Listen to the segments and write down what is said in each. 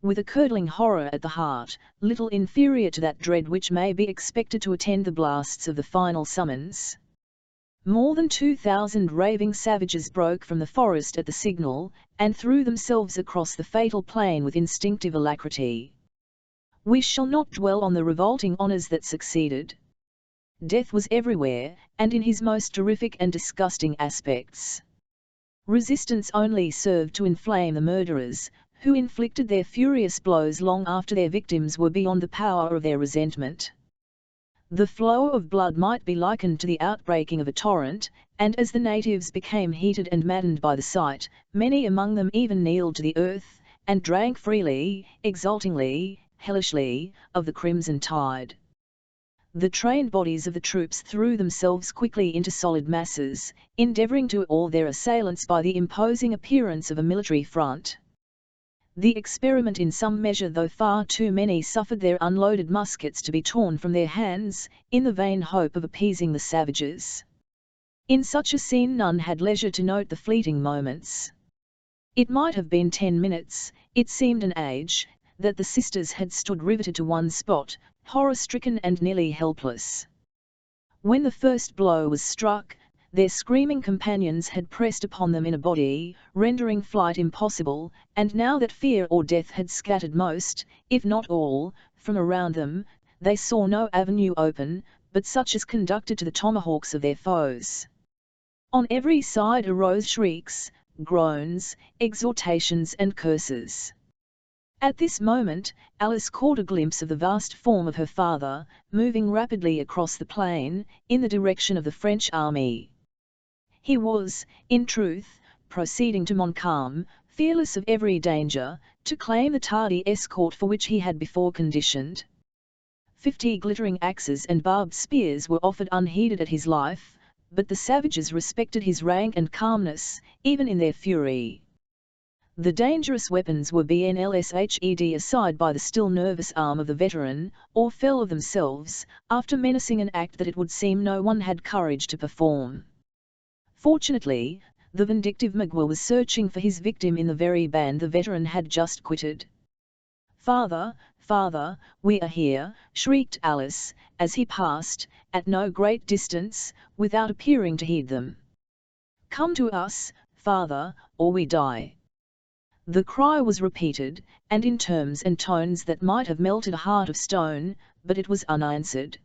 with a curdling horror at the heart, little inferior to that dread which may be expected to attend the blasts of the final summons. More than 2,000 raving savages broke from the forest at the signal, and threw themselves across the fatal plain with instinctive alacrity. We shall not dwell on the revolting honours that succeeded. Death was everywhere, and in his most terrific and disgusting aspects. Resistance only served to inflame the murderers, who inflicted their furious blows long after their victims were beyond the power of their resentment. The flow of blood might be likened to the outbreaking of a torrent, and as the natives became heated and maddened by the sight, many among them even kneeled to the earth, and drank freely, exultingly, hellishly, of the crimson tide. The trained bodies of the troops threw themselves quickly into solid masses, endeavouring to awe their assailants by the imposing appearance of a military front. The experiment in some measure, though far too many suffered their unloaded muskets to be torn from their hands, in the vain hope of appeasing the savages. In such a scene none had leisure to note the fleeting moments. It might have been 10 minutes, it seemed an age, that the sisters had stood riveted to one spot, horror-stricken and nearly helpless. When the first blow was struck, their screaming companions had pressed upon them in a body, rendering flight impossible, and now that fear or death had scattered most, if not all, from around them, they saw no avenue open, but such as conducted to the tomahawks of their foes. On every side arose shrieks, groans, exhortations and curses. At this moment, Alice caught a glimpse of the vast form of her father, moving rapidly across the plain, in the direction of the French army. He was, in truth, proceeding to Montcalm, fearless of every danger, to claim the tardy escort for which he had before conditioned. 50 glittering axes and barbed spears were offered unheeded at his life, but the savages respected his rank and calmness, even in their fury. The dangerous weapons were bnshed aside by the still nervous arm of the veteran, or fell of themselves, after menacing an act that it would seem no one had courage to perform. Fortunately, the vindictive Magua was searching for his victim in the very band the veteran had just quitted. "Father, father, we are here," shrieked Alice, as he passed, at no great distance, without appearing to heed them. "Come to us, father, or we die." The cry was repeated, and in terms and tones that might have melted a heart of stone, but it was unanswered.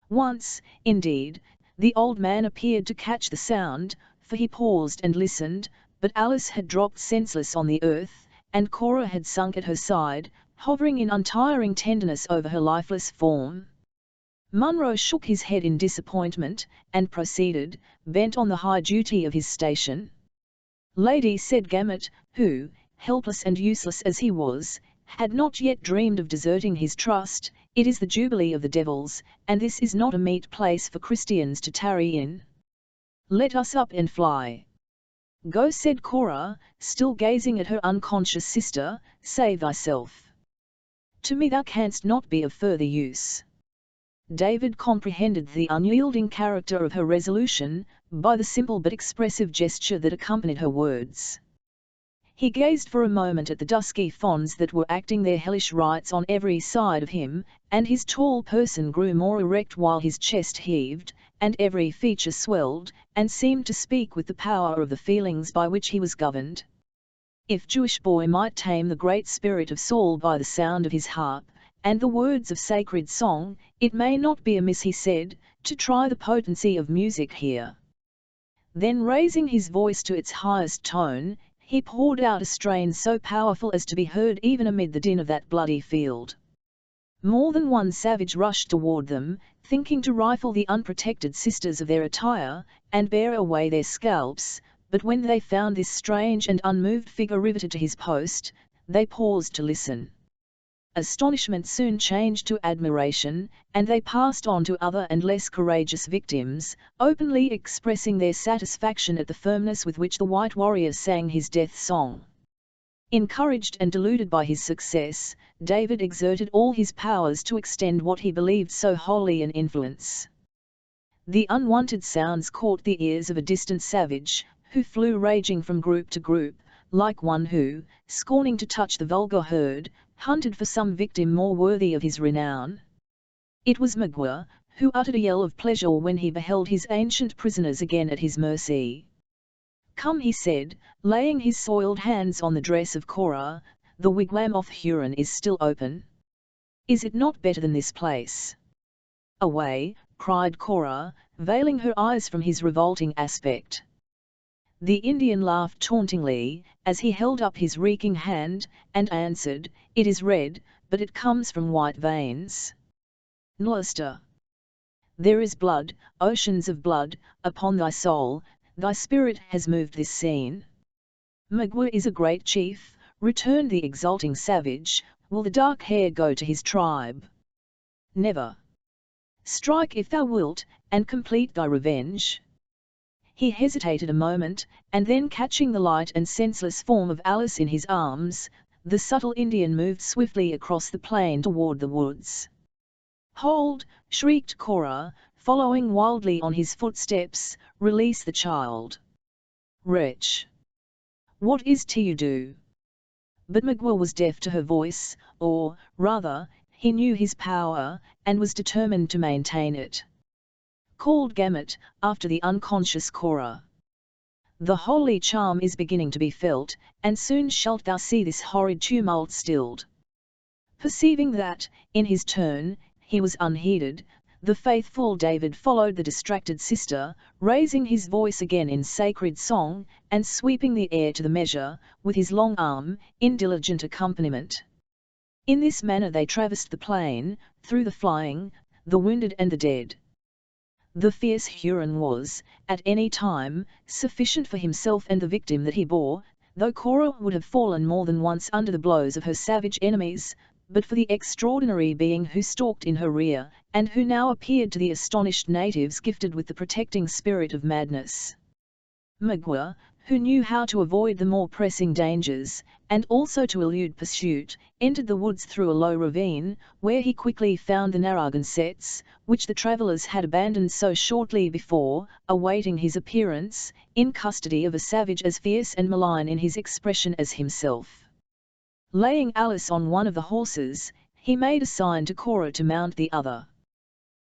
Once, indeed, the old man appeared to catch the sound, for he paused and listened, but Alice had dropped senseless on the earth, and Cora had sunk at her side, hovering in untiring tenderness over her lifeless form. Munro shook his head in disappointment, and proceeded, bent on the high duty of his station. "Lady," said Gamut, who, helpless and useless as he was, had not yet dreamed of deserting his trust, "it is the Jubilee of the Devils, and this is not a meet place for Christians to tarry in. Let us up and fly." "Go," said Cora, still gazing at her unconscious sister, "save thyself. To me thou canst not be of further use." David comprehended the unyielding character of her resolution, by the simple but expressive gesture that accompanied her words. He gazed for a moment at the dusky fawns that were acting their hellish rites on every side of him, and his tall person grew more erect while his chest heaved, and every feature swelled, and seemed to speak with the power of the feelings by which he was governed. If Jewish boy might tame the great spirit of Saul by the sound of his harp, and the words of sacred song, it may not be amiss, he said, to try the potency of music here. Then raising his voice to its highest tone, he poured out a strain so powerful as to be heard even amid the din of that bloody field. More than one savage rushed toward them, thinking to rifle the unprotected sisters of their attire, and bear away their scalps, but when they found this strange and unmoved figure riveted to his post, they paused to listen. Astonishment soon changed to admiration, and they passed on to other and less courageous victims, openly expressing their satisfaction at the firmness with which the white warrior sang his death song. Encouraged and deluded by his success, David exerted all his powers to extend what he believed so holy an influence. The unwanted sounds caught the ears of a distant savage, who flew raging from group to group, like one who, scorning to touch the vulgar herd, hunted for some victim more worthy of his renown. It was Magua, who uttered a yell of pleasure when he beheld his ancient prisoners again at his mercy. "Come," he said, laying his soiled hands on the dress of Cora, "the wigwam of Huron is still open. Is it not better than this place?" "Away!" cried Cora, veiling her eyes from his revolting aspect. The Indian laughed tauntingly, as he held up his reeking hand, and answered, "It is red, but it comes from white veins. Gloucester! There is blood, oceans of blood, upon thy soul, thy spirit has moved this scene." "Magua is a great chief," returned the exulting savage. "Will the dark hair go to his tribe?" "Never. Strike if thou wilt, and complete thy revenge." He hesitated a moment, and then catching the light and senseless form of Alice in his arms, the subtle Indian moved swiftly across the plain toward the woods. "Hold!" shrieked Cora, following wildly on his footsteps, "release the child." "Wretch! What is't you do?" But Magua was deaf to her voice, or, rather, he knew his power, and was determined to maintain it. Called Gamut, after the unconscious Cora. "The holy charm is beginning to be felt, and soon shalt thou see this horrid tumult stilled." Perceiving that, in his turn, he was unheeded, the faithful David followed the distracted sister, raising his voice again in sacred song, and sweeping the air to the measure, with his long arm, in diligent accompaniment. In this manner they traversed the plain, through the flying, the wounded and the dead. The fierce Huron was, at any time, sufficient for himself and the victim that he bore, though Cora would have fallen more than once under the blows of her savage enemies, but for the extraordinary being who stalked in her rear, and who now appeared to the astonished natives gifted with the protecting spirit of madness. Magua, who knew how to avoid the more pressing dangers, and also to elude pursuit, entered the woods through a low ravine, where he quickly found the Narragansetts, which the travellers had abandoned so shortly before, awaiting his appearance, in custody of a savage as fierce and malign in his expression as himself. Laying Alice on one of the horses, he made a sign to Cora to mount the other.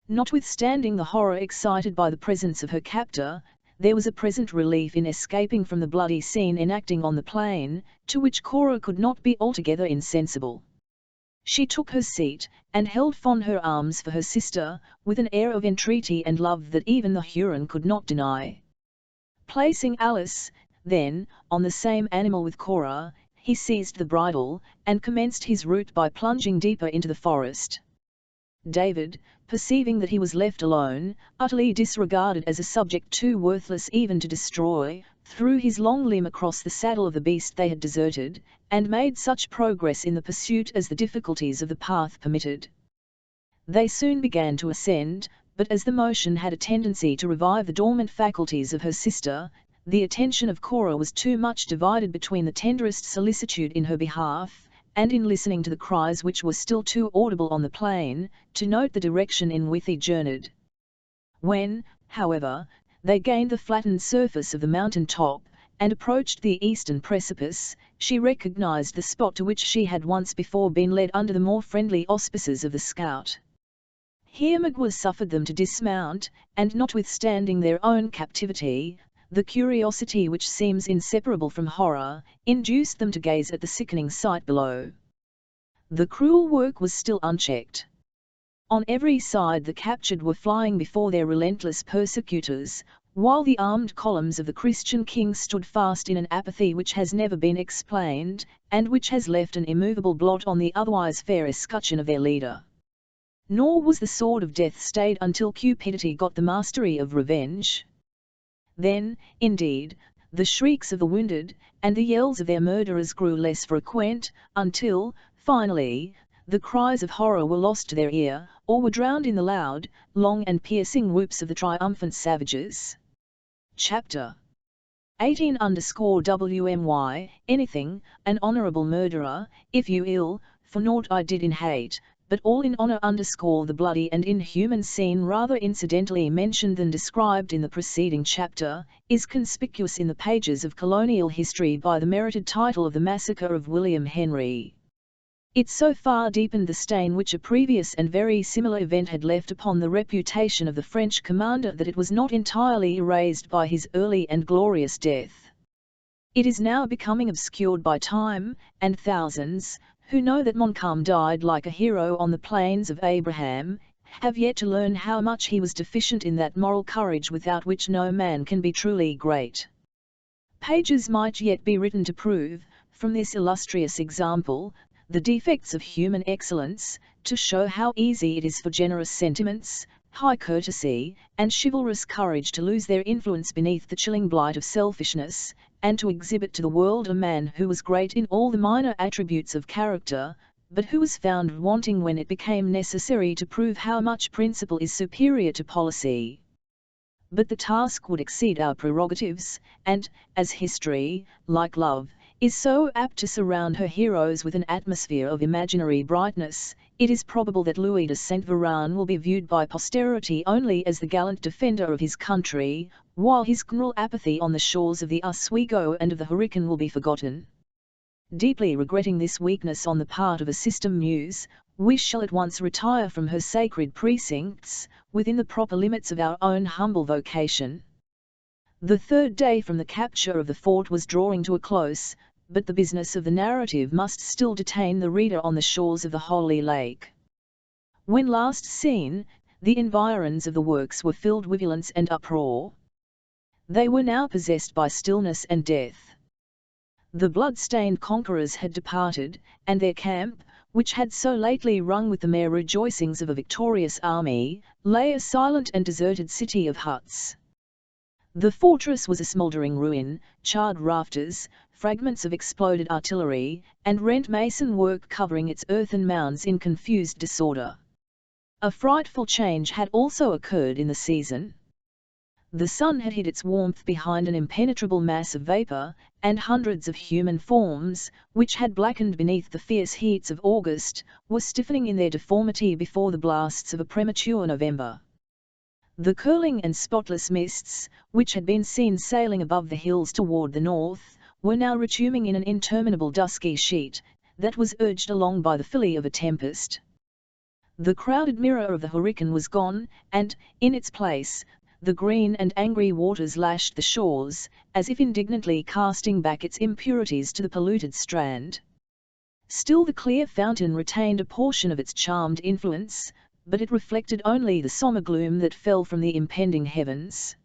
Notwithstanding the horror excited by the presence of her captor, there was a present relief in escaping from the bloody scene enacting on the plain, to which Cora could not be altogether insensible. She took her seat, and held fond her arms for her sister, with an air of entreaty and love that even the Huron could not deny. Placing Alice, then, on the same animal with Cora, he seized the bridle, and commenced his route by plunging deeper into the forest. David, perceiving that he was left alone, utterly disregarded as a subject too worthless even to destroy, threw his long limb across the saddle of the beast they had deserted, and made such progress in the pursuit as the difficulties of the path permitted. They soon began to ascend, but as the motion had a tendency to revive the dormant faculties of her sister, the attention of Cora was too much divided between the tenderest solicitude in her behalf, and in listening to the cries which were still too audible on the plain, to note the direction in which he journeyed. When, however, they gained the flattened surface of the mountain top, and approached the eastern precipice, she recognized the spot to which she had once before been led under the more friendly auspices of the scout. Here Magua suffered them to dismount, and notwithstanding their own captivity, the curiosity which seems inseparable from horror, induced them to gaze at the sickening sight below. The cruel work was still unchecked. On every side the captured were flying before their relentless persecutors, while the armed columns of the Christian king stood fast in an apathy which has never been explained, and which has left an immovable blot on the otherwise fair escutcheon of their leader. Nor was the sword of death stayed until cupidity got the mastery of revenge. Then, indeed, the shrieks of the wounded, and the yells of their murderers grew less frequent, until, finally, the cries of horror were lost to their ear, or were drowned in the loud, long and piercing whoops of the triumphant savages. Chapter 18_WMY, anything, an honourable murderer, if you ill, for naught I did in hate, but all in honor underscore the bloody and inhuman scene rather incidentally mentioned than described in the preceding chapter, is conspicuous in the pages of colonial history by the merited title of the Massacre of William Henry. It so far deepened the stain which a previous and very similar event had left upon the reputation of the French commander that it was not entirely erased by his early and glorious death. It is now becoming obscured by time, and thousands, who know that Montcalm died like a hero on the plains of Abraham, have yet to learn how much he was deficient in that moral courage without which no man can be truly great. Pages might yet be written to prove, from this illustrious example, the defects of human excellence, to show how easy it is for generous sentiments, high courtesy, and chivalrous courage to lose their influence beneath the chilling blight of selfishness, and to exhibit to the world a man who was great in all the minor attributes of character, but who was found wanting when it became necessary to prove how much principle is superior to policy. But the task would exceed our prerogatives, and, as history, like love, is so apt to surround her heroes with an atmosphere of imaginary brightness, it is probable that Louis de Saint Véran will be viewed by posterity only as the gallant defender of his country, while his cruel apathy on the shores of the Oswego and of the Hurricane will be forgotten. Deeply regretting this weakness on the part of a system muse, we shall at once retire from her sacred precincts, within the proper limits of our own humble vocation. The third day from the capture of the fort was drawing to a close, but the business of the narrative must still detain the reader on the shores of the Holy Lake. When last seen, the environs of the works were filled with violence and uproar. They were now possessed by stillness and death. The blood-stained conquerors had departed, and their camp, which had so lately rung with the mere rejoicings of a victorious army, lay a silent and deserted city of huts. The fortress was a smouldering ruin, charred rafters, fragments of exploded artillery, and rent mason work covering its earthen mounds in confused disorder. A frightful change had also occurred in the season. The sun had hid its warmth behind an impenetrable mass of vapor, and hundreds of human forms, which had blackened beneath the fierce heats of August, were stiffening in their deformity before the blasts of a premature November. The curling and spotless mists, which had been seen sailing above the hills toward the north, were now retuming in an interminable dusky sheet, that was urged along by the filly of a tempest. The crowded mirror of the Hurricane was gone, and, in its place, the green and angry waters lashed the shores, as if indignantly casting back its impurities to the polluted strand. Still the clear fountain retained a portion of its charmed influence, but it reflected only the sombre gloom that fell from the impending heavens.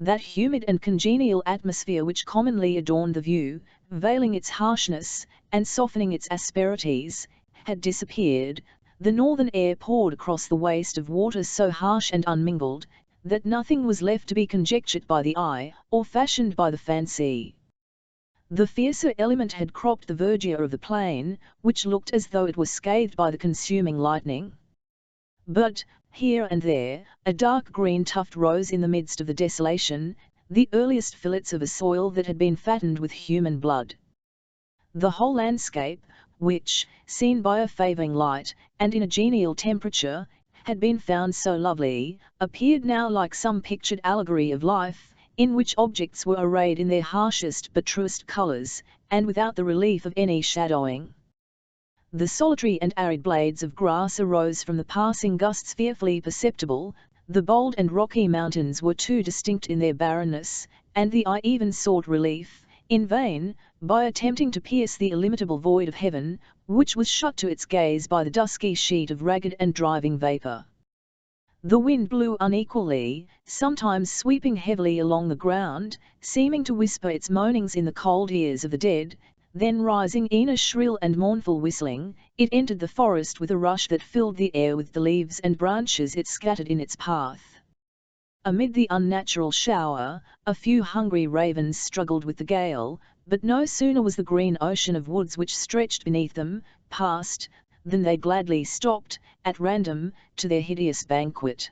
That humid and congenial atmosphere which commonly adorned the view, veiling its harshness, and softening its asperities, had disappeared. The northern air poured across the waste of water so harsh and unmingled, that nothing was left to be conjectured by the eye, or fashioned by the fancy. The fiercer element had cropped the verdure of the plain, which looked as though it were scathed by the consuming lightning. But, here and there, a dark green tuft rose in the midst of the desolation, the earliest fillets of a soil that had been fattened with human blood. The whole landscape, which, seen by a favouring light, and in a genial temperature, had been found so lovely, appeared now like some pictured allegory of life, in which objects were arrayed in their harshest but truest colours, and without the relief of any shadowing. The solitary and arid blades of grass arose from the passing gusts fearfully perceptible, the bold and rocky mountains were too distinct in their barrenness, and the eye even sought relief, in vain, by attempting to pierce the illimitable void of heaven, which was shut to its gaze by the dusky sheet of ragged and driving vapour. The wind blew unequally, sometimes sweeping heavily along the ground, seeming to whisper its moanings in the cold ears of the dead, then rising in a shrill and mournful whistling, it entered the forest with a rush that filled the air with the leaves and branches it scattered in its path. Amid the unnatural shower, a few hungry ravens struggled with the gale, but no sooner was the green ocean of woods which stretched beneath them past, than they gladly stopped, at random, to their hideous banquet.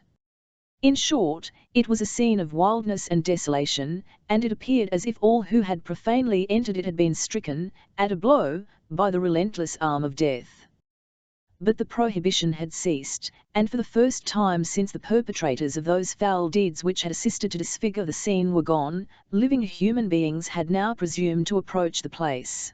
In short, it was a scene of wildness and desolation, and it appeared as if all who had profanely entered it had been stricken, at a blow, by the relentless arm of death. but the prohibition had ceased, and for the first time since the perpetrators of those foul deeds which had assisted to disfigure the scene were gone, living human beings had now presumed to approach the place.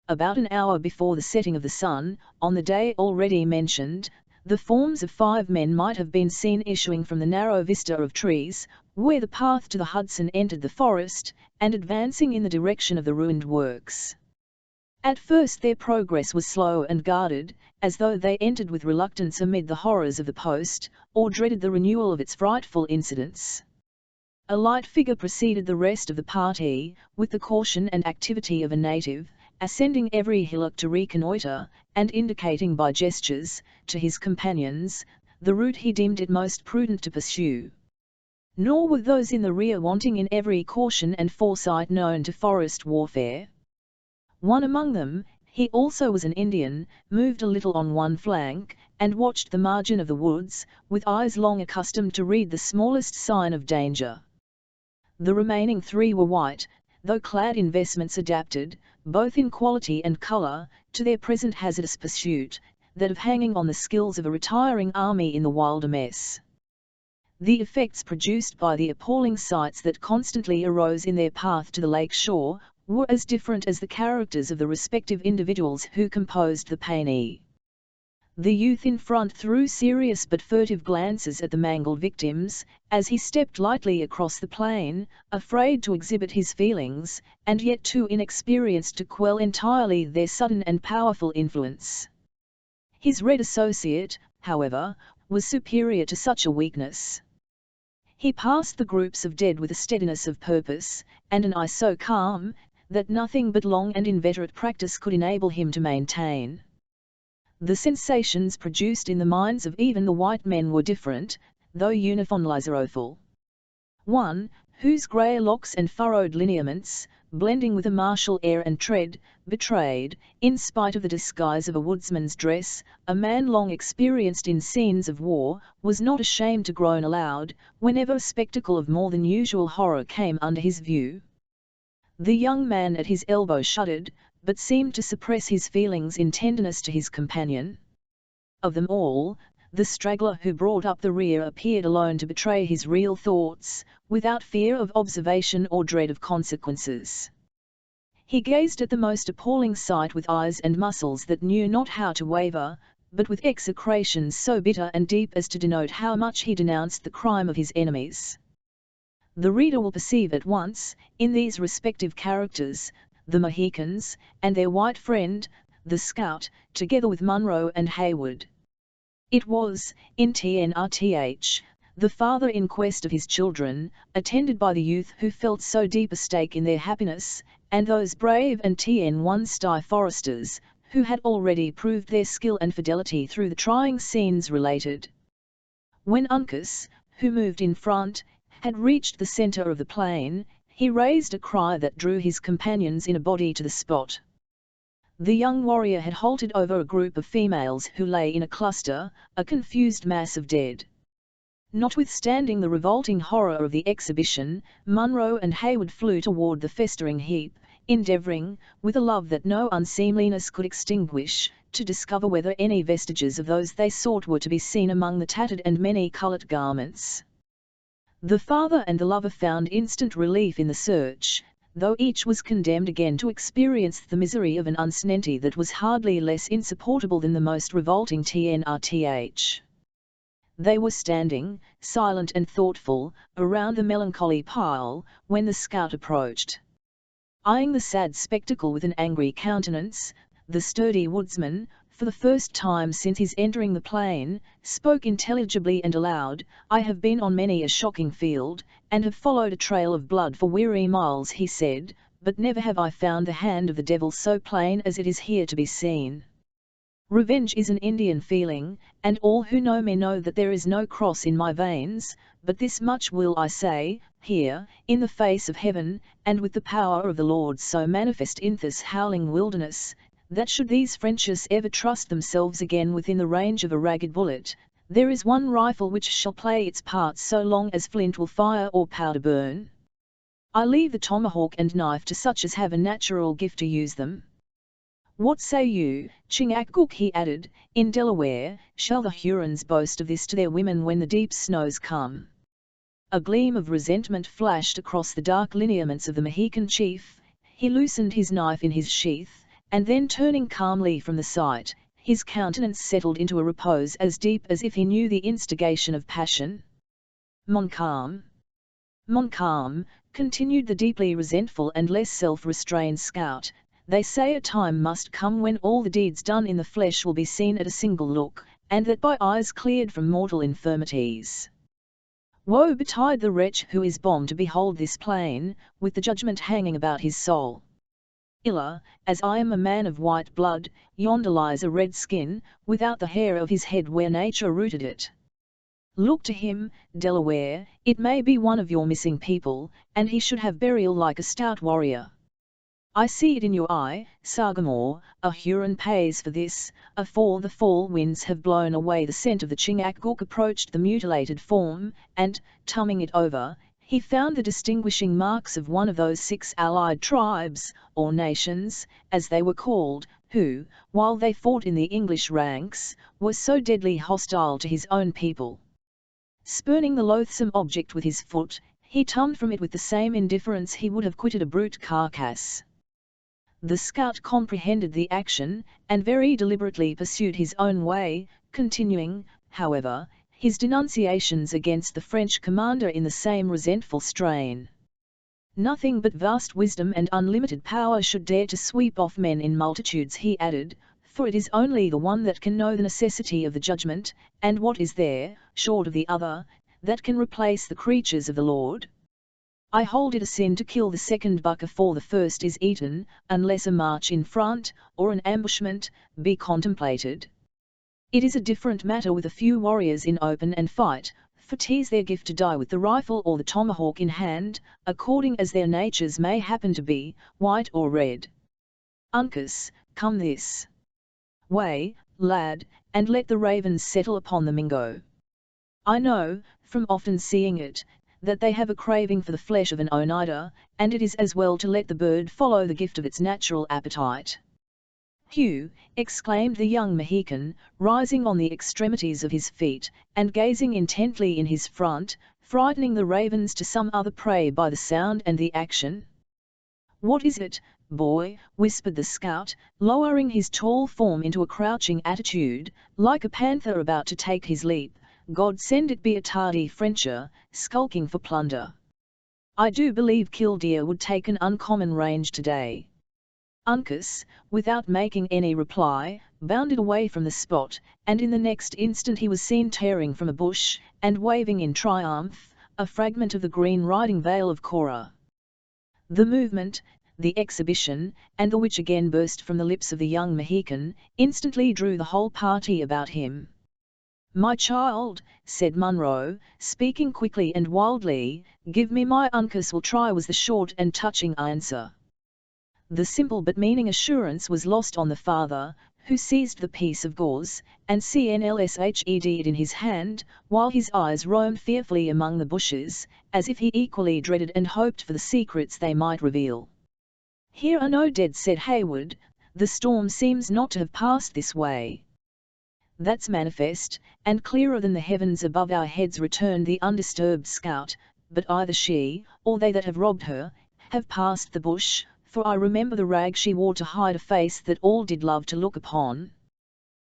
About an hour before the setting of the sun, on the day already mentioned, the forms of 5 men might have been seen issuing from the narrow vista of trees, where the path to the Hudson entered the forest, and advancing in the direction of the ruined works. At first their progress was slow and guarded, as though they entered with reluctance amid the horrors of the post, or dreaded the renewal of its frightful incidents. A light figure preceded the rest of the party, with the caution and activity of a native, ascending every hillock to reconnoitre, and indicating by gestures, to his companions, the route he deemed it most prudent to pursue. Nor were those in the rear wanting in every caution and foresight known to forest warfare. One among them, he also was an Indian, moved a little on one flank, and watched the margin of the woods, with eyes long accustomed to read the smallest sign of danger. The remaining 3 were white, though clad in vestments adapted, both in quality and colour, to their present hazardous pursuit, that of hanging on the skills of a retiring army in the wilderness. The effects produced by the appalling sights that constantly arose in their path to the lake shore, were as different as the characters of the respective individuals who composed the Paynee. The youth in front threw serious but furtive glances at the mangled victims, as he stepped lightly across the plain, afraid to exhibit his feelings, and yet too inexperienced to quell entirely their sudden and powerful influence. His red associate, however, was superior to such a weakness. He passed the groups of dead with a steadiness of purpose, and an eye so calm, that nothing but long and inveterate practice could enable him to maintain. The sensations produced in the minds of even the white men were different, though uniformly sorrowful. One, whose grey locks and furrowed lineaments, blending with a martial air and tread, betrayed, in spite of the disguise of a woodsman's dress, a man long experienced in scenes of war, was not ashamed to groan aloud, whenever a spectacle of more than usual horror came under his view. The young man at his elbow shuddered, but seemed to suppress his feelings in tenderness to his companion. Of them all, the straggler who brought up the rear appeared alone to betray his real thoughts, without fear of observation or dread of consequences. He gazed at the most appalling sight with eyes and muscles that knew not how to waver, but with execrations so bitter and deep as to denote how much he denounced the crime of his enemies. The reader will perceive at once, in these respective characters, the Mohicans, and their white friend, the scout, together with Munro and Hayward. It was, in Trth, the father in quest of his children, attended by the youth who felt so deep a stake in their happiness, and those brave and Tn1 foresters, who had already proved their skill and fidelity through the trying scenes related. When Uncas, who moved in front, had reached the centre of the plain, he raised a cry that drew his companions in a body to the spot. The young warrior had halted over a group of females who lay in a cluster, a confused mass of dead. Notwithstanding the revolting horror of the exhibition, Munro and Hayward flew toward the festering heap, endeavouring, with a love that no unseemliness could extinguish, to discover whether any vestiges of those they sought were to be seen among the tattered and many-coloured garments. The father and the lover found instant relief in the search, though each was condemned again to experience the misery of an uncertainty that was hardly less insupportable than the most revolting Trth. They were standing, silent and thoughtful, around the melancholy pile, when the scout approached. Eyeing the sad spectacle with an angry countenance, the sturdy woodsman, for the first time since his entering the plain, spoke intelligibly and aloud. "I have been on many a shocking field, and have followed a trail of blood for weary miles," he said, "but never have I found the hand of the devil so plain as it is here to be seen. Revenge is an Indian feeling, and all who know me know that there is no cross in my veins, but this much will I say, here, in the face of heaven, and with the power of the Lord so manifest in this howling wilderness, that should these Frenchers ever trust themselves again within the range of a ragged bullet, there is one rifle which shall play its part so long as flint will fire or powder burn. I leave the tomahawk and knife to such as have a natural gift to use them." What say you, Chingachgook, he added, in Delaware, shall the Hurons boast of this to their women when the deep snows come? A gleam of resentment flashed across the dark lineaments of the Mohican chief. He loosened his knife in his sheath, and then turning calmly from the sight, his countenance settled into a repose as deep as if he knew the instigation of passion. Montcalm, continued the deeply resentful and less self-restrained scout, they say a time must come when all the deeds done in the flesh will be seen at a single look, and that by eyes cleared from mortal infirmities. Woe betide the wretch who is bound to behold this plain, with the judgment hanging about his soul. Illa, as I am a man of white blood, yonder lies a red skin, without the hair of his head where nature rooted it. Look to him, Delaware, it may be one of your missing people, and he should have burial like a stout warrior. I see it in your eye, Sagamore, a Huron pays for this, afore the fall winds have blown away the scent of the Chingachgook approached the mutilated form, and, tumbling it over, he found the distinguishing marks of one of those 6 allied tribes, or nations, as they were called, who, while they fought in the English ranks, were so deadly hostile to his own people. Spurning the loathsome object with his foot, he tumbled from it with the same indifference he would have quitted a brute carcass. The scout comprehended the action, and very deliberately pursued his own way, continuing, however, his denunciations against the French commander in the same resentful strain. Nothing but vast wisdom and unlimited power should dare to sweep off men in multitudes, he added, for it is only the one that can know the necessity of the judgment, and what is there, short of the other, that can replace the creatures of the Lord? I hold it a sin to kill the second buck afore the first is eaten, unless a march in front, or an ambushment, be contemplated. It is a different matter with a few warriors in open and fight, for 'tis their gift to die with the rifle or the tomahawk in hand, according as their natures may happen to be, white or red. Uncas, come this way, lad, and let the ravens settle upon the Mingo. I know, from often seeing it, that they have a craving for the flesh of an Oneida, and it is as well to let the bird follow the gift of its natural appetite. Hugh, exclaimed the young Mohican, rising on the extremities of his feet, and gazing intently in his front, frightening the ravens to some other prey by the sound and the action. What is it, boy? Whispered the scout, lowering his tall form into a crouching attitude, like a panther about to take his leap. God send it be a tardy Frencher, skulking for plunder. I do believe Killdeer would take an uncommon range today. Uncas, without making any reply, bounded away from the spot, and in the next instant he was seen tearing from a bush, and waving in triumph, a fragment of the green riding veil of Cora. The movement, the exhibition, and the which again burst from the lips of the young Mohican, instantly drew the whole party about him. My child, said Munro, speaking quickly and wildly, give me my Uncas will try, was the short and touching answer. The simple but meaning assurance was lost on the father, who seized the piece of gauze, and cnlshed it in his hand, while his eyes roamed fearfully among the bushes, as if he equally dreaded and hoped for the secrets they might reveal. Here are no dead, said Hayward, the storm seems not to have passed this way. That's manifest, and clearer than the heavens above our heads, returned the undisturbed scout, but either she, or they that have robbed her, have passed the bush, for I remember the rag she wore to hide a face that all did love to look upon.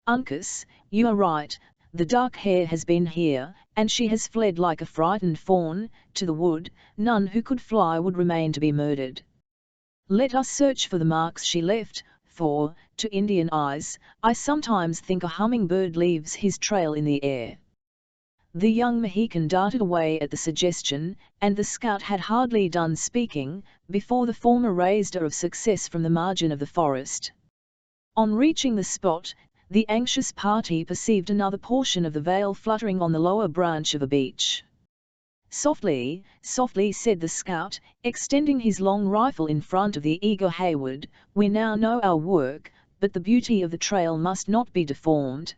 Uncas, you are right, the dark hair has been here, and she has fled like a frightened fawn, to the wood. None who could fly would remain to be murdered. Let us search for the marks she left, for, to Indian eyes, I sometimes think a hummingbird leaves his trail in the air. The young Mohican darted away at the suggestion, and the scout had hardly done speaking, before the former raised a of success from the margin of the forest. On reaching the spot, the anxious party perceived another portion of the veil fluttering on the lower branch of a beech. Softly, softly, said the scout, extending his long rifle in front of the eager Hayward, we now know our work, but the beauty of the trail must not be deformed.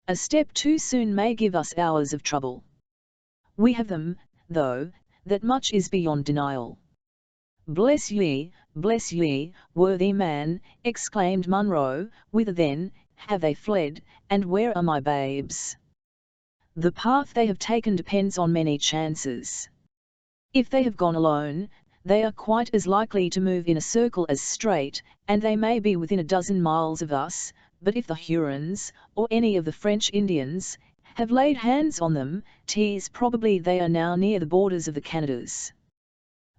A step too soon may give us hours of trouble. We have them, though, that much is beyond denial. Bless ye, "Bless ye, worthy man," exclaimed Munro, "whither then have they fled, and where are my babes?" "The path they have taken depends on many chances. If they have gone alone, they are quite as likely to move in a circle as straight, and they may be within a dozen miles of us, but if the Hurons, or any of the French Indians, have laid hands on them, 'tis probably they are now near the borders of the Canadas."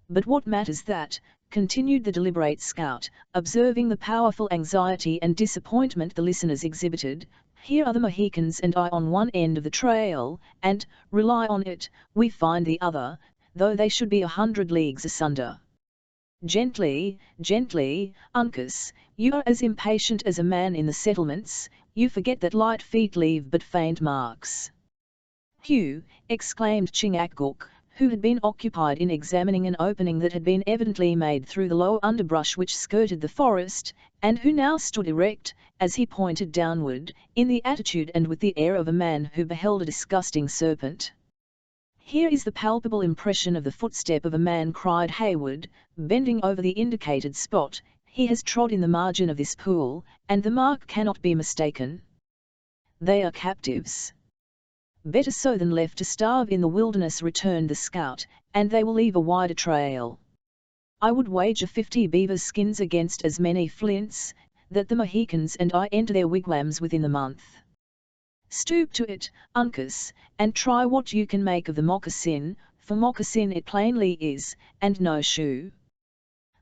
"But what matters that?" continued the deliberate scout, observing the powerful anxiety and disappointment the listeners exhibited. "Here are the Mohicans and I on one end of the trail, and, rely on it, we find the other, though they should be 100 leagues asunder." "Gently, gently, Uncas, you are as impatient as a man in the settlements, you forget that light feet leave but faint marks." "Hugh," exclaimed Chingachgook, who had been occupied in examining an opening that had been evidently made through the low underbrush which skirted the forest, and who now stood erect, as he pointed downward, in the attitude and with the air of a man who beheld a disgusting serpent. "Here is the palpable impression of the footstep of a man," cried Hayward, bending over the indicated spot. "He has trod in the margin of this pool, and the mark cannot be mistaken." "They are captives." "Better so than left to starve in the wilderness," returned the scout, "and they will leave a wider trail. I would wager 50 beaver skins against as many flints, that the Mohicans and I enter their wigwams within the month. Stoop to it, Uncas, and try what you can make of the moccasin, for moccasin it plainly is, and no shoe."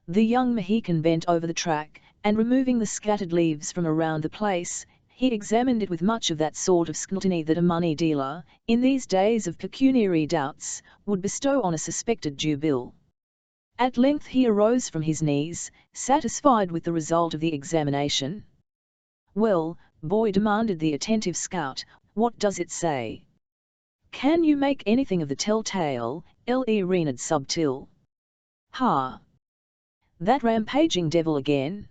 The young Mohican bent over the track, and removing the scattered leaves from around the place, he examined it with much of that sort of scrutiny that a money dealer, in these days of pecuniary doubts, would bestow on a suspected Jew bill. At length he arose from his knees, satisfied with the result of the examination. "Well, boy," demanded the attentive scout, "what does it say? Can you make anything of the telltale, renard subtil?" "Ha! That rampaging devil again?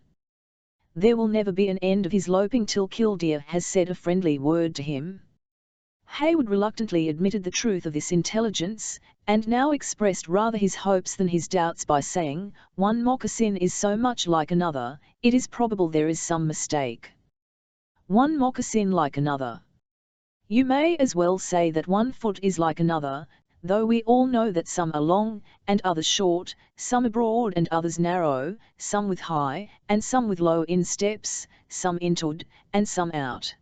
There will never be an end of his loping till Killdeer has said a friendly word to him." Hayward reluctantly admitted the truth of this intelligence, and now expressed rather his hopes than his doubts by saying, "One moccasin is so much like another, it is probable there is some mistake." "One moccasin like another? You may as well say that one foot is like another, though we all know that some are long, and others short, some are broad and others narrow, some with high, and some with low insteps, some inward, and some out.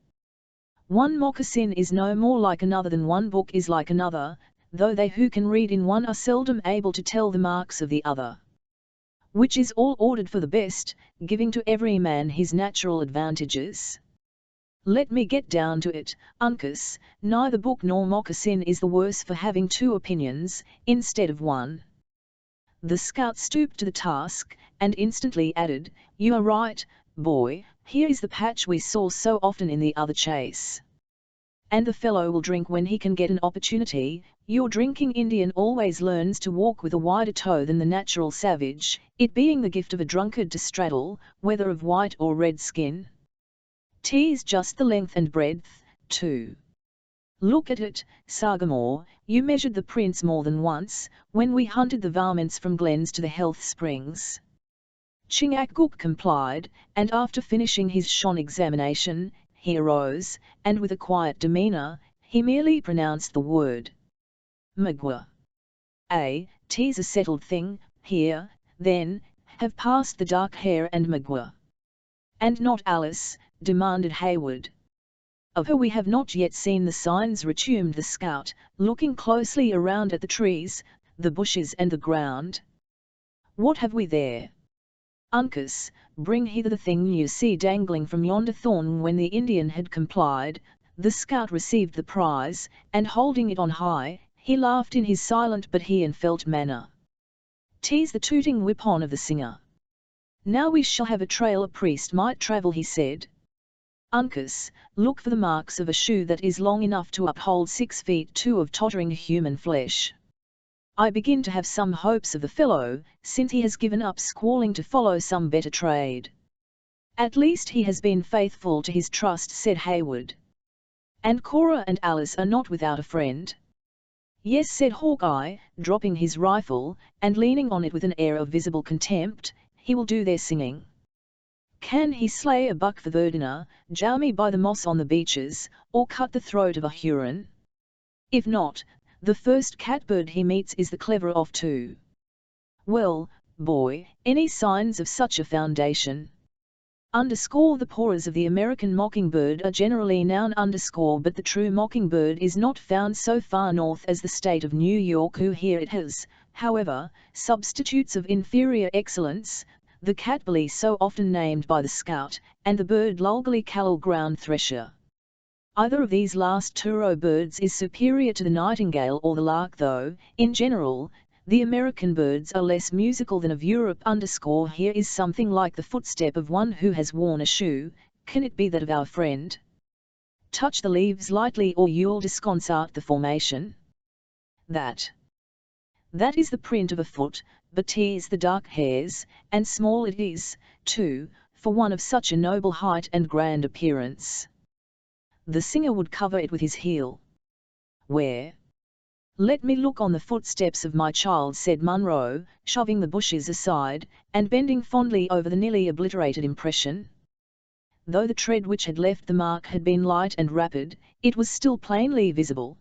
One moccasin is no more like another than one book is like another, though they who can read in one are seldom able to tell the marks of the other. Which is all ordered for the best, giving to every man his natural advantages. Let me get down to it, Uncas, neither book nor moccasin is the worse for having two opinions, instead of one." The scout stooped to the task, and instantly added, "You are right, boy, here is the patch we saw so often in the other chase. And the fellow will drink when he can get an opportunity. Your drinking Indian always learns to walk with a wider toe than the natural savage, it being the gift of a drunkard to straddle, whether of white or red skin. 'Tis just the length and breadth, too. Look at it, Sagamore, you measured the prints more than once, when we hunted the varmints from glens to the health springs." Chingachgook complied, and after finishing his shon examination, he arose, and with a quiet demeanour, he merely pronounced the word "Magua." "'Tis a settled thing, here, then, have passed the dark hair and Magua." "And not Alice?" demanded Hayward. "Of her we have not yet seen the signs," resumed the scout, looking closely around at the trees, the bushes and the ground. "What have we there? Uncas, bring hither the thing you see dangling from yonder thorn." When the Indian had complied, the scout received the prize, and holding it on high, he laughed in his silent but he and felt manner. "'Tis the tooting whip-on of the singer. Now we shall have a trail a priest might travel," he said. "Uncas, look for the marks of a shoe that is long enough to uphold 6 feet 2 of tottering human flesh. I begin to have some hopes of the fellow, since he has given up squalling to follow some better trade." "At least he has been faithful to his trust," said Hayward. "And Cora and Alice are not without a friend." "Yes," said Hawkeye, dropping his rifle, and leaning on it with an air of visible contempt. he will do their singing. Can he slay a buck for their dinner, jowl me by the moss on the beaches, or cut the throat of a Huron? If not, the first catbird he meets is the clever of two. Well, boy, any signs of such a foundation? The pores of the American mockingbird are generally noun but the true mockingbird is not found so far north as the state of New York. Here it has, however, substitutes of inferior excellence, the catbird so often named by the scout, and the bird lulgally callow ground thresher. Either of these last two birds is superior to the nightingale or the lark, though, in general, the American birds are less musical than of Europe. Here is something like the footstep of one who has worn a shoe. Can it be that of our friend? Touch the leaves lightly or you'll disconcert the formation. That is the print of a foot, but 'tis the dark hairs, and small it is, too, for one of such a noble height and grand appearance. The singer would cover it with his heel. Where? Let me look on the footsteps of my child, said Munro, shoving the bushes aside, and bending fondly over the nearly obliterated impression. Though the tread which had left the mark had been light and rapid, it was still plainly visible.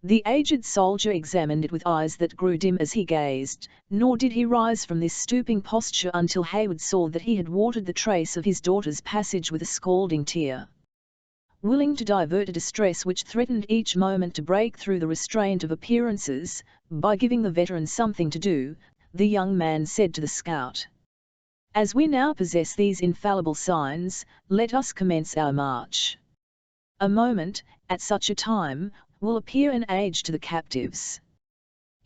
The aged soldier examined it with eyes that grew dim as he gazed, nor did he rise from this stooping posture until Hayward saw that he had watered the trace of his daughter's passage with a scalding tear. Willing to divert a distress which threatened each moment to break through the restraint of appearances, by giving the veteran something to do, the young man said to the scout, "As we now possess these infallible signs, let us commence our march. A moment, at such a time, will appear an age to the captives.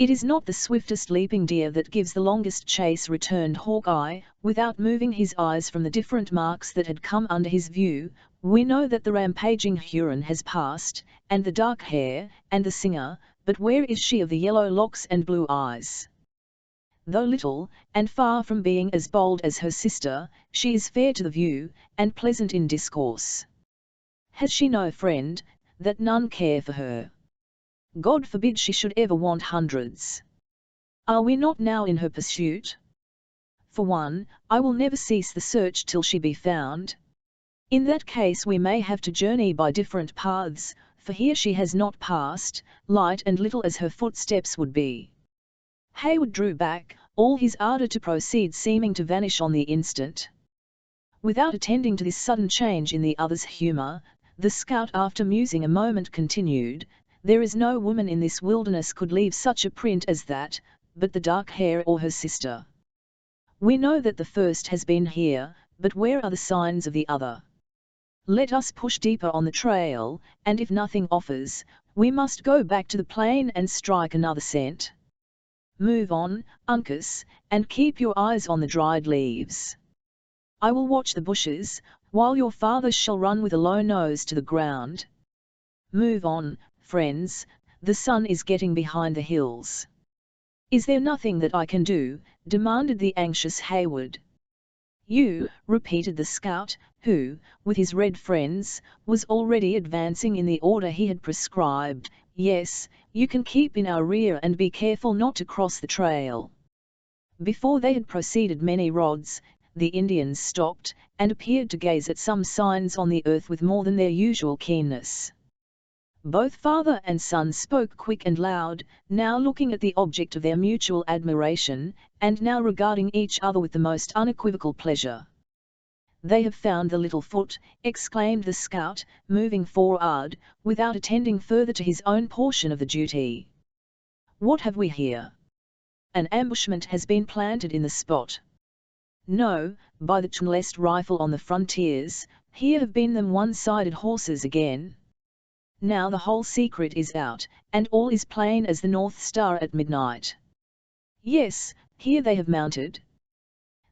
It is not the swiftest leaping deer that gives the longest chase," returned Hawkeye, without moving his eyes from the different marks that had come under his view. "We know that the rampaging Huron has passed, and the dark hair, and the singer, but where is she of the yellow locks and blue eyes? Though little, and far from being as bold as her sister, she is fair to the view, and pleasant in discourse. Has she no friend, that none care for her? God forbid she should ever want hundreds. Are we not now in her pursuit? For one, I will never cease the search till she be found. In that case we may have to journey by different paths, for here she has not passed, light and little as her footsteps would be." Hayward drew back, all his ardour to proceed seeming to vanish on the instant. Without attending to this sudden change in the other's humour, the scout after musing a moment continued, "There is no woman in this wilderness could leave such a print as that, but the dark hair or her sister. We know that the first has been here, but where are the signs of the other? Let us push deeper on the trail, and if nothing offers, we must go back to the plain and strike another scent. Move on, Uncas, and keep your eyes on the dried leaves. I will watch the bushes, while your father shall run with a low nose to the ground. Move on, friends, the sun is getting behind the hills." "Is there nothing that I can do?" demanded the anxious Hayward. "You," repeated the scout, who, with his red friends, was already advancing in the order he had prescribed. "Yes, you can keep in our rear and be careful not to cross the trail." Before they had proceeded many rods, the Indians stopped, and appeared to gaze at some signs on the earth with more than their usual keenness. Both father and son spoke quick and loud, now looking at the object of their mutual admiration, and now regarding each other with the most unequivocal pleasure. "They have found the little foot," exclaimed the scout, moving forward, without attending further to his own portion of the duty. "What have we here? An ambushment has been planted in the spot." "No, by the Chinlest rifle on the frontiers, here have been them one-sided horses again. Now the whole secret is out, and all is plain as the North Star at midnight. Yes, here they have mounted.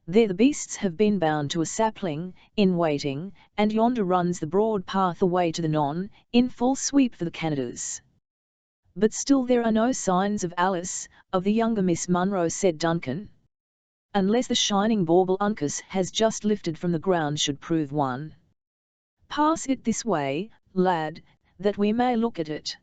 There the beasts have been bound to a sapling, in waiting, and yonder runs the broad path away to the Non, in full sweep for the Canadas." "But still there are no signs of Alice, of the younger Miss Munro," said Duncan. "Unless the shining bauble Uncas has just lifted from the ground should prove one. Pass it this way, lad, that we may look at it."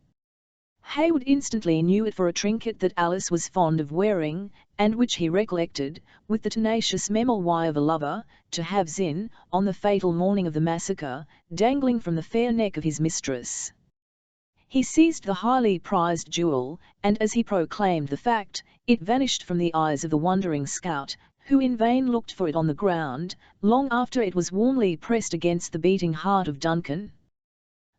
Hayward instantly knew it for a trinket that Alice was fond of wearing, and which he recollected, with the tenacious memory of a lover, to have seen, on the fatal morning of the massacre, dangling from the fair neck of his mistress. He seized the highly prized jewel, and as he proclaimed the fact, it vanished from the eyes of the wondering scout, who in vain looked for it on the ground, long after it was warmly pressed against the beating heart of Duncan.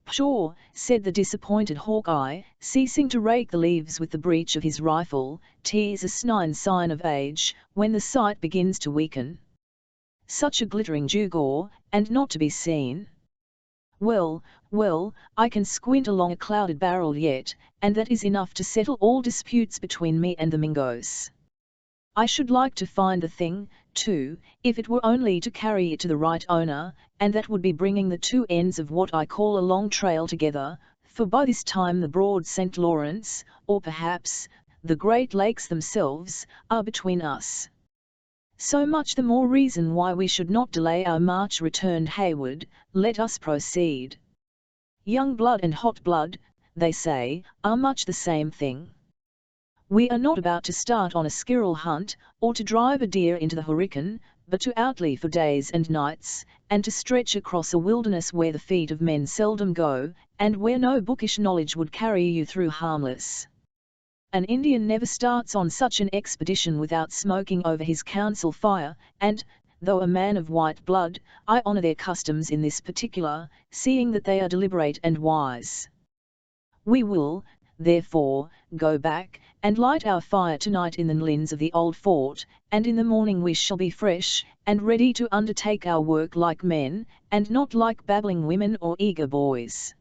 "Pshaw," said the disappointed Hawkeye, ceasing to rake the leaves with the breech of his rifle, "'tis a sign of age, when the sight begins to weaken. Such a glittering gewgaw, and not to be seen. Well, well, I can squint along a clouded barrel yet, and that is enough to settle all disputes between me and the Mingos. I should like to find the thing, too, if it were only to carry it to the right owner, and that would be bringing the two ends of what I call a long trail together, for by this time the broad St. Lawrence, or perhaps, the Great Lakes themselves, are between us. So much the more reason why we should not delay our march," returned Hayward. "Let us proceed. Young blood and hot blood, they say, are much the same thing. We are not about to start on a squirrel hunt, or to drive a deer into the Hurricane, but to outly for days and nights, and to stretch across a wilderness where the feet of men seldom go, and where no bookish knowledge would carry you through harmless. An Indian never starts on such an expedition without smoking over his council fire, and, though a man of white blood, I honor their customs in this particular, seeing that they are deliberate and wise. We will, therefore, go back, and light our fire tonight in the nlins of the old fort, and in the morning we shall be fresh, and ready to undertake our work like men, and not like babbling women or eager boys."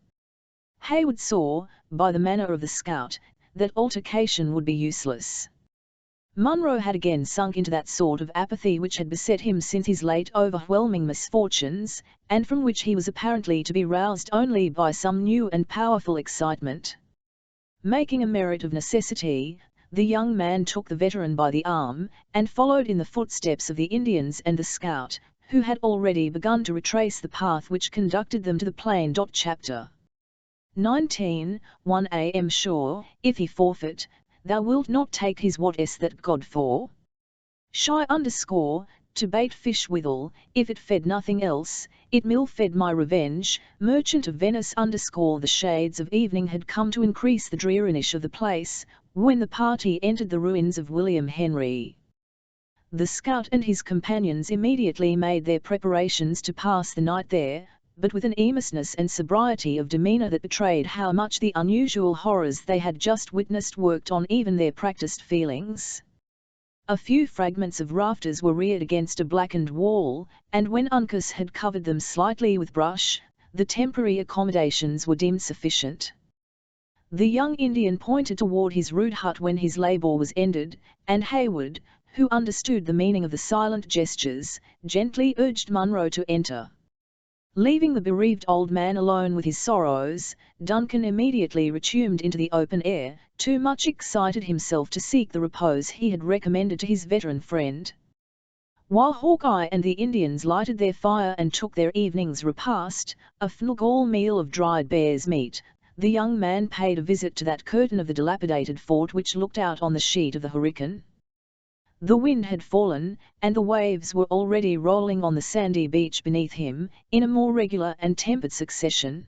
Hayward saw, by the manner of the scout, that altercation would be useless. Munro had again sunk into that sort of apathy which had beset him since his late overwhelming misfortunes, and from which he was apparently to be roused only by some new and powerful excitement. Making a merit of necessity, the young man took the veteran by the arm, and followed in the footsteps of the Indians and the scout, who had already begun to retrace the path which conducted them to the plain. Chapter 19, 1 am sure, if he forfeit, thou wilt not take his what is that God for? Shy _ to bait fish withal, if it fed nothing else, it mill fed my revenge. Merchant of Venice _ the shades of evening had come to increase the dreariness of the place, when the party entered the ruins of William Henry. The scout and his companions immediately made their preparations to pass the night there, but with an earnestness and sobriety of demeanour that betrayed how much the unusual horrors they had just witnessed worked on even their practised feelings. A few fragments of rafters were reared against a blackened wall, and when Uncas had covered them slightly with brush, the temporary accommodations were deemed sufficient. The young Indian pointed toward his rude hut when his labour was ended, and Hayward, who understood the meaning of the silent gestures, gently urged Munro to enter. Leaving the bereaved old man alone with his sorrows, Duncan immediately returned into the open air, too much excited himself to seek the repose he had recommended to his veteran friend. While Hawkeye and the Indians lighted their fire and took their evening's repast, a fnugall meal of dried bear's meat, the young man paid a visit to that curtain of the dilapidated fort which looked out on the sheet of the Hurricane. The wind had fallen, and the waves were already rolling on the sandy beach beneath him, in a more regular and tempered succession.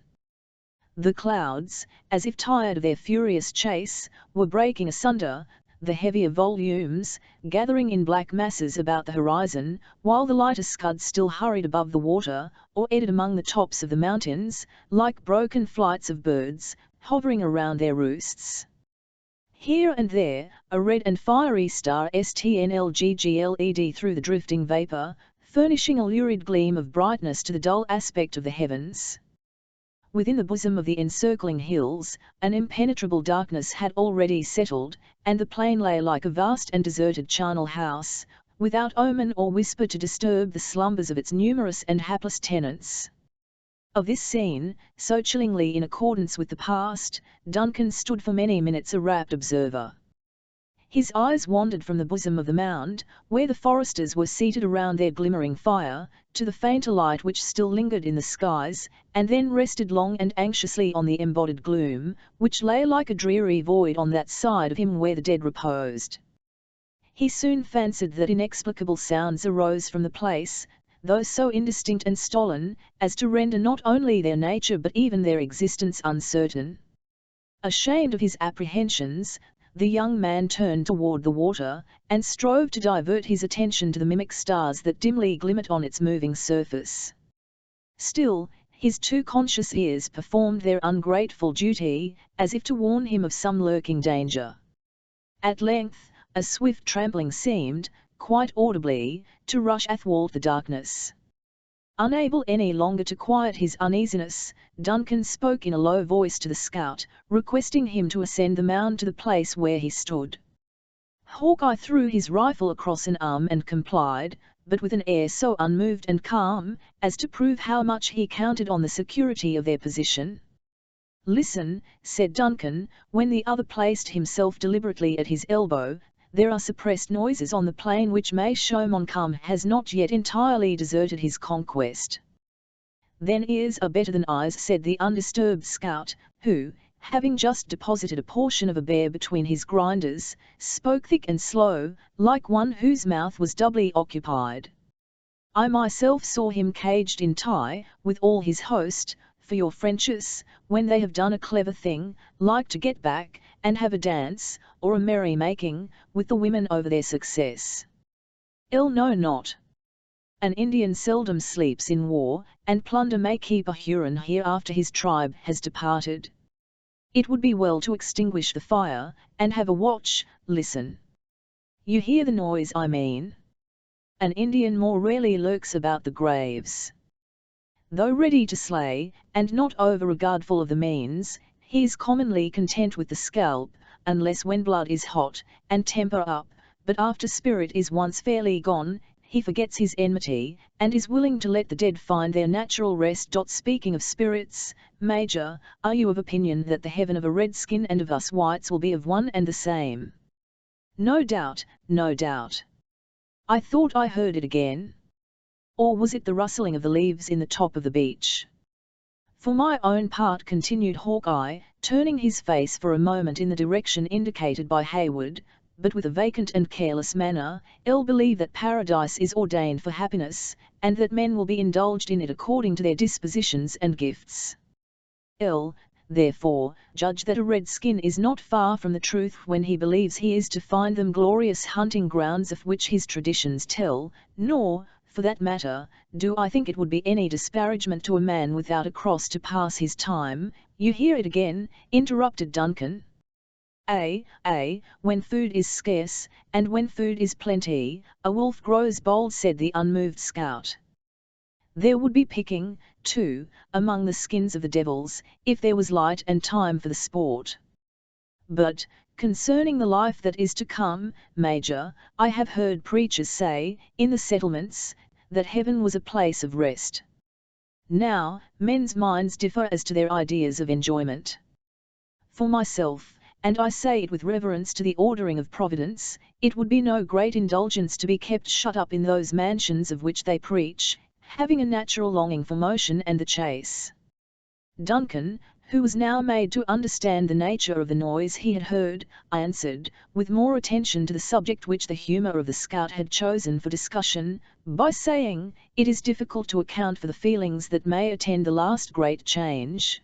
The clouds, as if tired of their furious chase, were breaking asunder, the heavier volumes, gathering in black masses about the horizon, while the lighter scuds still hurried above the water, or eddied among the tops of the mountains, like broken flights of birds, hovering around their roosts. Here and there, a red and fiery star stnlggled through the drifting vapour, furnishing a lurid gleam of brightness to the dull aspect of the heavens. Within the bosom of the encircling hills, an impenetrable darkness had already settled, and the plain lay like a vast and deserted charnel house, without omen or whisper to disturb the slumbers of its numerous and hapless tenants. Of this scene, so chillingly in accordance with the past, Duncan stood for many minutes a rapt observer. His eyes wandered from the bosom of the mound, where the foresters were seated around their glimmering fire, to the fainter light which still lingered in the skies, and then rested long and anxiously on the embodied gloom, which lay like a dreary void on that side of him where the dead reposed. He soon fancied that inexplicable sounds arose from the place, though so indistinct and stolen, as to render not only their nature but even their existence uncertain. Ashamed of his apprehensions, the young man turned toward the water, and strove to divert his attention to the mimic stars that dimly glimmered on its moving surface. Still, his too conscious ears performed their ungrateful duty, as if to warn him of some lurking danger. At length, a swift trampling seemed, quite audibly, to rush athwart the darkness. Unable any longer to quiet his uneasiness, Duncan spoke in a low voice to the scout, requesting him to ascend the mound to the place where he stood. Hawkeye threw his rifle across an arm and complied, but with an air so unmoved and calm, as to prove how much he counted on the security of their position. "Listen," said Duncan, when the other placed himself deliberately at his elbow, "there are suppressed noises on the plain which may show Montcalm has not yet entirely deserted his conquest." "Then ears are better than eyes," said the undisturbed scout, who, having just deposited a portion of a bear between his grinders, spoke thick and slow, like one whose mouth was doubly occupied. "I myself saw him caged in tie, with all his host, for your Frenchers, when they have done a clever thing, like to get back, and have a dance, or a merry-making, with the women over their success. Ill know not. An Indian seldom sleeps in war, and plunder may keep a Huron here after his tribe has departed. It would be well to extinguish the fire, and have a watch. Listen. You hear the noise I mean? An Indian more rarely lurks about the graves. Though ready to slay, and not over-regardful of the means, he is commonly content with the scalp, unless when blood is hot, and temper up, but after spirit is once fairly gone, he forgets his enmity, and is willing to let the dead find their natural rest. Speaking of spirits, Major, are you of opinion that the heaven of a redskin and of us whites will be of one and the same?" "No doubt, no doubt. I thought I heard it again. Or was it the rustling of the leaves in the top of the beech? For my own part," continued Hawkeye, turning his face for a moment in the direction indicated by Hayward, but with a vacant and careless manner, "I'll believe that paradise is ordained for happiness, and that men will be indulged in it according to their dispositions and gifts. I'll, therefore, judge that a redskin is not far from the truth when he believes he is to find them glorious hunting grounds of which his traditions tell, nor, for that matter, do I think it would be any disparagement to a man without a cross to pass his time." "You hear it again," interrupted Duncan. Ay, when food is scarce, and when food is plenty, a wolf grows bold," said the unmoved scout. "There would be picking, too, among the skins of the devils, if there was light and time for the sport. But, concerning the life that is to come, Major, I have heard preachers say, in the settlements, that heaven was a place of rest. Now, men's minds differ as to their ideas of enjoyment. For myself, and I say it with reverence to the ordering of Providence, it would be no great indulgence to be kept shut up in those mansions of which they preach, having a natural longing for motion and the chase." Duncan, who was now made to understand the nature of the noise he had heard, answered, with more attention to the subject which the humour of the scout had chosen for discussion, by saying, "It is difficult to account for the feelings that may attend the last great change.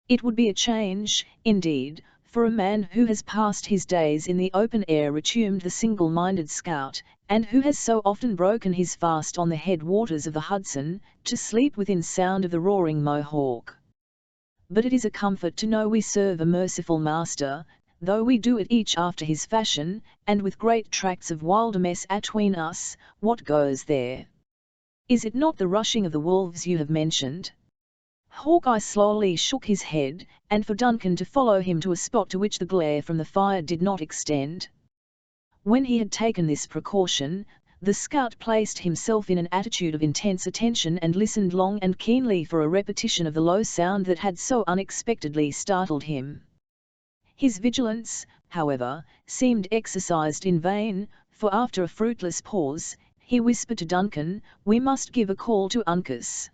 It would be a change, indeed, for a man who has passed his days in the open air," resumed the single-minded scout, "and who has so often broken his fast on the head waters of the Hudson, to sleep within sound of the roaring Mohawk. But it is a comfort to know we serve a merciful master, though we do it each after his fashion, and with great tracts of wilderness atween us. What goes there? Is it not the rushing of the wolves you have mentioned?" Hawkeye slowly shook his head, and for Duncan to follow him to a spot to which the glare from the fire did not extend. When he had taken this precaution, the scout placed himself in an attitude of intense attention and listened long and keenly for a repetition of the low sound that had so unexpectedly startled him. His vigilance, however, seemed exercised in vain, for after a fruitless pause, he whispered to Duncan, "We must give a call to Uncas.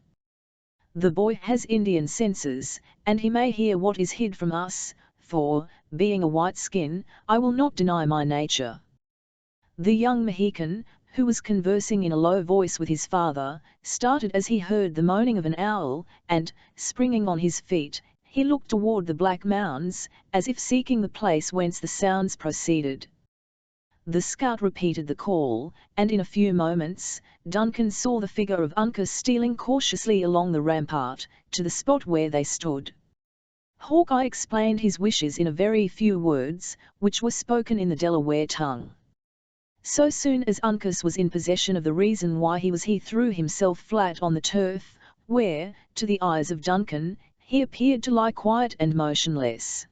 The boy has Indian senses, and he may hear what is hid from us, for, being a white skin, I will not deny my nature." The young Mohican, who was conversing in a low voice with his father, started as he heard the moaning of an owl, and, springing on his feet, he looked toward the black mounds, as if seeking the place whence the sounds proceeded. The scout repeated the call, and in a few moments, Duncan saw the figure of Uncas stealing cautiously along the rampart, to the spot where they stood. Hawkeye explained his wishes in a very few words, which were spoken in the Delaware tongue. So soon as Uncas was in possession of the reason why he threw himself flat on the turf, where, to the eyes of Duncan, he appeared to lie quiet and motionless.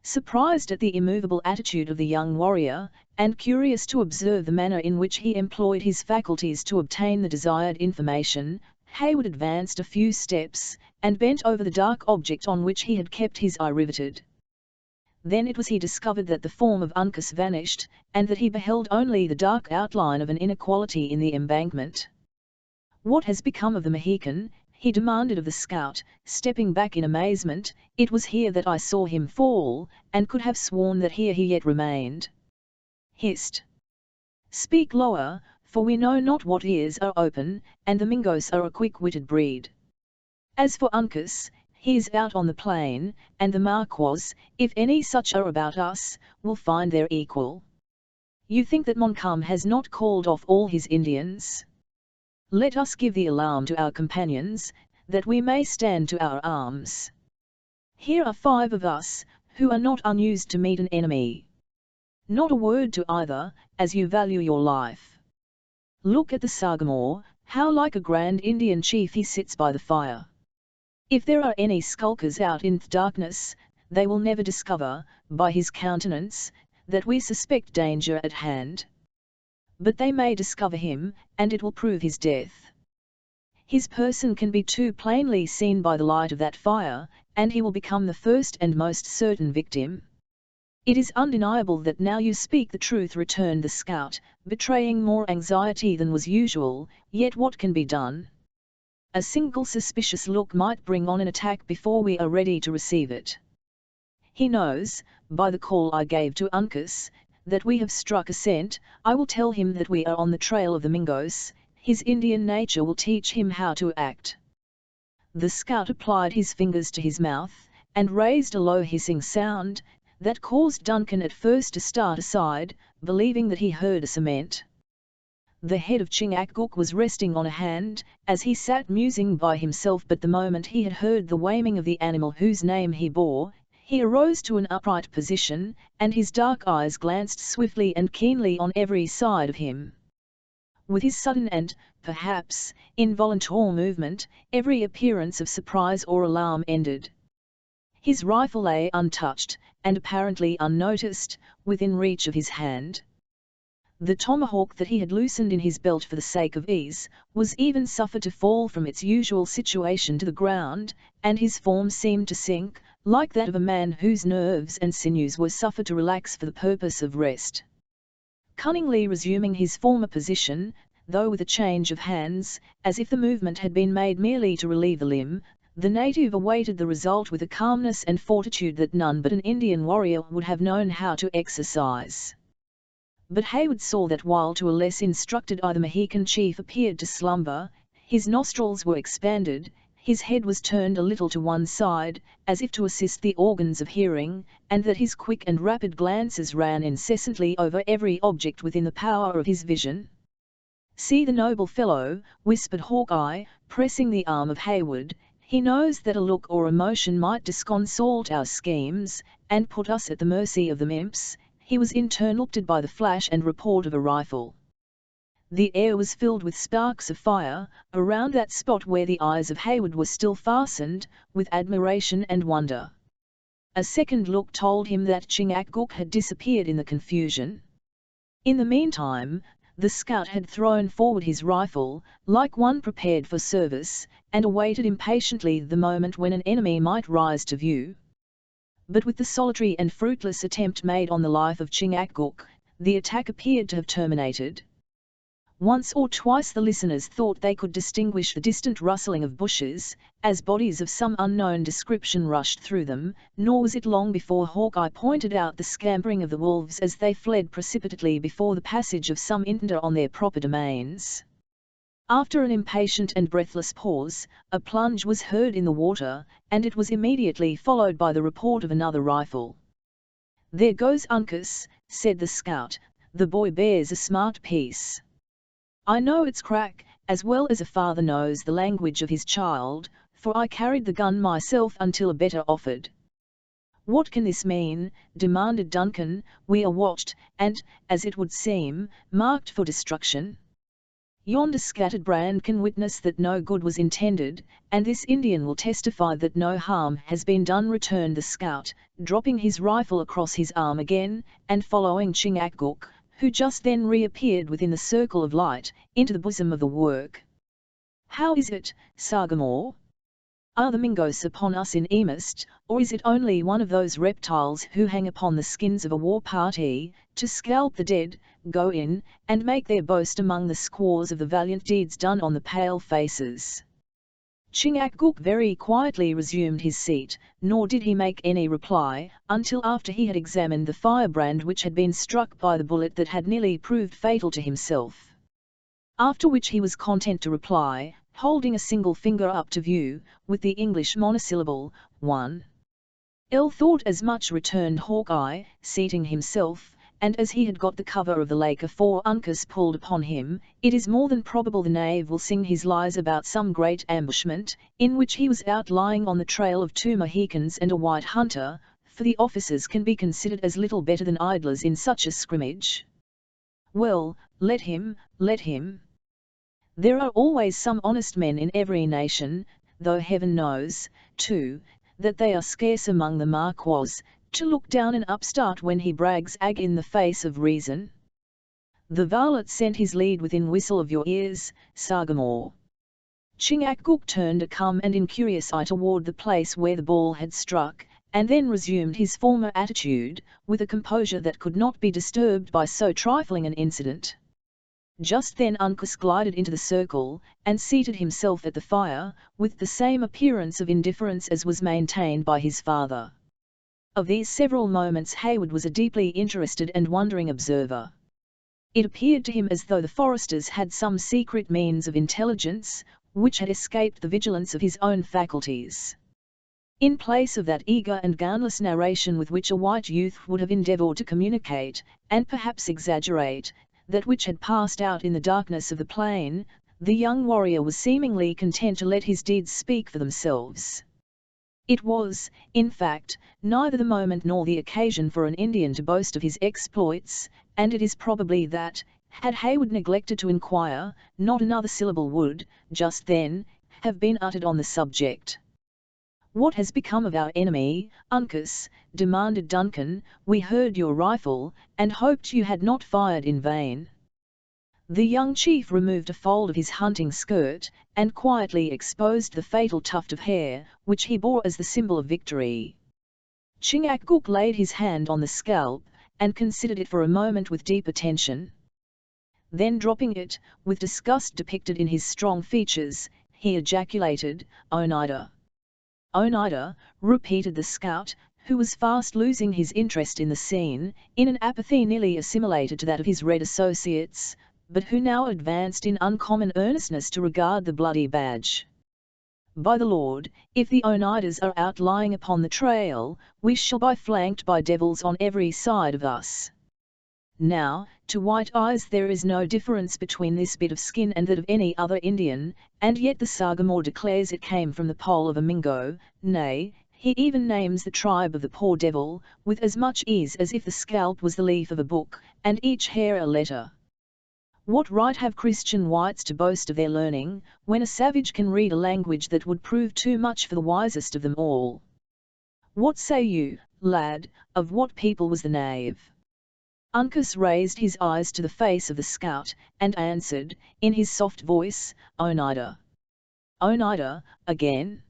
Surprised at the immovable attitude of the young warrior, and curious to observe the manner in which he employed his faculties to obtain the desired information, Heyward advanced a few steps, and bent over the dark object on which he had kept his eye riveted. Then it was he discovered that the form of Uncas vanished, and that he beheld only the dark outline of an inequality in the embankment. "What has become of the Mohican?" he demanded of the scout, stepping back in amazement. "It was here that I saw him fall, and could have sworn that here he yet remained." "Hist! Speak lower, for we know not what ears are open, and the Mingos are a quick-witted breed. As for Uncas, he is out on the plain, and the Maquas, if any such are about us, will find their equal. You think that Montcalm has not called off all his Indians? Let us give the alarm to our companions, that we may stand to our arms. Here are 5 of us, who are not unused to meet an enemy. Not a word to either, as you value your life. Look at the Sagamore, how like a grand Indian chief he sits by the fire. If there are any skulkers out in the darkness, they will never discover, by his countenance, that we suspect danger at hand. But they may discover him, and it will prove his death. His person can be too plainly seen by the light of that fire, and he will become the first and most certain victim." "It is undeniable that now you speak the truth," returned the scout, betraying more anxiety than was usual. "Yet what can be done? A single suspicious look might bring on an attack before we are ready to receive it. He knows, by the call I gave to Uncas, that we have struck a scent. I will tell him that we are on the trail of the Mingos. His Indian nature will teach him how to act." The scout applied his fingers to his mouth, and raised a low hissing sound, that caused Duncan at first to start aside, believing that he heard a cement. The head of Chingachgook was resting on a hand, as he sat musing by himself, but the moment he had heard the wailing of the animal whose name he bore, he arose to an upright position, and his dark eyes glanced swiftly and keenly on every side of him. With his sudden and, perhaps, involuntary movement, every appearance of surprise or alarm ended. His rifle lay untouched, and apparently unnoticed, within reach of his hand. The tomahawk that he had loosened in his belt for the sake of ease, was even suffered to fall from its usual situation to the ground, and his form seemed to sink, like that of a man whose nerves and sinews were suffered to relax for the purpose of rest. Cunningly resuming his former position, though with a change of hands, as if the movement had been made merely to relieve the limb, the native awaited the result with a calmness and fortitude that none but an Indian warrior would have known how to exercise. But Heyward saw that while to a less instructed eye the Mohican chief appeared to slumber, his nostrils were expanded, his head was turned a little to one side, as if to assist the organs of hearing, and that his quick and rapid glances ran incessantly over every object within the power of his vision. "See the noble fellow," whispered Hawkeye, pressing the arm of Heyward. "He knows that a look or a motion might disconsult our schemes, and put us at the mercy of the imps." He was interrupted by the flash and report of a rifle. The air was filled with sparks of fire, around that spot where the eyes of Heyward were still fastened, with admiration and wonder. A second look told him that Chingachgook had disappeared in the confusion. In the meantime, the scout had thrown forward his rifle, like one prepared for service, and awaited impatiently the moment when an enemy might rise to view. But with the solitary and fruitless attempt made on the life of Chingachgook, the attack appeared to have terminated. Once or twice the listeners thought they could distinguish the distant rustling of bushes, as bodies of some unknown description rushed through them, nor was it long before Hawkeye pointed out the scampering of the wolves as they fled precipitately before the passage of some intruder on their proper domains. After an impatient and breathless pause, a plunge was heard in the water, and it was immediately followed by the report of another rifle. "There goes Uncas," said the scout. "The boy bears a smart piece. I know its crack, as well as a father knows the language of his child, for I carried the gun myself until a better offered." "What can this mean?" demanded Duncan. "We are watched, and, as it would seem, marked for destruction. Yonder scattered brand can witness that no good was intended, and this Indian will testify that no harm has been done," returned the scout, dropping his rifle across his arm again, and following Chingachgook, who just then reappeared within the circle of light, into the bosom of the work. "How is it, Sagamore? Are the Mingos upon us in earnest, or is it only one of those reptiles who hang upon the skins of a war party, to scalp the dead, go in, and make their boast among the squaws of the valiant deeds done on the pale faces?" Chingachgook very quietly resumed his seat, nor did he make any reply, until after he had examined the firebrand which had been struck by the bullet that had nearly proved fatal to himself. After which he was content to reply, holding a single finger up to view, with the English monosyllable, "One." "L thought as much," returned Hawkeye, seating himself, "and as he had got the cover of the lake afore Uncas pulled upon him, it is more than probable the knave will sing his lies about some great ambushment, in which he was out lying on the trail of 2 Mohicans and a white hunter, for the officers can be considered as little better than idlers in such a scrimmage." "Well, let him, let him. There are always some honest men in every nation, though heaven knows, too, that they are scarce among the Marquas, to look down an upstart when he brags ag in the face of reason. The varlet sent his lead within whistle of your ears, Sagamore." Chingachgook turned a calm and incurious eye toward the place where the ball had struck, and then resumed his former attitude, with a composure that could not be disturbed by so trifling an incident. Just then Uncas glided into the circle, and seated himself at the fire, with the same appearance of indifference as was maintained by his father. Of these several moments Hayward was a deeply interested and wondering observer. It appeared to him as though the foresters had some secret means of intelligence, which had escaped the vigilance of his own faculties. In place of that eager and guileless narration with which a white youth would have endeavoured to communicate, and perhaps exaggerate, that which had passed out in the darkness of the plain, the young warrior was seemingly content to let his deeds speak for themselves. It was, in fact, neither the moment nor the occasion for an Indian to boast of his exploits, and it is probably that, had Hayward neglected to inquire, not another syllable would, just then, have been uttered on the subject. "What has become of our enemy, Uncas?" demanded Duncan. "We heard your rifle, and hoped you had not fired in vain." The young chief removed a fold of his hunting skirt, and quietly exposed the fatal tuft of hair, which he bore as the symbol of victory. Chingachgook laid his hand on the scalp, and considered it for a moment with deep attention. Then dropping it, with disgust depicted in his strong features, he ejaculated, "Oneida!" "Oneida," repeated the scout, who was fast losing his interest in the scene, in an apathy nearly assimilated to that of his red associates, but who now advanced in uncommon earnestness to regard the bloody badge. "By the Lord, if the Oneidas are out lying upon the trail, we shall be flanked by devils on every side of us. Now, to white eyes there is no difference between this bit of skin and that of any other Indian, and yet the Sagamore declares it came from the poll of a Mingo, nay, he even names the tribe of the poor devil, with as much ease as if the scalp was the leaf of a book, and each hair a letter. What right have Christian whites to boast of their learning, when a savage can read a language that would prove too much for the wisest of them all? What say you, lad, of what people was the knave?" Uncas raised his eyes to the face of the scout, and answered, in his soft voice, "Oneida." "Oneida, again?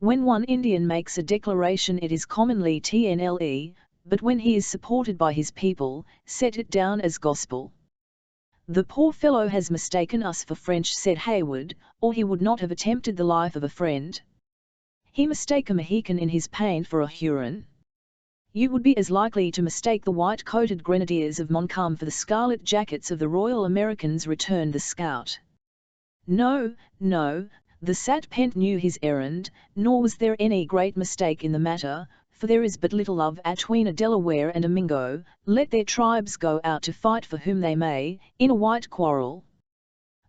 When one Indian makes a declaration it is commonly TNLE, but when he is supported by his people, set it down as gospel." "The poor fellow has mistaken us for French," said Hayward, "or he would not have attempted the life of a friend. He mistake a Mohican in his pain for a Huron. You would be as likely to mistake the white-coated grenadiers of Montcalm for the scarlet jackets of the Royal Americans," returned the scout. "No, no, the Satpent knew his errand, nor was there any great mistake in the matter, for there is but little love atween a Delaware and a Mingo, let their tribes go out to fight for whom they may, in a white quarrel.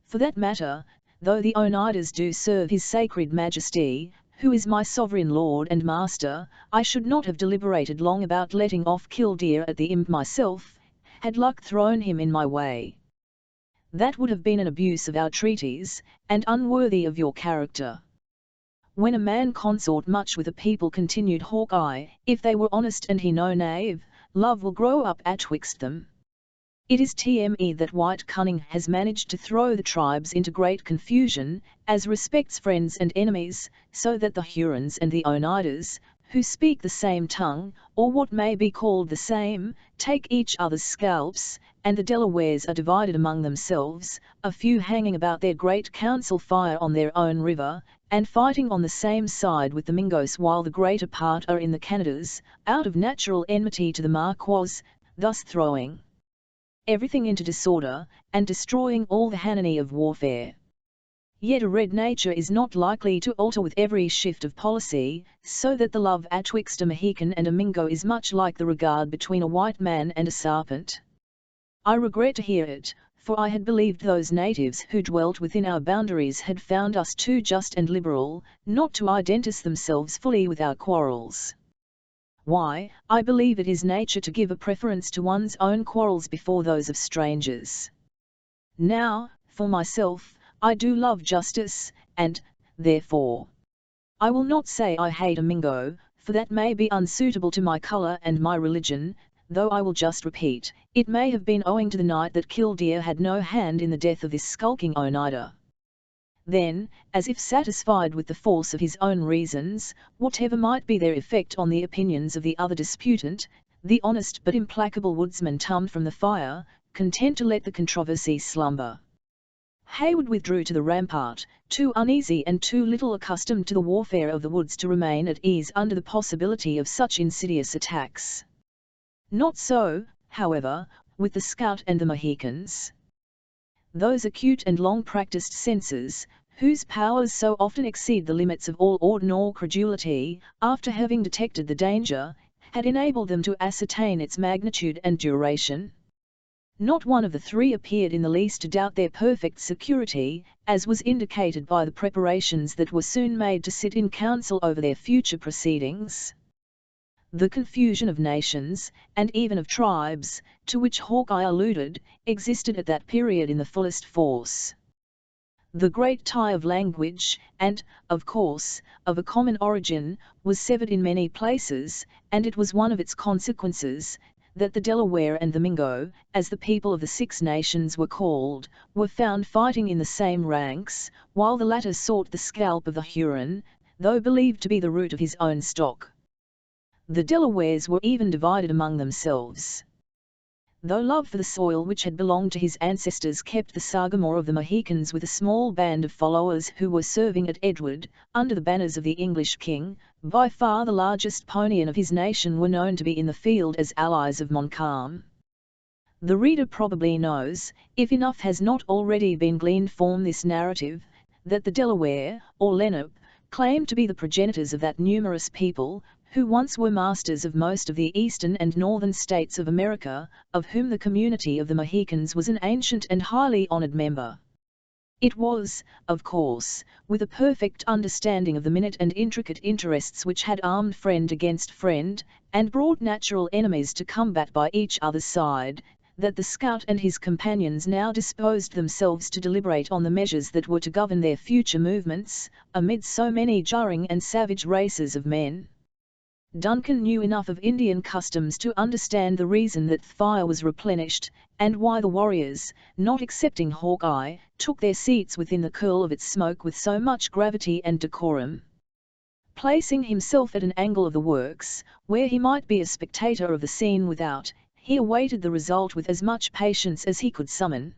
For that matter, though the Oneidas do serve his sacred majesty, who is my sovereign lord and master, I should not have deliberated long about letting off Killdeer at the imp myself, had luck thrown him in my way. That would have been an abuse of our treaties, and unworthy of your character. When a man consort much with a people," continued Hawkeye, "if they were honest and he no knave, love will grow up atwixt them. It is TME that White Cunning has managed to throw the tribes into great confusion, as respects friends and enemies, so that the Hurons and the Oneidas, who speak the same tongue, or what may be called the same, take each other's scalps, and the Delawares are divided among themselves, a few hanging about their great council fire on their own river, and fighting on the same side with the Mingos, while the greater part are in the Canadas, out of natural enmity to the Marquas, thus throwing everything into disorder, and destroying all the hanony of warfare. Yet a red nature is not likely to alter with every shift of policy, so that the love atwixt a Mohican and a Mingo is much like the regard between a white man and a serpent. I regret to hear it, for I had believed those natives who dwelt within our boundaries had found us too just and liberal, not to identify themselves fully with our quarrels. Why, I believe it is nature to give a preference to one's own quarrels before those of strangers. Now, for myself, I do love justice, and, therefore, I will not say I hate a Mingo, for that may be unsuitable to my colour and my religion, though I will just repeat, it may have been owing to the night that Killdeer had no hand in the death of this skulking Oneida. Then, as if satisfied with the force of his own reasons, whatever might be their effect on the opinions of the other disputant, the honest but implacable woodsman turned from the fire, content to let the controversy slumber. Hayward withdrew to the rampart, too uneasy and too little accustomed to the warfare of the woods to remain at ease under the possibility of such insidious attacks. Not so, however, with the scout and the Mohicans. Those acute and long-practiced senses, whose powers so often exceed the limits of all ordinary credulity, after having detected the danger, had enabled them to ascertain its magnitude and duration. Not one of the three appeared in the least to doubt their perfect security, as was indicated by the preparations that were soon made to sit in council over their future proceedings. The confusion of nations, and even of tribes, to which Hawkeye alluded, existed at that period in the fullest force. The great tie of language, and, of course, of a common origin, was severed in many places, and it was one of its consequences, that the Delaware and the Mingo, as the people of the Six Nations were called, were found fighting in the same ranks, while the latter sought the scalp of the Huron, though believed to be the root of his own stock. The Delawares were even divided among themselves. Though love for the soil which had belonged to his ancestors kept the Sagamore of the Mohicans with a small band of followers who were serving at Edward, under the banners of the English king, by far the largest Ponian of his nation were known to be in the field as allies of Montcalm. The reader probably knows, if enough has not already been gleaned from this narrative, that the Delaware, or Lenape, claimed to be the progenitors of that numerous people, who once were masters of most of the eastern and northern states of America, of whom the community of the Mohicans was an ancient and highly honored member. It was, of course, with a perfect understanding of the minute and intricate interests which had armed friend against friend, and brought natural enemies to combat by each other's side, that the scout and his companions now disposed themselves to deliberate on the measures that were to govern their future movements, amid so many jarring and savage races of men. Duncan knew enough of Indian customs to understand the reason that the fire was replenished, and why the warriors, not excepting Hawkeye, took their seats within the curl of its smoke with so much gravity and decorum. Placing himself at an angle of the works, where he might be a spectator of the scene without, he awaited the result with as much patience as he could summon.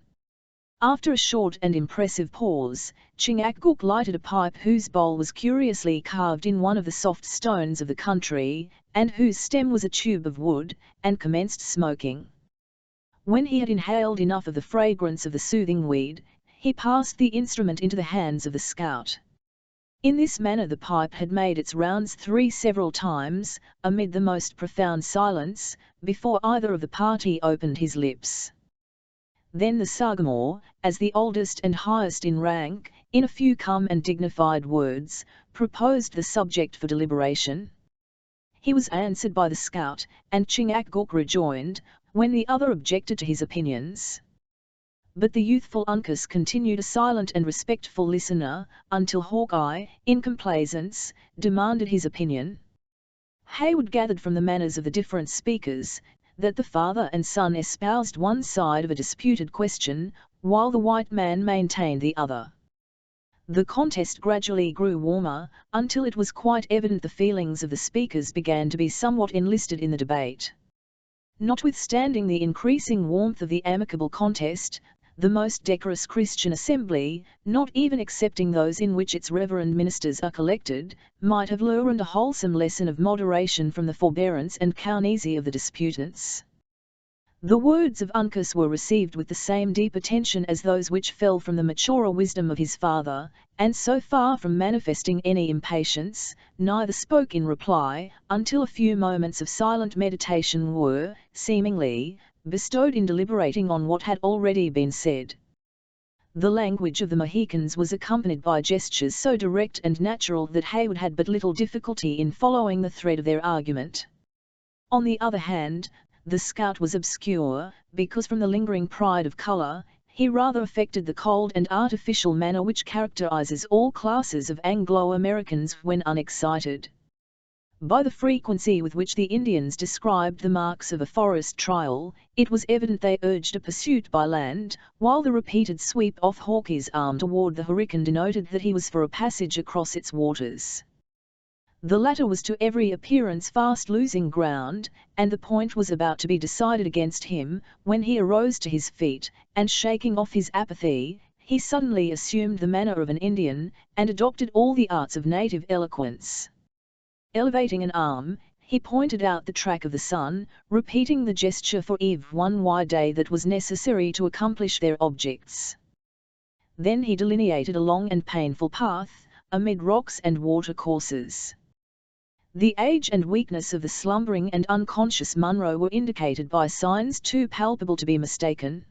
After a short and impressive pause, Chingachgook lighted a pipe whose bowl was curiously carved in one of the soft stones of the country, and whose stem was a tube of wood, and commenced smoking. When he had inhaled enough of the fragrance of the soothing weed, he passed the instrument into the hands of the scout. In this manner the pipe had made its rounds through several times, amid the most profound silence, before either of the party opened his lips. Then the Sagamore, as the oldest and highest in rank, in a few calm and dignified words, proposed the subject for deliberation. He was answered by the scout, and Chingachgook rejoined, when the other objected to his opinions. But the youthful Uncas continued a silent and respectful listener, until Hawkeye, in complaisance, demanded his opinion. Heyward gathered from the manners of the different speakers, that the father and son espoused one side of a disputed question, while the white man maintained the other. The contest gradually grew warmer, until it was quite evident the feelings of the speakers began to be somewhat enlisted in the debate. Notwithstanding the increasing warmth of the amicable contest, the most decorous Christian assembly, not even excepting those in which its reverend ministers are collected, might have learned a wholesome lesson of moderation from the forbearance and courtesy of the disputants. The words of Uncas were received with the same deep attention as those which fell from the maturer wisdom of his father, and so far from manifesting any impatience, neither spoke in reply, until a few moments of silent meditation were, seemingly, bestowed in deliberating on what had already been said. The language of the Mohicans was accompanied by gestures so direct and natural that Heyward had but little difficulty in following the thread of their argument. On the other hand, the scout was obscure, because from the lingering pride of colour, he rather affected the cold and artificial manner which characterizes all classes of Anglo-Americans when unexcited. By the frequency with which the Indians described the marks of a forest trial, it was evident they urged a pursuit by land, while the repeated sweep of Hawkeye's arm toward the Hurricane denoted that he was for a passage across its waters. The latter was to every appearance fast losing ground, and the point was about to be decided against him, when he arose to his feet, and shaking off his apathy, he suddenly assumed the manner of an Indian, and adopted all the arts of native eloquence. Elevating an arm, he pointed out the track of the sun, repeating the gesture for every one wide day that was necessary to accomplish their objects. Then he delineated a long and painful path, amid rocks and water courses. The age and weakness of the slumbering and unconscious Munro were indicated by signs too palpable to be mistaken.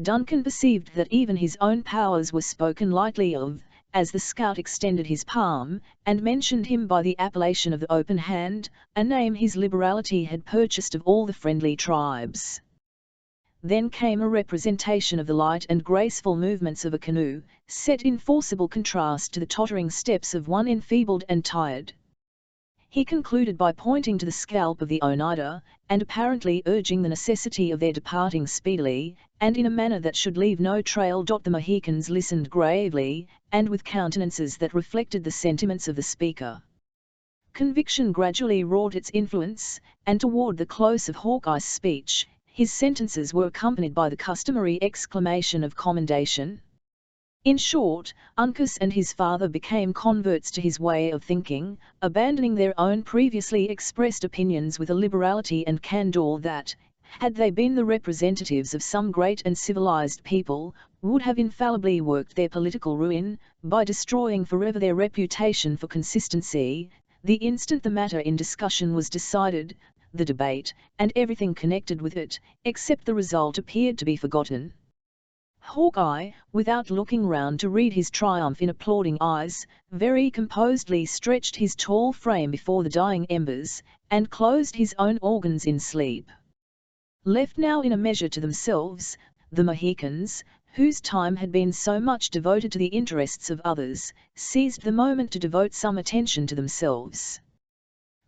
Duncan perceived that even his own powers were spoken lightly of, as the scout extended his palm, and mentioned him by the appellation of the Open Hand, a name his liberality had purchased of all the friendly tribes. Then came a representation of the light and graceful movements of a canoe, set in forcible contrast to the tottering steps of one enfeebled and tired. He concluded by pointing to the scalp of the Oneida, and apparently urging the necessity of their departing speedily, and in a manner that should leave no trail. The Mohicans listened gravely, and with countenances that reflected the sentiments of the speaker. Conviction gradually wrought its influence, and toward the close of Hawkeye's speech, his sentences were accompanied by the customary exclamation of commendation. In short, Uncas and his father became converts to his way of thinking, abandoning their own previously expressed opinions with a liberality and candour that, had they been the representatives of some great and civilized people, would have infallibly worked their political ruin, by destroying forever their reputation for consistency. The instant the matter in discussion was decided, the debate, and everything connected with it, except the result, appeared to be forgotten. Hawkeye, without looking round to read his triumph in applauding eyes, very composedly stretched his tall frame before the dying embers, and closed his own organs in sleep. Left now in a measure to themselves, the Mohicans, whose time had been so much devoted to the interests of others, seized the moment to devote some attention to themselves.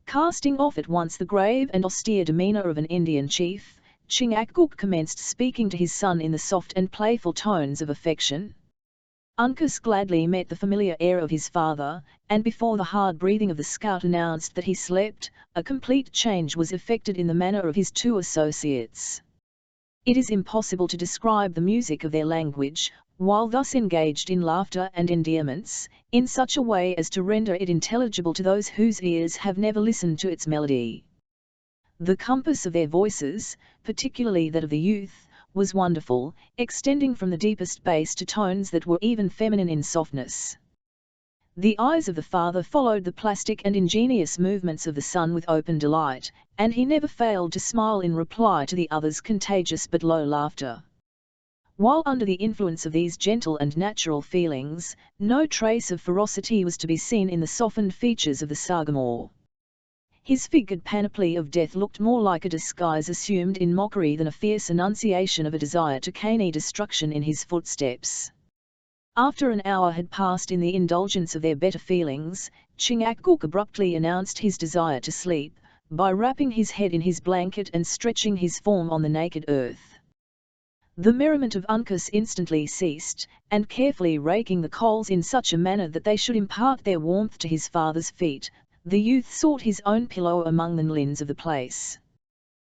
Casting off at once the grave and austere demeanour of an Indian chief, Chingachgook commenced speaking to his son in the soft and playful tones of affection. Uncas gladly met the familiar air of his father, and before the hard breathing of the scout announced that he slept, a complete change was effected in the manner of his two associates. It is impossible to describe the music of their language, while thus engaged in laughter and endearments, in such a way as to render it intelligible to those whose ears have never listened to its melody. The compass of their voices, particularly that of the youth, was wonderful, extending from the deepest bass to tones that were even feminine in softness. The eyes of the father followed the plastic and ingenious movements of the son with open delight, and he never failed to smile in reply to the other's contagious but low laughter. While under the influence of these gentle and natural feelings, no trace of ferocity was to be seen in the softened features of the Sagamore. His figured panoply of death looked more like a disguise assumed in mockery than a fierce enunciation of a desire to canny destruction in his footsteps. After an hour had passed in the indulgence of their better feelings, Chingachgook abruptly announced his desire to sleep, by wrapping his head in his blanket and stretching his form on the naked earth. The merriment of Uncas instantly ceased, and carefully raking the coals in such a manner that they should impart their warmth to his father's feet, the youth sought his own pillow among the lins of the place.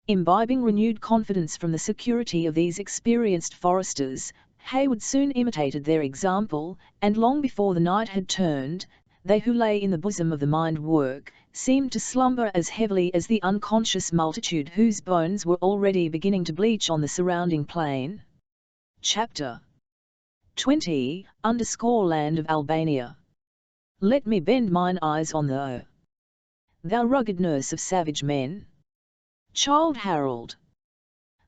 Imbibing renewed confidence from the security of these experienced foresters, Heyward soon imitated their example, and long before the night had turned, they who lay in the bosom of the mind-work, seemed to slumber as heavily as the unconscious multitude whose bones were already beginning to bleach on the surrounding plain. Chapter 20, Land of Albania. Let me bend mine eyes on thou rugged nurse of savage men. Childe Harold.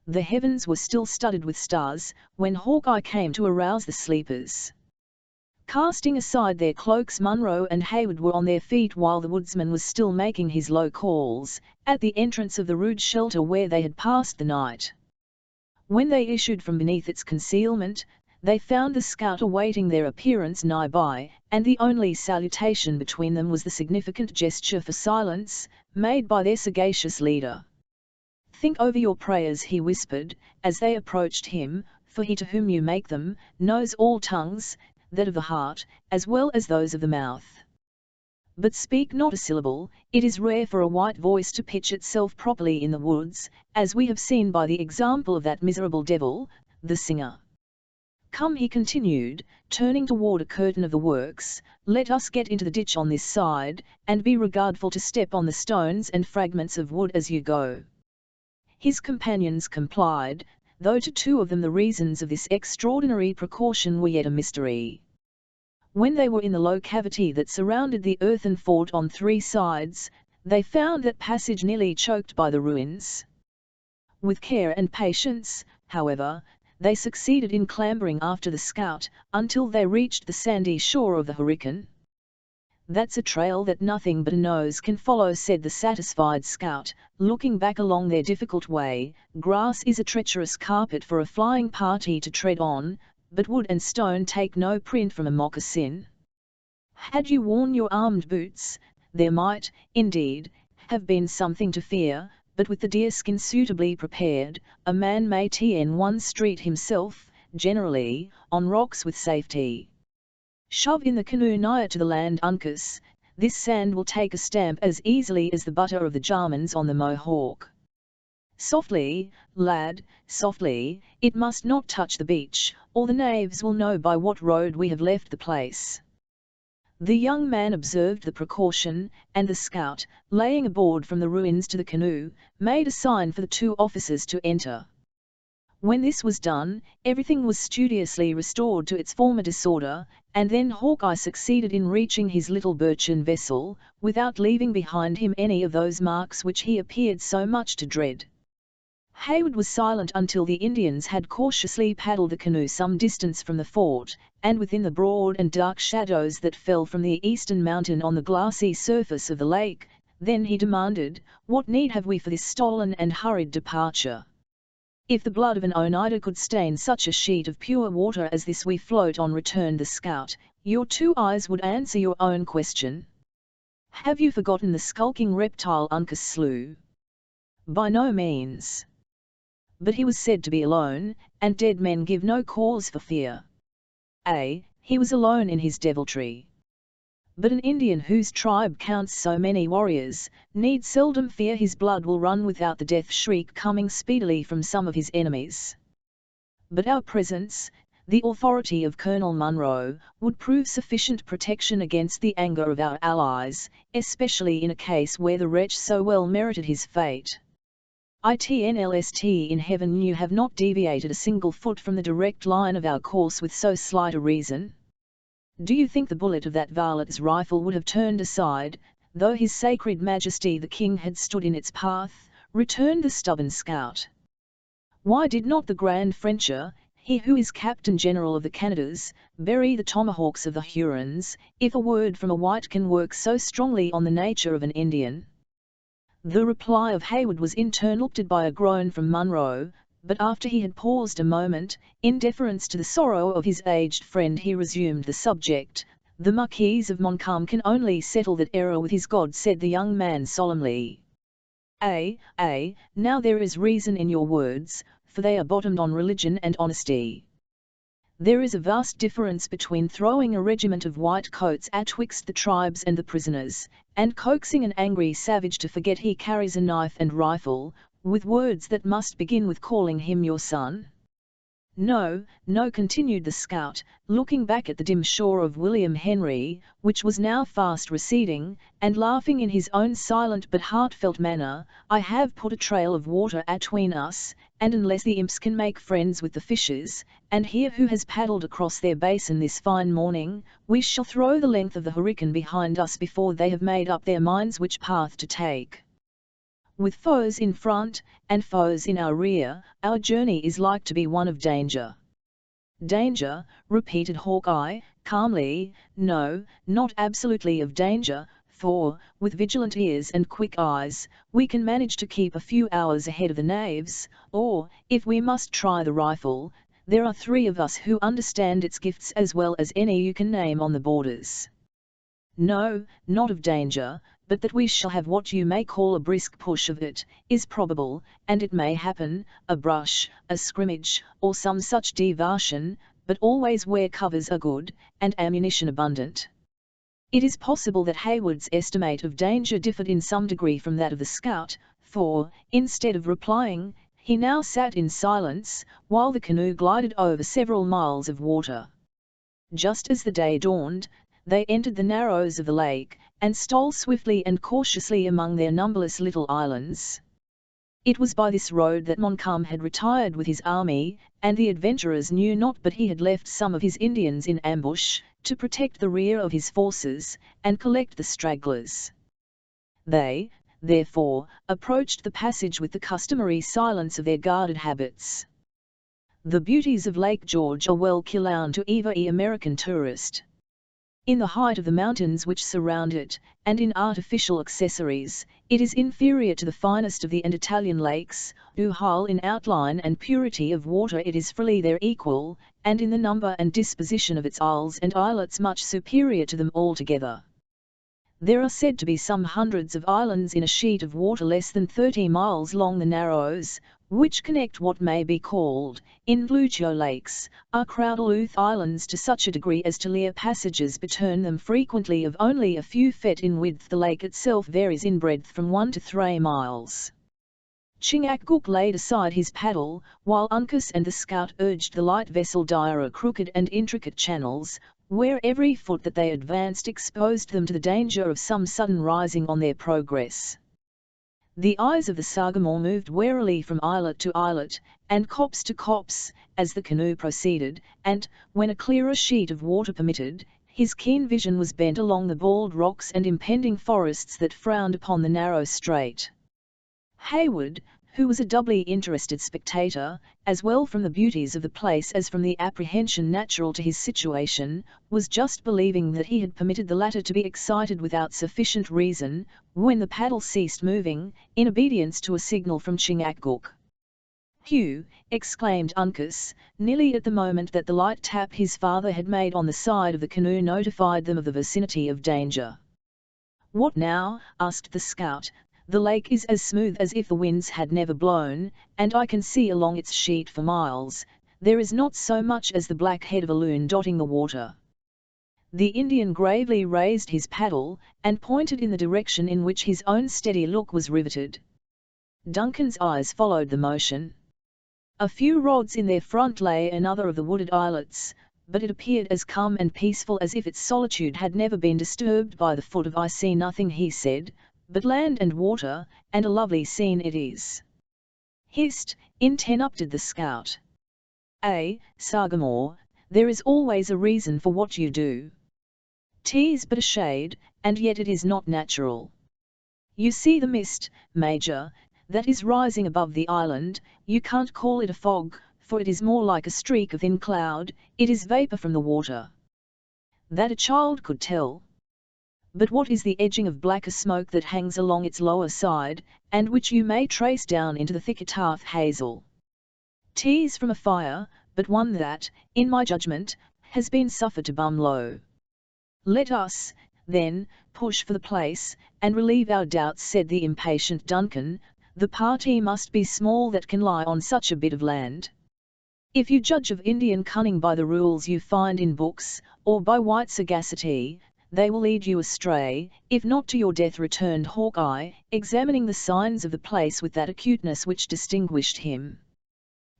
The heavens were still studded with stars, when Hawkeye came to arouse the sleepers. Casting aside their cloaks, Munro and Heyward were on their feet while the woodsman was still making his low calls, at the entrance of the rude shelter where they had passed the night. When they issued from beneath its concealment, they found the scout awaiting their appearance nigh by, and the only salutation between them was the significant gesture for silence, made by their sagacious leader. "Think over your prayers," he whispered, as they approached him, "for he to whom you make them, knows all tongues, that of the heart, as well as those of the mouth. But speak not a syllable, it is rare for a white voice to pitch itself properly in the woods, as we have seen by the example of that miserable devil, the singer. Come," he continued, turning toward a curtain of the works, "let us get into the ditch on this side, and be regardful to step on the stones and fragments of wood as you go." His companions complied, though to two of them the reasons of this extraordinary precaution were yet a mystery. When they were in the low cavity that surrounded the earthen fort on three sides, they found that passage nearly choked by the ruins. With care and patience, however, they succeeded in clambering after the scout, until they reached the sandy shore of the Hurricane. "That's a trail that nothing but a nose can follow," said the satisfied scout, looking back along their difficult way. "Grass is a treacherous carpet for a flying party to tread on, but wood and stone take no print from a moccasin. Had you worn your armed boots, there might, indeed, have been something to fear, but with the deerskin suitably prepared, a man may tn one street himself, generally, on rocks with safety. Shove in the canoe nigher to the land, Uncas, this sand will take a stamp as easily as the butter of the Jarmans on the Mohawk. Softly, lad, softly, it must not touch the beach, or the knaves will know by what road we have left the place." The young man observed the precaution, and the scout, laying a board from the ruins to the canoe, made a sign for the two officers to enter. When this was done, everything was studiously restored to its former disorder, and then Hawkeye succeeded in reaching his little birchen vessel, without leaving behind him any of those marks which he appeared so much to dread. Heyward was silent until the Indians had cautiously paddled the canoe some distance from the fort, and within the broad and dark shadows that fell from the eastern mountain on the glassy surface of the lake. Then he demanded, "What need have we for this stolen and hurried departure? If the blood of an Oneida could stain such a sheet of pure water as this we float on," returned the scout, "your two eyes would answer your own question. Have you forgotten the skulking reptile Uncas slew?" "By no means. But he was said to be alone, and dead men give no cause for fear." "He was alone in his deviltry." But an Indian whose tribe counts so many warriors, need seldom fear his blood will run without the death shriek coming speedily from some of his enemies. But our presence, the authority of Colonel Munro, would prove sufficient protection against the anger of our allies, especially in a case where the wretch so well merited his fate. ITNLST in heaven, you have not deviated a single foot from the direct line of our course with so slight a reason. Do you think the bullet of that varlet's rifle would have turned aside, though his sacred majesty the king had stood in its path? Returned the stubborn scout. Why did not the Grand Frencher, he who is Captain General of the Canadas, bury the tomahawks of the Hurons, if a word from a white can work so strongly on the nature of an Indian? The reply of Hayward was interrupted by a groan from Munro, but after he had paused a moment, in deference to the sorrow of his aged friend, he resumed the subject. "The Marquis of Montcalm can only settle that error with his God," said the young man solemnly. Now there is reason in your words, for they are bottomed on religion and honesty. There is a vast difference between throwing a regiment of white coats atwixt the tribes and the prisoners, and coaxing an angry savage to forget he carries a knife and rifle, with words that must begin with calling him your son. No, no, continued the scout, looking back at the dim shore of William Henry, which was now fast receding, and laughing in his own silent but heartfelt manner, I have put a trail of water atween us, and unless the imps can make friends with the fishes, and hear who has paddled across their basin this fine morning, we shall throw the length of the hurricane behind us before they have made up their minds which path to take. With foes in front, and foes in our rear, our journey is like to be one of danger. Danger, repeated Hawkeye, calmly. No, not absolutely of danger, for, with vigilant ears and quick eyes, we can manage to keep a few hours ahead of the knaves, or, if we must try the rifle, there are 3 of us who understand its gifts as well as any you can name on the borders. No, not of danger, but that we shall have what you may call a brisk push of it, is probable, and it may happen, a brush, a scrimmage, or some such diversion, but always where covers are good, and ammunition abundant. It is possible that Hayward's estimate of danger differed in some degree from that of the scout, for, instead of replying, he now sat in silence, while the canoe glided over several miles of water. Just as the day dawned, they entered the narrows of the lake, and stole swiftly and cautiously among their numberless little islands. It was by this road that Montcalm had retired with his army, and the adventurers knew not but he had left some of his Indians in ambush, to protect the rear of his forces, and collect the stragglers. They, therefore, approached the passage with the customary silence of their guarded habits. The beauties of Lake George are well known to every American tourist. In the height of the mountains which surround it, and in artificial accessories, it is inferior to the finest of the and Italian lakes, while in outline and purity of water it is fully their equal, and in the number and disposition of its isles and islets much superior to them altogether. There are said to be some hundreds of islands in a sheet of water less than 30 miles long. The narrows, which connect what may be called, in Lucio lakes, are crowded islands to such a degree as to leer passages between them frequently of only a few feet in width. The lake itself varies in breadth from 1 to 3 miles. Chingachgook laid aside his paddle, while Uncas and the scout urged the light vessel down crooked and intricate channels, where every foot that they advanced exposed them to the danger of some sudden rising on their progress. The eyes of the Sagamore moved warily from islet to islet, and copse to copse, as the canoe proceeded, and, when a clearer sheet of water permitted, his keen vision was bent along the bald rocks and impending forests that frowned upon the narrow strait. Hayward, who was a doubly interested spectator, as well from the beauties of the place as from the apprehension natural to his situation, was just believing that he had permitted the latter to be excited without sufficient reason, when the paddle ceased moving, in obedience to a signal from Chingachgook. "Hugh," exclaimed Uncas, nearly at the moment that the light tap his father had made on the side of the canoe notified them of the vicinity of danger. "What now?" asked the scout. "The lake is as smooth as if the winds had never blown, and I can see along its sheet for miles. There is not so much as the black head of a loon dotting the water." The Indian gravely raised his paddle, and pointed in the direction in which his own steady look was riveted. Duncan's eyes followed the motion. A few rods in their front lay another of the wooded islets, but it appeared as calm and peaceful as if its solitude had never been disturbed by the foot of. "I see nothing," he said, "but land and water, and a lovely scene it is." "Hist!" interrupted the scout. Sagamore, there is always a reason for what you do. 'Tis but a shade, and yet it is not natural. You see the mist, Major, that is rising above the island. You can't call it a fog, for it is more like a streak of thin cloud. It is vapour from the water." That a child could tell. But what is the edging of blacker smoke that hangs along its lower side, and which you may trace down into the thicker Taff hazel? 'Tis from a fire, but one that, in my judgment, has been suffered to burn low. "Let us, then, push for the place, and relieve our doubts," said the impatient Duncan. "The party must be small that can lie on such a bit of land. If you judge of Indian cunning by the rules you find in books, or by white sagacity, they will lead you astray, if not to your death," returned Hawkeye, examining the signs of the place with that acuteness which distinguished him.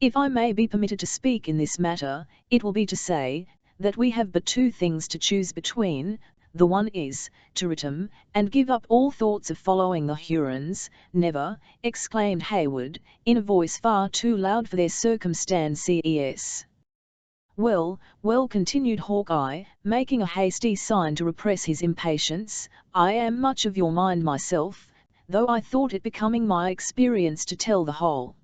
"If I may be permitted to speak in this matter, it will be to say, that we have but two things to choose between. The one is, to return, and give up all thoughts of following the Hurons." "Never!" exclaimed Hayward, in a voice far too loud for their circumstances. Well, continued Hawkeye, making a hasty sign to repress his impatience, "I am much of your mind myself, though I thought it becoming my experience to tell the whole.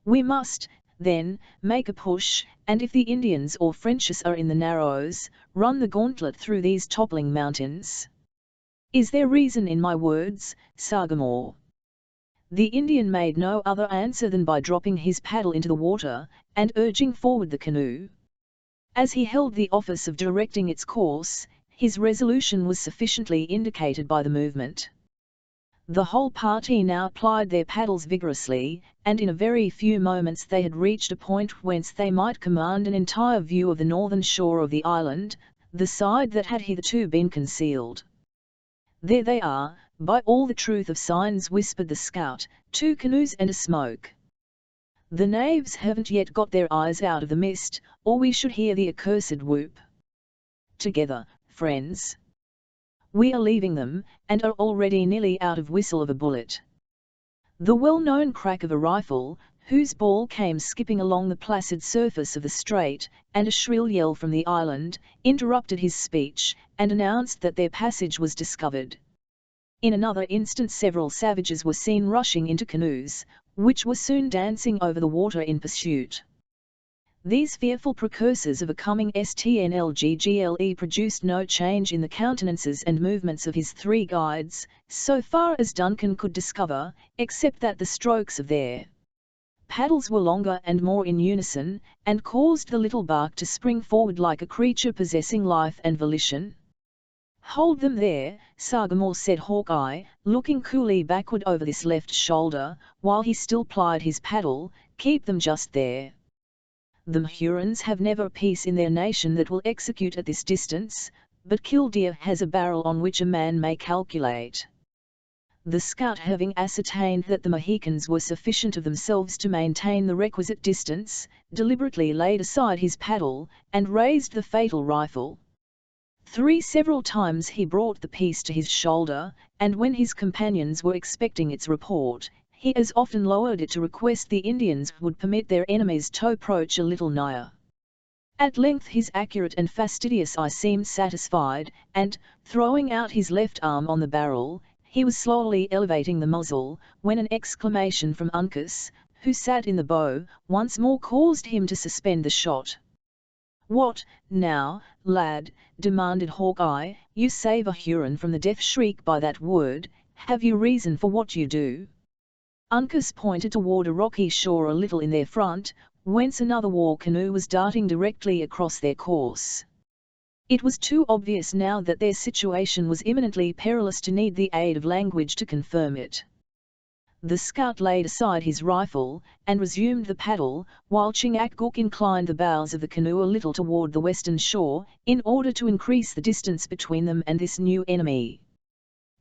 We must, then, make a push, and if the Indians or Frenchers are in the Narrows, run the gauntlet through these toppling mountains. Is there reason in my words, Sagamore?" The Indian made no other answer than by dropping his paddle into the water, and urging forward the canoe. As he held the office of directing its course, his resolution was sufficiently indicated by the movement. The whole party now plied their paddles vigorously, and in a very few moments they had reached a point whence they might command an entire view of the northern shore of the island, the side that had hitherto been concealed. "There they are, by all the truth of signs," whispered the scout, "two canoes and a smoke. The knaves haven't yet got their eyes out of the mist, or we should hear the accursed whoop. Together, friends. We are leaving them, and are already nearly out of whistle of a bullet." The well-known crack of a rifle, whose ball came skipping along the placid surface of the strait, and a shrill yell from the island, interrupted his speech, and announced that their passage was discovered. In another instant several savages were seen rushing into canoes, which were soon dancing over the water in pursuit. These fearful precursors of a coming STNLGGLE produced no change in the countenances and movements of his three guides, so far as Duncan could discover, except that the strokes of their paddles were longer and more in unison, and caused the little bark to spring forward like a creature possessing life and volition. "Hold them there," Sagamore said Hawkeye, looking coolly backward over this left shoulder, while he still plied his paddle. "Keep them just there. The Hurons have never a piece in their nation that will execute at this distance, but Killdeer has a barrel on which a man may calculate." The scout, having ascertained that the Mohicans were sufficient of themselves to maintain the requisite distance, deliberately laid aside his paddle, and raised the fatal rifle. Several times he brought the piece to his shoulder, and when his companions were expecting its report, he as often lowered it to request the Indians would permit their enemies to approach a little nigher. At length his accurate and fastidious eye seemed satisfied, and, throwing out his left arm on the barrel, he was slowly elevating the muzzle, when an exclamation from Uncas, who sat in the bow, once more caused him to suspend the shot. "What, now, lad?" demanded Hawkeye. "You save a Huron from the death shriek by that word. Have you reason for what you do?" Uncas pointed toward a rocky shore a little in their front, whence another war canoe was darting directly across their course. It was too obvious now that their situation was imminently perilous to need the aid of language to confirm it. The scout laid aside his rifle, and resumed the paddle, while Chingachgook inclined the bows of the canoe a little toward the western shore, in order to increase the distance between them and this new enemy.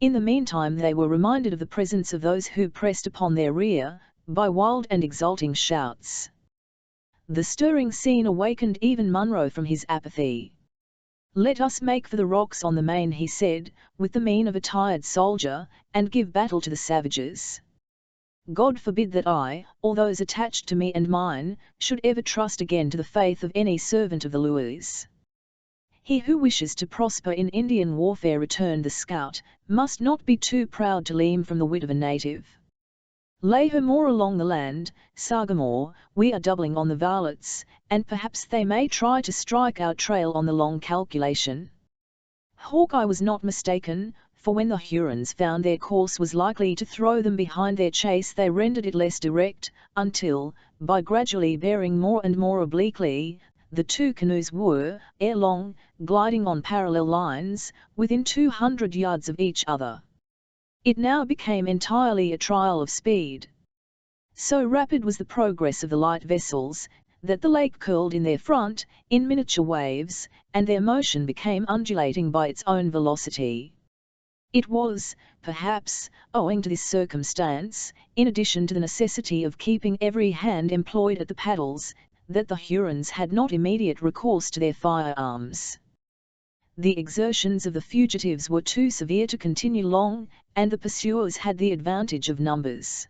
In the meantime they were reminded of the presence of those who pressed upon their rear, by wild and exulting shouts. The stirring scene awakened even Munro from his apathy. "Let us make for the rocks on the main," he said, with the mien of a tired soldier, "and give battle to the savages. God forbid that I, or those attached to me and mine, should ever trust again to the faith of any servant of the Louis. He who wishes to prosper in Indian warfare," returned the scout, "must not be too proud to lean from the wit of a native. Lay her more along the land, Sagamore, we are doubling on the varlets, and perhaps they may try to strike our trail on the long calculation." Hawkeye was not mistaken, for when the Hurons found their course was likely to throw them behind their chase they rendered it less direct, until, by gradually bearing more and more obliquely, the two canoes were, ere long, gliding on parallel lines, within 200 yards of each other. It now became entirely a trial of speed. So rapid was the progress of the light vessels, that the lake curled in their front, in miniature waves, and their motion became undulating by its own velocity. It was, perhaps, owing to this circumstance, in addition to the necessity of keeping every hand employed at the paddles, that the Hurons had not immediate recourse to their firearms. The exertions of the fugitives were too severe to continue long, and the pursuers had the advantage of numbers.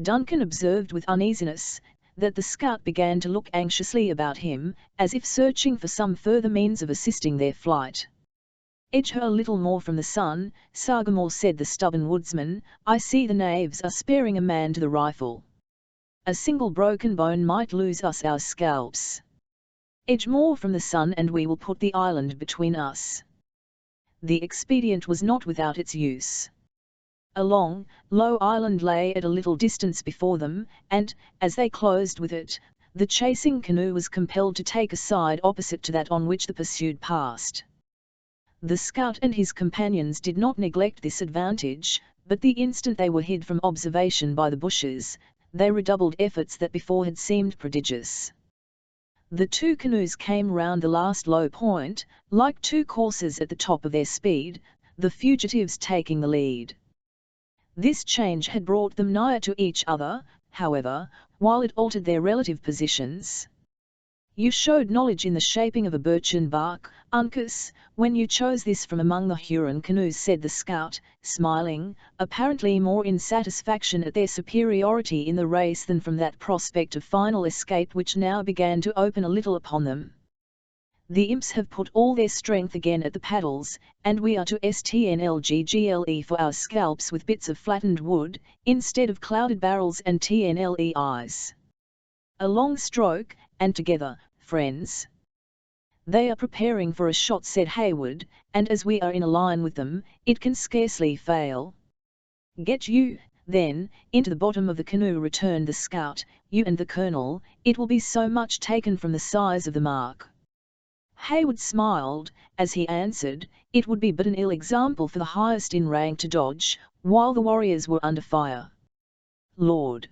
Duncan observed with uneasiness that the scout began to look anxiously about him, as if searching for some further means of assisting their flight. "Edge her a little more from the sun, Sagamore," said the stubborn woodsman. "I see the knaves are sparing a man to the rifle. A single broken bone might lose us our scalps. Edge more from the sun and we will put the island between us." The expedient was not without its use. A long, low island lay at a little distance before them, and, as they closed with it, the chasing canoe was compelled to take a side opposite to that on which the pursued passed. The scout and his companions did not neglect this advantage, but the instant they were hid from observation by the bushes, they redoubled efforts that before had seemed prodigious. The two canoes came round the last low point, like two coursers at the top of their speed, the fugitives taking the lead. This change had brought them nigher to each other, however, while it altered their relative positions. "You showed knowledge in the shaping of a birchen bark, Uncas, when you chose this from among the Huron canoes," said the scout, smiling, apparently more in satisfaction at their superiority in the race than from that prospect of final escape which now began to open a little upon them. "The imps have put all their strength again at the paddles, and we are to stnlggle for our scalps with bits of flattened wood, instead of clouded barrels and tnle eyes. A long stroke, and together, friends." "They are preparing for a shot," said Hayward, "and as we are in a line with them, it can scarcely fail." "Get you, then, into the bottom of the canoe," returned the scout, "you and the colonel, it will be so much taken from the size of the mark." Hayward smiled, as he answered, "It would be but an ill example for the highest in rank to dodge, while the warriors were under fire." "Lord!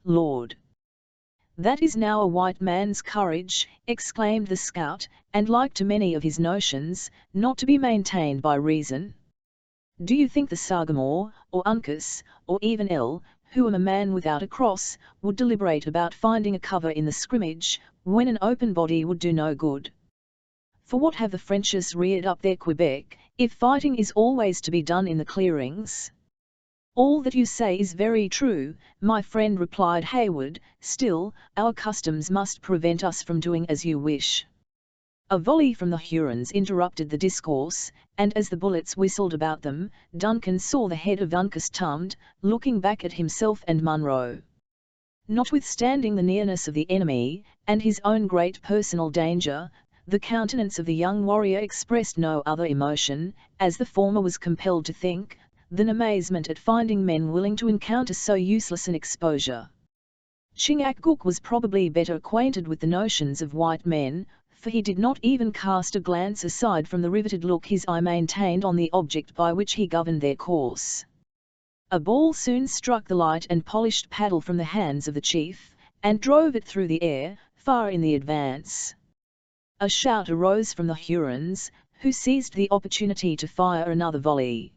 Lord! That is now a white man's courage," exclaimed the scout, and like to many of his notions, not to be maintained by reason. "Do you think the Sagamore, or Uncas, or even who am a man without a cross, would deliberate about finding a cover in the scrimmage, when an open body would do no good? For what have the Frenchers reared up their Quebec, if fighting is always to be done in the clearings?" "All that you say is very true, my friend," replied Hayward, "still, our customs must prevent us from doing as you wish." A volley from the Hurons interrupted the discourse, and as the bullets whistled about them, Duncan saw the head of Uncas Tumd, looking back at himself and Munro. Notwithstanding the nearness of the enemy, and his own great personal danger, the countenance of the young warrior expressed no other emotion, as the former was compelled to think, than amazement at finding men willing to encounter so useless an exposure. Chingachgook was probably better acquainted with the notions of white men, for he did not even cast a glance aside from the riveted look his eye maintained on the object by which he governed their course. A ball soon struck the light and polished paddle from the hands of the chief, and drove it through the air, far in the advance. A shout arose from the Hurons, who seized the opportunity to fire another volley.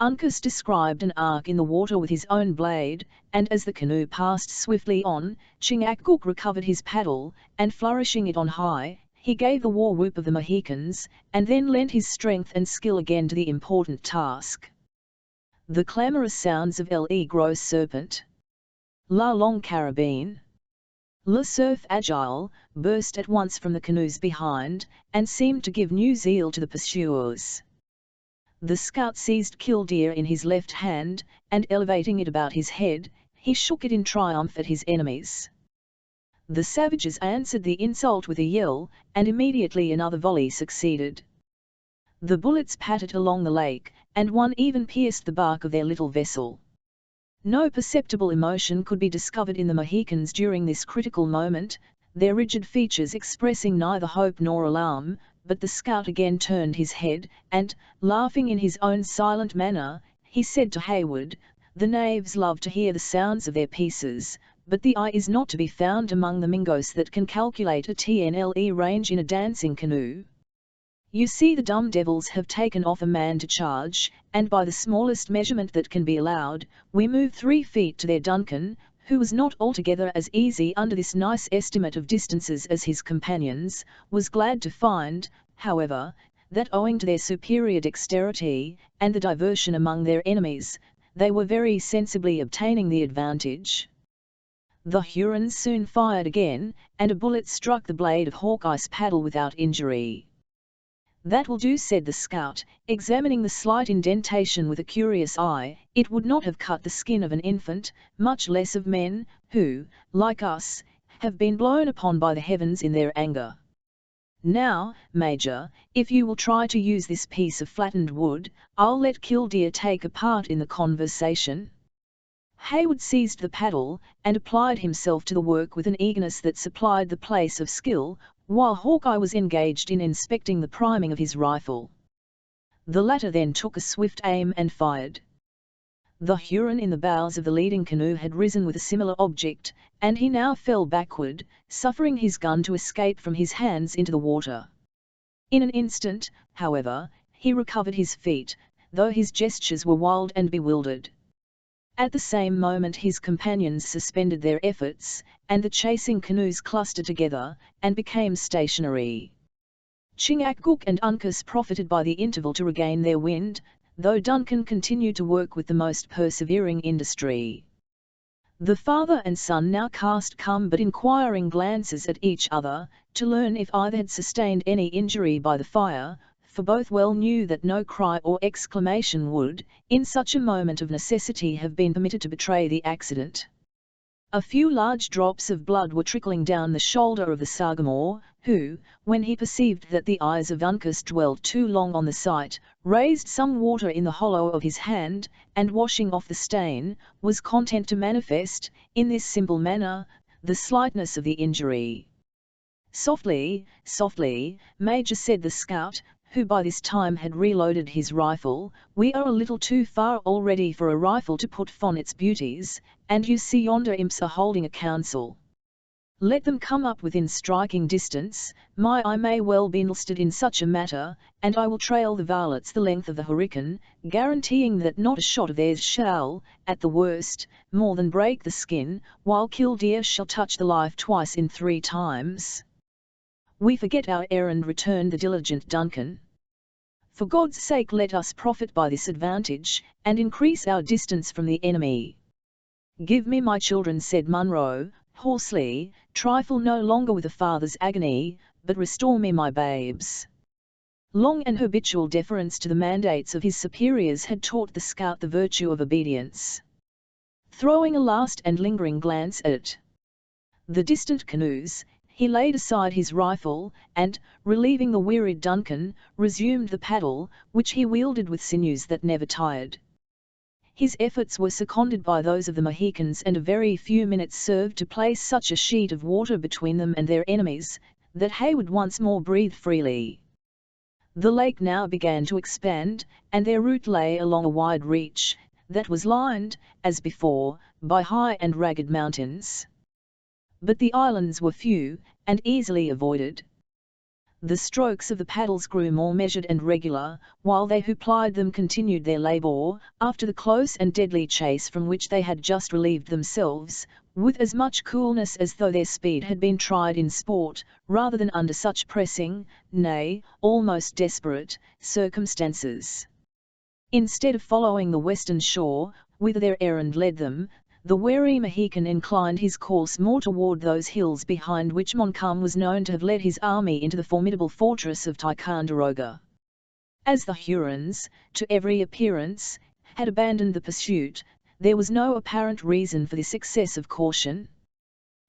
Uncas described an arc in the water with his own blade, and as the canoe passed swiftly on, Chingachgook recovered his paddle, and flourishing it on high, he gave the war whoop of the Mohicans, and then lent his strength and skill again to the important task. The clamorous sounds of Le Gros Serpent, La Longue Carabine, Le Surf Agile, burst at once from the canoes behind, and seemed to give new zeal to the pursuers. The scout seized Killdeer in his left hand, and elevating it about his head, he shook it in triumph at his enemies. The savages answered the insult with a yell, and immediately another volley succeeded. The bullets pattered along the lake, and one even pierced the bark of their little vessel. No perceptible emotion could be discovered in the Mohicans during this critical moment, their rigid features expressing neither hope nor alarm, but the scout again turned his head, and, laughing in his own silent manner, he said to Hayward, "The knaves love to hear the sounds of their pieces, but the eye is not to be found among the Mingos that can calculate a TNLE range in a dancing canoe. You see the dumb devils have taken off a man to charge, and by the smallest measurement that can be allowed, we move 3 feet to their Duncan, who was not altogether as easy under this nice estimate of distances as his companions, was glad to find, however, that owing to their superior dexterity, and the diversion among their enemies, they were very sensibly obtaining the advantage." The Hurons soon fired again, and a bullet struck the blade of Hawkeye's paddle without injury. "That will do," said the scout, examining the slight indentation with a curious eye. "It would not have cut the skin of an infant, much less of men, who, like us, have been blown upon by the heavens in their anger. Now, Major, if you will try to use this piece of flattened wood, I'll let Killdeer take a part in the conversation." Hayward seized the paddle, and applied himself to the work with an eagerness that supplied the place of skill, while Hawkeye was engaged in inspecting the priming of his rifle. The latter then took a swift aim and fired. The Huron in the bows of the leading canoe had risen with a similar object, and he now fell backward, suffering his gun to escape from his hands into the water. In an instant, however, he recovered his feet, though his gestures were wild and bewildered. At the same moment his companions suspended their efforts, and the chasing canoes clustered together, and became stationary. Chingachgook and Uncas profited by the interval to regain their wind, though Duncan continued to work with the most persevering industry. The father and son now cast calm but inquiring glances at each other, to learn if either had sustained any injury by the fire, for both well knew that no cry or exclamation would, in such a moment of necessity, have been permitted to betray the accident. A few large drops of blood were trickling down the shoulder of the Sagamore, who, when he perceived that the eyes of Uncas dwelt too long on the sight, raised some water in the hollow of his hand, and washing off the stain, was content to manifest, in this simple manner, the slightness of the injury. "Softly, softly, Major," said the scout, who by this time had reloaded his rifle, "we are a little too far already for a rifle to put on its beauties, and you see yonder imps are holding a council. Let them come up within striking distance, my eye may well be enlisted in such a matter, and I will trail the varlets the length of the hurricane, guaranteeing that not a shot of theirs shall, at the worst, more than break the skin, while Killdeer shall touch the life twice in 3 times." "We forget our errand," returned the diligent Duncan. "For God's sake let us profit by this advantage, and increase our distance from the enemy." "Give me my children," said Munro, hoarsely, "trifle no longer with a father's agony, but restore me my babes." Long and habitual deference to the mandates of his superiors had taught the scout the virtue of obedience. Throwing a last and lingering glance at the distant canoes, he laid aside his rifle, and, relieving the wearied Duncan, resumed the paddle, which he wielded with sinews that never tired. His efforts were seconded by those of the Mohicans, and a very few minutes served to place such a sheet of water between them and their enemies, that Hayward once more breathed freely. The lake now began to expand, and their route lay along a wide reach, that was lined, as before, by high and ragged mountains. But the islands were few, and easily avoided. The strokes of the paddles grew more measured and regular, while they who plied them continued their labour, after the close and deadly chase from which they had just relieved themselves, with as much coolness as though their speed had been tried in sport, rather than under such pressing, nay, almost desperate, circumstances. Instead of following the western shore, whither their errand led them, the wary Mohican inclined his course more toward those hills behind which Montcalm was known to have led his army into the formidable fortress of Ticonderoga. As the Hurons, to every appearance, had abandoned the pursuit, there was no apparent reason for this excess of caution.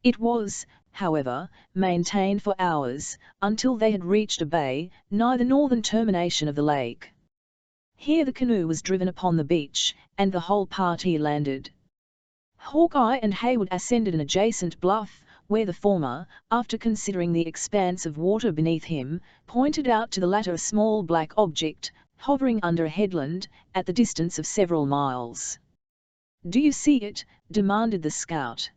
It was, however, maintained for hours, until they had reached a bay, nigh the northern termination of the lake. Here the canoe was driven upon the beach, and the whole party landed. Hawkeye and Hayward ascended an adjacent bluff, where the former, after considering the expanse of water beneath him, pointed out to the latter a small black object, hovering under a headland, at the distance of several miles. "Do you see it?" demanded the scout.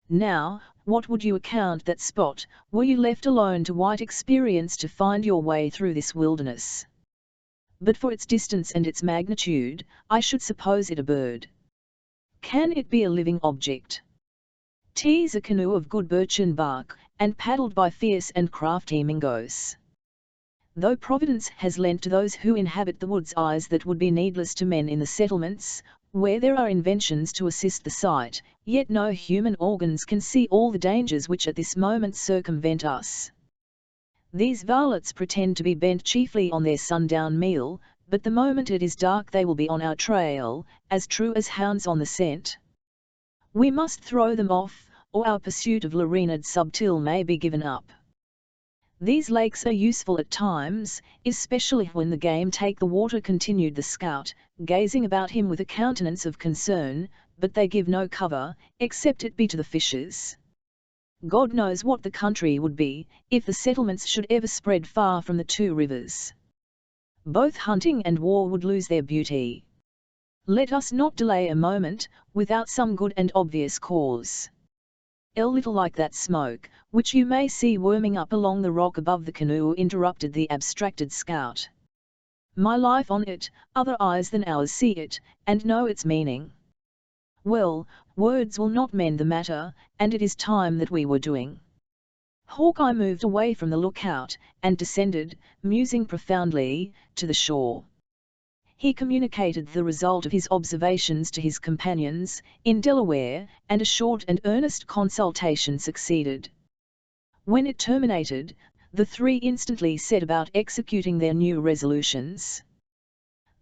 "Now, what would you account that spot, were you left alone to white experience to find your way through this wilderness? But for its distance and its magnitude, I should suppose it a bird. Can it be a living object? 'Tis a canoe of good birchen bark, and paddled by fierce and crafty Mingoes. Though Providence has lent to those who inhabit the woods eyes that would be needless to men in the settlements, where there are inventions to assist the sight, yet no human organs can see all the dangers which at this moment circumvent us. These varlets pretend to be bent chiefly on their sundown meal, but the moment it is dark they will be on our trail, as true as hounds on the scent. We must throw them off, or our pursuit of la Reynard Subtil may be given up. These lakes are useful at times, especially when the game take the water," continued the scout, gazing about him with a countenance of concern, "but they give no cover, except it be to the fishes. God knows what the country would be, if the settlements should ever spread far from the two rivers. Both hunting and war would lose their beauty. Let us not delay a moment, without some good and obvious cause. A little like that smoke, which you may see worming up along the rock above the canoe," interrupted the abstracted scout. "My life on it, other eyes than ours see it, and know its meaning. Well, words will not mend the matter, and it is time that we were doing." Hawkeye moved away from the lookout, and descended, musing profoundly, to the shore. He communicated the result of his observations to his companions, in Delaware, and a short and earnest consultation succeeded. When it terminated, the three instantly set about executing their new resolutions.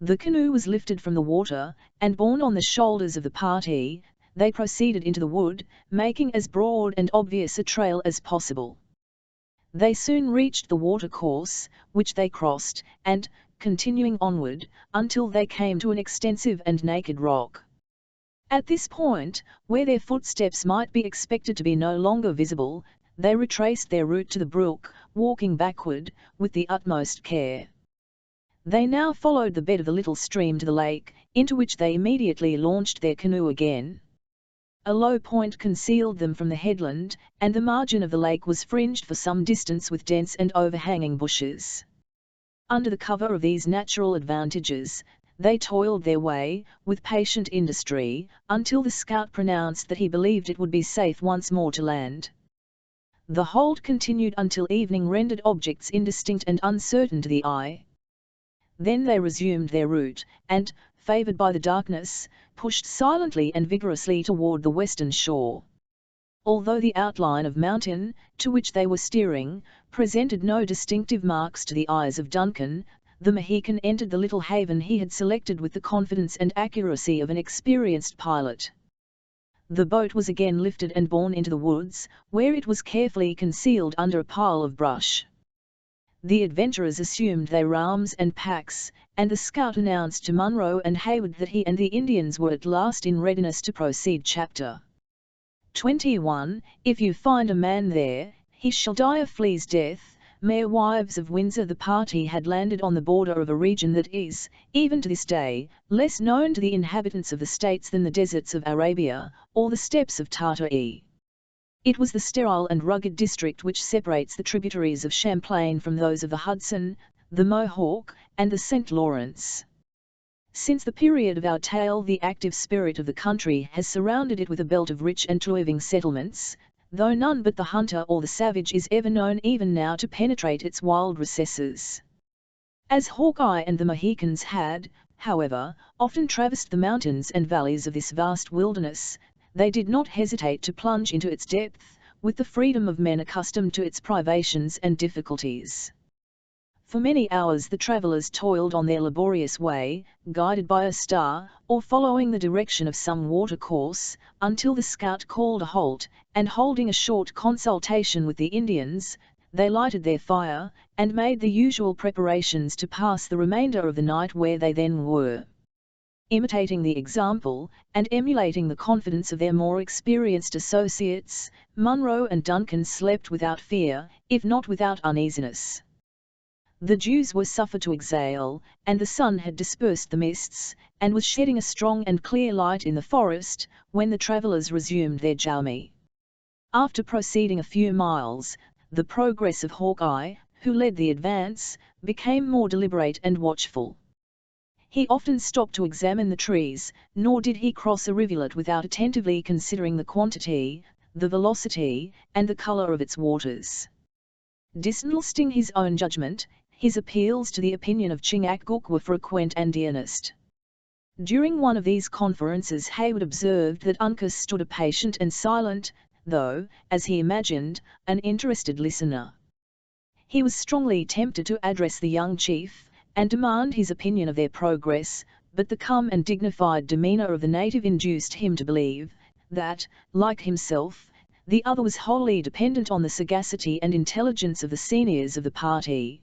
The canoe was lifted from the water, and borne on the shoulders of the party, they proceeded into the wood, making as broad and obvious a trail as possible. They soon reached the watercourse, which they crossed, and, continuing onward, until they came to an extensive and naked rock. At this point, where their footsteps might be expected to be no longer visible, they retraced their route to the brook, walking backward, with the utmost care. They now followed the bed of the little stream to the lake, into which they immediately launched their canoe again. A low point concealed them from the headland, and the margin of the lake was fringed for some distance with dense and overhanging bushes. Under the cover of these natural advantages, they toiled their way, with patient industry, until the scout pronounced that he believed it would be safe once more to land. The hold continued until evening rendered objects indistinct and uncertain to the eye. Then they resumed their route, and, favoured by the darkness, pushed silently and vigorously toward the western shore. Although the outline of mountain, to which they were steering, presented no distinctive marks to the eyes of Duncan, the Mohican entered the little haven he had selected with the confidence and accuracy of an experienced pilot. The boat was again lifted and borne into the woods, where it was carefully concealed under a pile of brush. The adventurers assumed their arms and packs, and the scout announced to Munro and Hayward that he and the Indians were at last in readiness to proceed. Chapter 21. If you find a man there, he shall die a flea's death, mere wives of Windsor. The party had landed on the border of a region that is, even to this day, less known to the inhabitants of the states than the deserts of Arabia, or the steppes of Tartary. It was the sterile and rugged district which separates the tributaries of Champlain from those of the Hudson, the Mohawk, and the St. Lawrence. Since the period of our tale, the active spirit of the country has surrounded it with a belt of rich and thriving settlements, though none but the hunter or the savage is ever known even now to penetrate its wild recesses. As Hawkeye and the Mohicans had, however, often traversed the mountains and valleys of this vast wilderness, they did not hesitate to plunge into its depth, with the freedom of men accustomed to its privations and difficulties. For many hours the travellers toiled on their laborious way, guided by a star, or following the direction of some watercourse, until the scout called a halt, and holding a short consultation with the Indians, they lighted their fire, and made the usual preparations to pass the remainder of the night where they then were. Imitating the example, and emulating the confidence of their more experienced associates, Munro and Duncan slept without fear, if not without uneasiness. The dews were suffered to exhale, and the sun had dispersed the mists, and was shedding a strong and clear light in the forest, when the travellers resumed their journey. After proceeding a few miles, the progress of Hawkeye, who led the advance, became more deliberate and watchful. He often stopped to examine the trees, nor did he cross a rivulet without attentively considering the quantity, the velocity, and the colour of its waters. Distrusting his own judgment, his appeals to the opinion of Chingachgook were frequent and earnest. During one of these conferences Hayward observed that Uncas stood a patient and silent, though, as he imagined, an interested listener. He was strongly tempted to address the young chief, and demand his opinion of their progress, but the calm and dignified demeanour of the native induced him to believe, that, like himself, the other was wholly dependent on the sagacity and intelligence of the seniors of the party.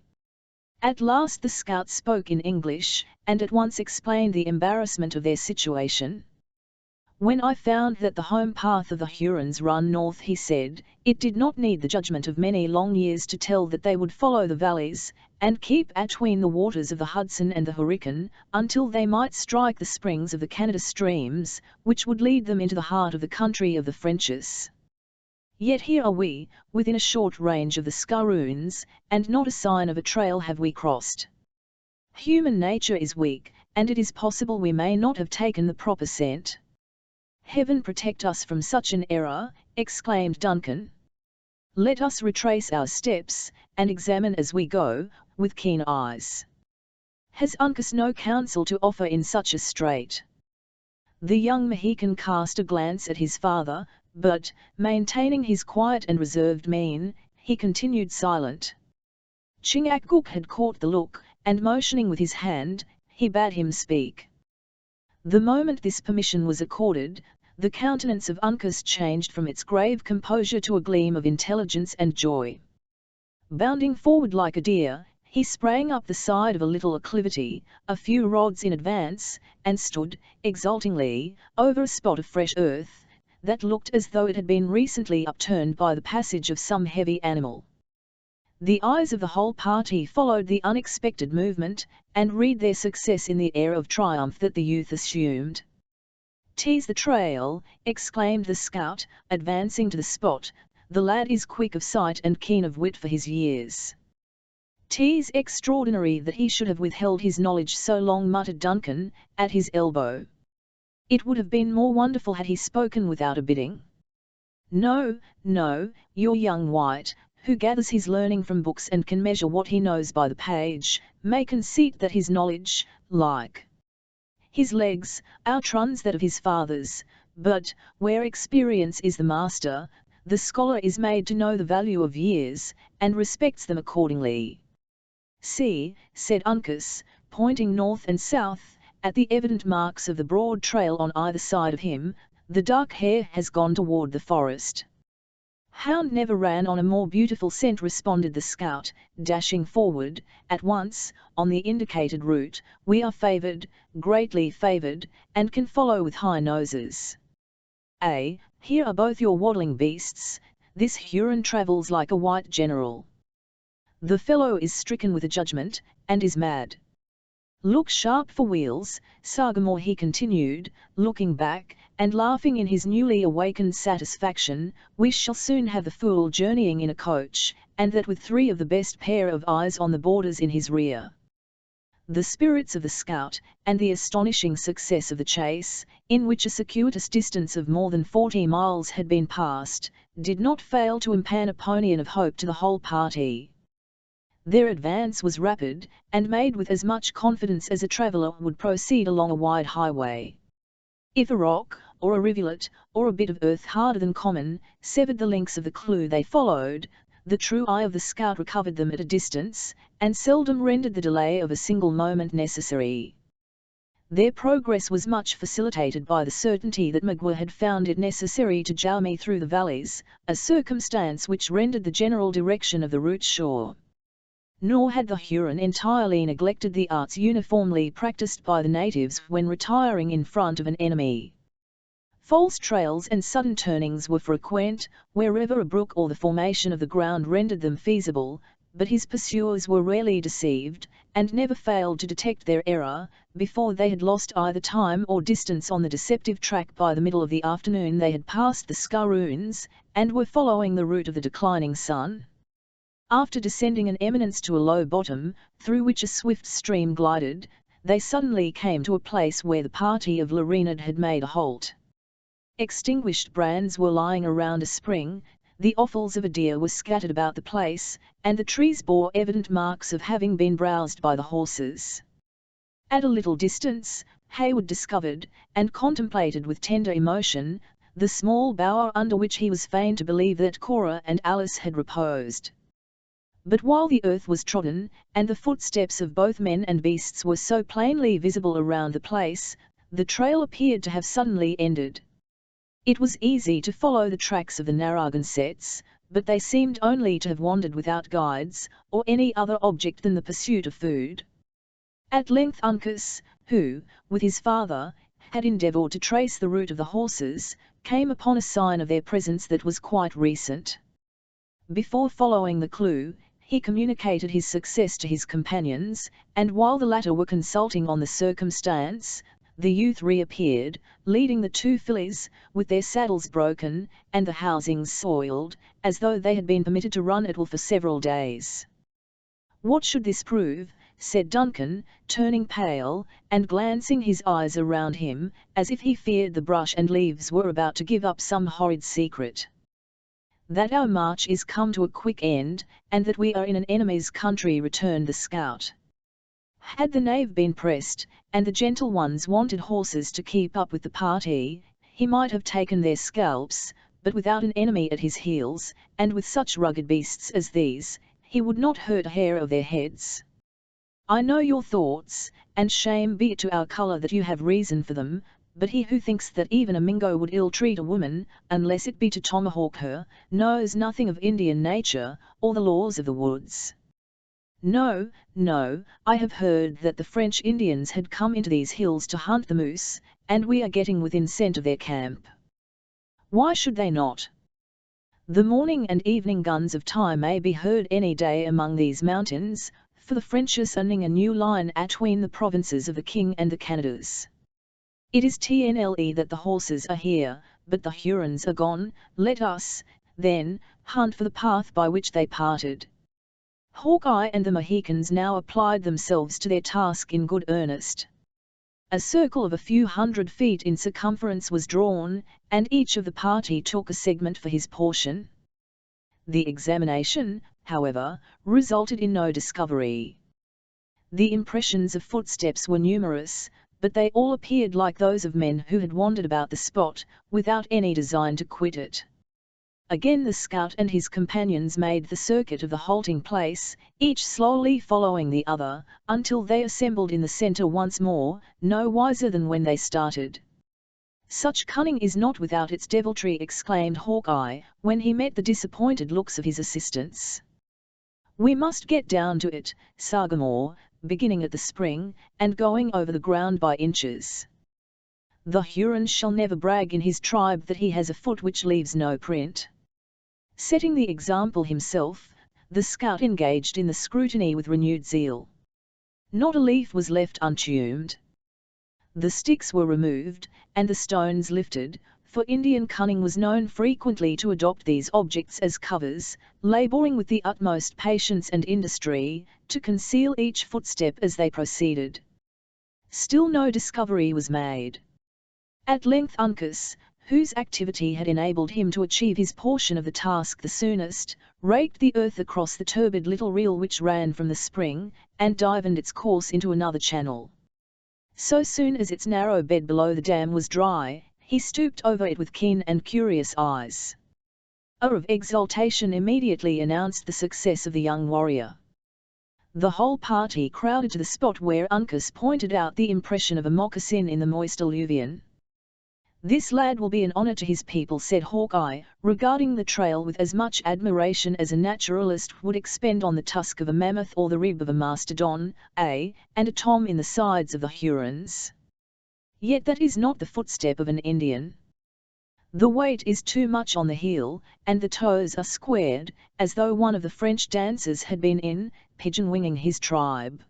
At last the scout spoke in English, and at once explained the embarrassment of their situation. "When I found that the home path of the Hurons run north," he said, "it did not need the judgment of many long years to tell that they would follow the valleys, and keep atween the waters of the Hudson and the Hurricane, until they might strike the springs of the Canada streams, which would lead them into the heart of the country of the Frenches. Yet here are we, within a short range of the Scaroons, and not a sign of a trail have we crossed. Human nature is weak, and it is possible we may not have taken the proper scent." "Heaven protect us from such an error," exclaimed Duncan. "Let us retrace our steps, and examine as we go, with keen eyes. Has Uncas no counsel to offer in such a strait?" The young Mohican cast a glance at his father, but, maintaining his quiet and reserved mien, he continued silent. Chingachgook had caught the look, and motioning with his hand, he bade him speak. The moment this permission was accorded, the countenance of Uncas changed from its grave composure to a gleam of intelligence and joy. Bounding forward like a deer, he sprang up the side of a little acclivity, a few rods in advance, and stood, exultingly, over a spot of fresh earth, that looked as though it had been recently upturned by the passage of some heavy animal. The eyes of the whole party followed the unexpected movement, and read their success in the air of triumph that the youth assumed. "'Tis the trail," exclaimed the scout, advancing to the spot. "The lad is quick of sight and keen of wit for his years." "'Tis extraordinary that he should have withheld his knowledge so long," muttered Duncan, at his elbow. "It would have been more wonderful had he spoken without a bidding." "No, no, your young white, who gathers his learning from books and can measure what he knows by the page, may conceit that his knowledge, like his legs, outruns that of his fathers, but, where experience is the master, the scholar is made to know the value of years, and respects them accordingly." "See," said Uncas, pointing north and south, at the evident marks of the broad trail on either side of him, "the dark hare has gone toward the forest." "Hound never ran on a more beautiful scent," responded the scout, dashing forward, at once, on the indicated route. "We are favoured, greatly favoured, and can follow with high noses. Here are both your waddling beasts. This Huron travels like a white general." The fellow is stricken with a judgment, and is mad. Look sharp for wheels, Sagamore, he continued, looking back, and laughing in his newly awakened satisfaction. We shall soon have a fool journeying in a coach, and that with 3 of the best pair of eyes on the borders in his rear. The spirits of the scout, and the astonishing success of the chase, in which a circuitous distance of more than 40 miles had been passed, did not fail to impart a ponian of hope to the whole party. Their advance was rapid, and made with as much confidence as a traveller would proceed along a wide highway. If a rock, or a rivulet, or a bit of earth harder than common, severed the links of the clue they followed, the true eye of the scout recovered them at a distance, and seldom rendered the delay of a single moment necessary. Their progress was much facilitated by the certainty that Magua had found it necessary to journey through the valleys, a circumstance which rendered the general direction of the route sure. Nor had the Huron entirely neglected the arts uniformly practiced by the natives when retiring in front of an enemy. False trails and sudden turnings were frequent, wherever a brook or the formation of the ground rendered them feasible, but his pursuers were rarely deceived, and never failed to detect their error. Before they had lost either time or distance on the deceptive track, by the middle of the afternoon they had passed the Skaroons, and were following the route of the declining sun. After descending an eminence to a low bottom, through which a swift stream glided, they suddenly came to a place where the party of Larinad had made a halt. Extinguished brands were lying around a spring, the offals of a deer were scattered about the place, and the trees bore evident marks of having been browsed by the horses. At a little distance, Hayward discovered, and contemplated with tender emotion, the small bower under which he was fain to believe that Cora and Alice had reposed. But while the earth was trodden, and the footsteps of both men and beasts were so plainly visible around the place, the trail appeared to have suddenly ended. It was easy to follow the tracks of the Narragansetts, but they seemed only to have wandered without guides, or any other object than the pursuit of food. At length Uncas, who, with his father, had endeavoured to trace the route of the horses, came upon a sign of their presence that was quite recent. Before following the clue, he communicated his success to his companions, and while the latter were consulting on the circumstance, the youth reappeared, leading the 2 fillies, with their saddles broken, and the housings soiled, as though they had been permitted to run at will for several days. "What should this prove?" said Duncan, turning pale, and glancing his eyes around him, as if he feared the brush and leaves were about to give up some horrid secret. "That our march is come to a quick end, and that we are in an enemy's country," returned the scout. Had the knave been pressed, and the gentle ones wanted horses to keep up with the party, he might have taken their scalps, but without an enemy at his heels, and with such rugged beasts as these, he would not hurt a hair of their heads. "I know your thoughts, and shame be it to our colour that you have reason for them, but he who thinks that even a Mingo would ill-treat a woman, unless it be to tomahawk her, knows nothing of Indian nature, or the laws of the woods." "No, no, I have heard that the French Indians had come into these hills to hunt the moose, and we are getting within scent of their camp." "Why should they not? The morning and evening guns of Ty may be heard any day among these mountains, for the French are sending a new line atween the provinces of the King and the Canadas. It is TNLE that the horses are here, but the Hurons are gone. Let us, then, hunt for the path by which they parted." Hawkeye and the Mohicans now applied themselves to their task in good earnest. A circle of a few hundred feet in circumference was drawn, and each of the party took a segment for his portion. The examination, however, resulted in no discovery. The impressions of footsteps were numerous, but they all appeared like those of men who had wandered about the spot, without any design to quit it. Again the scout and his companions made the circuit of the halting place, each slowly following the other, until they assembled in the centre once more, no wiser than when they started. "Such cunning is not without its deviltry," exclaimed Hawkeye, when he met the disappointed looks of his assistants. "We must get down to it, Sagamore, beginning at the spring, and going over the ground by inches. The Huron shall never brag in his tribe that he has a foot which leaves no print." Setting the example himself, the scout engaged in the scrutiny with renewed zeal. Not a leaf was left untuned. The sticks were removed, and the stones lifted, for Indian cunning was known frequently to adopt these objects as covers, labouring with the utmost patience and industry, to conceal each footstep as they proceeded. Still no discovery was made. At length Uncas, whose activity had enabled him to achieve his portion of the task the soonest, raked the earth across the turbid little reel which ran from the spring, and divened its course into another channel. So soon as its narrow bed below the dam was dry, he stooped over it with keen and curious eyes. A roar of exultation immediately announced the success of the young warrior. The whole party crowded to the spot where Uncas pointed out the impression of a moccasin in the moist alluvion. "This lad will be an honor to his people," said Hawkeye, regarding the trail with as much admiration as a naturalist would expend on the tusk of a mammoth or the rib of a mastodon, and a tom in the sides of the Hurons. "Yet that is not the footstep of an Indian. The weight is too much on the heel, and the toes are squared, as though one of the French dancers had been in, pigeon-winging his tribe.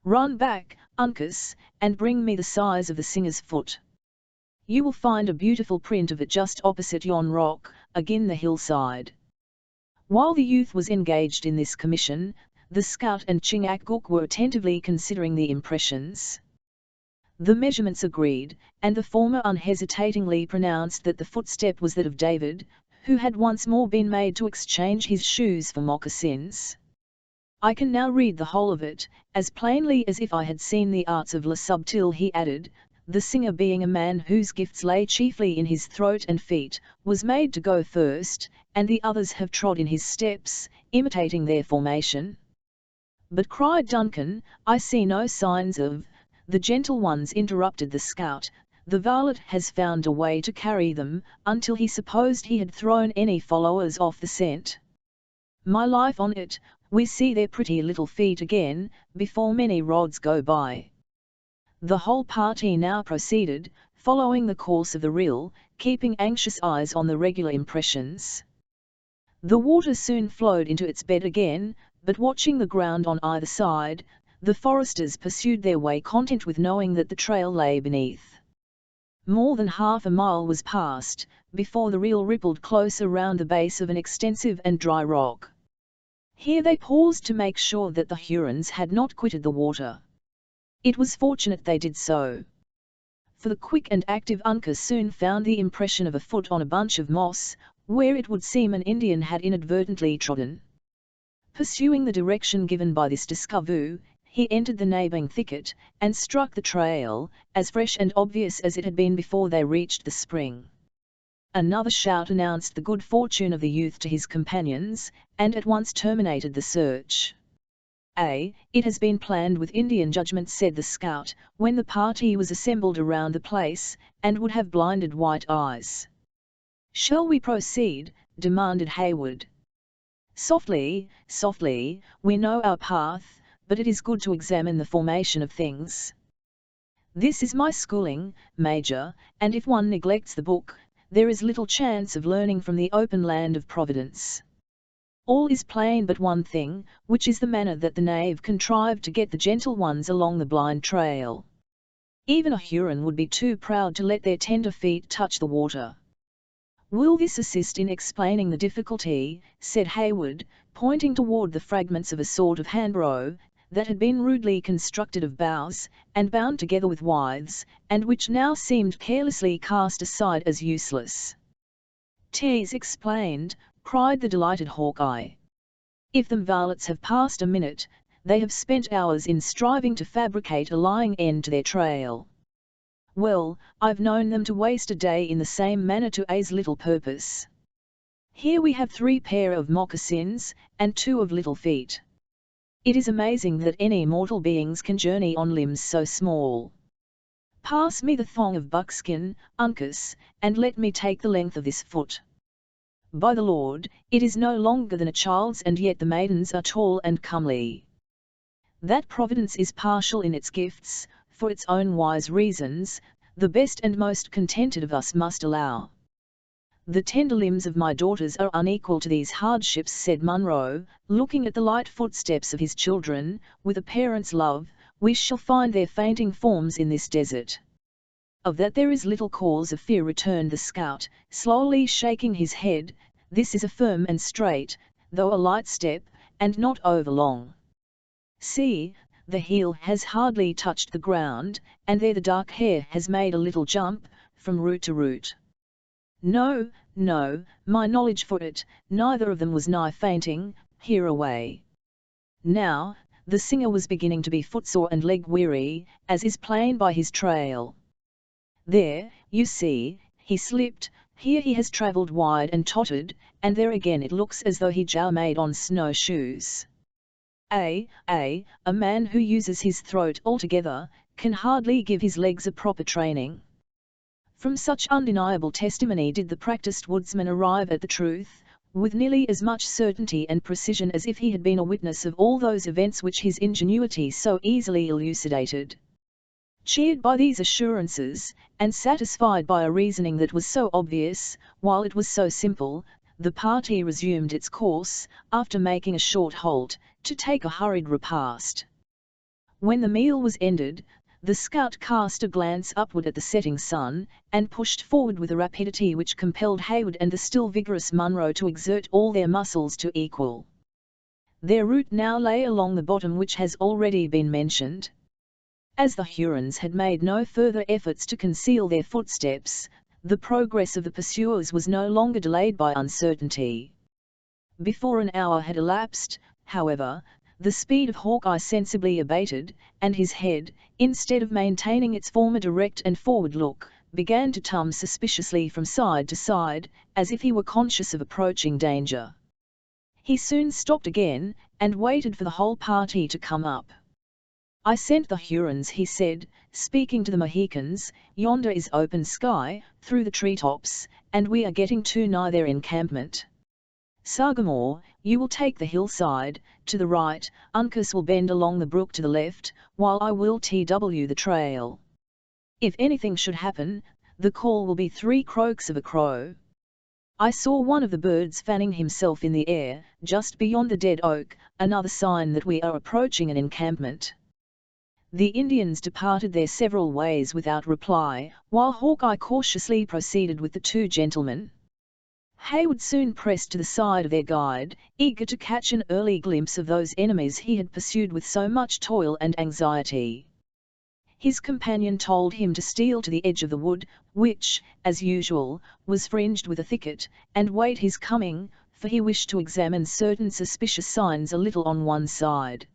Run back, Uncas, and bring me the size of the singer's foot. You will find a beautiful print of it just opposite yon rock, agin the hillside." While the youth was engaged in this commission, the scout and Chingachgook were attentively considering the impressions. The measurements agreed, and the former unhesitatingly pronounced that the footstep was that of David, who had once more been made to exchange his shoes for moccasins. "I can now read the whole of it, as plainly as if I had seen the arts of La Subtil," he added, "the singer being a man whose gifts lay chiefly in his throat and feet, was made to go first, and the others have trod in his steps, imitating their formation." "But," cried Duncan, "I see no signs of—" "The gentle ones," interrupted the scout, "the varlet has found a way to carry them, until he supposed he had thrown any followers off the scent. My life on it, we see their pretty little feet again, before many rods go by." The whole party now proceeded, following the course of the reel, keeping anxious eyes on the regular impressions. The water soon flowed into its bed again, but watching the ground on either side, the foresters pursued their way content with knowing that the trail lay beneath. More than half a mile was passed, before the reel rippled close around the base of an extensive and dry rock. Here they paused to make sure that the Hurons had not quitted the water. It was fortunate they did so, for the quick and active Uncas soon found the impression of a foot on a bunch of moss, where it would seem an Indian had inadvertently trodden. Pursuing the direction given by this discovery, he entered the neighbouring thicket, and struck the trail, as fresh and obvious as it had been before they reached the spring. Another shout announced the good fortune of the youth to his companions, and at once terminated the search. "It has been planned with Indian judgment," said the scout, when the party was assembled around the place, and would have blinded white eyes. "Shall we proceed?" demanded Hayward. "Softly, softly, we know our path, but it is good to examine the formation of things. This is my schooling, Major, and if one neglects the book, there is little chance of learning from the open land of Providence. All is plain but one thing, which is the manner that the knave contrived to get the gentle ones along the blind trail. Even a Huron would be too proud to let their tender feet touch the water." "Will this assist in explaining the difficulty?" said Hayward, pointing toward the fragments of a sort of handrow, that had been rudely constructed of boughs, and bound together with withes, and which now seemed carelessly cast aside as useless. "'Tis explained," cried the delighted Hawkeye. "If them varlets have passed a minute, they have spent hours in striving to fabricate a lying end to their trail. Well, I've known them to waste a day in the same manner to as little purpose. Here we have 3 pair of moccasins, and 2 of little feet. It is amazing that any mortal beings can journey on limbs so small. Pass me the thong of buckskin, Uncas, and let me take the length of this foot. By the Lord, it is no longer than a child's, and yet the maidens are tall and comely. That Providence is partial in its gifts, for its own wise reasons, the best and most contented of us must allow. "The tender limbs of my daughters are unequal to these hardships," said Munro, looking at the light footsteps of his children. "With a parent's love, we shall find their fainting forms in this desert." "Of that there is little cause of fear," returned the scout, slowly shaking his head. "This is a firm and straight, though a light step, and not over long. See, the heel has hardly touched the ground, and there the dark hair has made a little jump, from root to root. No, no, my knowledge for it, neither of them was nigh fainting, hereaway." Now, the singer was beginning to be footsore and leg-weary, as is plain by his trail. "There, you see, he slipped, here he has travelled wide and tottered, and there again it looks as though he made on snowshoes. A man who uses his throat altogether, can hardly give his legs a proper training." From such undeniable testimony did the practised woodsman arrive at the truth, with nearly as much certainty and precision as if he had been a witness of all those events which his ingenuity so easily elucidated. Cheered by these assurances, and satisfied by a reasoning that was so obvious, while it was so simple, the party resumed its course, after making a short halt, to take a hurried repast. When the meal was ended, the scout cast a glance upward at the setting sun, and pushed forward with a rapidity which compelled Hayward and the still vigorous Munro to exert all their muscles to equal. Their route now lay along the bottom which has already been mentioned. As the Hurons had made no further efforts to conceal their footsteps, the progress of the pursuers was no longer delayed by uncertainty. Before an hour had elapsed, however, the speed of Hawkeye sensibly abated, and his head, instead of maintaining its former direct and forward look, began to tum suspiciously from side to side, as if he were conscious of approaching danger. He soon stopped again, and waited for the whole party to come up. "I scent the Hurons," he said, speaking to the Mohicans. "Yonder is open sky, through the treetops, and we are getting too nigh their encampment. Sagamore, you will take the hillside, to the right, Uncas will bend along the brook to the left, while I will tw the trail. If anything should happen, the call will be 3 croaks of a crow." I saw one of the birds fanning himself in the air, just beyond the dead oak, another sign that we are approaching an encampment. The Indians departed their several ways without reply, while Hawkeye cautiously proceeded with the 2 gentlemen. Hayward soon pressed to the side of their guide, eager to catch an early glimpse of those enemies he had pursued with so much toil and anxiety. His companion told him to steal to the edge of the wood, which, as usual, was fringed with a thicket, and wait his coming, for he wished to examine certain suspicious signs a little on one side.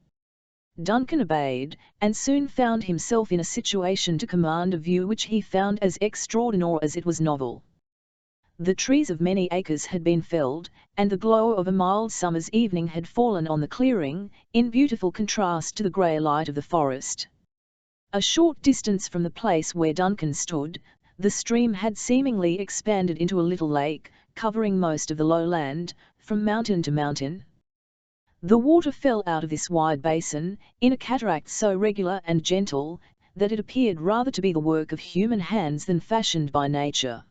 Duncan obeyed, and soon found himself in a situation to command a view which he found as extraordinary as it was novel. The trees of many acres had been felled, and the glow of a mild summer's evening had fallen on the clearing, in beautiful contrast to the grey light of the forest. A short distance from the place where Duncan stood, the stream had seemingly expanded into a little lake, covering most of the lowland, from mountain to mountain. The water fell out of this wide basin, in a cataract so regular and gentle, that it appeared rather to be the work of human hands than fashioned by nature.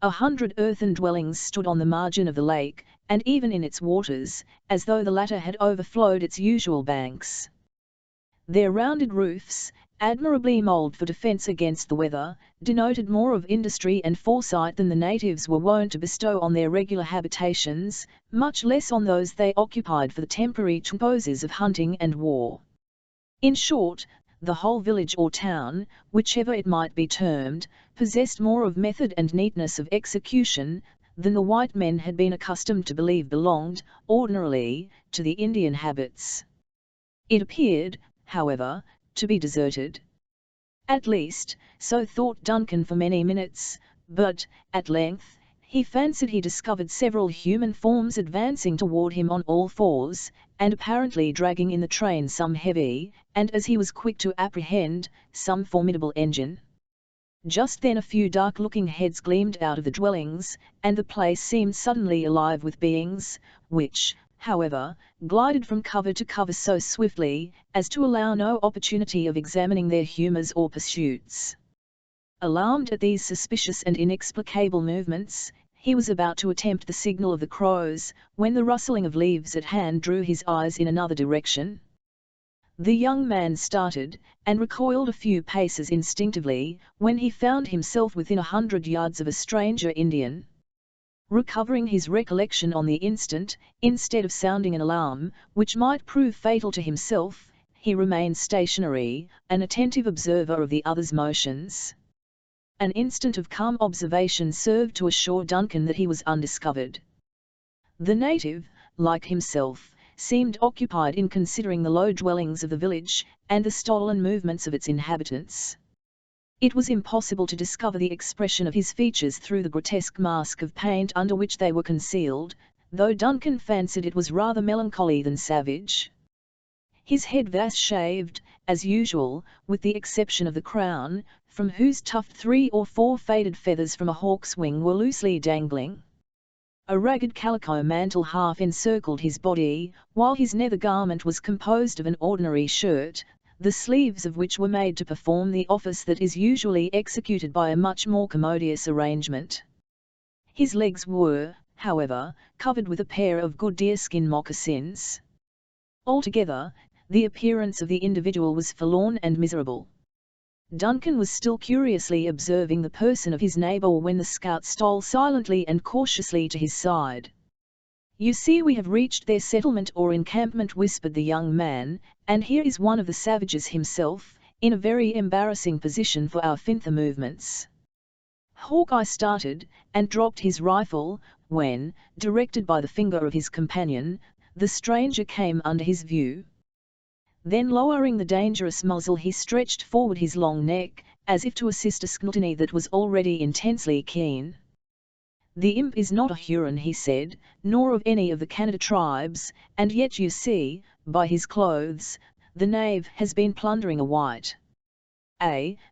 100 earthen dwellings stood on the margin of the lake, and even in its waters, as though the latter had overflowed its usual banks. Their rounded roofs, admirably moulded for defence against the weather, denoted more of industry and foresight than the natives were wont to bestow on their regular habitations, much less on those they occupied for the temporary purposes of hunting and war. In short, the whole village or town, whichever it might be termed, possessed more of method and neatness of execution, than the white men had been accustomed to believe belonged, ordinarily, to the Indian habits. It appeared, however, to be deserted. At least, so thought Duncan for many minutes, but, at length, he fancied he discovered several human forms advancing toward him on all fours, and apparently dragging in the train some heavy, and as he was quick to apprehend, some formidable engine. Just then a few dark-looking heads gleamed out of the dwellings, and the place seemed suddenly alive with beings, which, however, glided from cover to cover so swiftly, as to allow no opportunity of examining their humours or pursuits. Alarmed at these suspicious and inexplicable movements, He was about to attempt the signal of the crows, when the rustling of leaves at hand drew his eyes in another direction. The young man started, and recoiled a few paces instinctively, when he found himself within 100 yards of a stranger Indian. Recovering his recollection on the instant, instead of sounding an alarm, which might prove fatal to himself, he remained stationary, an attentive observer of the other's motions. An instant of calm observation served to assure Duncan that he was undiscovered. The native, like himself, seemed occupied in considering the low dwellings of the village, and the stolen movements of its inhabitants. It was impossible to discover the expression of his features through the grotesque mask of paint under which they were concealed, though Duncan fancied it was rather melancholy than savage. His head was shaved, as usual, with the exception of the crown, from whose tuft 3 or 4 faded feathers from a hawk's wing were loosely dangling. A ragged calico mantle half encircled his body, while his nether garment was composed of an ordinary shirt, the sleeves of which were made to perform the office that is usually executed by a much more commodious arrangement. His legs were, however, covered with a pair of good deerskin moccasins. Altogether, the appearance of the individual was forlorn and miserable. Duncan was still curiously observing the person of his neighbour when the scout stole silently and cautiously to his side. "You see, we have reached their settlement or encampment," whispered the young man, "and here is one of the savages himself, in a very embarrassing position for our further movements." Hawkeye started, and dropped his rifle, when, directed by the finger of his companion, the stranger came under his view. Then, lowering the dangerous muzzle, he stretched forward his long neck, as if to assist a scrutiny that was already intensely keen. "The imp is not a Huron," he said, "nor of any of the Canada tribes, and yet you see, by his clothes, the knave has been plundering a white.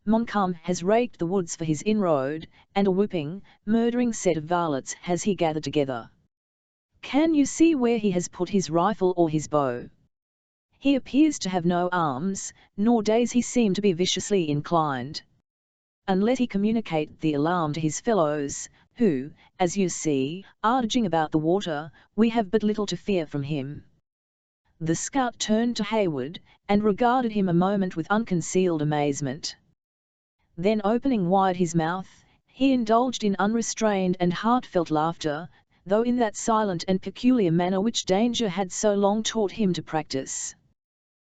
Montcalm has raked the woods for his inroad, and a whooping, murdering set of varlets has he gathered together. Can you see where he has put his rifle or his bow? He appears to have no arms, nor does he seem to be viciously inclined. Unless he communicate the alarm to his fellows, who, as you see, are dodging about the water, we have but little to fear from him." The scout turned to Hayward, and regarded him a moment with unconcealed amazement. Then, opening wide his mouth, he indulged in unrestrained and heartfelt laughter, though in that silent and peculiar manner which danger had so long taught him to practice.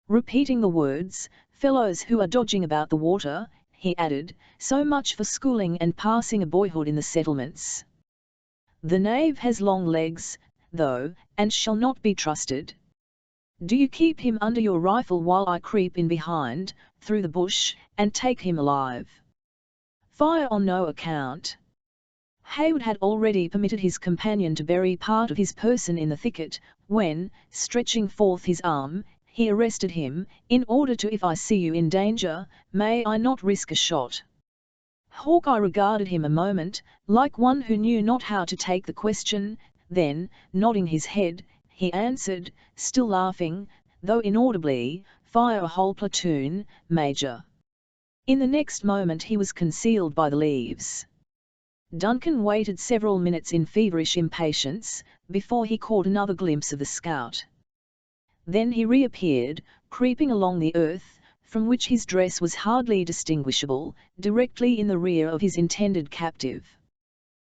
Repeating the words, "fellows who are dodging about the water," he added, "so much for schooling and passing a boyhood in the settlements. The knave has long legs, though, and shall not be trusted. Do you keep him under your rifle while I creep in behind, through the bush, and take him alive. Fire on no account." Hayward had already permitted his companion to bury part of his person in the thicket, when, stretching forth his arm, he arrested him, in order to "If I see you in danger, may I not risk a shot?" Hawkeye regarded him a moment, like one who knew not how to take the question, then, nodding his head, he answered, still laughing, though inaudibly, "Fire a whole platoon, Major." In the next moment he was concealed by the leaves. Duncan waited several minutes in feverish impatience, before he caught another glimpse of the scout. Then he reappeared, creeping along the earth, from which his dress was hardly distinguishable, directly in the rear of his intended captive.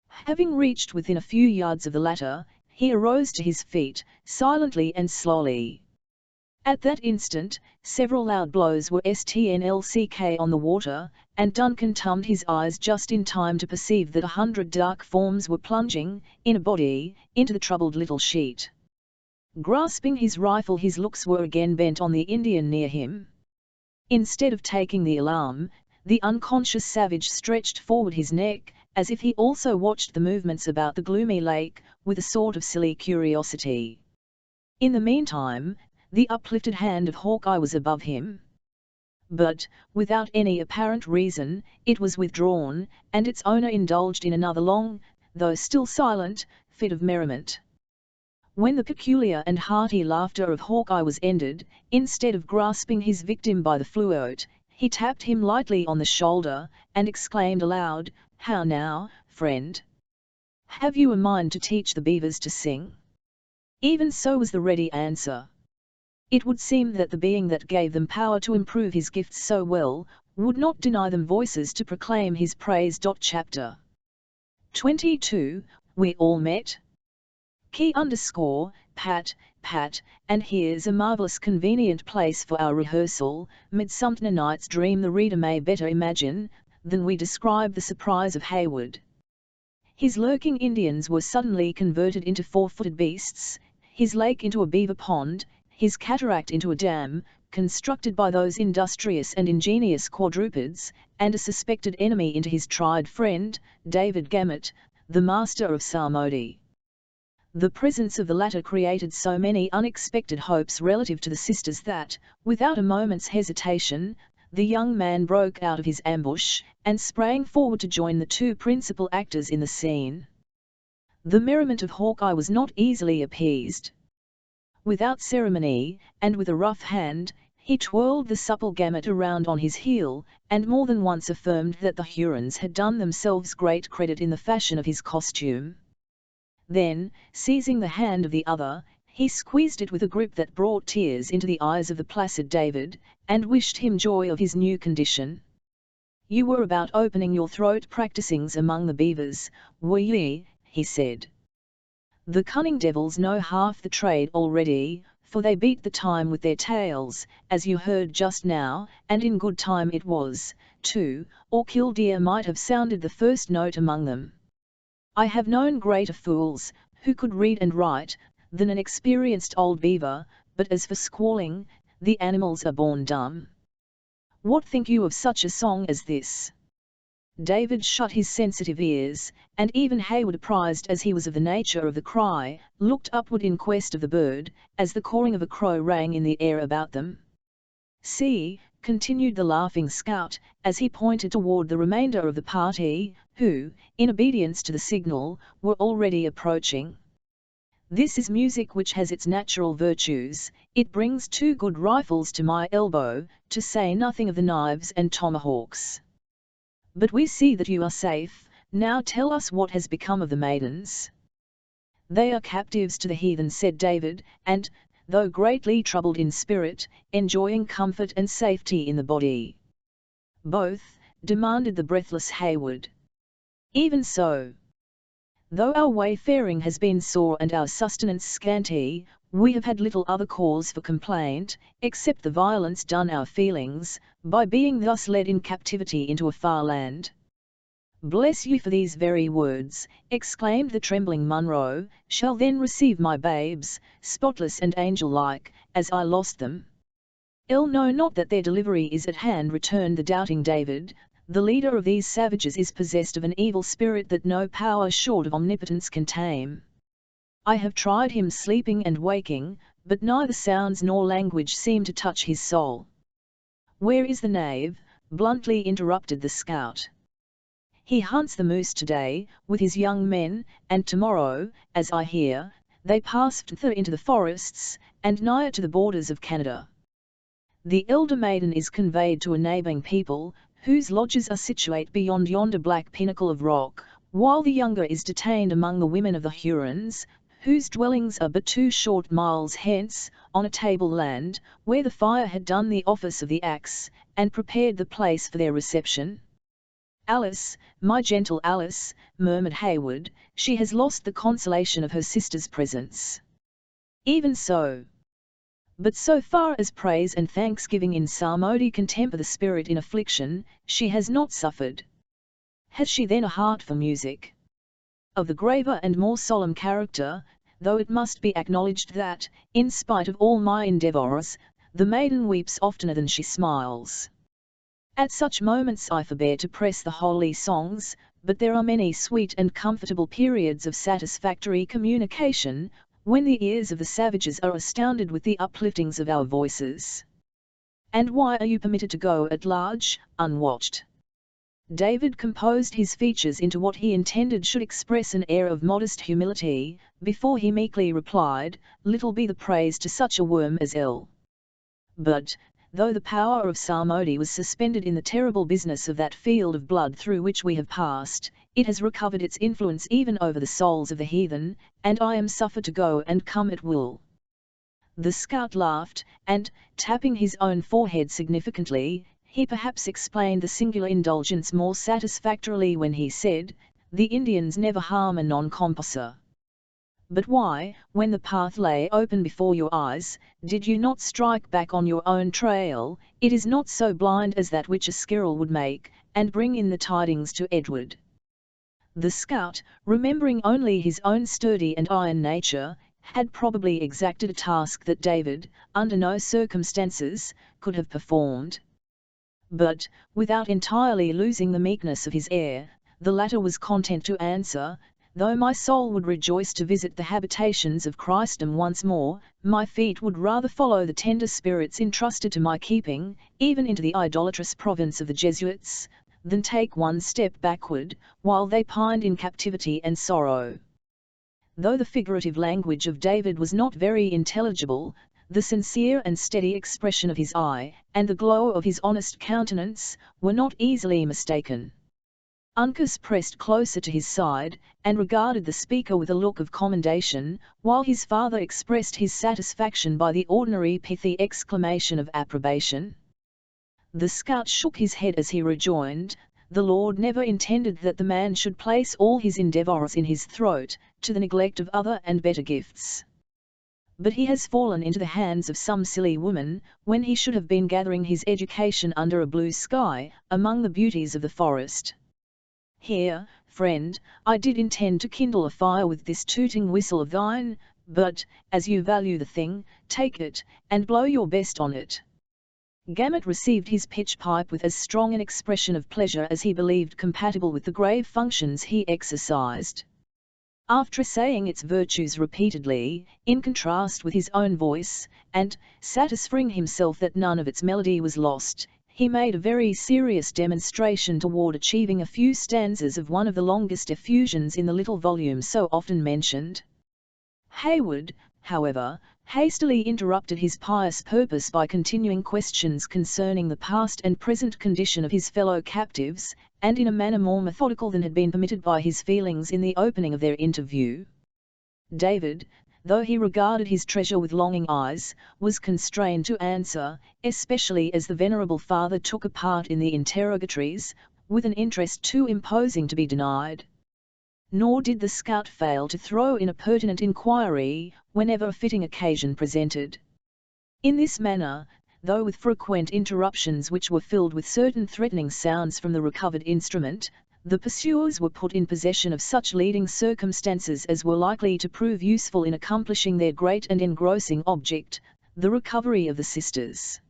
Having reached within a few yards of the latter, he arose to his feet, silently and slowly. At that instant, several loud blows were struck on the water, and Duncan turned his eyes just in time to perceive that 100 dark forms were plunging, in a body, into the troubled little sheet. Grasping his rifle, his looks were again bent on the Indian near him. Instead of taking the alarm, the unconscious savage stretched forward his neck, as if he also watched the movements about the gloomy lake, with a sort of silly curiosity. In the meantime, the uplifted hand of Hawkeye was above him. But, without any apparent reason, it was withdrawn, and its owner indulged in another long, though still silent, fit of merriment. When the peculiar and hearty laughter of Hawkeye was ended, instead of grasping his victim by the throat, he tapped him lightly on the shoulder, and exclaimed aloud, "How now, friend? Have you a mind to teach the beavers to sing? Even so was the ready answer. It would seem that the being that gave them power to improve his gifts so well, would not deny them voices to proclaim his praise. Chapter 22, We All Met. Pat, and here's a marvellous convenient place for our rehearsal. Midsummer Night's Dream the reader may better imagine, than we describe the surprise of Hayward. His lurking Indians were suddenly converted into four-footed beasts, his lake into a beaver pond, his cataract into a dam, constructed by those industrious and ingenious quadrupeds, and a suspected enemy into his tried friend, David Gamut, the master of psalmody. The presence of the latter created so many unexpected hopes relative to the sisters that, without a moment's hesitation, the young man broke out of his ambush, and sprang forward to join the two principal actors in the scene. The merriment of Hawkeye was not easily appeased. Without ceremony, and with a rough hand, he twirled the supple Gamut around on his heel, and more than once affirmed that the Hurons had done themselves great credit in the fashion of his costume. Then, seizing the hand of the other, he squeezed it with a grip that brought tears into the eyes of the placid David, and wished him joy of his new condition. "You were about opening your throat practisings among the beavers, were ye?" he said. "The cunning devils know half the trade already, for they beat the time with their tails, as you heard just now, and in good time it was, too, or Killdeer might have sounded the first note among them. I have known greater fools, who could read and write, than an experienced old beaver, but as for squalling, the animals are born dumb. What think you of such a song as this?" David shut his sensitive ears, and even Hayward, apprised as he was of the nature of the cry, looked upward in quest of the bird, as the cawing of a crow rang in the air about them. "See," continued the laughing scout, as he pointed toward the remainder of the party, who, in obedience to the signal, were already approaching. "This is music which has its natural virtues. It brings 2 good rifles to my elbow, to say nothing of the knives and tomahawks. But we see that you are safe. Now tell us what has become of the maidens." "They are captives to the heathen," said David, "and, though greatly troubled in spirit, enjoying comfort and safety in the body." "Both?" demanded the breathless Hayward. "Even so. Though our wayfaring has been sore and our sustenance scanty, we have had little other cause for complaint, except the violence done our feelings, by being thus led in captivity into a far land." "Bless you for these very words," exclaimed the trembling Munro. "Shall then receive my babes, spotless and angel-like, as I lost them?" "Know not that their delivery is at hand," returned the doubting David. "The leader of these savages is possessed of an evil spirit that no power short of omnipotence can tame. I have tried him sleeping and waking, but neither sounds nor language seem to touch his soul." "Where is the knave?" bluntly interrupted the scout. "He hunts the moose today, with his young men, and tomorrow, as I hear, they pass thither into the forests, and nigher to the borders of Canada. The elder maiden is conveyed to a neighbouring people, whose lodges are situate beyond yonder black pinnacle of rock, while the younger is detained among the women of the Hurons, whose dwellings are but 2 short miles hence, on a tableland, where the fire had done the office of the axe, and prepared the place for their reception." "Alice, my gentle Alice," murmured Hayward, "she has lost the consolation of her sister's presence." "Even so. But so far as praise and thanksgiving in psalmody can temper the spirit in affliction, she has not suffered. Has she then a heart for music? Of the graver and more solemn character, though it must be acknowledged that, in spite of all my endeavours, the maiden weeps oftener than she smiles. At such moments I forbear to press the holy songs, but there are many sweet and comfortable periods of satisfactory communication, when the ears of the savages are astounded with the upliftings of our voices." "And why are you permitted to go at large, unwatched?" David composed his features into what he intended should express an air of modest humility, before he meekly replied, "Little be the praise to such a worm as L. But, though the power of psalmody was suspended in the terrible business of that field of blood through which we have passed, It has recovered its influence even over the souls of the heathen, and I am suffered to go and come at will." The scout laughed, and, tapping his own forehead significantly, he perhaps explained the singular indulgence more satisfactorily when he said, "The Indians never harm a non-compasser. But why, when the path lay open before your eyes, did you not strike back on your own trail? It is not so blind as that which a squirrel would make, and bring in the tidings to Edward." The scout, remembering only his own sturdy and iron nature, had probably exacted a task that David, under no circumstances, could have performed. But, without entirely losing the meekness of his air, the latter was content to answer, "Though my soul would rejoice to visit the habitations of Christendom once more, my feet would rather follow the tender spirits entrusted to my keeping, even into the idolatrous province of the Jesuits, than take one step backward, while they pined in captivity and sorrow." Though the figurative language of David was not very intelligible, the sincere and steady expression of his eye, and the glow of his honest countenance, were not easily mistaken. Uncas pressed closer to his side, and regarded the speaker with a look of commendation, while his father expressed his satisfaction by the ordinary pithy exclamation of approbation. The scout shook his head as he rejoined, "The Lord never intended that the man should place all his endeavours in his throat, to the neglect of other and better gifts. But he has fallen into the hands of some silly woman, when he should have been gathering his education under a blue sky, among the beauties of the forest. Here, friend, I did intend to kindle a fire with this tooting whistle of thine, but, as you value the thing, take it, and blow your best on it." Gamut received his pitch pipe with as strong an expression of pleasure as he believed compatible with the grave functions he exercised. After saying its virtues repeatedly, in contrast with his own voice, and, satisfying himself that none of its melody was lost, he made a very serious demonstration toward achieving a few stanzas of one of the longest effusions in the little volume so often mentioned. Hayward, however, hastily interrupted his pious purpose by continuing questions concerning the past and present condition of his fellow captives, and in a manner more methodical than had been permitted by his feelings in the opening of their interview. David, though he regarded his treasure with longing eyes, was constrained to answer, especially as the venerable father took a part in the interrogatories, with an interest too imposing to be denied. Nor did the scout fail to throw in a pertinent inquiry, whenever a fitting occasion presented. In this manner, though with frequent interruptions which were filled with certain threatening sounds from the recovered instrument, the pursuers were put in possession of such leading circumstances as were likely to prove useful in accomplishing their great and engrossing object, the recovery of the sisters.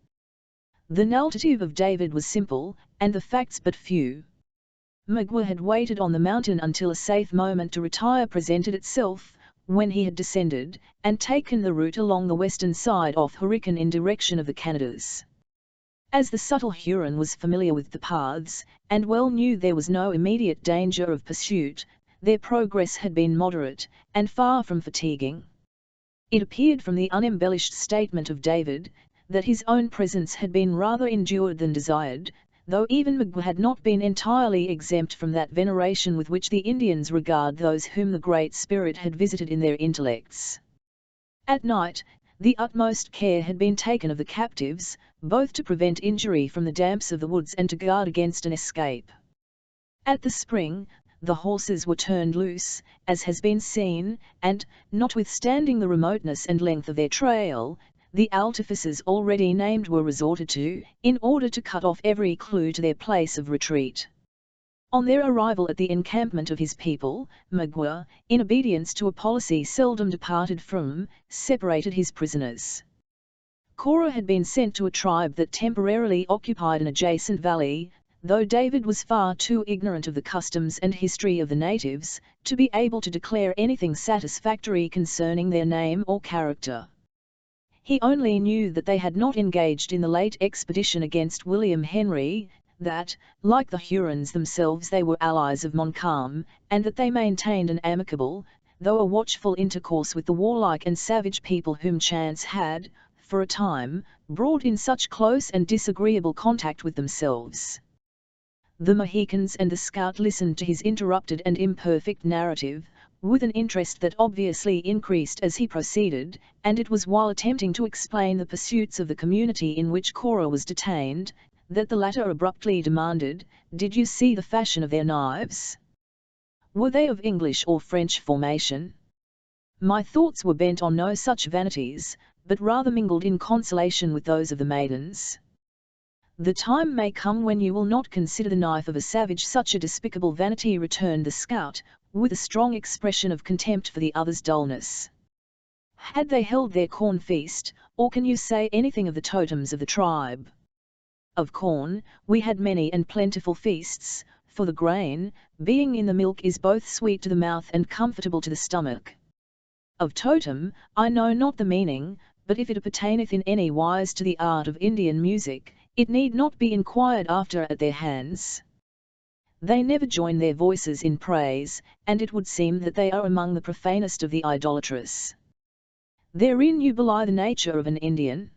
The narrative of David was simple, and the facts but few. Magua had waited on the mountain until a safe moment to retire presented itself, when he had descended, and taken the route along the western side of Hurricane in direction of the Canadas. As the subtle Huron was familiar with the paths, and well knew there was no immediate danger of pursuit, their progress had been moderate, and far from fatiguing. It appeared from the unembellished statement of David, that his own presence had been rather endured than desired, though even Magua had not been entirely exempt from that veneration with which the Indians regard those whom the Great Spirit had visited in their intellects. At night, the utmost care had been taken of the captives, both to prevent injury from the damps of the woods and to guard against an escape. At the spring, the horses were turned loose, as has been seen, and, notwithstanding the remoteness and length of their trail, the artifices already named were resorted to, in order to cut off every clue to their place of retreat. On their arrival at the encampment of his people, Magua, in obedience to a policy seldom departed from, separated his prisoners. Cora had been sent to a tribe that temporarily occupied an adjacent valley, though David was far too ignorant of the customs and history of the natives, to be able to declare anything satisfactory concerning their name or character. He only knew that they had not engaged in the late expedition against William Henry, that, like the Hurons themselves, they were allies of Montcalm, and that they maintained an amicable, though a watchful intercourse with the warlike and savage people whom chance had, for a time, brought in such close and disagreeable contact with themselves. The Mohicans and the scout listened to his interrupted and imperfect narrative, with an interest that obviously increased as he proceeded, and it was while attempting to explain the pursuits of the community in which Cora was detained, that the latter abruptly demanded, "Did you see the fashion of their knives? Were they of English or French formation?" My thoughts were bent on no such vanities, but rather mingled in consolation with those of the maidens. "The time may come when you will not consider the knife of a savage such a despicable vanity," returned the scout, with a strong expression of contempt for the other's dullness. "Had they held their corn feast, or can you say anything of the totems of the tribe? Of corn, we had many and plentiful feasts, for the grain, being in the milk, is both sweet to the mouth and comfortable to the stomach. Of totem, I know not the meaning, but if it appertaineth in any wise to the art of Indian music, it need not be inquired after at their hands. They never join their voices in praise, and it would seem that they are among the profanest of the idolatrous. Therein you belie the nature of an Indian.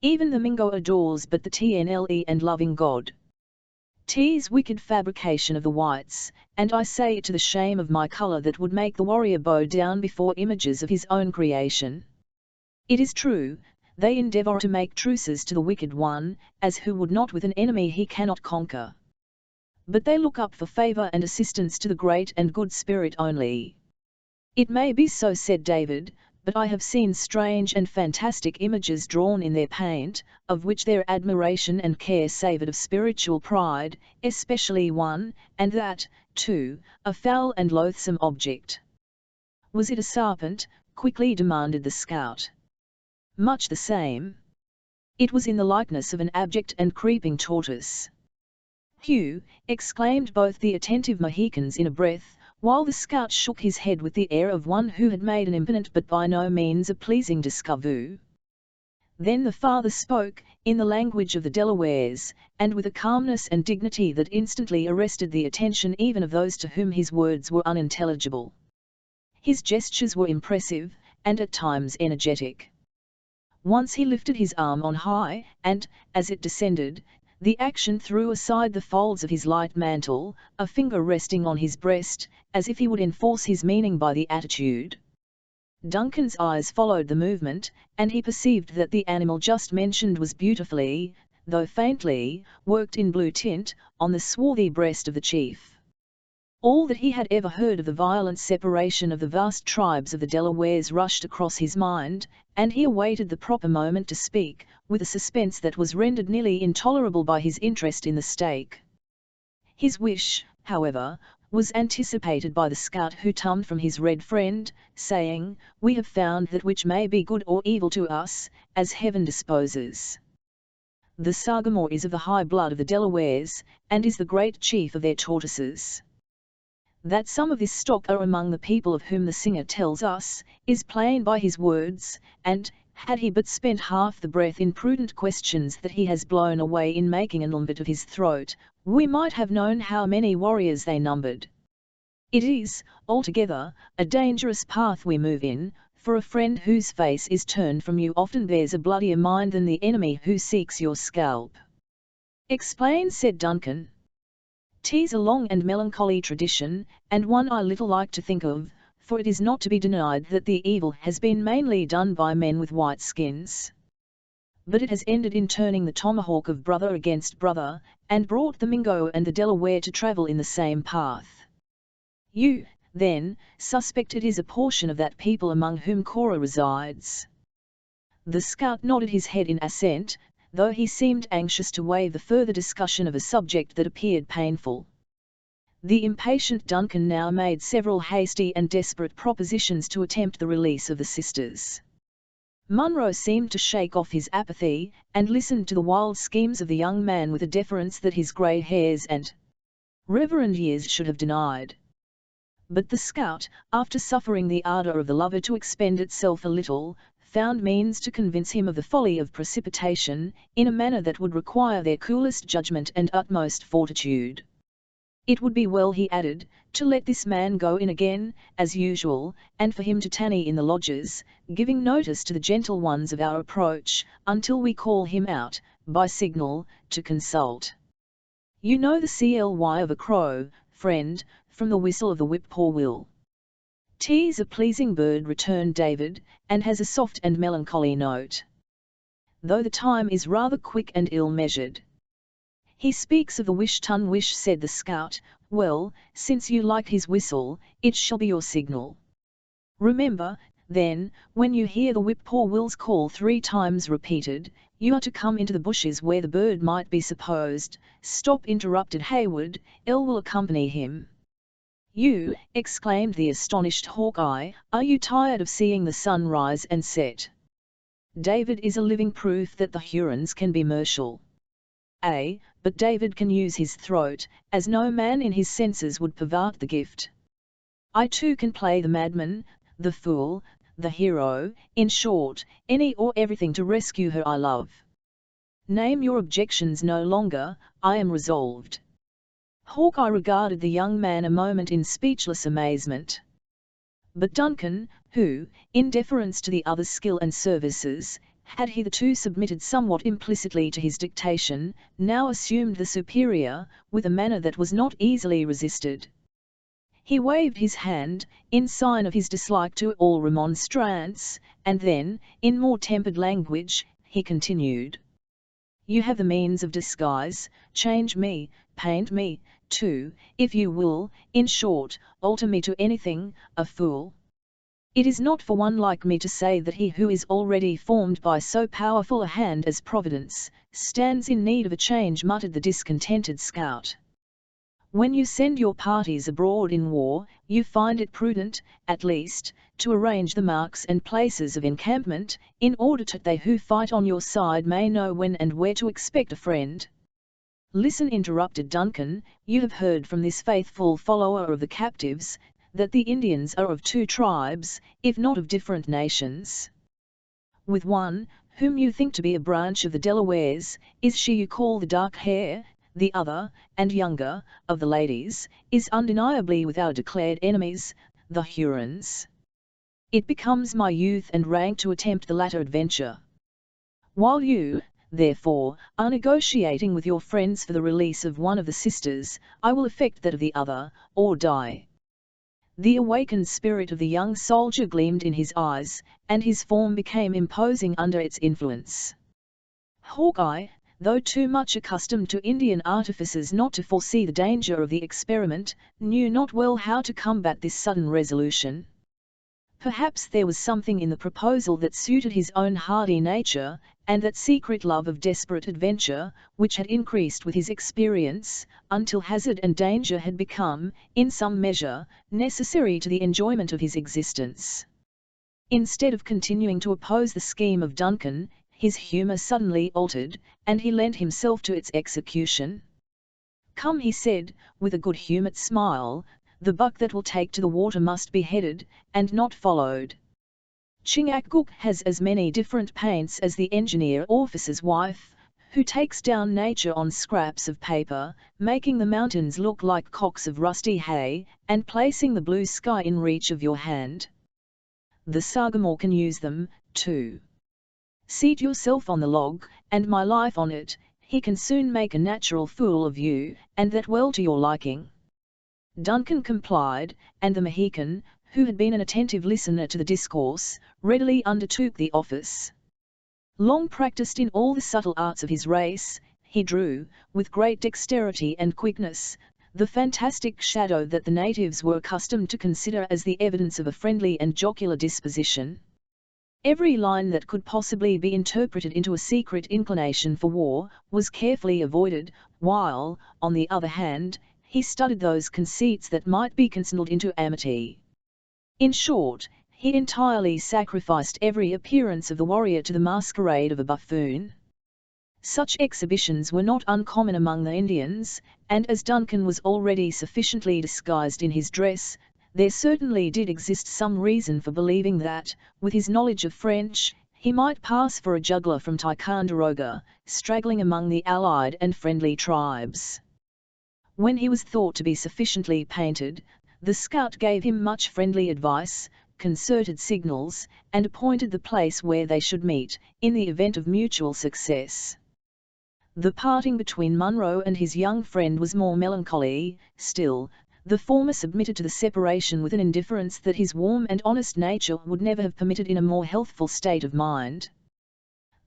Even the Mingo adores but the TNLE and loving God. 'Tis wicked fabrication of the whites, and I say it to the shame of my colour that would make the warrior bow down before images of his own creation. It is true, they endeavour to make truces to the wicked one, as who would not with an enemy he cannot conquer. But they look up for favour and assistance to the great and good Spirit only." "It may be so," said David, "but I have seen strange and fantastic images drawn in their paint, of which their admiration and care savoured of spiritual pride, especially one, and that, too, a foul and loathsome object." "Was it a serpent?" quickly demanded the scout. "Much the same. It was in the likeness of an abject and creeping tortoise." "Hugh!" exclaimed both the attentive Mohicans in a breath, while the scout shook his head with the air of one who had made an impertinent but by no means a pleasing discovery. Then the father spoke, in the language of the Delawares, and with a calmness and dignity that instantly arrested the attention even of those to whom his words were unintelligible. His gestures were impressive, and at times energetic. Once he lifted his arm on high, and, as it descended, the action threw aside the folds of his light mantle, a finger resting on his breast, as if he would enforce his meaning by the attitude. Duncan's eyes followed the movement, and he perceived that the animal just mentioned was beautifully, though faintly, worked in blue tint, on the swarthy breast of the chief. All that he had ever heard of the violent separation of the vast tribes of the Delawares rushed across his mind, and he awaited the proper moment to speak, with a suspense that was rendered nearly intolerable by his interest in the stake. His wish, however, was anticipated by the scout, who tummed from his red friend, saying, "We have found that which may be good or evil to us, as heaven disposes. The Sagamore is of the high blood of the Delawares, and is the great chief of their tortoises. That some of this stock are among the people of whom the singer tells us, is plain by his words, and, had he but spent half the breath in prudent questions that he has blown away in making an limbit of his throat, we might have known how many warriors they numbered. It is, altogether, a dangerous path we move in, for a friend whose face is turned from you often bears a bloodier mind than the enemy who seeks your scalp." "Explain," said Duncan. "'Tis a long and melancholy tradition, and one I little like to think of, for it is not to be denied that the evil has been mainly done by men with white skins. But it has ended in turning the tomahawk of brother against brother, and brought the Mingo and the Delaware to travel in the same path. You, then, suspect it is a portion of that people among whom Cora resides?" The scout nodded his head in assent, though he seemed anxious to waive the further discussion of a subject that appeared painful. The impatient Duncan now made several hasty and desperate propositions to attempt the release of the sisters. Munro seemed to shake off his apathy, and listened to the wild schemes of the young man with a deference that his grey hairs and reverend years should have denied. But the scout, after suffering the ardour of the lover to expend itself a little, found means to convince him of the folly of precipitation, in a manner that would require their coolest judgment and utmost fortitude. It would be well, he added, to let this man go in again, as usual, and for him to tarry in the lodges, giving notice to the gentle ones of our approach, until we call him out, by signal, to consult. You know the CLY of a crow, friend, from the whistle of the whip-poor-will. "'Tis a pleasing bird," returned David, "and has a soft and melancholy note, though the time is rather quick and ill-measured." "He speaks of the wish-ton-wish," said the scout. "Well, since you like his whistle, it shall be your signal. Remember, then, when you hear the whip-poor-will's call 3 times repeated, you are to come into the bushes where the bird might be supposed." "Stop," interrupted Hayward, "El will accompany him." "You," exclaimed the astonished Hawkeye, "are you tired of seeing the sun rise and set?" David is a living proof that the Hurons can be martial. But David can use his throat, as no man in his senses would pervert the gift. I too can play the madman, the fool, the hero, in short, any or everything to rescue her I love. Name your objections no longer, I am resolved." Hawkeye regarded the young man a moment in speechless amazement. But Duncan, who, in deference to the other's skill and services, had hitherto submitted somewhat implicitly to his dictation, now assumed the superior, with a manner that was not easily resisted. He waved his hand, in sign of his dislike to all remonstrance, and then, in more tempered language, he continued: "You have the means of disguise. Change me, paint me, too, if you will, in short, alter me to anything, a fool. It is not for one like me to say that he who is already formed by so powerful a hand as Providence, stands in need of a change," muttered the discontented scout. "When you send your parties abroad in war, you find it prudent, at least, to arrange the marks and places of encampment, in order that they who fight on your side may know when and where to expect a friend." "Listen," interrupted Duncan, "you have heard from this faithful follower of the captives, that the Indians are of 2 tribes, if not of different nations. With one, whom you think to be a branch of the Delawares, is she you call the dark hair; the other, and younger, of the ladies, is undeniably with our declared enemies, the Hurons. It becomes my youth and rank to attempt the latter adventure. While you, therefore, are negotiating with your friends for the release of one of the sisters, I will effect that of the other, or die." The awakened spirit of the young soldier gleamed in his eyes, and his form became imposing under its influence. Hawkeye, though too much accustomed to Indian artifices not to foresee the danger of the experiment, knew not well how to combat this sudden resolution. Perhaps there was something in the proposal that suited his own hardy nature, and that secret love of desperate adventure, which had increased with his experience, until hazard and danger had become, in some measure, necessary to the enjoyment of his existence. Instead of continuing to oppose the scheme of Duncan, his humour suddenly altered, and he lent himself to its execution. "Come," he said, with a good-humoured smile, "the buck that will take to the water must be headed, and not followed. Chingachgook has as many different paints as the engineer officer's wife, who takes down nature on scraps of paper, making the mountains look like cocks of rusty hay, and placing the blue sky in reach of your hand. The Sagamore can use them, too. Seat yourself on the log, and my life on it, he can soon make a natural fool of you, and that well to your liking." Duncan complied, and the Mohican, who had been an attentive listener to the discourse, readily undertook the office. Long practised in all the subtle arts of his race, he drew, with great dexterity and quickness, the fantastic shadow that the natives were accustomed to consider as the evidence of a friendly and jocular disposition. Every line that could possibly be interpreted into a secret inclination for war, was carefully avoided, while, on the other hand, he studied those conceits that might be concealed into amity. In short, he entirely sacrificed every appearance of the warrior to the masquerade of a buffoon. Such exhibitions were not uncommon among the Indians, and as Duncan was already sufficiently disguised in his dress, there certainly did exist some reason for believing that, with his knowledge of French, he might pass for a juggler from Ticonderoga, straggling among the allied and friendly tribes. When he was thought to be sufficiently painted, the scout gave him much friendly advice, concerted signals, and appointed the place where they should meet, in the event of mutual success. The parting between Munro and his young friend was more melancholy still. The former submitted to the separation with an indifference that his warm and honest nature would never have permitted in a more healthful state of mind.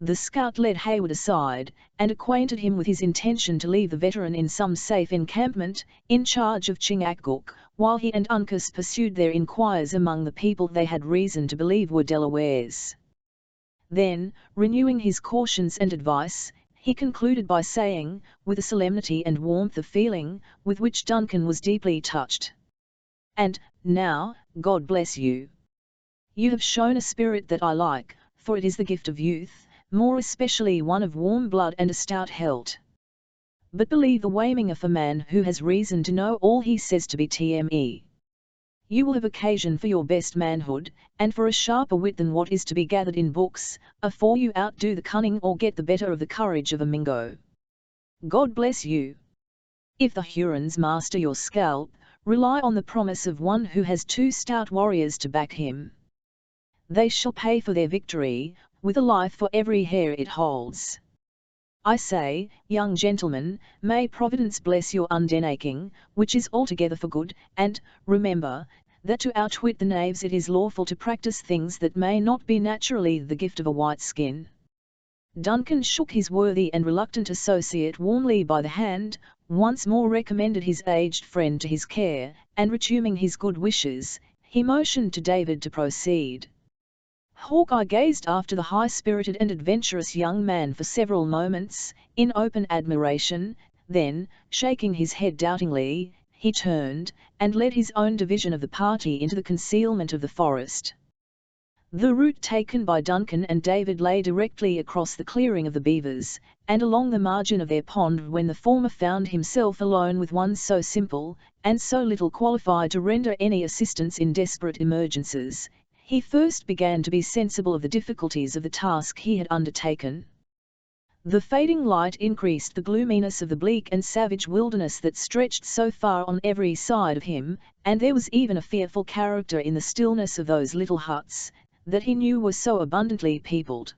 The scout led Hayward aside, and acquainted him with his intention to leave the veteran in some safe encampment, in charge of Chingachgook, while he and Uncas pursued their inquiries among the people they had reason to believe were Delawares. Then, renewing his cautions and advice, he concluded by saying, with a solemnity and warmth of feeling, with which Duncan was deeply touched, "And, now, God bless you. You have shown a spirit that I like, for it is the gift of youth, more especially one of warm blood and a stout heart. But believe the Wayminger of a man who has reason to know all he says to be TME. You will have occasion for your best manhood, and for a sharper wit than what is to be gathered in books, afore you outdo the cunning or get the better of the courage of a Mingo. God bless you. If the Hurons master your scalp, rely on the promise of one who has 2 stout warriors to back him. They shall pay for their victory, with a life for every hair it holds. I say, young gentlemen, may Providence bless your undertaking, which is altogether for good, and, remember, that to outwit the knaves it is lawful to practice things that may not be naturally the gift of a white skin." Duncan shook his worthy and reluctant associate warmly by the hand, once more recommended his aged friend to his care, and resuming his good wishes, he motioned to David to proceed. Hawkeye gazed after the high-spirited and adventurous young man for several moments, in open admiration, then, shaking his head doubtingly, he turned, and led his own division of the party into the concealment of the forest. The route taken by Duncan and David lay directly across the clearing of the beavers, and along the margin of their pond when the former found himself alone with one so simple, and so little qualified to render any assistance in desperate emergencies. He first began to be sensible of the difficulties of the task he had undertaken. The fading light increased the gloominess of the bleak and savage wilderness that stretched so far on every side of him, and there was even a fearful character in the stillness of those little huts, that he knew were so abundantly peopled.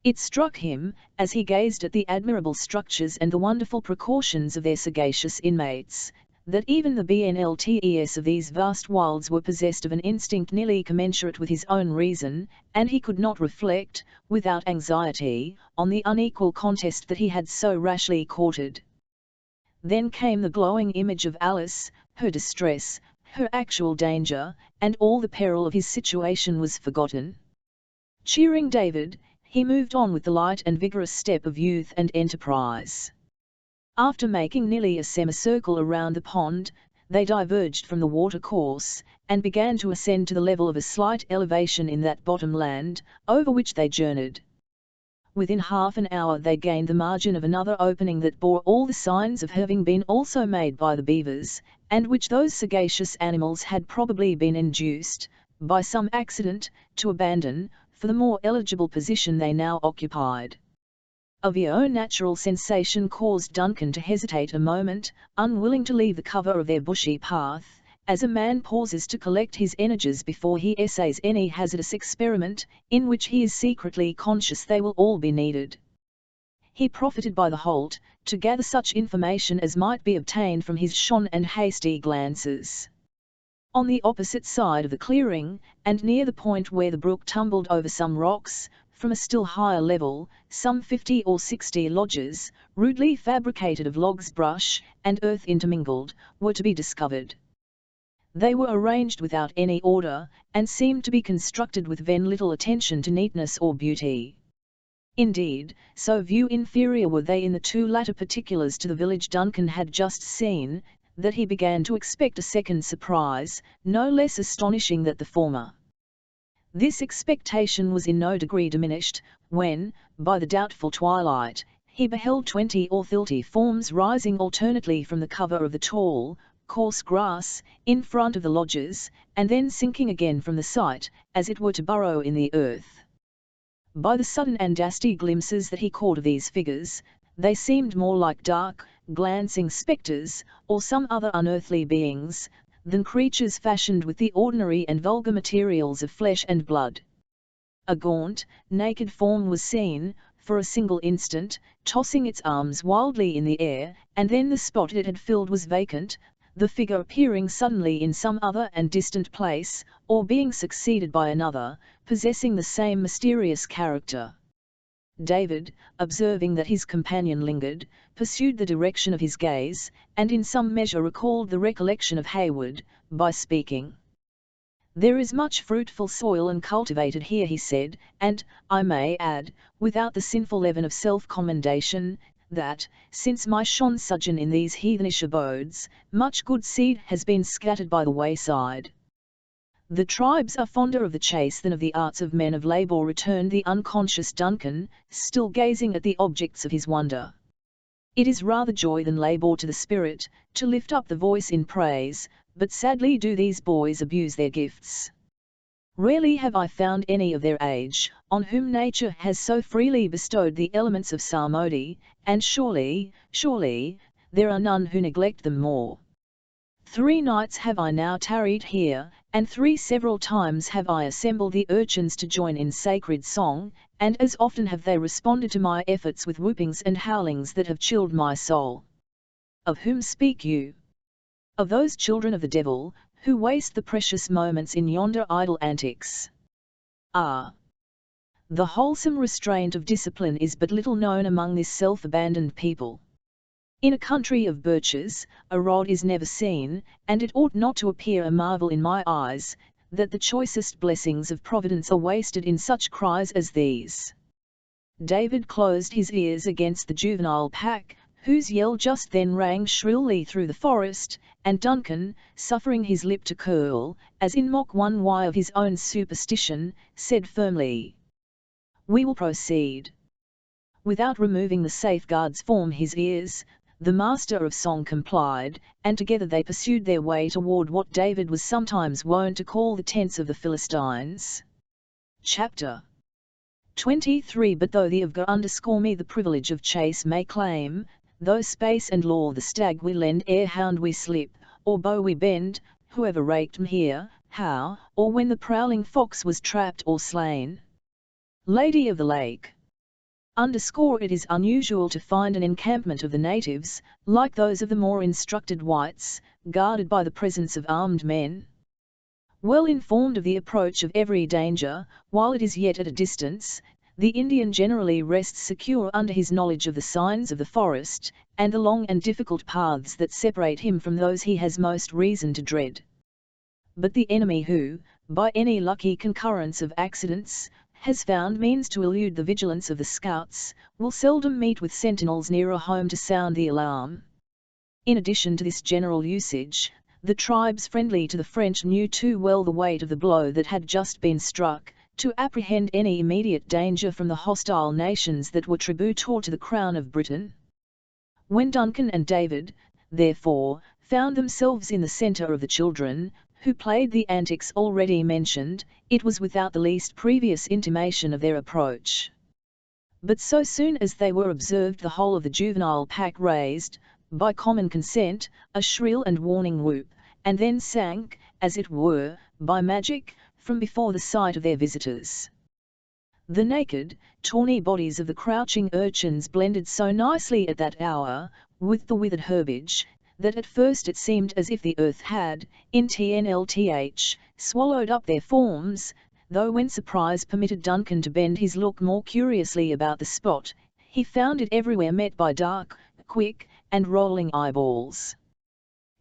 It struck him, as he gazed at the admirable structures and the wonderful precautions of their sagacious inmates, that even the BNLTES of these vast wilds were possessed of an instinct nearly commensurate with his own reason, and he could not reflect, without anxiety, on the unequal contest that he had so rashly courted. Then came the glowing image of Alice, her distress, her actual danger, and all the peril of his situation was forgotten. Cheering David, he moved on with the light and vigorous step of youth and enterprise. After making nearly a semicircle around the pond, they diverged from the water course, and began to ascend to the level of a slight elevation in that bottom land, over which they journeyed. Within half an hour they gained the margin of another opening that bore all the signs of having been also made by the beavers, and which those sagacious animals had probably been induced, by some accident, to abandon, for the more eligible position they now occupied. A very natural sensation caused Duncan to hesitate a moment, unwilling to leave the cover of their bushy path, as a man pauses to collect his energies before he essays any hazardous experiment, in which he is secretly conscious they will all be needed. He profited by the halt, to gather such information as might be obtained from his shorn and hasty glances. On the opposite side of the clearing, and near the point where the brook tumbled over some rocks, from a still higher level, some 50 or 60 lodges, rudely fabricated of logs, brush, and earth intermingled, were to be discovered. They were arranged without any order, and seemed to be constructed with very little attention to neatness or beauty. Indeed, so few inferior were they in the 2 latter particulars to the village Duncan had just seen, that he began to expect a second surprise, no less astonishing than the former. This expectation was in no degree diminished, when, by the doubtful twilight, he beheld 20 or 30 forms rising alternately from the cover of the tall, coarse grass, in front of the lodges, and then sinking again from the sight, as it were to burrow in the earth. By the sudden and dusty glimpses that he caught of these figures, they seemed more like dark, glancing spectres, or some other unearthly beings, than creatures fashioned with the ordinary and vulgar materials of flesh and blood. A gaunt, naked form was seen, for a single instant, tossing its arms wildly in the air, and then the spot it had filled was vacant, the figure appearing suddenly in some other and distant place, or being succeeded by another, possessing the same mysterious character. David, observing that his companion lingered, pursued the direction of his gaze, and in some measure recalled the recollection of Hayward, by speaking. "There is much fruitful soil and cultivated here," he said, "and, I may add, without the sinful leaven of self-commendation, that, since my shone sojourn in these heathenish abodes, much good seed has been scattered by the wayside." "The tribes are fonder of the chase than of the arts of men of labour," returned the unconscious Duncan, still gazing at the objects of his wonder. "It is rather joy than labour to the spirit, to lift up the voice in praise, but sadly do these boys abuse their gifts. Rarely have I found any of their age, on whom nature has so freely bestowed the elements of psalmody, and surely, there are none who neglect them more. 3 nights have I now tarried here, and 3 several times have I assembled the urchins to join in sacred song, and as often have they responded to my efforts with whoopings and howlings that have chilled my soul." "Of whom speak you?" "Of those children of the devil, who waste the precious moments in yonder idle antics." "Ah! The wholesome restraint of discipline is but little known among this self-abandoned people. In a country of birches, a rod is never seen, and it ought not to appear a marvel in my eyes, that the choicest blessings of Providence are wasted in such cries as these." David closed his ears against the juvenile pack, whose yell just then rang shrilly through the forest, and Duncan, suffering his lip to curl, as in mock why of his own superstition, said firmly, "We will proceed." Without removing the safeguards from his ears, the master of song complied, and together they pursued their way toward what David was sometimes wont to call the tents of the Philistines. Chapter 23. But though the Avgar underscore me the privilege of chase may claim, though space and law the stag we lend ere hound we slip, or bow we bend, whoever raked me here, how, or when the prowling fox was trapped or slain. Lady of the Lake. It is unusual to find an encampment of the natives, like those of the more instructed whites, guarded by the presence of armed men. Well informed of the approach of every danger, while it is yet at a distance, the Indian generally rests secure under his knowledge of the signs of the forest, and the long and difficult paths that separate him from those he has most reason to dread. But the enemy who, by any lucky concurrence of accidents, has found means to elude the vigilance of the scouts, will seldom meet with sentinels nearer home to sound the alarm. In addition to this general usage, the tribes friendly to the French knew too well the weight of the blow that had just been struck, to apprehend any immediate danger from the hostile nations that were tributor to the crown of Britain. When Duncan and David, therefore, found themselves in the centre of the children, who played the antics already mentioned, it was without the least previous intimation of their approach. But so soon as they were observed, the whole of the juvenile pack raised, by common consent, a shrill and warning whoop, and then sank, as it were, by magic, from before the sight of their visitors. The naked, tawny bodies of the crouching urchins blended so nicely at that hour, with the withered herbage, that at first it seemed as if the earth had, in TNLTH, swallowed up their forms, though when surprise permitted Duncan to bend his look more curiously about the spot, he found it everywhere met by dark, quick, and rolling eyeballs.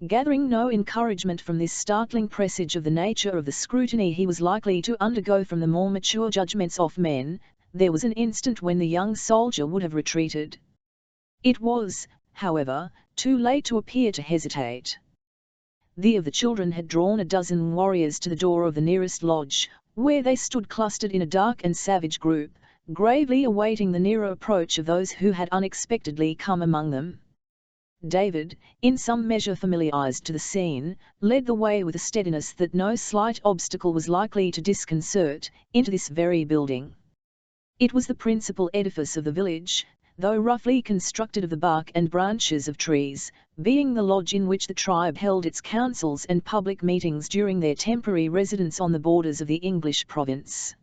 Gathering no encouragement from this startling presage of the nature of the scrutiny he was likely to undergo from the more mature judgments of men, there was an instant when the young soldier would have retreated. It was, however, too late to appear to hesitate. The of the children had drawn a dozen warriors to the door of the nearest lodge, where they stood clustered in a dark and savage group, gravely awaiting the nearer approach of those who had unexpectedly come among them. David, in some measure familiarized to the scene, led the way with a steadiness that no slight obstacle was likely to disconcert, into this very building. It was the principal edifice of the village, though roughly constructed of the bark and branches of trees, being the lodge in which the tribe held its councils and public meetings during their temporary residence on the borders of the English province.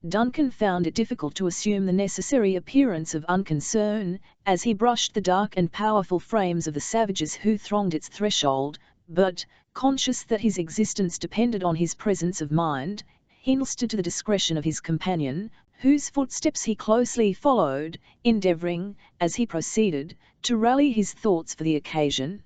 Duncan found it difficult to assume the necessary appearance of unconcern, as he brushed the dark and powerful frames of the savages who thronged its threshold, but, conscious that his existence depended on his presence of mind, he entrusted to the discretion of his companion, whose footsteps he closely followed, endeavouring, as he proceeded, to rally his thoughts for the occasion.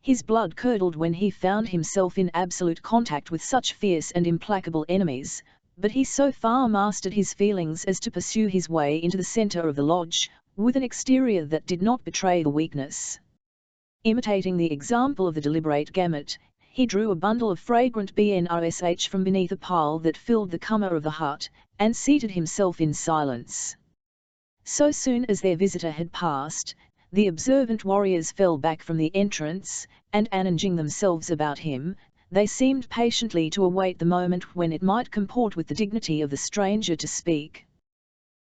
His blood curdled when he found himself in absolute contact with such fierce and implacable enemies, but he so far mastered his feelings as to pursue his way into the centre of the lodge, with an exterior that did not betray the weakness. Imitating the example of the deliberate Gamut, he drew a bundle of fragrant BNRSH from beneath a pile that filled the corner of the hut, and seated himself in silence. So soon as their visitor had passed, the observant warriors fell back from the entrance, and arranging themselves about him, they seemed patiently to await the moment when it might comport with the dignity of the stranger to speak.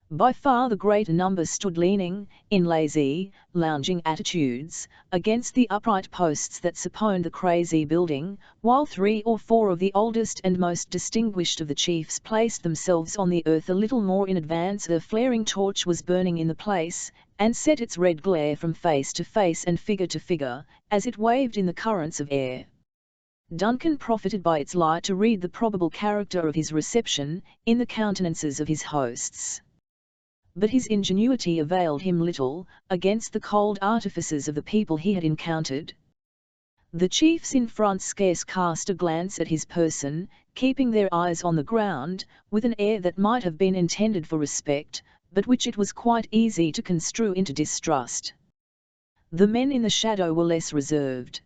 By far the greater number stood leaning, in lazy, lounging attitudes, against the upright posts that supported the crazy building, while 3 or 4 of the oldest and most distinguished of the chiefs placed themselves on the earth a little more in advance. A flaring torch was burning in the place, and set its red glare from face to face and figure to figure, as it waved in the currents of air. Duncan profited by its light to read the probable character of his reception, in the countenances of his hosts. But his ingenuity availed him little, against the cold artifices of the people he had encountered. The chiefs in front scarce cast a glance at his person, keeping their eyes on the ground, with an air that might have been intended for respect, but which it was quite easy to construe into distrust. The men in the shadow were less reserved.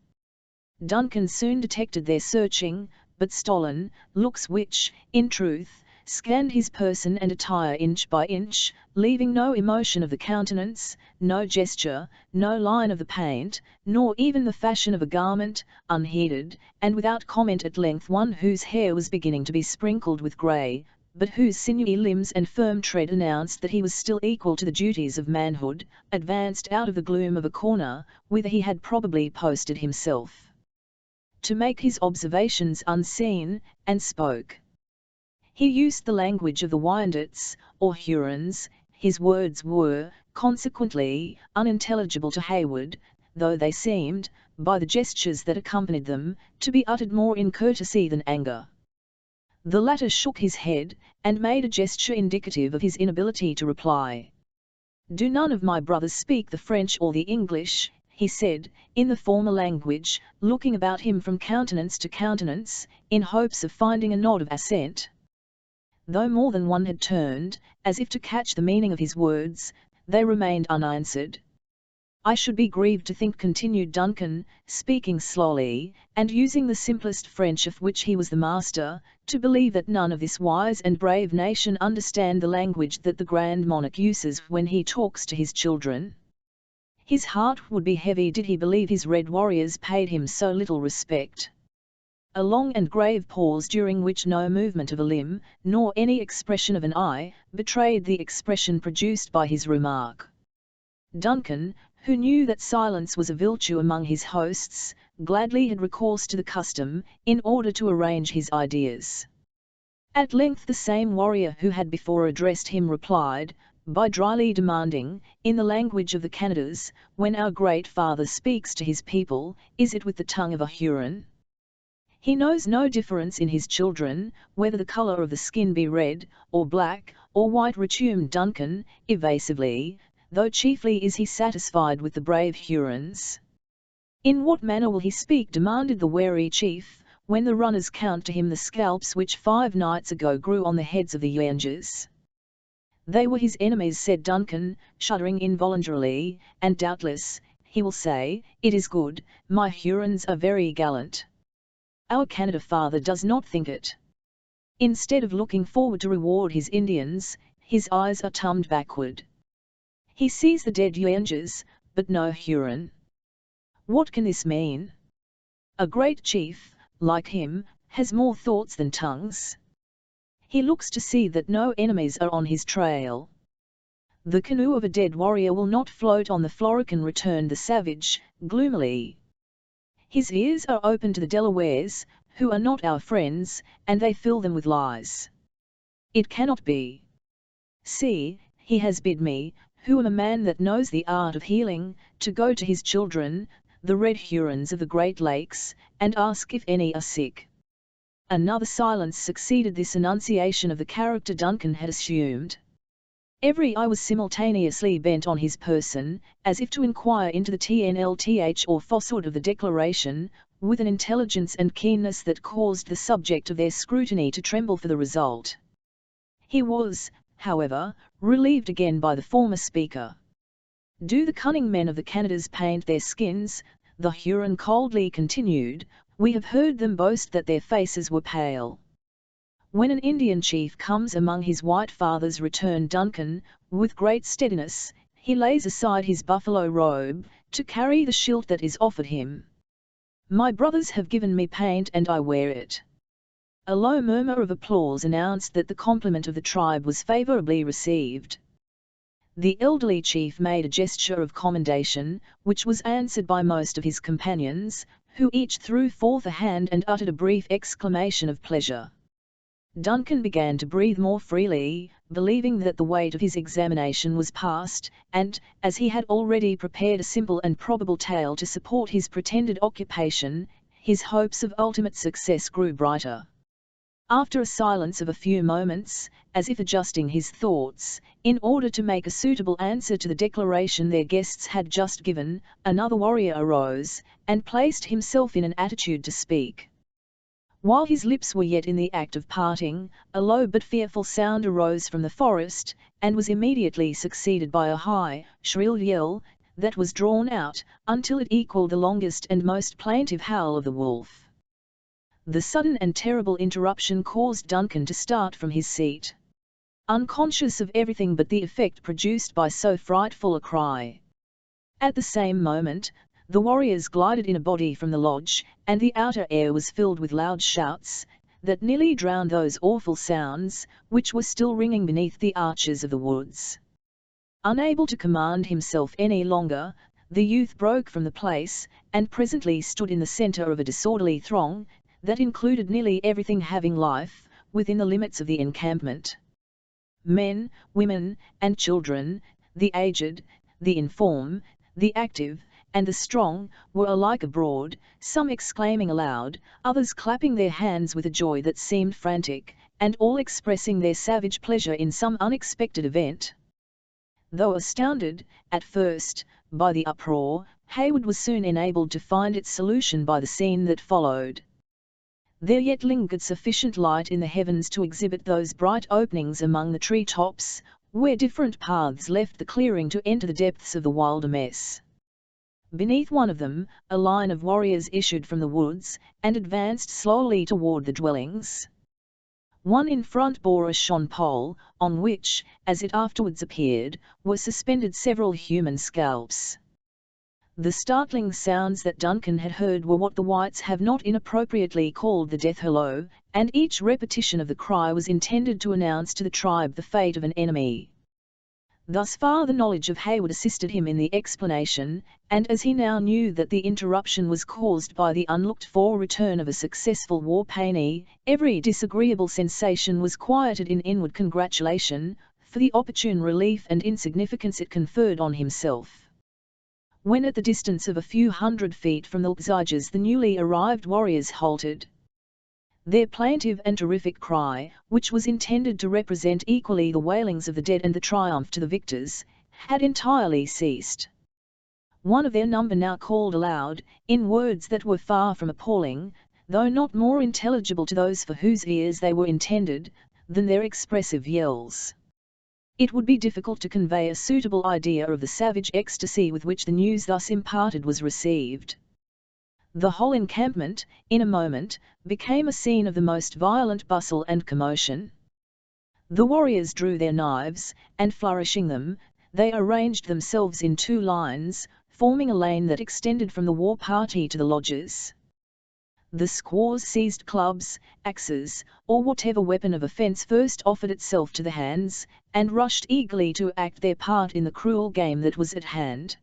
Duncan soon detected their searching, but stolen, looks which, in truth, scanned his person and attire inch by inch, leaving no emotion of the countenance, no gesture, no line of the paint, nor even the fashion of a garment, unheeded, and without comment. At length one whose hair was beginning to be sprinkled with grey, but whose sinewy limbs and firm tread announced that he was still equal to the duties of manhood, advanced out of the gloom of a corner, whither he had probably posted himself to make his observations unseen, and spoke. He used the language of the Wyandots, or Hurons. His words were, consequently, unintelligible to Hayward, though they seemed, by the gestures that accompanied them, to be uttered more in courtesy than anger. The latter shook his head, and made a gesture indicative of his inability to reply. "Do none of my brothers speak the French or the English?" he said, in the former language, looking about him from countenance to countenance, in hopes of finding a nod of assent. Though more than one had turned, as if to catch the meaning of his words, they remained unanswered. "I should be grieved to think," continued Duncan, speaking slowly, and using the simplest French of which he was the master, "to believe that none of this wise and brave nation understand the language that the Grand Monarch uses when he talks to his children. His heart would be heavy did he believe his red warriors paid him so little respect." A long and grave pause, during which no movement of a limb, nor any expression of an eye, betrayed the expression produced by his remark. Duncan, who knew that silence was a virtue among his hosts, gladly had recourse to the custom, in order to arrange his ideas. At length the same warrior who had before addressed him replied, by dryly demanding, in the language of the Canadas, "When our great father speaks to his people, is it with the tongue of a Huron? He knows no difference in his children, whether the colour of the skin be red, or black, or white," resumed Duncan, evasively, "though chiefly is he satisfied with the brave Hurons." "In what manner will he speak?" demanded the wary chief, "when the runners count to him the scalps which 5 nights ago grew on the heads of the Yangers?" "They were his enemies," said Duncan, shuddering involuntarily, "and doubtless, he will say, 'It is good, my Hurons are very gallant.' Our Canada father does not think it. Instead of looking forward to reward his Indians, his eyes are turned backward. He sees the dead Yangers, but no Huron. What can this mean? A great chief, like him, has more thoughts than tongues. He looks to see that no enemies are on his trail." "The canoe of a dead warrior will not float on the Florican," returned the savage, gloomily. "His ears are open to the Delawares, who are not our friends, and they fill them with lies." It cannot be. See, he has bid me, who am a man that knows the art of healing, to go to his children, the red Hurons of the Great Lakes, and ask if any are sick. Another silence succeeded this enunciation of the character Duncan had assumed. Every eye was simultaneously bent on his person, as if to inquire into the TNLTH or falsehood of the declaration, with an intelligence and keenness that caused the subject of their scrutiny to tremble for the result. He was, however, relieved again by the former speaker. "Do the cunning men of the Canadas paint their skins?" the Huron coldly continued. "We have heard them boast that their faces were pale." "When an Indian chief comes among his white fathers," returned Duncan, with great steadiness, "he lays aside his buffalo robe, to carry the shield that is offered him. My brothers have given me paint and I wear it." A low murmur of applause announced that the compliment of the tribe was favourably received. The elderly chief made a gesture of commendation, which was answered by most of his companions, who each threw forth a hand and uttered a brief exclamation of pleasure. Duncan began to breathe more freely, believing that the weight of his examination was past, and, as he had already prepared a simple and probable tale to support his pretended occupation, his hopes of ultimate success grew brighter. After a silence of a few moments, as if adjusting his thoughts, in order to make a suitable answer to the declaration their guests had just given, another warrior arose, and placed himself in an attitude to speak. While his lips were yet in the act of parting, a low but fearful sound arose from the forest, and was immediately succeeded by a high, shrill yell, that was drawn out, until it equalled the longest and most plaintive howl of the wolf. The sudden and terrible interruption caused Duncan to start from his seat, unconscious of everything but the effect produced by so frightful a cry. At the same moment, the warriors glided in a body from the lodge, and the outer air was filled with loud shouts, that nearly drowned those awful sounds, which were still ringing beneath the arches of the woods. Unable to command himself any longer, the youth broke from the place, and presently stood in the centre of a disorderly throng, that included nearly everything having life, within the limits of the encampment. Men, women, and children, the aged, the infirm, the active, and the strong, were alike abroad, some exclaiming aloud, others clapping their hands with a joy that seemed frantic, and all expressing their savage pleasure in some unexpected event. Though astounded, at first, by the uproar, Hayward was soon enabled to find its solution by the scene that followed. There yet lingered sufficient light in the heavens to exhibit those bright openings among the tree tops, where different paths left the clearing to enter the depths of the wilderness. Beneath one of them, a line of warriors issued from the woods, and advanced slowly toward the dwellings. One in front bore a shone pole, on which, as it afterwards appeared, were suspended several human scalps. The startling sounds that Duncan had heard were what the whites have not inappropriately called the death hallo, and each repetition of the cry was intended to announce to the tribe the fate of an enemy. Thus far the knowledge of Hayward assisted him in the explanation, and as he now knew that the interruption was caused by the unlooked-for return of a successful war painee, every disagreeable sensation was quieted in inward congratulation, for the opportune relief and insignificance it conferred on himself. When at the distance of a few hundred feet from the Lzajas the newly arrived warriors halted, their plaintive and terrific cry, which was intended to represent equally the wailings of the dead and the triumph to the victors, had entirely ceased. One of their number now called aloud, in words that were far from appalling, though not more intelligible to those for whose ears they were intended, than their expressive yells. It would be difficult to convey a suitable idea of the savage ecstasy with which the news thus imparted was received. The whole encampment, in a moment, became a scene of the most violent bustle and commotion. The warriors drew their knives, and flourishing them, they arranged themselves in two lines, forming a lane that extended from the war party to the lodges. The squaws seized clubs, axes, or whatever weapon of offence first offered itself to the hands, and rushed eagerly to act their part in the cruel game that was at hand.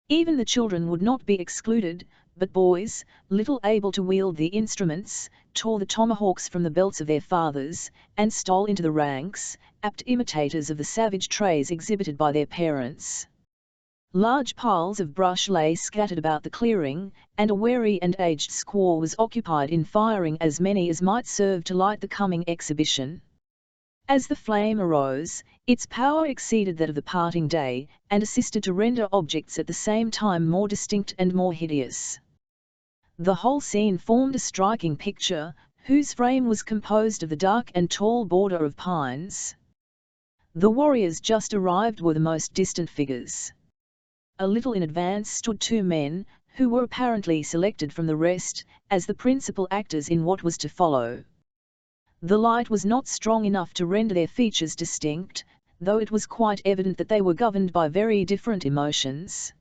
Even the children would not be excluded, but boys, little able to wield the instruments, tore the tomahawks from the belts of their fathers, and stole into the ranks, apt imitators of the savage traits exhibited by their parents. Large piles of brush lay scattered about the clearing, and a wary and aged squaw was occupied in firing as many as might serve to light the coming exhibition. As the flame arose, its power exceeded that of the parting day, and assisted to render objects at the same time more distinct and more hideous. The whole scene formed a striking picture, whose frame was composed of the dark and tall border of pines. The warriors just arrived were the most distant figures. A little in advance stood two men, who were apparently selected from the rest, as the principal actors in what was to follow. The light was not strong enough to render their features distinct, though it was quite evident that they were governed by very different emotions.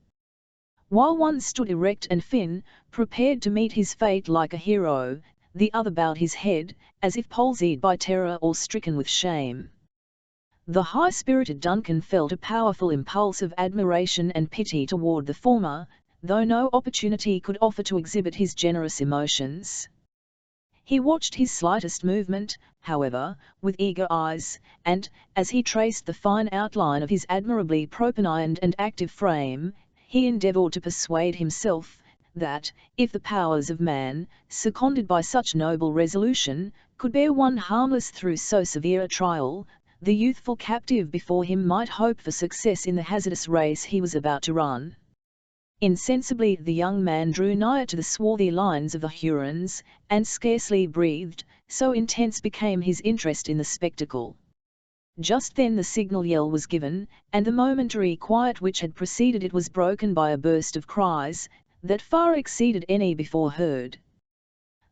While one stood erect and thin, prepared to meet his fate like a hero, the other bowed his head, as if palsied by terror or stricken with shame. The high-spirited Duncan felt a powerful impulse of admiration and pity toward the former, though no opportunity could offer to exhibit his generous emotions. He watched his slightest movement, however, with eager eyes, and, as he traced the fine outline of his admirably proportioned and active frame, he endeavored to persuade himself that, if the powers of man, seconded by such noble resolution, could bear one harmless through so severe a trial, the youthful captive before him might hope for success in the hazardous race he was about to run. Insensibly the young man drew nigher to the swarthy lines of the Hurons, and scarcely breathed, so intense became his interest in the spectacle. Just then the signal yell was given, and the momentary quiet which had preceded it was broken by a burst of cries, that far exceeded any before heard.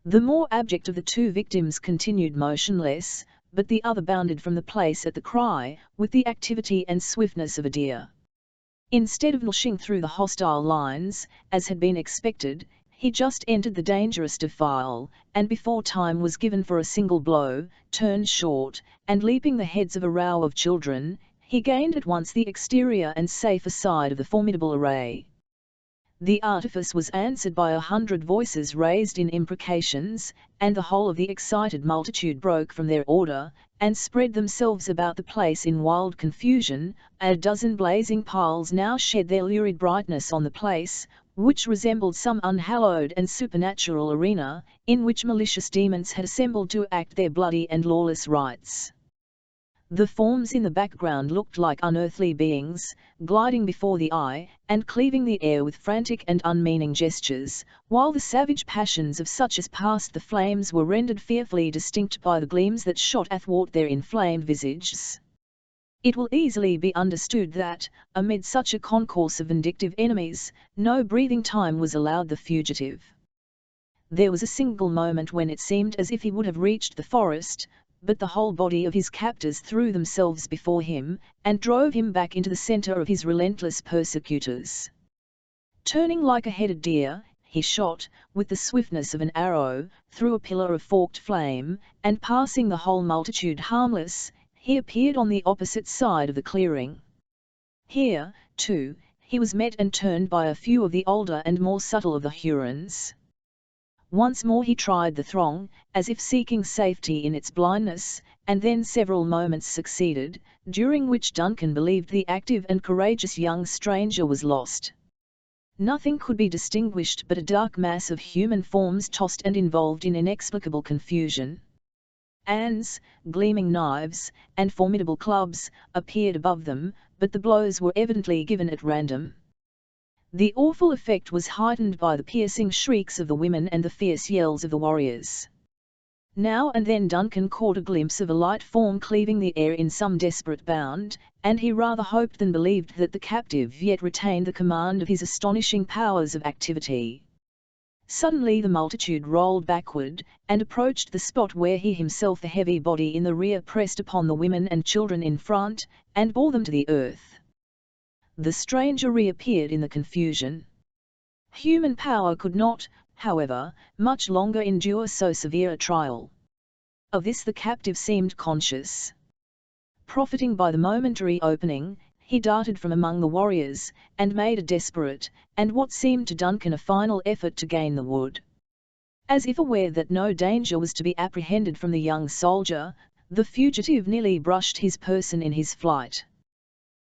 The more abject of the two victims continued motionless, but the other bounded from the place at the cry, with the activity and swiftness of a deer. Instead of rushing through the hostile lines, as had been expected, he just entered the dangerous defile, and before time was given for a single blow, turned short, and leaping the heads of a row of children, he gained at once the exterior and safer side of the formidable array. The artifice was answered by 100 voices raised in imprecations, and the whole of the excited multitude broke from their order, and spread themselves about the place in wild confusion. A dozen blazing piles now shed their lurid brightness on the place, which resembled some unhallowed and supernatural arena, in which malicious demons had assembled to act their bloody and lawless rites. The forms in the background looked like unearthly beings, gliding before the eye, and cleaving the air with frantic and unmeaning gestures, while the savage passions of such as passed the flames were rendered fearfully distinct by the gleams that shot athwart their inflamed visages. It will easily be understood that, amid such a concourse of vindictive enemies, no breathing time was allowed the fugitive. There was a single moment when it seemed as if he would have reached the forest, but the whole body of his captors threw themselves before him, and drove him back into the center of his relentless persecutors. Turning like a headed deer, he shot, with the swiftness of an arrow, through a pillar of forked flame, and passing the whole multitude harmless, he appeared on the opposite side of the clearing. Here, too, he was met and turned by a few of the older and more subtle of the Hurons. Once more he tried the throng, as if seeking safety in its blindness, and then several moments succeeded, during which Duncan believed the active and courageous young stranger was lost. Nothing could be distinguished but a dark mass of human forms tossed and involved in inexplicable confusion. Anns, gleaming knives, and formidable clubs, appeared above them, but the blows were evidently given at random. The awful effect was heightened by the piercing shrieks of the women and the fierce yells of the warriors. Now and then Duncan caught a glimpse of a light form cleaving the air in some desperate bound, and he rather hoped than believed that the captive yet retained the command of his astonishing powers of activity. Suddenly the multitude rolled backward, and approached the spot where he himself, a heavy body in the rear, pressed upon the women and children in front, and bore them to the earth. The stranger reappeared in the confusion. Human power could not, however, much longer endure so severe a trial. Of this the captive seemed conscious. Profiting by the momentary opening, he darted from among the warriors, and made a desperate, and what seemed to Duncan a final effort to gain the wood. As if aware that no danger was to be apprehended from the young soldier, the fugitive nearly brushed his person in his flight.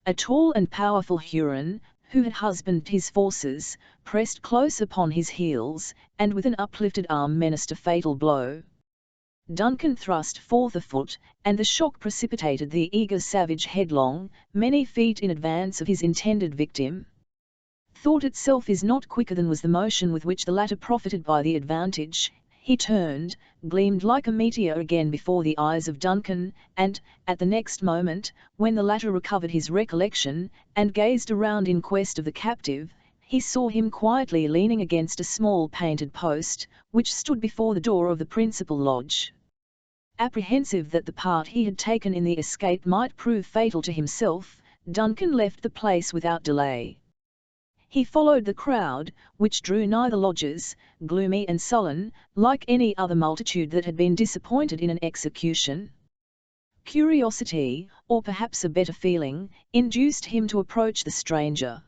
A tall and powerful Huron, who had husbanded his forces, pressed close upon his heels, and with an uplifted arm menaced a fatal blow. Duncan thrust forth a foot, and the shock precipitated the eager savage headlong, many feet in advance of his intended victim. Thought itself is not quicker than was the motion with which the latter profited by the advantage. He turned, gleamed like a meteor again before the eyes of Duncan, and, at the next moment, when the latter recovered his recollection, and gazed around in quest of the captive, he saw him quietly leaning against a small painted post, which stood before the door of the principal lodge. Apprehensive that the part he had taken in the escape might prove fatal to himself, Duncan left the place without delay. He followed the crowd, which drew nigh the lodges, gloomy and sullen, like any other multitude that had been disappointed in an execution. Curiosity, or perhaps a better feeling, induced him to approach the stranger.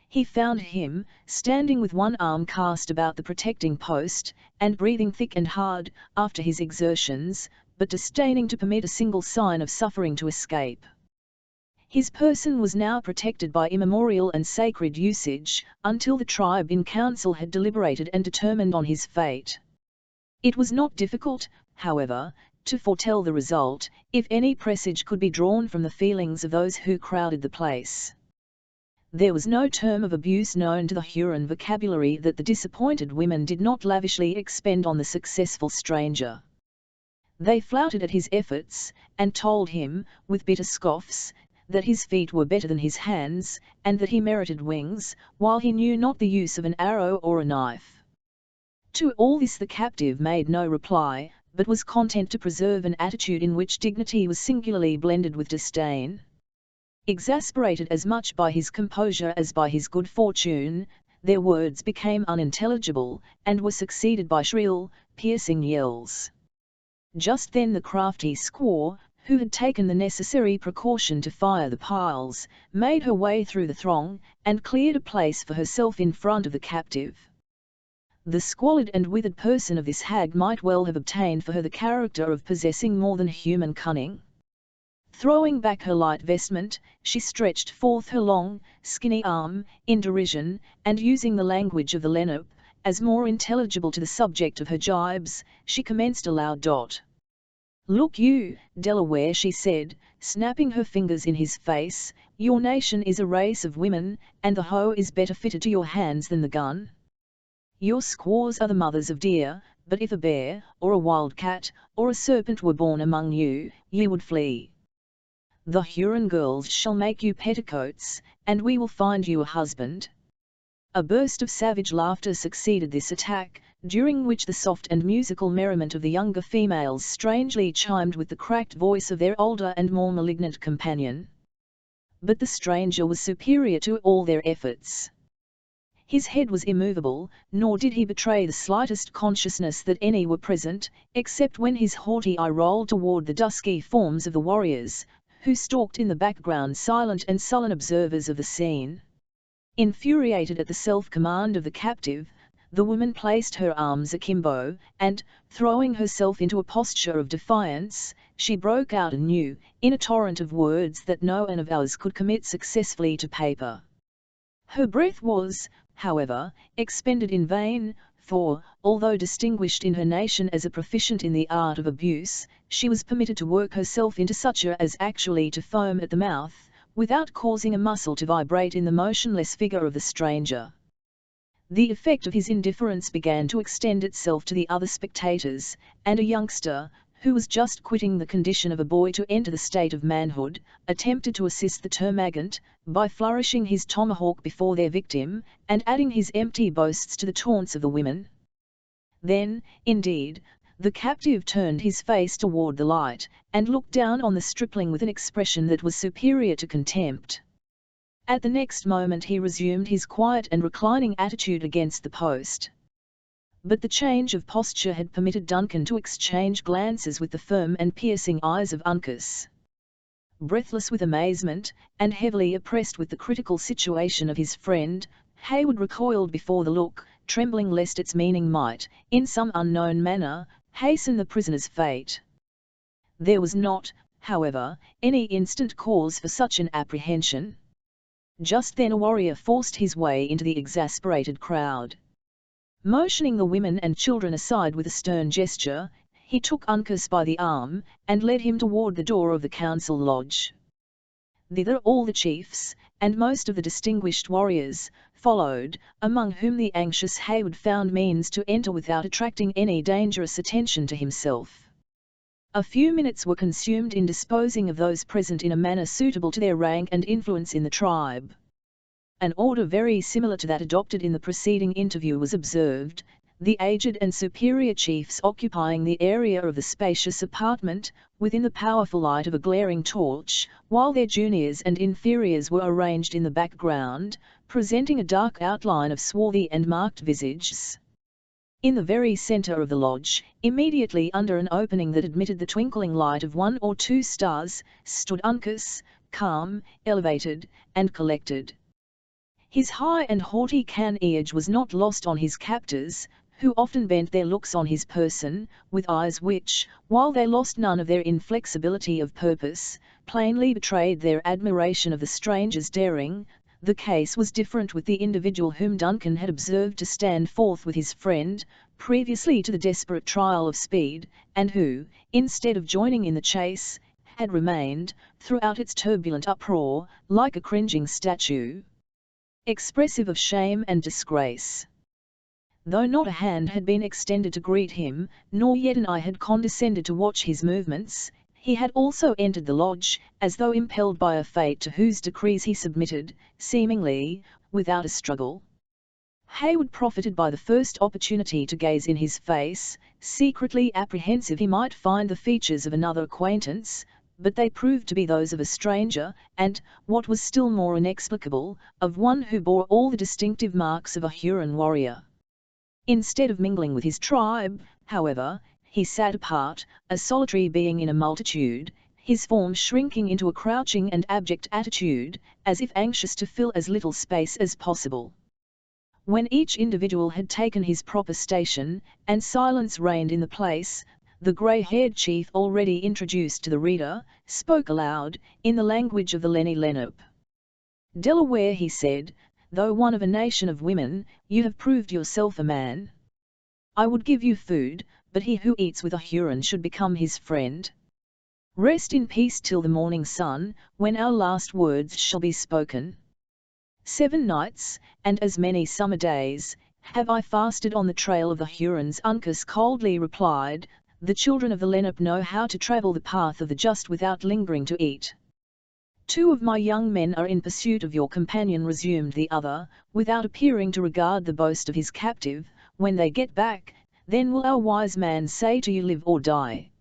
He found him, standing with one arm cast about the protecting post, and breathing thick and hard, after his exertions, but disdaining to permit a single sign of suffering to escape. His person was now protected by immemorial and sacred usage, until the tribe in council had deliberated and determined on his fate. It was not difficult, however, to foretell the result, if any presage could be drawn from the feelings of those who crowded the place. There was no term of abuse known to the Huron vocabulary that the disappointed women did not lavishly expend on the successful stranger. They flouted at his efforts, and told him, with bitter scoffs, that his feet were better than his hands, and that he merited wings, while he knew not the use of an arrow or a knife. To all this the captive made no reply, but was content to preserve an attitude in which dignity was singularly blended with disdain. Exasperated as much by his composure as by his good fortune, their words became unintelligible, and were succeeded by shrill, piercing yells. Just then the crafty squaw, who had taken the necessary precaution to fire the piles, made her way through the throng, and cleared a place for herself in front of the captive. The squalid and withered person of this hag might well have obtained for her the character of possessing more than human cunning. Throwing back her light vestment, she stretched forth her long, skinny arm, in derision, and using the language of the Lenape, as more intelligible to the subject of her jibes, she commenced aloud. "Look you, Delaware," she said, snapping her fingers in his face, "your nation is a race of women, and the hoe is better fitted to your hands than the gun. Your squaws are the mothers of deer, but if a bear, or a wild cat, or a serpent were born among you, ye would flee. The Huron girls shall make you petticoats, and we will find you a husband." A burst of savage laughter succeeded this attack, during which the soft and musical merriment of the younger females strangely chimed with the cracked voice of their older and more malignant companion. But the stranger was superior to all their efforts. His head was immovable, nor did he betray the slightest consciousness that any were present, except when his haughty eye rolled toward the dusky forms of the warriors, who stalked in the background silent and sullen observers of the scene. Infuriated at the self-command of the captive, the woman placed her arms akimbo, and, throwing herself into a posture of defiance, she broke out anew, in a torrent of words that no one of ours could commit successfully to paper. Her breath was, however, expended in vain, for, although distinguished in her nation as a proficient in the art of abuse, she was permitted to work herself into such as actually to foam at the mouth, without causing a muscle to vibrate in the motionless figure of the stranger. The effect of his indifference began to extend itself to the other spectators, and a youngster, who was just quitting the condition of a boy to enter the state of manhood, attempted to assist the termagant, by flourishing his tomahawk before their victim, and adding his empty boasts to the taunts of the women. Then, indeed, the captive turned his face toward the light, and looked down on the stripling with an expression that was superior to contempt. At the next moment he resumed his quiet and reclining attitude against the post. But the change of posture had permitted Duncan to exchange glances with the firm and piercing eyes of Uncas. Breathless with amazement, and heavily oppressed with the critical situation of his friend, Hayward recoiled before the look, trembling lest its meaning might, in some unknown manner, hasten the prisoner's fate. There was not, however, any instant cause for such an apprehension. Just then a warrior forced his way into the exasperated crowd. Motioning the women and children aside with a stern gesture, he took Uncas by the arm, and led him toward the door of the council lodge. Thither all the chiefs, and most of the distinguished warriors, followed, among whom the anxious Hayward found means to enter without attracting any dangerous attention to himself. A few minutes were consumed in disposing of those present in a manner suitable to their rank and influence in the tribe. An order very similar to that adopted in the preceding interview was observed, the aged and superior chiefs occupying the area of the spacious apartment, within the powerful light of a glaring torch, while their juniors and inferiors were arranged in the background, presenting a dark outline of swarthy and marked visages. In the very centre of the lodge, immediately under an opening that admitted the twinkling light of 1 or 2 stars, stood Uncas, calm, elevated, and collected. His high and haughty carnage was not lost on his captors, who often bent their looks on his person, with eyes which, while they lost none of their inflexibility of purpose, plainly betrayed their admiration of the stranger's daring. The case was different with the individual whom Duncan had observed to stand forth with his friend, previously to the desperate trial of speed, and who, instead of joining in the chase, had remained, throughout its turbulent uproar, like a cringing statue, expressive of shame and disgrace. Though not a hand had been extended to greet him, nor yet an eye had condescended to watch his movements, he had also entered the lodge, as though impelled by a fate to whose decrees he submitted, seemingly, without a struggle. Hayward profited by the first opportunity to gaze in his face, secretly apprehensive he might find the features of another acquaintance, but they proved to be those of a stranger, and, what was still more inexplicable, of one who bore all the distinctive marks of a Huron warrior. Instead of mingling with his tribe, however, he sat apart, a solitary being in a multitude, his form shrinking into a crouching and abject attitude, as if anxious to fill as little space as possible. When each individual had taken his proper station, and silence reigned in the place, the grey-haired chief already introduced to the reader, spoke aloud, in the language of the Lenni Lenape. "Delaware," he said, "though one of a nation of women, you have proved yourself a man. I would give you food, but he who eats with a Huron should become his friend. Rest in peace till the morning sun, when our last words shall be spoken. 7 nights, and as many summer days, have I fasted on the trail of the Hurons." Uncas coldly replied, "The children of the Lenape know how to travel the path of the just without lingering to eat." "2 of my young men are in pursuit of your companion," resumed the other, without appearing to regard the boast of his captive. "When they get back, then will our wise man say to you, live or die."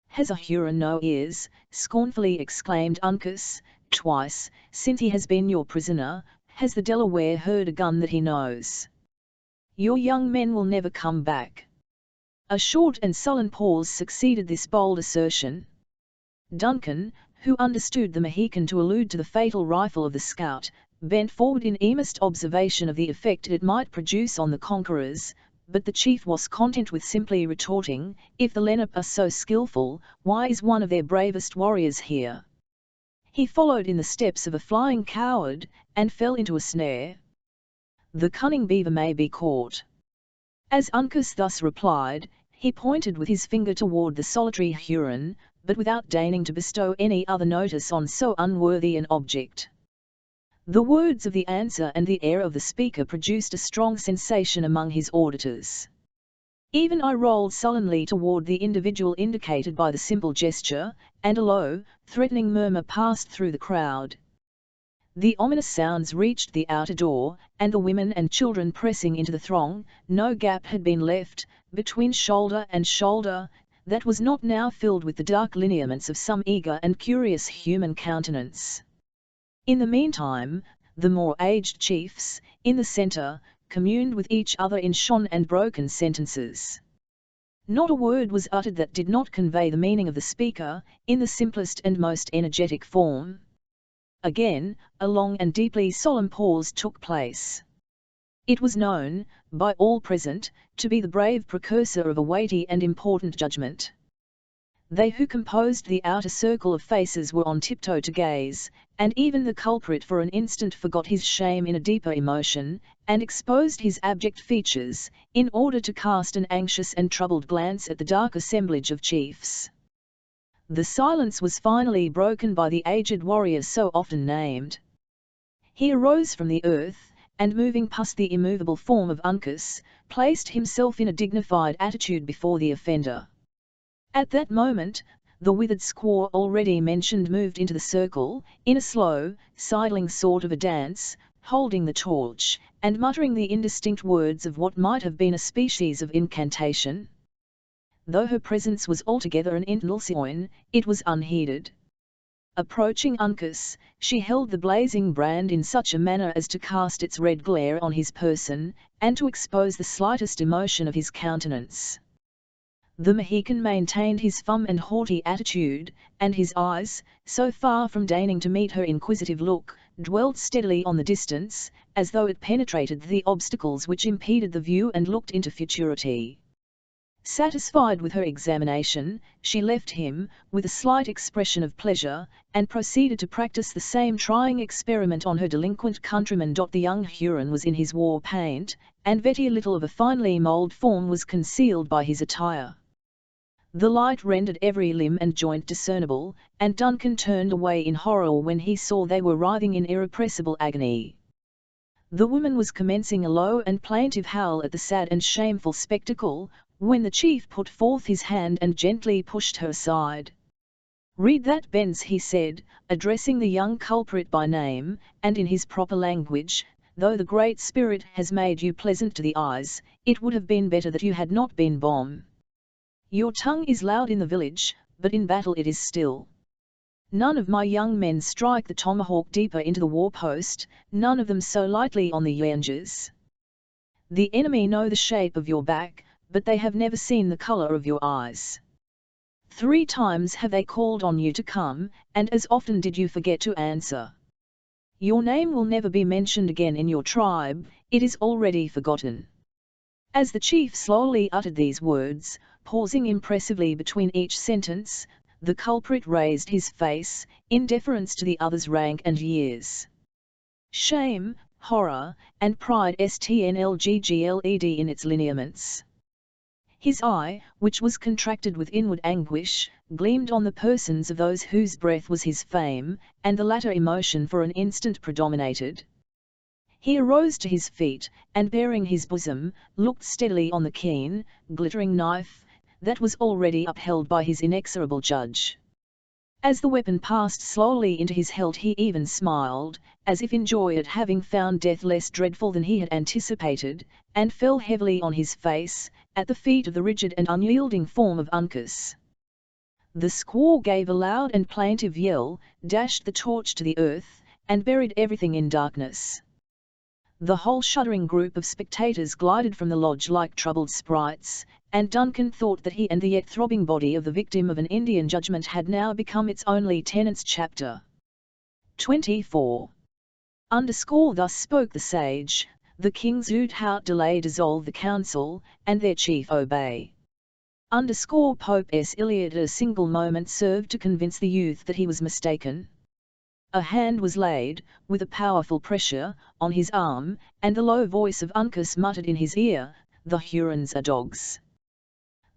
"Has a Huron no ears?" scornfully exclaimed Uncas. "Twice, since he has been your prisoner, has the Delaware heard a gun that he knows. Your young men will never come back." A short and sullen pause succeeded this bold assertion. Duncan, who understood the Mohican to allude to the fatal rifle of the scout, bent forward in earnest observation of the effect it might produce on the conquerors, but the chief was content with simply retorting, "If the Lenape are so skillful, why is one of their bravest warriors here?" He followed in the steps of a flying coward, and fell into a snare. "The cunning beaver may be caught." As Uncas thus replied, he pointed with his finger toward the solitary Huron, but without deigning to bestow any other notice on so unworthy an object. The words of the answer and the air of the speaker produced a strong sensation among his auditors. Even I rolled sullenly toward the individual indicated by the simple gesture, and a low, threatening murmur passed through the crowd. The ominous sounds reached the outer door, and the women and children pressing into the throng, no gap had been left, between shoulder and shoulder, that was not now filled with the dark lineaments of some eager and curious human countenance. In the meantime, the more aged chiefs, in the centre, communed with each other in shorn and broken sentences. Not a word was uttered that did not convey the meaning of the speaker, in the simplest and most energetic form. Again, a long and deeply solemn pause took place. It was known, by all present, to be the brave precursor of a weighty and important judgment. They who composed the outer circle of faces were on tiptoe to gaze, and even the culprit for an instant forgot his shame in a deeper emotion, and exposed his abject features, in order to cast an anxious and troubled glance at the dark assemblage of chiefs. The silence was finally broken by the aged warrior so often named. He arose from the earth, and moving past the immovable form of Uncas, placed himself in a dignified attitude before the offender. At that moment, the withered squaw already mentioned moved into the circle, in a slow, sidling sort of a dance, holding the torch, and muttering the indistinct words of what might have been a species of incantation. Though her presence was altogether an intelsion, it was unheeded. Approaching Uncas, she held the blazing brand in such a manner as to cast its red glare on his person, and to expose the slightest emotion of his countenance. The Mohican maintained his firm and haughty attitude, and his eyes, so far from deigning to meet her inquisitive look, dwelt steadily on the distance, as though it penetrated the obstacles which impeded the view and looked into futurity. Satisfied with her examination, she left him, with a slight expression of pleasure, and proceeded to practice the same trying experiment on her delinquent countryman. The young Huron was in his war paint, and very little of a finely moulded form was concealed by his attire. The light rendered every limb and joint discernible, and Duncan turned away in horror when he saw they were writhing in irrepressible agony. The woman was commencing a low and plaintive howl at the sad and shameful spectacle, when the chief put forth his hand and gently pushed her aside. "Read that, Benz," he said, addressing the young culprit by name, and in his proper language. "Though the Great Spirit has made you pleasant to the eyes, it would have been better that you had not been bomb. Your tongue is loud in the village, but in battle it is still. None of my young men strike the tomahawk deeper into the war-post, none of them so lightly on the yanges. The enemy know the shape of your back, but they have never seen the color of your eyes. 3 times have they called on you to come, and as often did you forget to answer. Your name will never be mentioned again in your tribe, it is already forgotten." As the chief slowly uttered these words, pausing impressively between each sentence, the culprit raised his face, in deference to the other's rank and years. Shame, horror, and pride stnlggled in its lineaments. His eye, which was contracted with inward anguish, gleamed on the persons of those whose breath was his fame, and the latter emotion for an instant predominated. He arose to his feet, and baring his bosom, looked steadily on the keen, glittering knife, that was already upheld by his inexorable judge. As the weapon passed slowly into his hilt he even smiled, as if in joy at having found death less dreadful than he had anticipated, and fell heavily on his face, at the feet of the rigid and unyielding form of Uncas. The squaw gave a loud and plaintive yell, dashed the torch to the earth, and buried everything in darkness. The whole shuddering group of spectators glided from the lodge like troubled sprites, and Duncan thought that he and the yet throbbing body of the victim of an Indian judgment had now become its only tenant's chapter. 24. Thus spoke the sage, the king's out delay dissolve the council, and their chief obey. Pope's Iliad at a single moment served to convince the youth that he was mistaken. A hand was laid, with a powerful pressure, on his arm, and the low voice of Uncas muttered in his ear, "The Hurons are dogs.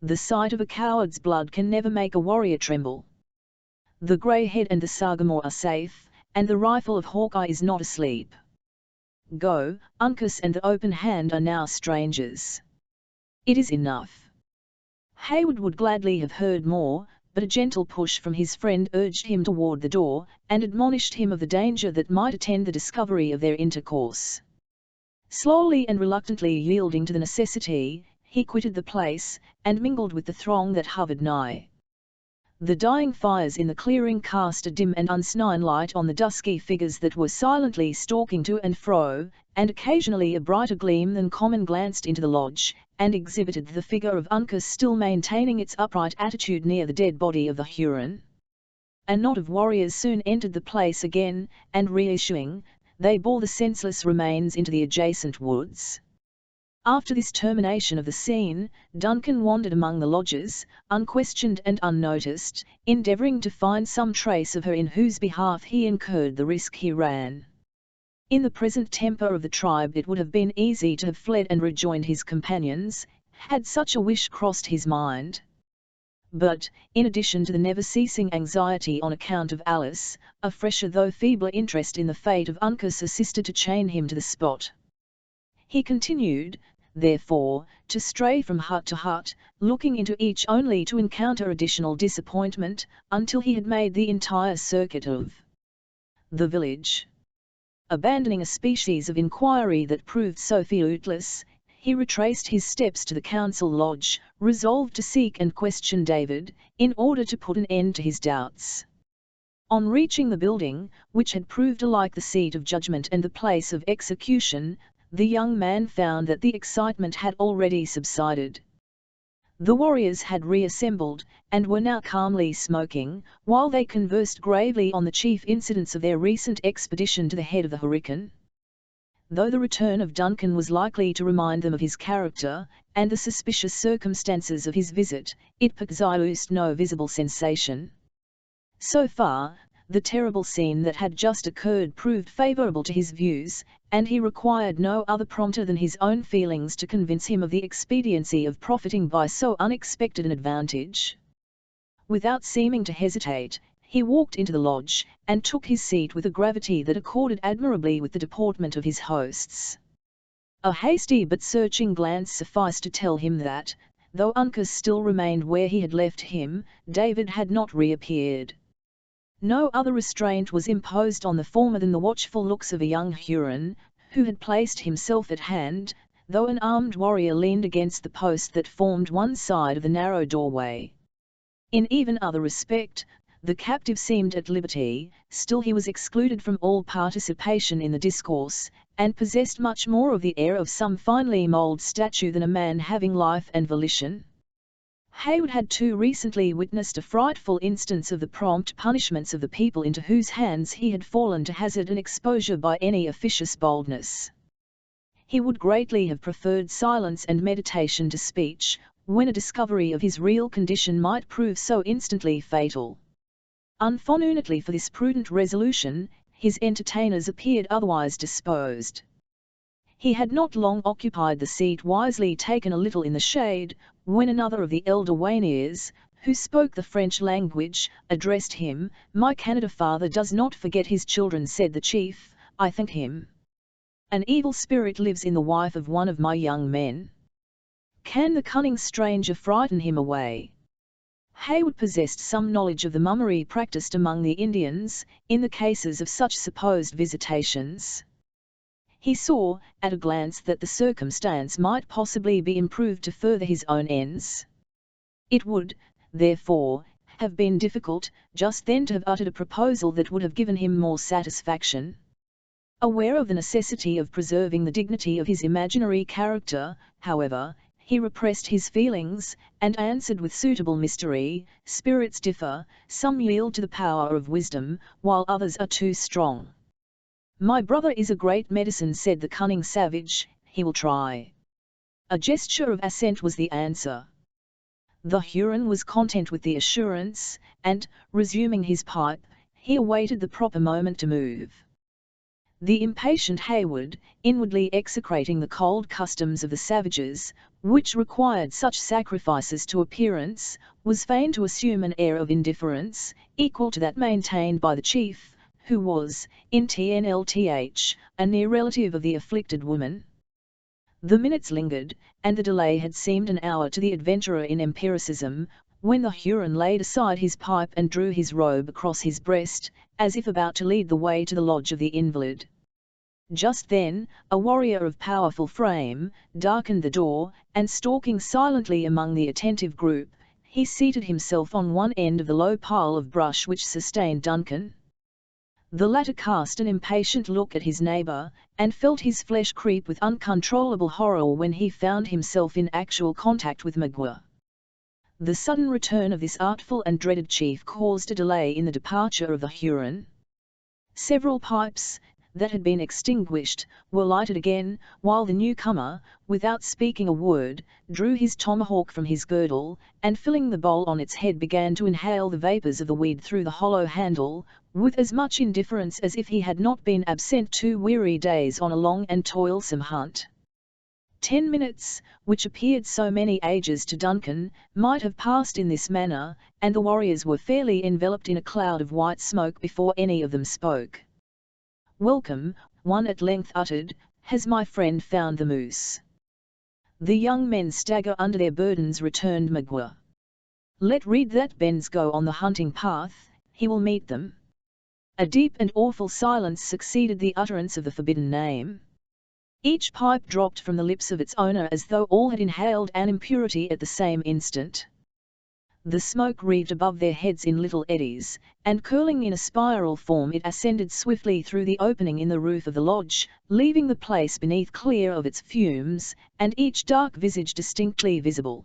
The sight of a coward's blood can never make a warrior tremble. The grey head and the sagamore are safe, and the rifle of Hawkeye is not asleep. Go, Uncas and the open hand are now strangers." It is enough. Hayward would gladly have heard more, but a gentle push from his friend urged him toward the door, and admonished him of the danger that might attend the discovery of their intercourse. Slowly and reluctantly yielding to the necessity, he quitted the place, and mingled with the throng that hovered nigh. The dying fires in the clearing cast a dim and uncertain light on the dusky figures that were silently stalking to and fro, and occasionally a brighter gleam than common glanced into the lodge, and exhibited the figure of Uncas still maintaining its upright attitude near the dead body of the Huron. A knot of warriors soon entered the place again, and reissuing, they bore the senseless remains into the adjacent woods. After this termination of the scene, Duncan wandered among the lodges, unquestioned and unnoticed, endeavouring to find some trace of her in whose behalf he incurred the risk he ran. In the present temper of the tribe it would have been easy to have fled and rejoined his companions, had such a wish crossed his mind. But, in addition to the never-ceasing anxiety on account of Alice, a fresher though feebler interest in the fate of Uncas assisted to chain him to the spot. He continued, therefore, to stray from hut to hut, looking into each only to encounter additional disappointment, until he had made the entire circuit of the village. Abandoning a species of inquiry that proved so fruitless, he retraced his steps to the council lodge, resolved to seek and question David, in order to put an end to his doubts. On reaching the building, which had proved alike the seat of judgment and the place of execution, the young man found that the excitement had already subsided. The warriors had reassembled, and were now calmly smoking, while they conversed gravely on the chief incidents of their recent expedition to the head of the Hurricane. Though the return of Duncan was likely to remind them of his character, and the suspicious circumstances of his visit, it produced no visible sensation. So far, the terrible scene that had just occurred proved favourable to his views, and he required no other prompter than his own feelings to convince him of the expediency of profiting by so unexpected an advantage. Without seeming to hesitate, he walked into the lodge, and took his seat with a gravity that accorded admirably with the deportment of his hosts. A hasty but searching glance sufficed to tell him that, though Uncas still remained where he had left him, David had not reappeared. No other restraint was imposed on the former than the watchful looks of a young Huron, who had placed himself at hand, though an armed warrior leaned against the post that formed one side of the narrow doorway. In even other respect, the captive seemed at liberty, still he was excluded from all participation in the discourse, and possessed much more of the air of some finely moulded statue than a man having life and volition. Heyward had too recently witnessed a frightful instance of the prompt punishments of the people into whose hands he had fallen to hazard an exposure by any officious boldness. He would greatly have preferred silence and meditation to speech, when a discovery of his real condition might prove so instantly fatal. Unfortunately for this prudent resolution, his entertainers appeared otherwise disposed. He had not long occupied the seat wisely taken a little in the shade, when another of the elder Wayneers, who spoke the French language, addressed him. "My Canada father does not forget his children," said the chief, "I thank him. An evil spirit lives in the wife of one of my young men. Can the cunning stranger frighten him away?" Heyward possessed some knowledge of the mummery practiced among the Indians, in the cases of such supposed visitations. He saw, at a glance, that the circumstance might possibly be improved to further his own ends. It would, therefore, have been difficult, just then to have uttered a proposal that would have given him more satisfaction. Aware of the necessity of preserving the dignity of his imaginary character, however, he repressed his feelings, and answered with suitable mystery, "Spirits differ, some yield to the power of wisdom, while others are too strong. My brother is a great medicine," said the cunning savage, "he will try." A gesture of assent was the answer. The Huron was content with the assurance, and, resuming his pipe, he awaited the proper moment to move. The impatient Heyward, inwardly execrating the cold customs of the savages, which required such sacrifices to appearance, was fain to assume an air of indifference, equal to that maintained by the chief, who was, in TNLTH, a near relative of the afflicted woman. The minutes lingered, and the delay had seemed an hour to the adventurer in empiricism, when the Huron laid aside his pipe and drew his robe across his breast, as if about to lead the way to the lodge of the invalid. Just then, a warrior of powerful frame, darkened the door, and stalking silently among the attentive group, he seated himself on one end of the low pile of brush which sustained Duncan. The latter cast an impatient look at his neighbour, and felt his flesh creep with uncontrollable horror when he found himself in actual contact with Magua. The sudden return of this artful and dreaded chief caused a delay in the departure of the Huron. Several pipes, that had been extinguished, were lighted again, while the newcomer, without speaking a word, drew his tomahawk from his girdle, and filling the bowl on its head began to inhale the vapours of the weed through the hollow handle, with as much indifference as if he had not been absent 2 weary days on a long and toilsome hunt. 10 minutes, which appeared so many ages to Duncan, might have passed in this manner, and the warriors were fairly enveloped in a cloud of white smoke before any of them spoke. "Welcome," one at length uttered, "has my friend found the moose?" "The young men stagger under their burdens," returned Magua. "Let Reed that bends go on the hunting path, he will meet them." A deep and awful silence succeeded the utterance of the forbidden name. Each pipe dropped from the lips of its owner as though all had inhaled an impurity at the same instant. The smoke wreathed above their heads in little eddies, and curling in a spiral form it ascended swiftly through the opening in the roof of the lodge, leaving the place beneath clear of its fumes, and each dark visage distinctly visible.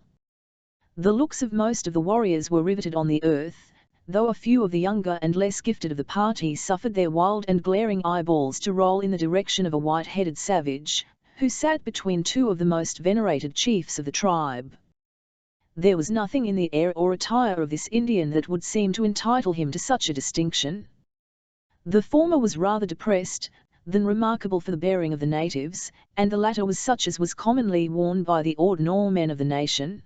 The looks of most of the warriors were riveted on the earth, though a few of the younger and less gifted of the party suffered their wild and glaring eyeballs to roll in the direction of a white-headed savage, who sat between 2 of the most venerated chiefs of the tribe. There was nothing in the air or attire of this Indian that would seem to entitle him to such a distinction. The former was rather depressed than remarkable for the bearing of the natives, and the latter was such as was commonly worn by the ordinary men of the nation.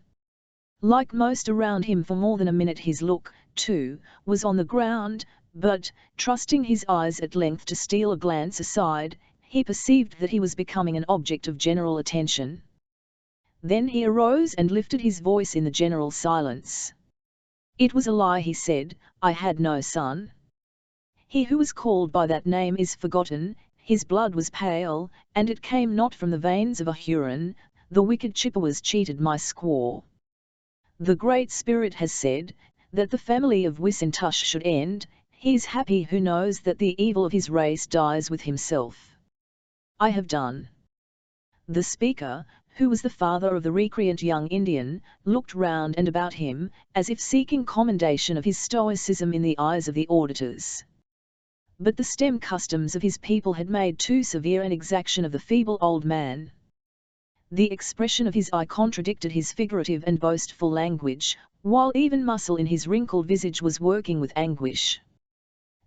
Like most around him for more than a minute his look, too, was on the ground, but, trusting his eyes at length to steal a glance aside, he perceived that he was becoming an object of general attention. Then he arose and lifted his voice in the general silence. "It was a lie," he said, "I had no son. He who was called by that name is forgotten, his blood was pale, and it came not from the veins of a Huron, the wicked Chippewas cheated my squaw. The Great Spirit has said, that the family of Wisintush should end, he is happy who knows that the evil of his race dies with himself. I have done." The speaker, who was the father of the recreant young Indian, looked round and about him, as if seeking commendation of his stoicism in the eyes of the auditors. But the stern customs of his people had made too severe an exaction of the feeble old man. The expression of his eye contradicted his figurative and boastful language, while even muscle in his wrinkled visage was working with anguish.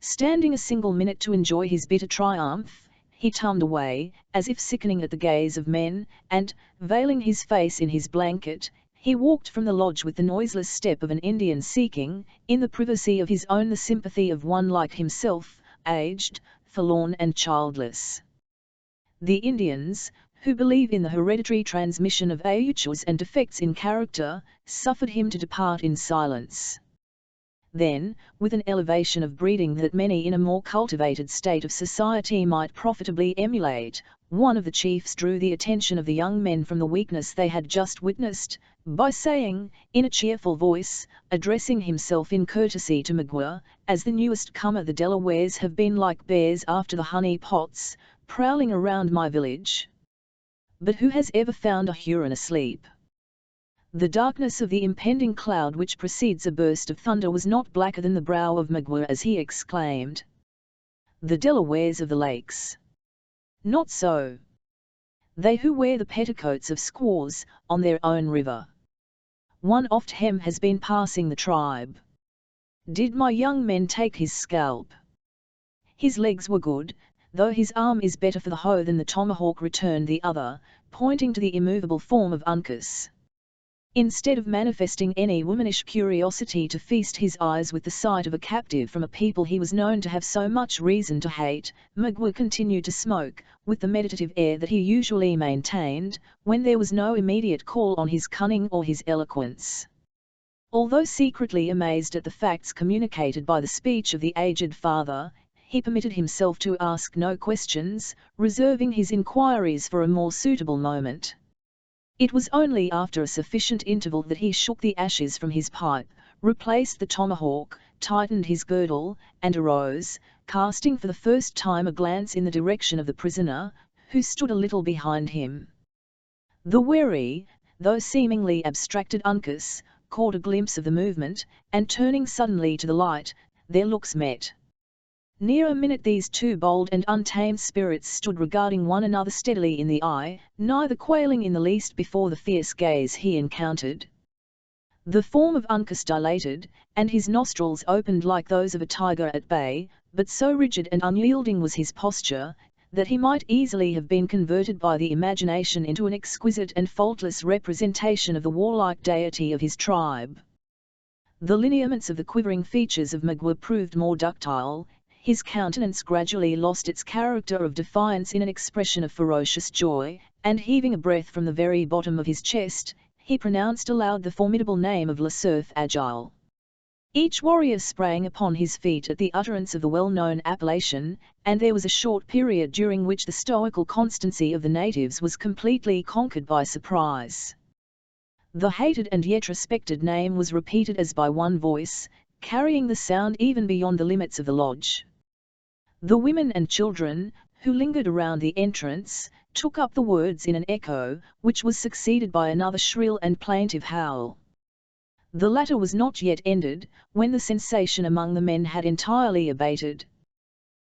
Standing a single minute to enjoy his bitter triumph, he turned away, as if sickening at the gaze of men, and, veiling his face in his blanket, he walked from the lodge with the noiseless step of an Indian seeking, in the privacy of his own, the sympathy of one like himself, aged, forlorn and childless. The Indians, who believe in the hereditary transmission of ages and defects in character, suffered him to depart in silence. Then, with an elevation of breeding that many in a more cultivated state of society might profitably emulate, one of the chiefs drew the attention of the young men from the weakness they had just witnessed, by saying, in a cheerful voice, addressing himself in courtesy to Magua, "As the newest comer the Delawares have been like bears after the honey pots, prowling around my village. But who has ever found a Huron asleep?" The darkness of the impending cloud which precedes a burst of thunder was not blacker than the brow of Magua as he exclaimed, "The Delawares of the lakes? Not so. They who wear the petticoats of squaws, on their own river. One oft hem has been passing the tribe. Did my young men take his scalp? His legs were good, though his arm is better for the hoe than the tomahawk," returned the other, pointing to the immovable form of Uncas. Instead of manifesting any womanish curiosity to feast his eyes with the sight of a captive from a people he was known to have so much reason to hate, Magua continued to smoke, with the meditative air that he usually maintained, when there was no immediate call on his cunning or his eloquence. Although secretly amazed at the facts communicated by the speech of the aged father, he permitted himself to ask no questions, reserving his inquiries for a more suitable moment. It was only after a sufficient interval that he shook the ashes from his pipe, replaced the tomahawk, tightened his girdle, and arose, casting for the first time a glance in the direction of the prisoner, who stood a little behind him. The wary, though seemingly abstracted Uncas, caught a glimpse of the movement, and turning suddenly to the light, their looks met. Near a minute these two bold and untamed spirits stood regarding one another steadily in the eye, neither quailing in the least before the fierce gaze he encountered. The form of Uncas dilated, and his nostrils opened like those of a tiger at bay, but so rigid and unyielding was his posture, that he might easily have been converted by the imagination into an exquisite and faultless representation of the warlike deity of his tribe. The lineaments of the quivering features of Magua proved more ductile, his countenance gradually lost its character of defiance in an expression of ferocious joy, and heaving a breath from the very bottom of his chest, he pronounced aloud the formidable name of Le Cerf Agile. Each warrior sprang upon his feet at the utterance of the well-known appellation, and there was a short period during which the stoical constancy of the natives was completely conquered by surprise. The hated and yet respected name was repeated as by one voice, carrying the sound even beyond the limits of the lodge. The women and children, who lingered around the entrance, took up the words in an echo, which was succeeded by another shrill and plaintive howl. The latter was not yet ended, when the sensation among the men had entirely abated.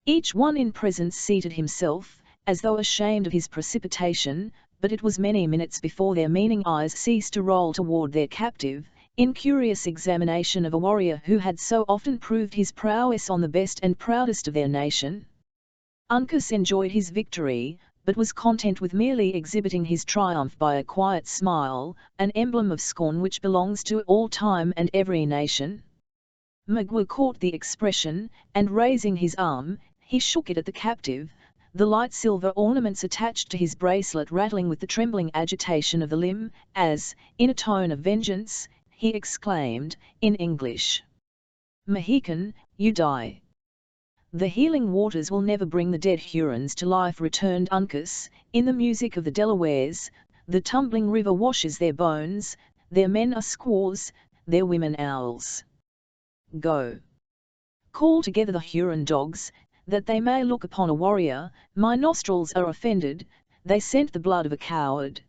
Each one in presence seated himself, as though ashamed of his precipitation, but it was many minutes before their meaning eyes ceased to roll toward their captive, in curious examination of a warrior who had so often proved his prowess on the best and proudest of their nation. Uncas enjoyed his victory, but was content with merely exhibiting his triumph by a quiet smile, an emblem of scorn which belongs to all time and every nation. Magua caught the expression, and raising his arm, he shook it at the captive, the light silver ornaments attached to his bracelet rattling with the trembling agitation of the limb, as, in a tone of vengeance, he exclaimed, in English, "Mohican, you die." "The healing waters will never bring the dead Hurons to life," returned Uncas. "In the music of the Delawares, the tumbling river washes their bones, their men are squaws, their women owls. Go. Call together the Huron dogs, that they may look upon a warrior. My nostrils are offended, they scent the blood of a coward."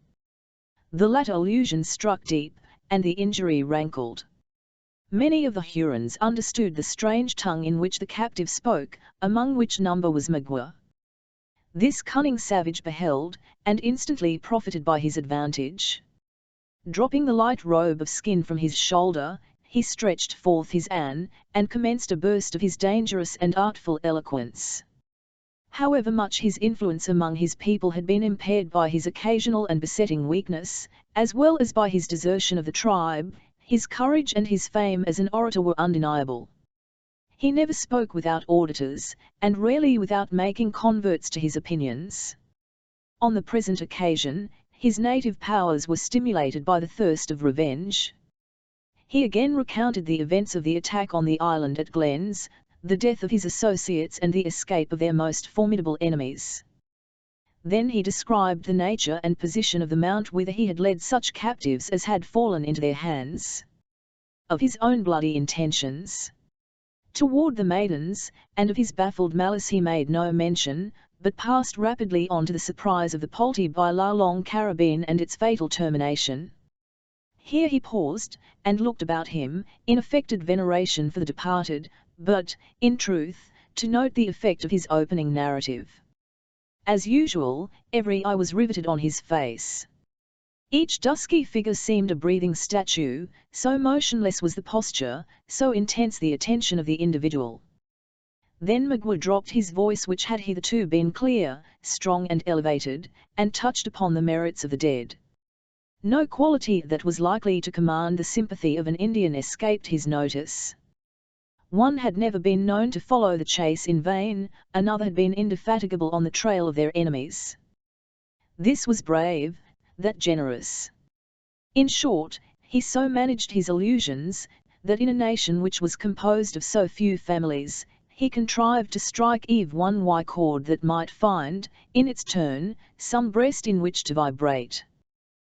The latter allusion struck deep, and the injury rankled. Many of the Hurons understood the strange tongue in which the captive spoke, among which number was Magua. This cunning savage beheld, and instantly profited by his advantage. Dropping the light robe of skin from his shoulder, he stretched forth his hand, and commenced a burst of his dangerous and artful eloquence. However much his influence among his people had been impaired by his occasional and besetting weakness, as well as by his desertion of the tribe, his courage and his fame as an orator were undeniable. He never spoke without auditors, and rarely without making converts to his opinions. On the present occasion, his native powers were stimulated by the thirst of revenge. He again recounted the events of the attack on the island at Glenn's, the death of his associates and the escape of their most formidable enemies. Then he described the nature and position of the mount whither he had led such captives as had fallen into their hands. Of his own bloody intentions toward the maidens, and of his baffled malice he made no mention, but passed rapidly on to the surprise of the Polty by La Longue Carabine and its fatal termination. Here he paused, and looked about him, in affected veneration for the departed, but, in truth, to note the effect of his opening narrative. As usual, every eye was riveted on his face. Each dusky figure seemed a breathing statue, so motionless was the posture, so intense the attention of the individual. Then Magua dropped his voice, which had hitherto been clear, strong and elevated, and touched upon the merits of the dead. No quality that was likely to command the sympathy of an Indian escaped his notice. One had never been known to follow the chase in vain, another had been indefatigable on the trail of their enemies. This was brave, that generous. In short, he so managed his allusions, that in a nation which was composed of so few families, he contrived to strike one chord that might find, in its turn, some breast in which to vibrate.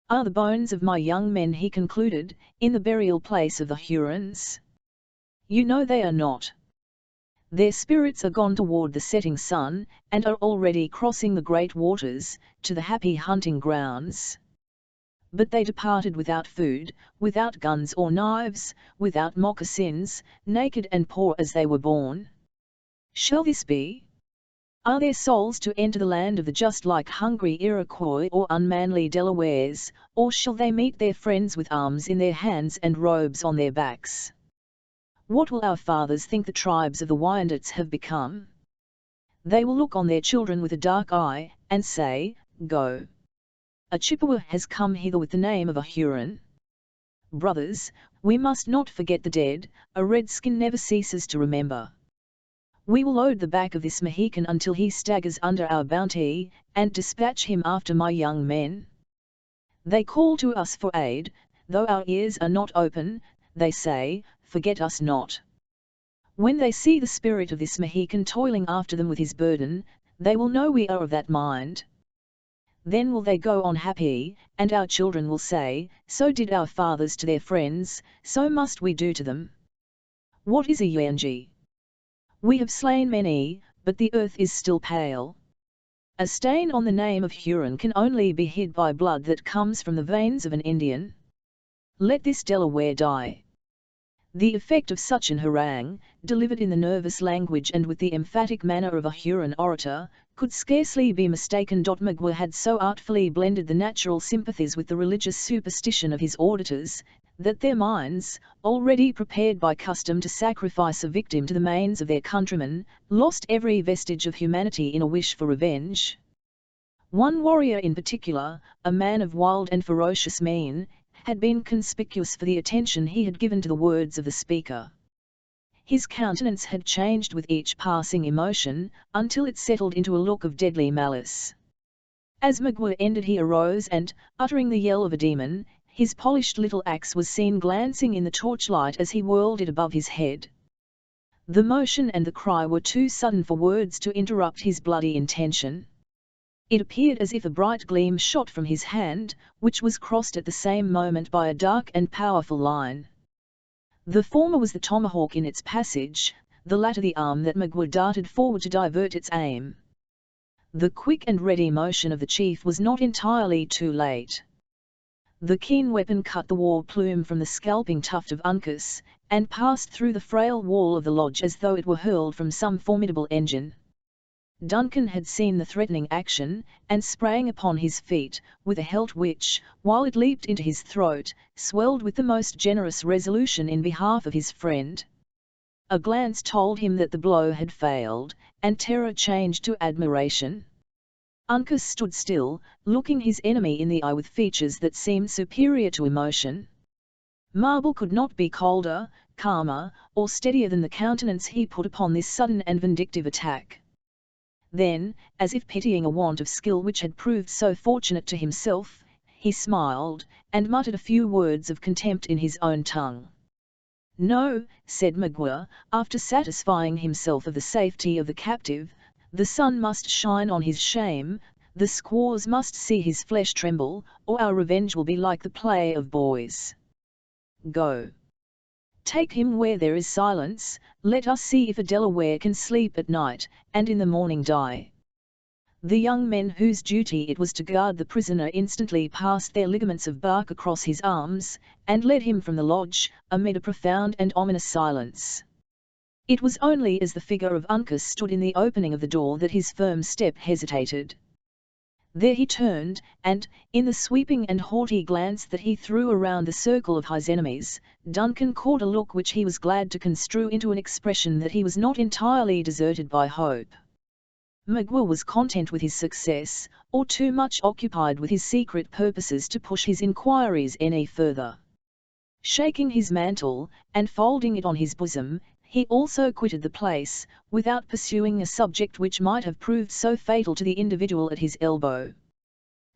Are the bones of my young men, he concluded, in the burial place of the Hurons? You know they are not. Their spirits are gone toward the setting sun, and are already crossing the great waters, to the happy hunting grounds. But they departed without food, without guns or knives, without moccasins, naked and poor as they were born. Shall this be? Are their souls to enter the land of the just like hungry Iroquois or unmanly Delawares, or shall they meet their friends with arms in their hands and robes on their backs? What will our fathers think the tribes of the Wyandots have become? They will look on their children with a dark eye, and say, Go! A Chippewa has come hither with the name of a Huron. Brothers, we must not forget the dead, a redskin never ceases to remember. We will load the back of this Mohican until he staggers under our bounty, and dispatch him after my young men. They call to us for aid, though our ears are not open, they say, Forget us not. When they see the spirit of this Mohican toiling after them with his burden, they will know we are of that mind. Then will they go on happy, and our children will say, So did our fathers to their friends, so must we do to them. What is a Yuanji? We have slain many, but the earth is still pale. A stain on the name of Huron can only be hid by blood that comes from the veins of an Indian. Let this Delaware die. The effect of such an harangue, delivered in the nervous language and with the emphatic manner of a Huron orator, could scarcely be mistaken. Magua had so artfully blended the natural sympathies with the religious superstition of his auditors, that their minds, already prepared by custom to sacrifice a victim to the manes of their countrymen, lost every vestige of humanity in a wish for revenge. One warrior in particular, a man of wild and ferocious mien, had been conspicuous for the attention he had given to the words of the speaker. His countenance had changed with each passing emotion, until it settled into a look of deadly malice. As Magua ended he arose and, uttering the yell of a demon, his polished little axe was seen glancing in the torchlight as he whirled it above his head. The motion and the cry were too sudden for words to interrupt his bloody intention. It appeared as if a bright gleam shot from his hand, which was crossed at the same moment by a dark and powerful line. The former was the tomahawk in its passage, the latter the arm that Magua darted forward to divert its aim. The quick and ready motion of the chief was not entirely too late. The keen weapon cut the war plume from the scalping tuft of Uncas, and passed through the frail wall of the lodge as though it were hurled from some formidable engine. Duncan had seen the threatening action, and sprang upon his feet, with a helt which, while it leaped into his throat, swelled with the most generous resolution in behalf of his friend. A glance told him that the blow had failed, and terror changed to admiration. Uncas stood still, looking his enemy in the eye with features that seemed superior to emotion. Marble could not be colder, calmer, or steadier than the countenance he put upon this sudden and vindictive attack. Then, as if pitying a want of skill which had proved so fortunate to himself, he smiled, and muttered a few words of contempt in his own tongue. No, said Magua, after satisfying himself of the safety of the captive, the sun must shine on his shame, the squaws must see his flesh tremble, or our revenge will be like the play of boys. Go. Take him where there is silence, let us see if a Delaware can sleep at night, and in the morning die. The young men whose duty it was to guard the prisoner instantly passed their ligaments of bark across his arms, and led him from the lodge, amid a profound and ominous silence. It was only as the figure of Uncas stood in the opening of the door that his firm step hesitated. There he turned, and, in the sweeping and haughty glance that he threw around the circle of his enemies, Duncan caught a look which he was glad to construe into an expression that he was not entirely deserted by hope. Magua was content with his success, or too much occupied with his secret purposes to push his inquiries any further. Shaking his mantle, and folding it on his bosom, he also quitted the place, without pursuing a subject which might have proved so fatal to the individual at his elbow.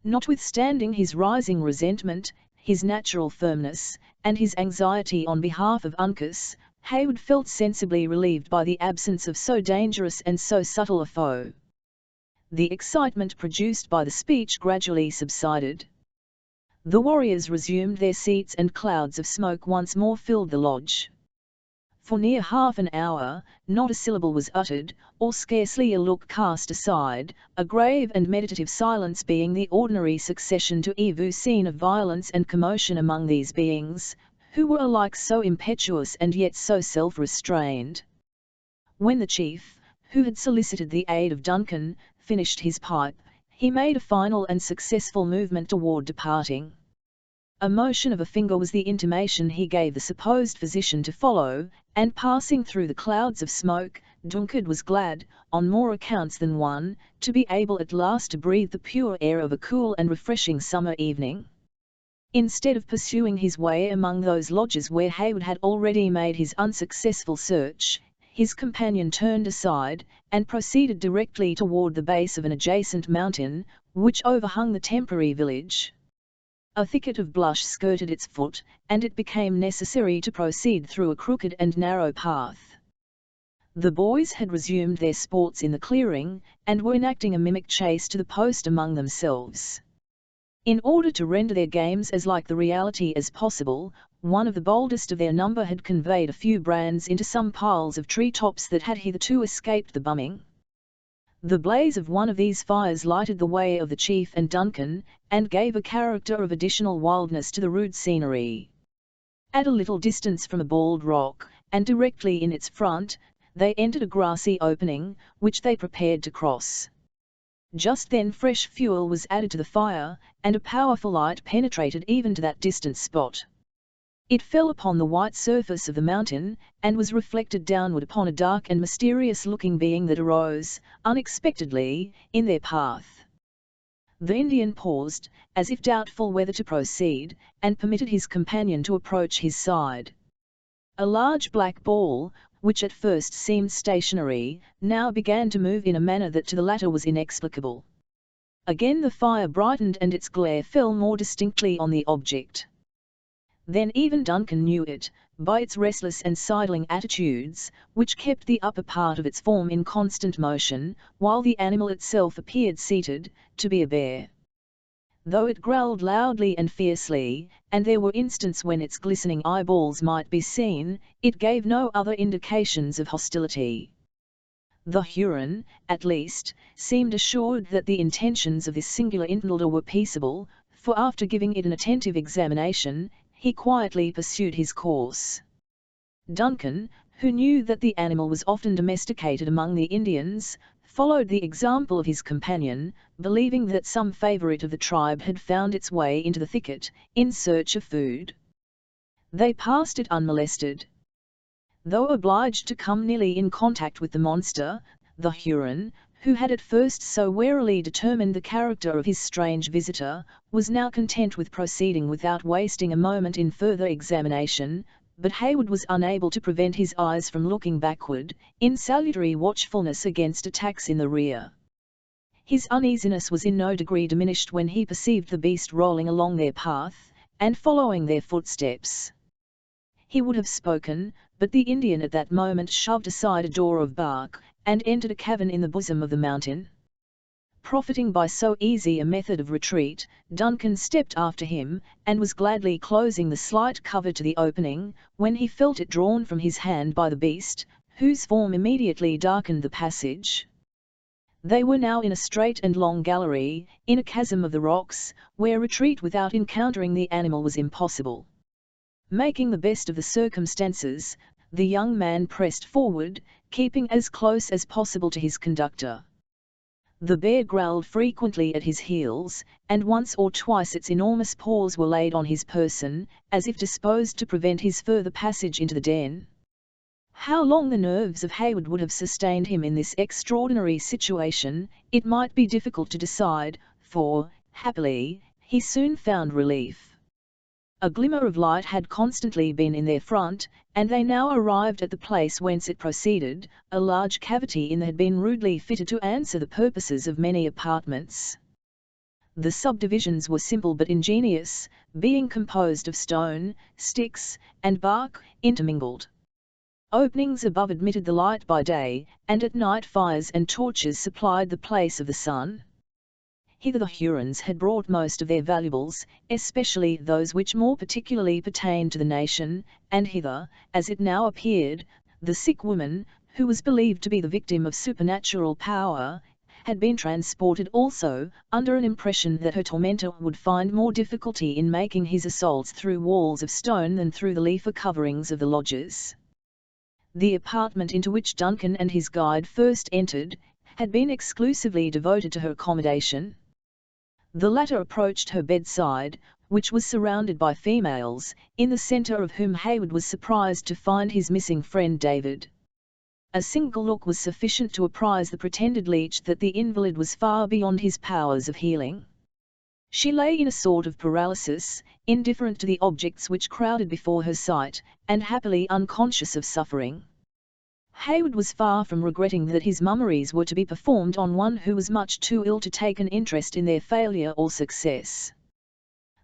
Notwithstanding his rising resentment, his natural firmness, and his anxiety on behalf of Uncas, Heyward felt sensibly relieved by the absence of so dangerous and so subtle a foe. The excitement produced by the speech gradually subsided. The warriors resumed their seats and clouds of smoke once more filled the lodge. For near half an hour, not a syllable was uttered, or scarcely a look cast aside, a grave and meditative silence being the ordinary succession to every scene of violence and commotion among these beings, who were alike so impetuous and yet so self-restrained. When the chief, who had solicited the aid of Duncan, finished his pipe, he made a final and successful movement toward departing. A motion of a finger was the intimation he gave the supposed physician to follow, and passing through the clouds of smoke, Duncan was glad, on more accounts than one, to be able at last to breathe the pure air of a cool and refreshing summer evening. Instead of pursuing his way among those lodges where Hayward had already made his unsuccessful search, his companion turned aside, and proceeded directly toward the base of an adjacent mountain, which overhung the temporary village. A thicket of brush skirted its foot, and it became necessary to proceed through a crooked and narrow path. The boys had resumed their sports in the clearing, and were enacting a mimic chase to the post among themselves. In order to render their games as like the reality as possible, one of the boldest of their number had conveyed a few brands into some piles of tree-tops that had hitherto escaped the bumming. The blaze of one of these fires lighted the way of the chief and Duncan, and gave a character of additional wildness to the rude scenery. At a little distance from a bald rock, and directly in its front, they entered a grassy opening, which they prepared to cross. Just then fresh fuel was added to the fire, and a powerful light penetrated even to that distant spot. It fell upon the white surface of the mountain, and was reflected downward upon a dark and mysterious-looking being that arose, unexpectedly, in their path. The Indian paused, as if doubtful whether to proceed, and permitted his companion to approach his side. A large black ball, which at first seemed stationary, now began to move in a manner that to the latter was inexplicable. Again the fire brightened and its glare fell more distinctly on the object. Then even Duncan knew it, by its restless and sidling attitudes, which kept the upper part of its form in constant motion, while the animal itself appeared seated, to be a bear. Though it growled loudly and fiercely, and there were instants when its glistening eyeballs might be seen, it gave no other indications of hostility. The Huron, at least, seemed assured that the intentions of this singular intruder were peaceable, for after giving it an attentive examination, he quietly pursued his course. Duncan, who knew that the animal was often domesticated among the Indians, followed the example of his companion, believing that some favorite of the tribe had found its way into the thicket, in search of food. They passed it unmolested. Though obliged to come nearly in contact with the monster, the Huron, who had at first so warily determined the character of his strange visitor, was now content with proceeding without wasting a moment in further examination, but Hayward was unable to prevent his eyes from looking backward, in salutary watchfulness against attacks in the rear. His uneasiness was in no degree diminished when he perceived the beast rolling along their path, and following their footsteps. He would have spoken, but the Indian at that moment shoved aside a door of bark, and entered a cavern in the bosom of the mountain. Profiting by so easy a method of retreat, Duncan stepped after him, and was gladly closing the slight cover to the opening, when he felt it drawn from his hand by the beast, whose form immediately darkened the passage. They were now in a straight and long gallery, in a chasm of the rocks, where retreat without encountering the animal was impossible. Making the best of the circumstances, the young man pressed forward, keeping as close as possible to his conductor. The bear growled frequently at his heels, and once or twice its enormous paws were laid on his person, as if disposed to prevent his further passage into the den. How long the nerves of Hayward would have sustained him in this extraordinary situation, it might be difficult to decide, for, happily, he soon found relief. A glimmer of light had constantly been in their front, and they now arrived at the place whence it proceeded. A large cavity in had been rudely fitted to answer the purposes of many apartments. The subdivisions were simple but ingenious, being composed of stone, sticks, and bark, intermingled. Openings above admitted the light by day, and at night fires and torches supplied the place of the sun. Hither the Hurons had brought most of their valuables, especially those which more particularly pertained to the nation, and hither, as it now appeared, the sick woman, who was believed to be the victim of supernatural power, had been transported also, under an impression that her tormentor would find more difficulty in making his assaults through walls of stone than through the leafy coverings of the lodges. The apartment into which Duncan and his guide first entered, had been exclusively devoted to her accommodation. The latter approached her bedside, which was surrounded by females, in the centre of whom Hayward was surprised to find his missing friend David. A single look was sufficient to apprise the pretended leech that the invalid was far beyond his powers of healing. She lay in a sort of paralysis, indifferent to the objects which crowded before her sight, and happily unconscious of suffering. Hayward was far from regretting that his mummeries were to be performed on one who was much too ill to take an interest in their failure or success.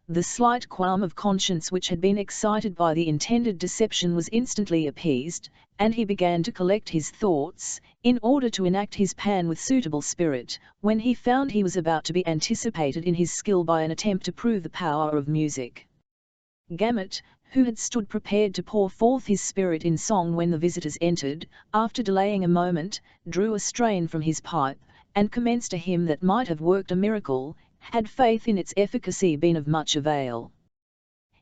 The slight qualm of conscience which had been excited by the intended deception was instantly appeased, and he began to collect his thoughts, in order to enact his plan with suitable spirit, when he found he was about to be anticipated in his skill by an attempt to prove the power of music. Gamut, who had stood prepared to pour forth his spirit in song when the visitors entered, after delaying a moment, drew a strain from his pipe, and commenced a hymn that might have worked a miracle, had faith in its efficacy been of much avail.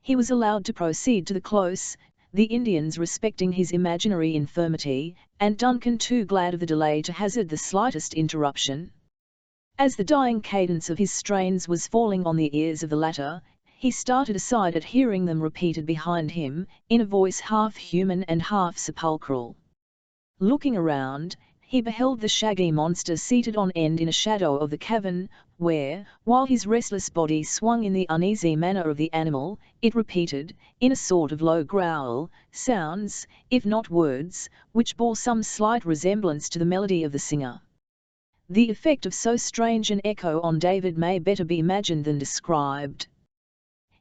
He was allowed to proceed to the close, the Indians respecting his imaginary infirmity, and Duncan too glad of the delay to hazard the slightest interruption. As the dying cadence of his strains was falling on the ears of the latter, he started aside at hearing them repeated behind him, in a voice half human and half sepulchral. Looking around, he beheld the shaggy monster seated on end in a shadow of the cavern, where, while his restless body swung in the uneasy manner of the animal, it repeated, in a sort of low growl, sounds, if not words, which bore some slight resemblance to the melody of the singer. The effect of so strange an echo on David may better be imagined than described.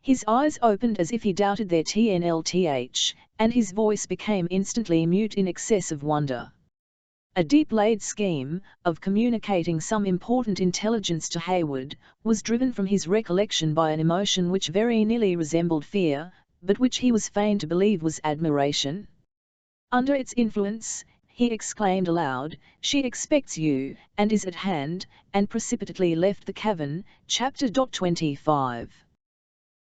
His eyes opened as if he doubted their TNLTH, and his voice became instantly mute in excess of wonder. A deep-laid scheme, of communicating some important intelligence to Hayward, was driven from his recollection by an emotion which very nearly resembled fear, but which he was fain to believe was admiration. Under its influence, he exclaimed aloud, "She expects you, and is at hand," and precipitately left the cavern. Chapter 25.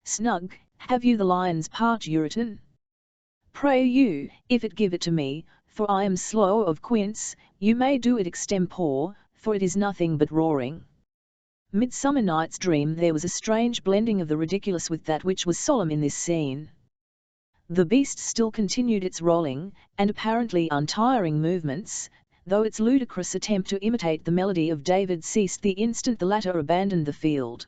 Snug, have you the lion's parturiton? Pray you, if it give it to me, for I am slow of quince, you may do it extempore, for it is nothing but roaring. Midsummer Night's Dream. There was a strange blending of the ridiculous with that which was solemn in this scene. The beast still continued its rolling, and apparently untiring movements, though its ludicrous attempt to imitate the melody of David ceased the instant the latter abandoned the field.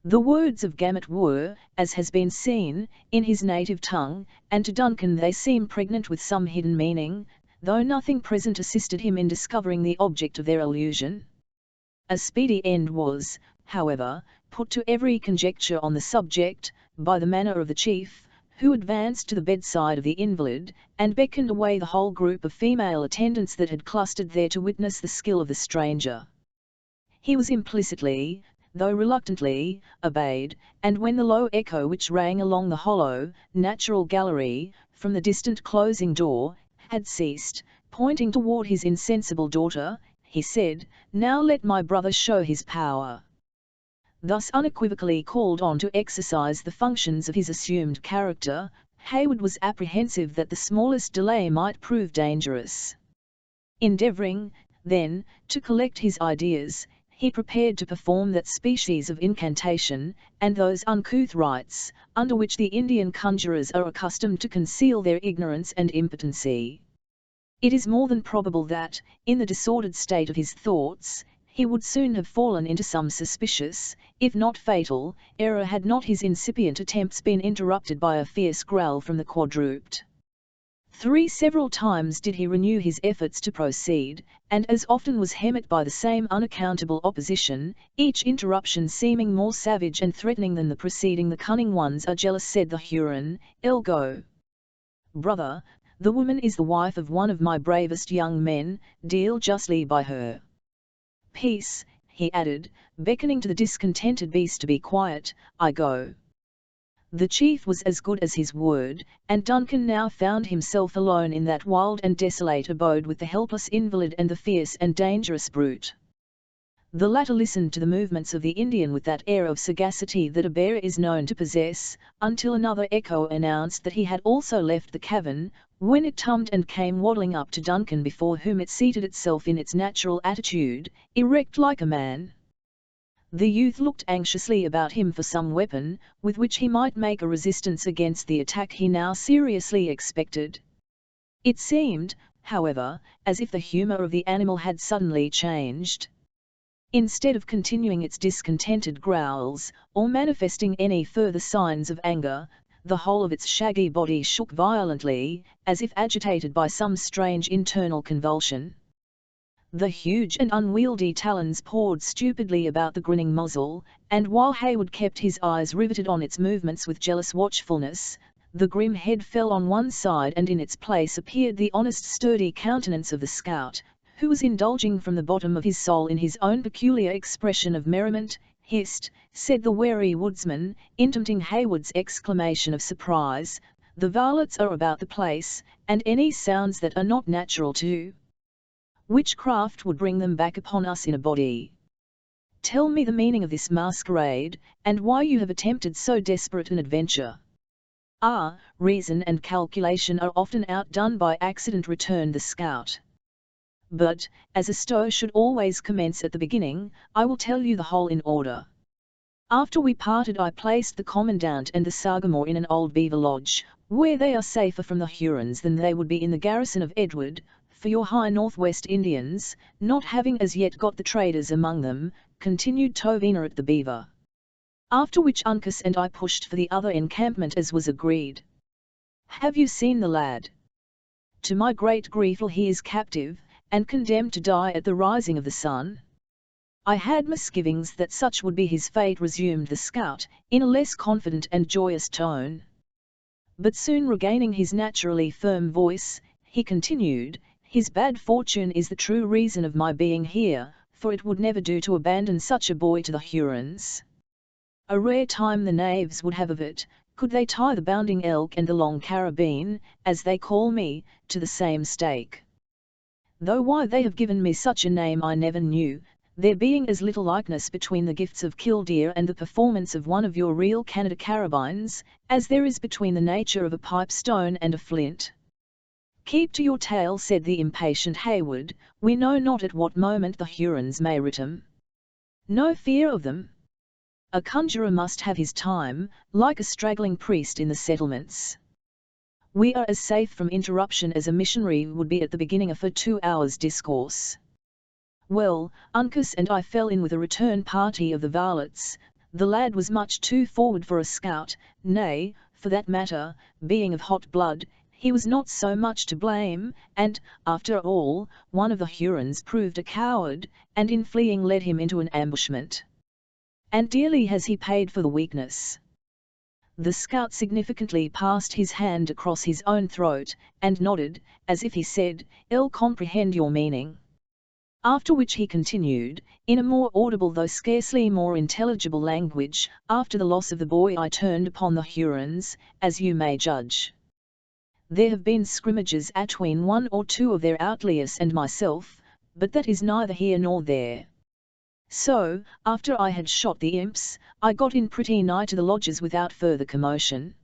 The words of Gamut were, as has been seen, in his native tongue, and to Duncan they seemed pregnant with some hidden meaning, though nothing present assisted him in discovering the object of their allusion. A speedy end was, however, put to every conjecture on the subject, by the manner of the chief, who advanced to the bedside of the invalid, and beckoned away the whole group of female attendants that had clustered there to witness the skill of the stranger. He was implicitly, though reluctantly, obeyed, and when the low echo which rang along the hollow, natural gallery, from the distant closing door, had ceased, pointing toward his insensible daughter, he said, "Now let my brother show his power." Thus unequivocally called on to exercise the functions of his assumed character, Hayward was apprehensive that the smallest delay might prove dangerous. Endeavouring, then, to collect his ideas, he prepared to perform that species of incantation, and those uncouth rites, under which the Indian conjurers are accustomed to conceal their ignorance and impotency. It is more than probable that, in the disordered state of his thoughts, he would soon have fallen into some suspicious, if not fatal, error had not his incipient attempts been interrupted by a fierce growl from the quadruped. Several times did he renew his efforts to proceed, and as often was hemmed by the same unaccountable opposition, each interruption seeming more savage and threatening than the preceding. "The cunning ones are jealous," said the Huron. "Go. Brother, the woman is the wife of one of my bravest young men, deal justly by her." "Peace," he added, beckoning to the discontented beast to be quiet, "I go." The chief was as good as his word, and Duncan now found himself alone in that wild and desolate abode with the helpless invalid and the fierce and dangerous brute. The latter listened to the movements of the Indian with that air of sagacity that a bear is known to possess, until another echo announced that he had also left the cavern, when it tumbled and came waddling up to Duncan, before whom it seated itself in its natural attitude, erect like a man. The youth looked anxiously about him for some weapon, with which he might make a resistance against the attack he now seriously expected. It seemed, however, as if the humour of the animal had suddenly changed. Instead of continuing its discontented growls, or manifesting any further signs of anger, the whole of its shaggy body shook violently, as if agitated by some strange internal convulsion. The huge and unwieldy talons pawed stupidly about the grinning muzzle, and while Hayward kept his eyes riveted on its movements with jealous watchfulness, the grim head fell on one side and in its place appeared the honest sturdy countenance of the scout, who was indulging from the bottom of his soul in his own peculiar expression of merriment. "Hist," said the wary woodsman, intimating Hayward's exclamation of surprise, "the varlets are about the place, and any sounds that are not natural to witchcraft would bring them back upon us in a body. Tell me the meaning of this masquerade, and why you have attempted so desperate an adventure." "Ah, reason and calculation are often outdone by accident," returned the scout. "But, as a story should always commence at the beginning, I will tell you the whole in order. After we parted I placed the commandant and the Sagamore in an old beaver lodge, where they are safer from the Hurons than they would be in the garrison of Edward, for your high northwest Indians, not having as yet got the traders among them, continued Tovina at the beaver. After which Uncas and I pushed for the other encampment as was agreed. Have you seen the lad? To my great grief he is captive, and condemned to die at the rising of the sun." "I had misgivings that such would be his fate," resumed the scout, in a less confident and joyous tone. But soon regaining his naturally firm voice, he continued, "His bad fortune is the true reason of my being here, for it would never do to abandon such a boy to the Hurons. A rare time the knaves would have of it, could they tie the bounding elk and the long carabine, as they call me, to the same stake. Though why they have given me such a name I never knew, there being as little likeness between the gifts of Killdeer and the performance of one of your real Canada carabines, as there is between the nature of a pipestone and a flint." "Keep to your tale," said the impatient Hayward, "we know not at what moment the Hurons may return." "No fear of them. A conjurer must have his time, like a straggling priest in the settlements. We are as safe from interruption as a missionary would be at the beginning of a 2 hours' discourse. Well, Uncas and I fell in with a return party of the varlets. The lad was much too forward for a scout, nay, for that matter, being of hot blood, he was not so much to blame, and, after all, one of the Hurons proved a coward, and in fleeing led him into an ambushment. And dearly has he paid for the weakness." The scout significantly passed his hand across his own throat, and nodded, as if he said, "I'll comprehend your meaning." After which he continued, in a more audible though scarcely more intelligible language, "After the loss of the boy I turned upon the Hurons, as you may judge. There have been scrimmages atween one or two of their outliers and myself, but that is neither here nor there. So, after I had shot the imps, I got in pretty nigh to the lodges without further commotion.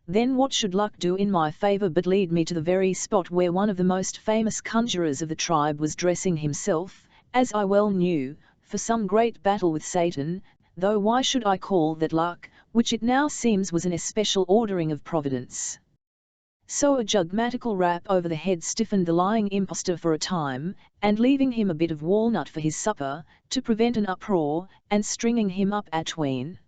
Then what should luck do in my favour but lead me to the very spot where one of the most famous conjurers of the tribe was dressing himself, as I well knew, for some great battle with Satan, though why should I call that luck, which it now seems was an especial ordering of Providence?" So a jugmatical rap over the head stiffened the lying impostor for a time, and leaving him a bit of walnut for his supper, to prevent an uproar, and stringing him up atween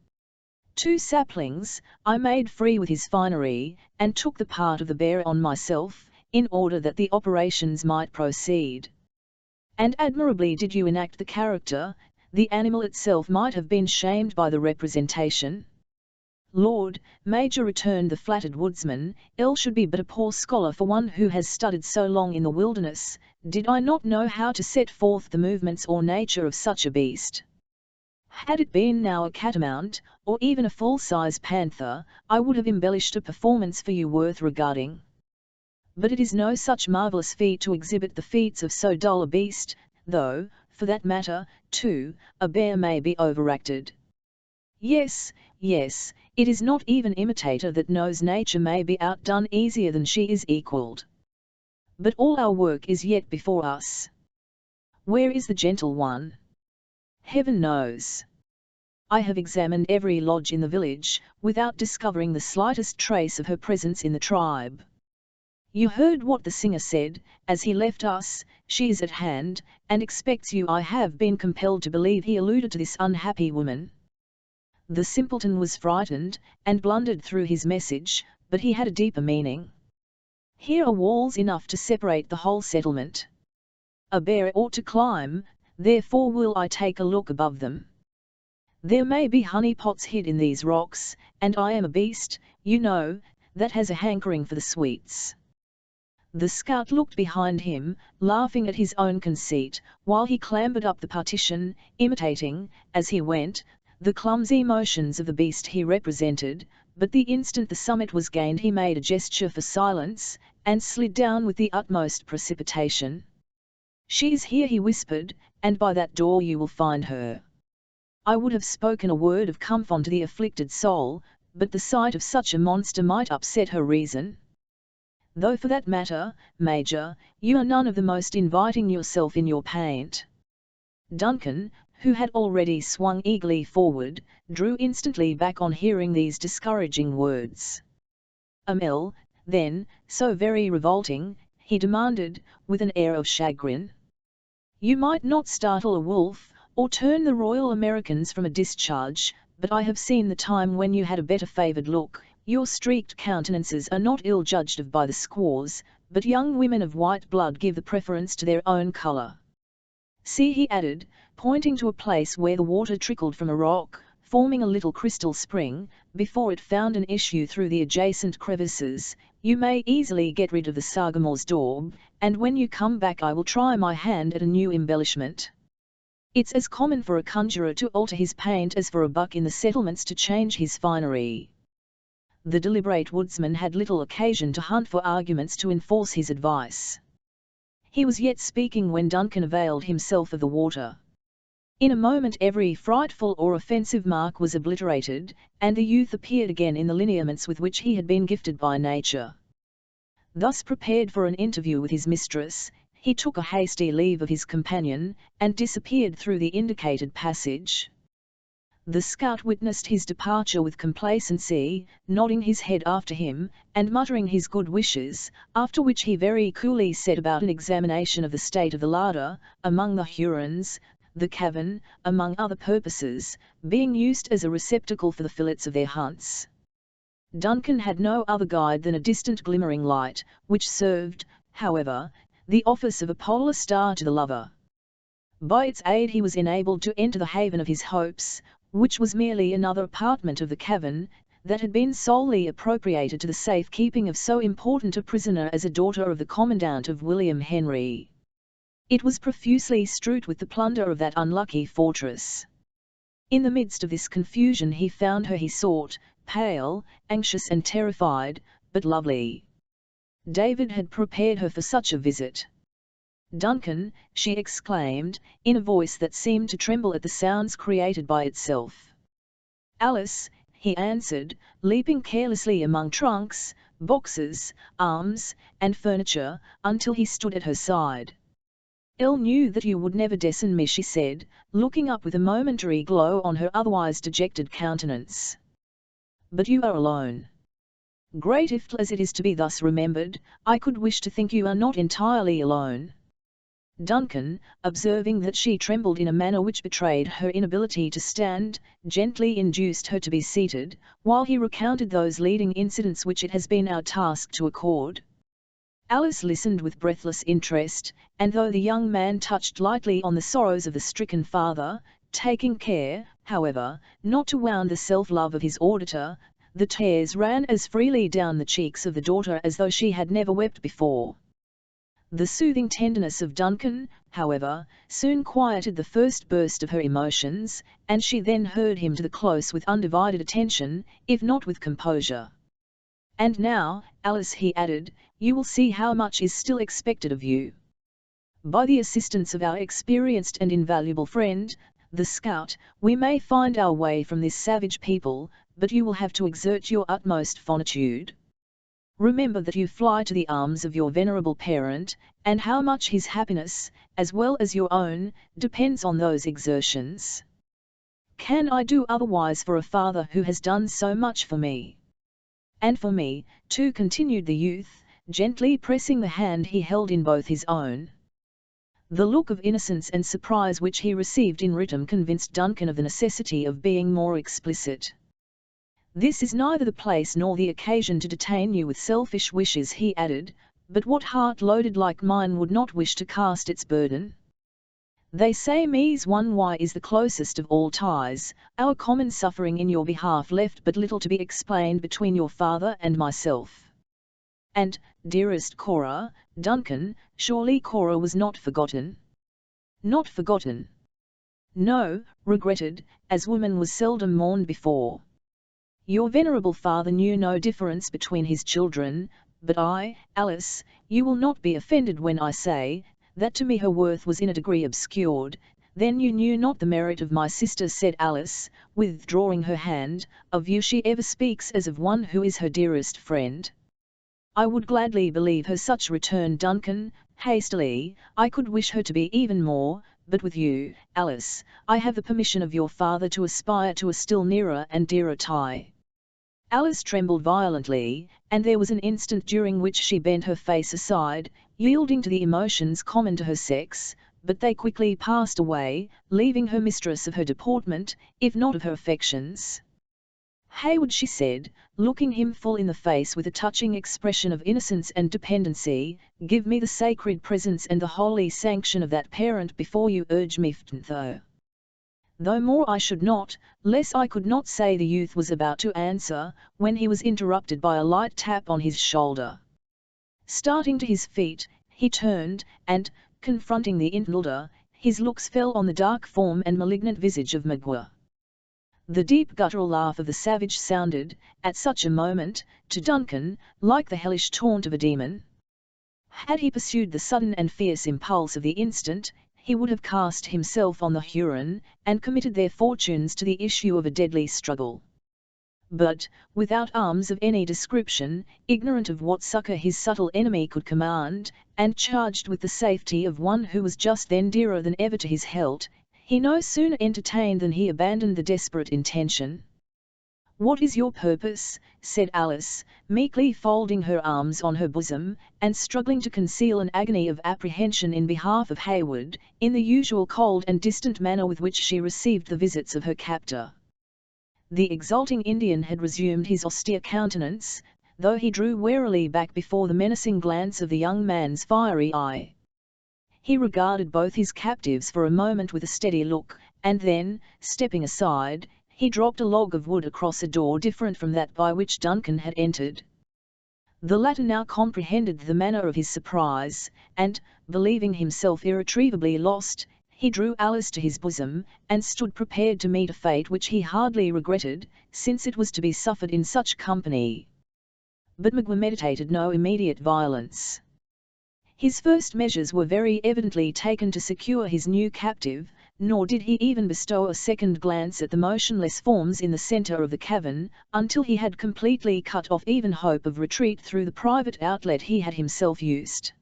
2 saplings, I made free with his finery, and took the part of the bear on myself, in order that the operations might proceed. And admirably did you enact the character, the animal itself might have been shamed by the representation. "Lord, Major," returned the flattered woodsman, "L should be but a poor scholar for one who has studied so long in the wilderness. Did I not know how to set forth the movements or nature of such a beast? Had it been now a catamount, or even a full-size panther, I would have embellished a performance for you worth regarding. But it is no such marvellous feat to exhibit the feats of so dull a beast, though, for that matter, too, a bear may be overacted. Yes, yes, it is not even imitator that knows nature may be outdone easier than she is equalled. But all our work is yet before us. Where is the gentle one? Heaven knows. I have examined every lodge in the village, without discovering the slightest trace of her presence in the tribe. You heard what the singer said, as he left us, she is at hand, and expects you. I have been compelled to believe he alluded to this unhappy woman. The simpleton was frightened, and blundered through his message, but he had a deeper meaning. Here are walls enough to separate the whole settlement. A bear ought to climb, therefore will I take a look above them. There may be honey pots hid in these rocks, and I am a beast, you know, that has a hankering for the sweets. The scout looked behind him, laughing at his own conceit, while he clambered up the partition, imitating, as he went, the clumsy motions of the beast he represented, but the instant the summit was gained he made a gesture for silence, and slid down with the utmost precipitation. She is here, he whispered, and by that door you will find her. I would have spoken a word of comfort to the afflicted soul, but the sight of such a monster might upset her reason. Though for that matter, Major, you are none of the most inviting yourself in your paint. Duncan, who had already swung eagerly forward, drew instantly back on hearing these discouraging words. Amel, then, so very revolting, he demanded, with an air of chagrin. You might not startle a wolf, or turn the Royal Americans from a discharge, but I have seen the time when you had a better favoured look. Your streaked countenances are not ill-judged of by the squaws, but young women of white blood give the preference to their own colour. See, he added, pointing to a place where the water trickled from a rock, forming a little crystal spring, before it found an issue through the adjacent crevices. You may easily get rid of the Sagamore's daub, and when you come back I will try my hand at a new embellishment. It's as common for a conjurer to alter his paint as for a buck in the settlements to change his finery. The deliberate woodsman had little occasion to hunt for arguments to enforce his advice. He was yet speaking when Duncan availed himself of the water. In a moment every frightful or offensive mark was obliterated, and the youth appeared again in the lineaments with which he had been gifted by nature. Thus prepared for an interview with his mistress, he took a hasty leave of his companion, and disappeared through the indicated passage. The scout witnessed his departure with complacency, nodding his head after him, and muttering his good wishes, after which he very coolly set about an examination of the state of the larder, among the Hurons, the cavern, among other purposes, being used as a receptacle for the fillets of their hunts. Duncan had no other guide than a distant glimmering light, which served, however, the office of a polar star to the lover. By its aid he was enabled to enter the haven of his hopes, which was merely another apartment of the cavern, that had been solely appropriated to the safe keeping of so important a prisoner as a daughter of the commandant of William Henry. It was profusely strewed with the plunder of that unlucky fortress. In the midst of this confusion he found her he sought, pale, anxious and terrified, but lovely. David had prepared her for such a visit. Duncan, she exclaimed, in a voice that seemed to tremble at the sounds created by itself. Alice, he answered, leaping carelessly among trunks, boxes, arms, and furniture, until he stood at her side. Elle knew that you would never descend me, she said, looking up with a momentary glow on her otherwise dejected countenance. But you are alone. Great if as it is to be thus remembered, I could wish to think you are not entirely alone. Duncan, observing that she trembled in a manner which betrayed her inability to stand, gently induced her to be seated, while he recounted those leading incidents which it has been our task to accord. Alice listened with breathless interest, and though the young man touched lightly on the sorrows of the stricken father, taking care, however, not to wound the self-love of his auditor, The tears ran as freely down the cheeks of the daughter as though she had never wept before. The soothing tenderness of Duncan, however, soon quieted the first burst of her emotions, and she then heard him to the close with undivided attention, if not with composure. "And now, Alice," he added, "you will see how much is still expected of you. By the assistance of our experienced and invaluable friend, the scout, we may find our way from this savage people, but you will have to exert your utmost fortitude. Remember that you fly to the arms of your venerable parent, and how much his happiness, as well as your own, depends on those exertions. Can I do otherwise for a father who has done so much for me?" "And for me, too," continued the youth, gently pressing the hand he held in both his own. The look of innocence and surprise which he received in return convinced Duncan of the necessity of being more explicit. "This is neither the place nor the occasion to detain you with selfish wishes," he added, "but what heart loaded like mine would not wish to cast its burden? They say Mies one why is the closest of all ties. Our common suffering in your behalf left but little to be explained between your father and myself. And, dearest Cora, Duncan, surely Cora was not forgotten?" "Not forgotten. No, regretted, as woman was seldom mourned before. Your venerable father knew no difference between his children, but I, Alice, you will not be offended when I say, that to me her worth was in a degree obscured." "Then you knew not the merit of my sister," said Alice, withdrawing her hand. "Of you she ever speaks as of one who is her dearest friend." "I would gladly believe her such," returned Duncan, hastily. "I could wish her to be even more, but with you, Alice, I have the permission of your father to aspire to a still nearer and dearer tie." Alice trembled violently, and there was an instant during which she bent her face aside, yielding to the emotions common to her sex, but they quickly passed away, leaving her mistress of her deportment, if not of her affections. "Hayward," she said, looking him full in the face with a touching expression of innocence and dependency, "give me the sacred presence and the holy sanction of that parent before you urge me though more I should not, less I could not," say the youth was about to answer, when he was interrupted by a light tap on his shoulder. Starting to his feet, he turned, and, confronting the intruder, his looks fell on the dark form and malignant visage of Magua. The deep guttural laugh of the savage sounded, at such a moment, to Duncan, like the hellish taunt of a demon. Had he pursued the sudden and fierce impulse of the instant, he would have cast himself on the Huron, and committed their fortunes to the issue of a deadly struggle. But, without arms of any description, ignorant of what succour his subtle enemy could command, and charged with the safety of one who was just then dearer than ever to his hilt, he no sooner entertained than he abandoned the desperate intention. "What is your purpose?" said Alice, meekly folding her arms on her bosom, and struggling to conceal an agony of apprehension in behalf of Hayward, in the usual cold and distant manner with which she received the visits of her captor. The exulting Indian had resumed his austere countenance, though he drew warily back before the menacing glance of the young man's fiery eye. He regarded both his captives for a moment with a steady look, and then, stepping aside, he dropped a log of wood across a door different from that by which Duncan had entered. The latter now comprehended the manner of his surprise, and, believing himself irretrievably lost, he drew Alice to his bosom, and stood prepared to meet a fate which he hardly regretted, since it was to be suffered in such company. But Magua meditated no immediate violence. His first measures were very evidently taken to secure his new captive, nor did he even bestow a second glance at the motionless forms in the centre of the cavern, until he had completely cut off even hope of retreat through the private outlet he had himself used.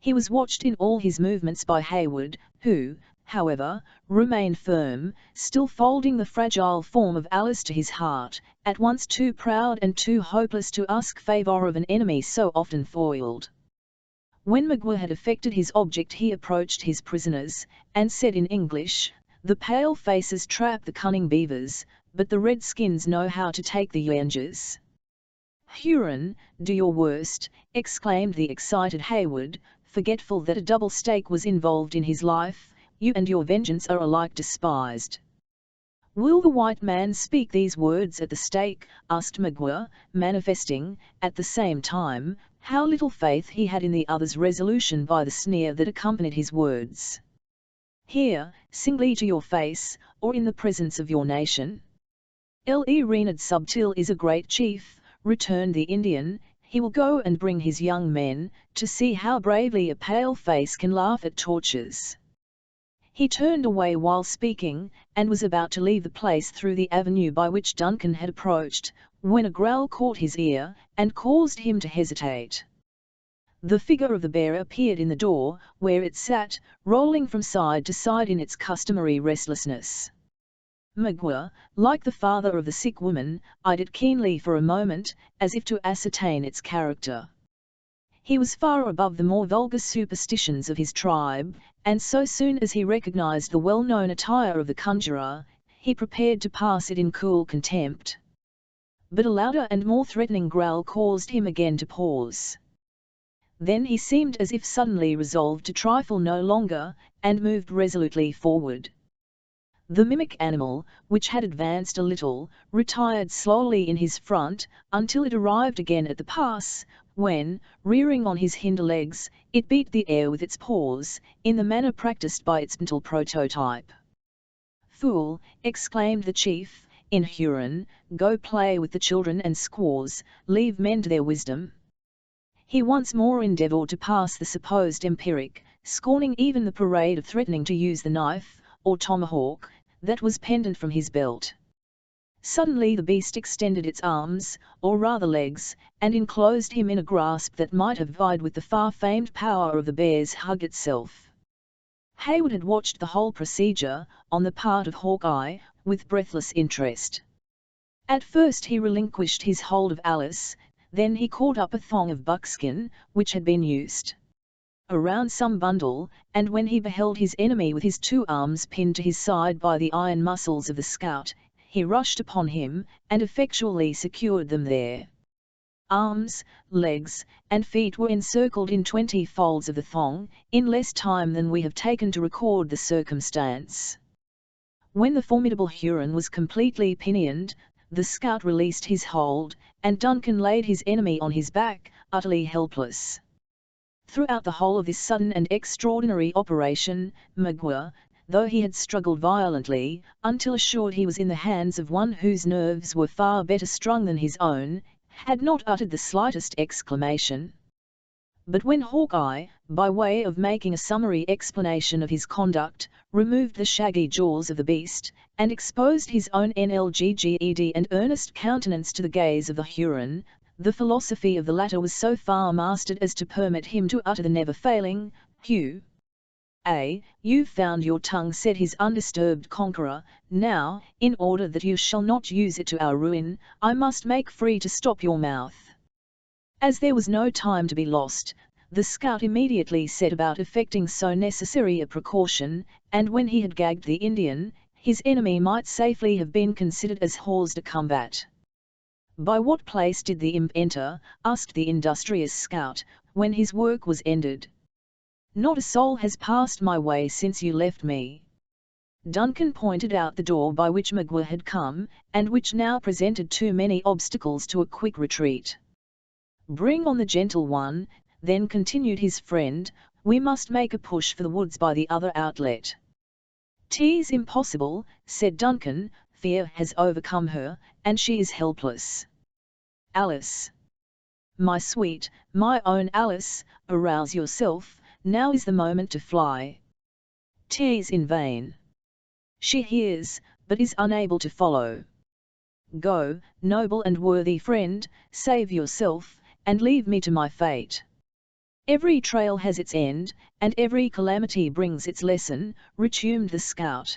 He was watched in all his movements by Hayward, who, however, remained firm, still folding the fragile form of Alice to his heart, at once too proud and too hopeless to ask favour of an enemy so often foiled. When Magua had effected his object he approached his prisoners, and said in English, "The pale faces trap the cunning beavers, but the red skins know how to take the yangers." "Huron, do your worst," exclaimed the excited Hayward, forgetful that a double stake was involved in his life. "You and your vengeance are alike despised." "Will the white man speak these words at the stake?" asked Magua, manifesting, at the same time, how little faith he had in the other's resolution by the sneer that accompanied his words. "Here, singly to your face, or in the presence of your nation?" "El Renard Subtil is a great chief," returned the Indian. "He will go and bring his young men, to see how bravely a pale face can laugh at tortures." He turned away while speaking, and was about to leave the place through the avenue by which Duncan had approached, when a growl caught his ear, and caused him to hesitate. The figure of the bear appeared in the door, where it sat, rolling from side to side in its customary restlessness. Magua, like the father of the sick woman, eyed it keenly for a moment, as if to ascertain its character. He was far above the more vulgar superstitions of his tribe, and so soon as he recognized the well-known attire of the conjurer, he prepared to pass it in cool contempt. But a louder and more threatening growl caused him again to pause. Then he seemed as if suddenly resolved to trifle no longer, and moved resolutely forward. The mimic animal, which had advanced a little, retired slowly in his front, until it arrived again at the pass, when, rearing on his hinder legs, it beat the air with its paws, in the manner practiced by its mental prototype. "Fool!" exclaimed the chief, in Huron, "go play with the children and squaws, leave men to their wisdom." He once more endeavoured to pass the supposed empiric, scorning even the parade of threatening to use the knife, or tomahawk, that was pendant from his belt. Suddenly the beast extended its arms, or rather legs, and enclosed him in a grasp that might have vied with the far-famed power of the bear's hug itself. Hayward had watched the whole procedure, on the part of Hawkeye, with breathless interest. At first he relinquished his hold of Alice, then he caught up a thong of buckskin, which had been used around some bundle, and when he beheld his enemy with his two arms pinned to his side by the iron muscles of the scout, he rushed upon him, and effectually secured them there. Arms, legs, and feet were encircled in 20 folds of the thong, in less time than we have taken to record the circumstance. When the formidable Huron was completely pinioned, the scout released his hold, and Duncan laid his enemy on his back, utterly helpless. Throughout the whole of this sudden and extraordinary operation, Magua, though he had struggled violently, until assured he was in the hands of one whose nerves were far better strung than his own, had not uttered the slightest exclamation. But when Hawkeye, by way of making a summary explanation of his conduct, removed the shaggy jaws of the beast, and exposed his own NLGGED and earnest countenance to the gaze of the Huron, the philosophy of the latter was so far mastered as to permit him to utter the never-failing, "Hugh! You've found your tongue," said his undisturbed conqueror. "Now, in order that you shall not use it to our ruin, I must make free to stop your mouth." As there was no time to be lost, the scout immediately set about effecting so necessary a precaution, and when he had gagged the Indian, his enemy might safely have been considered as hors de combat. "By what place did the imp enter?" asked the industrious scout, when his work was ended. "Not a soul has passed my way since you left me." Duncan pointed out the door by which Magua had come, and which now presented too many obstacles to a quick retreat. "Bring on the gentle one," then continued his friend, "we must make a push for the woods by the other outlet." "'Tis impossible," said Duncan, "fear has overcome her, and she is helpless." "Alice! My sweet, my own Alice, arouse yourself, now is the moment to fly." "'Tis in vain. She hears, but is unable to follow. Go, noble and worthy friend, save yourself, and leave me to my fate." "Every trail has its end, and every calamity brings its lesson," resumed the scout.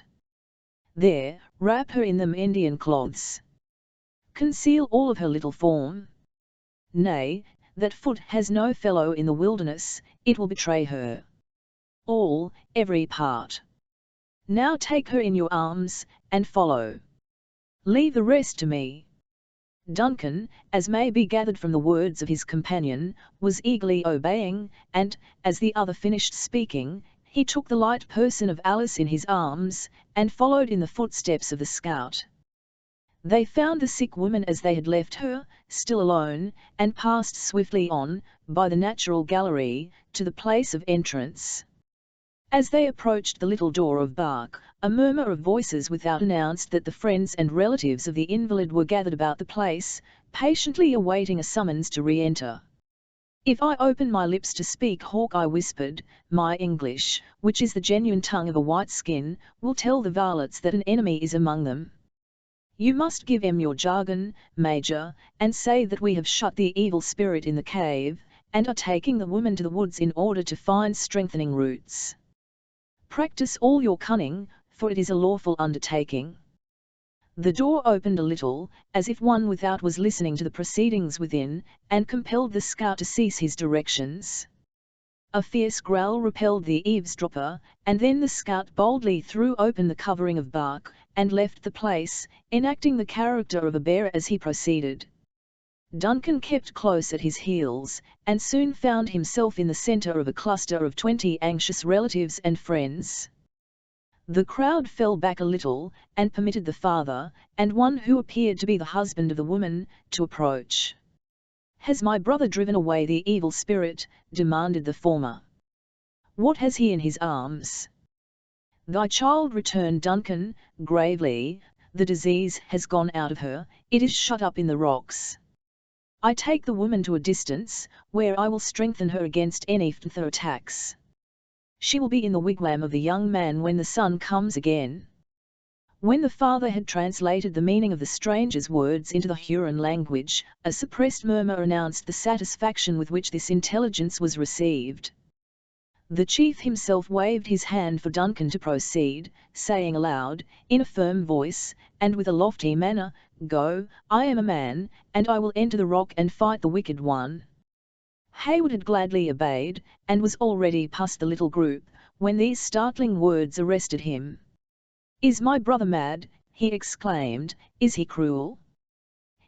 "There, wrap her in them Indian cloths. Conceal all of her little form. Nay, that foot has no fellow in the wilderness, it will betray her. All, every part. Now take her in your arms, and follow. Leave the rest to me." Duncan, as may be gathered from the words of his companion, was eagerly obeying, and, as the other finished speaking, He took the light person of Alice in his arms, and followed in the footsteps of the scout. They found the sick woman as they had left her, still alone, and passed swiftly on, by the natural gallery, to the place of entrance. As they approached the little door of bark, a murmur of voices without announced that the friends and relatives of the invalid were gathered about the place, patiently awaiting a summons to re-enter. "If I open my lips to speak," Hawkeye whispered, "my English, which is the genuine tongue of a white skin, will tell the varlets that an enemy is among them. You must give em your jargon, Major, and say that we have shut the evil spirit in the cave, and are taking the woman to the woods in order to find strengthening roots. Practice all your cunning, for it is a lawful undertaking." The door opened a little, as if one without was listening to the proceedings within, and compelled the scout to cease his directions. A fierce growl repelled the eavesdropper, and then the scout boldly threw open the covering of bark, and left the place, enacting the character of a bear as he proceeded. Duncan kept close at his heels, and soon found himself in the centre of a cluster of 20 anxious relatives and friends. The crowd fell back a little, and permitted the father, and one who appeared to be the husband of the woman, to approach. "Has my brother driven away the evil spirit?" demanded the former. "What has he in his arms?" "Thy child," returned Duncan, gravely. "The disease has gone out of her, it is shut up in the rocks. I take the woman to a distance, where I will strengthen her against any further attacks. She will be in the wigwam of the young man when the sun comes again." When the father had translated the meaning of the stranger's words into the Huron language, a suppressed murmur announced the satisfaction with which this intelligence was received. The chief himself waved his hand for Duncan to proceed, saying aloud, in a firm voice, and with a lofty manner, "Go, I am a man, and I will enter the rock and fight the wicked one." Hayward had gladly obeyed, and was already past the little group, when these startling words arrested him. "Is my brother mad?" he exclaimed. "Is he cruel?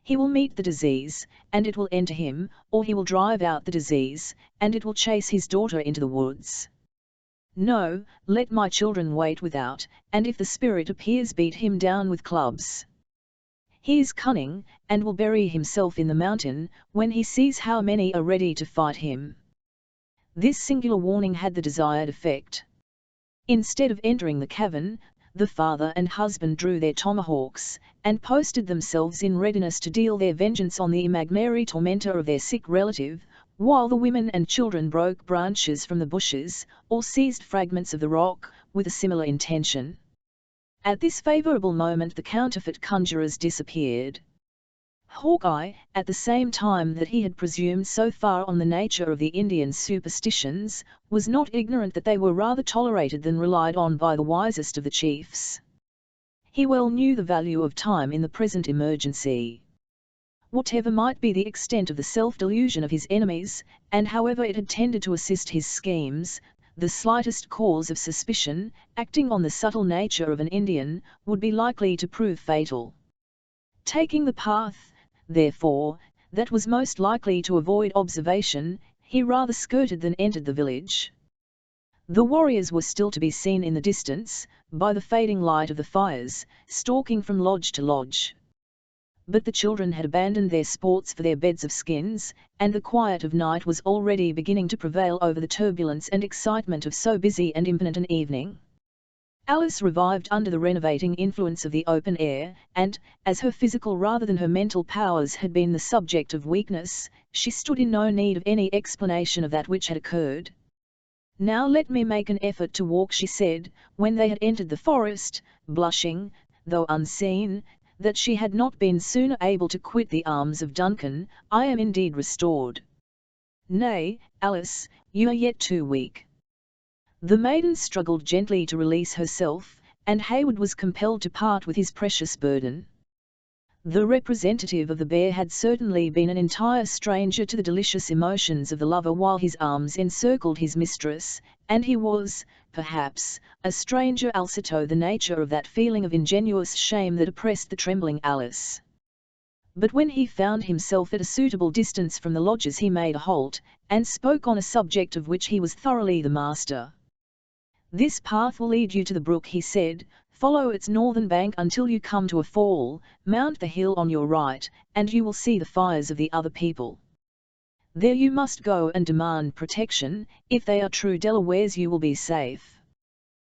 He will meet the disease, and it will enter him, or he will drive out the disease, and it will chase his daughter into the woods. No, let my children wait without, and if the spirit appears, beat him down with clubs. He is cunning, and will bury himself in the mountain, when he sees how many are ready to fight him." This singular warning had the desired effect. Instead of entering the cavern, the father and husband drew their tomahawks, and posted themselves in readiness to deal their vengeance on the imaginary tormentor of their sick relative, while the women and children broke branches from the bushes, or seized fragments of the rock, with a similar intention. At this favourable moment the counterfeit conjurers disappeared. Hawkeye, at the same time that he had presumed so far on the nature of the Indians' superstitions, was not ignorant that they were rather tolerated than relied on by the wisest of the chiefs. He well knew the value of time in the present emergency. Whatever might be the extent of the self-delusion of his enemies, and however it had tended to assist his schemes, the slightest cause of suspicion, acting on the subtle nature of an Indian, would be likely to prove fatal. Taking the path, therefore, that was most likely to avoid observation, he rather skirted than entered the village. The warriors were still to be seen in the distance, by the fading light of the fires, stalking from lodge to lodge. But the children had abandoned their sports for their beds of skins, and the quiet of night was already beginning to prevail over the turbulence and excitement of so busy and imminent an evening. Alice revived under the renovating influence of the open air, and, as her physical rather than her mental powers had been the subject of weakness, she stood in no need of any explanation of that which had occurred. "Now let me make an effort to walk," she said, when they had entered the forest, blushing, though unseen, that she had not been sooner able to quit the arms of Duncan. "I am indeed restored." "Nay, Alice, you are yet too weak." The maiden struggled gently to release herself, and Hayward was compelled to part with his precious burden. The representative of the bear had certainly been an entire stranger to the delicious emotions of the lover while his arms encircled his mistress, and he was, perhaps, a stranger also to the nature of that feeling of ingenuous shame that oppressed the trembling Alice. But when he found himself at a suitable distance from the lodges he made a halt, and spoke on a subject of which he was thoroughly the master. "This path will lead you to the brook," he said. "Follow its northern bank until you come to a fall, mount the hill on your right, and you will see the fires of the other people. There you must go and demand protection. If they are true Delawares you will be safe.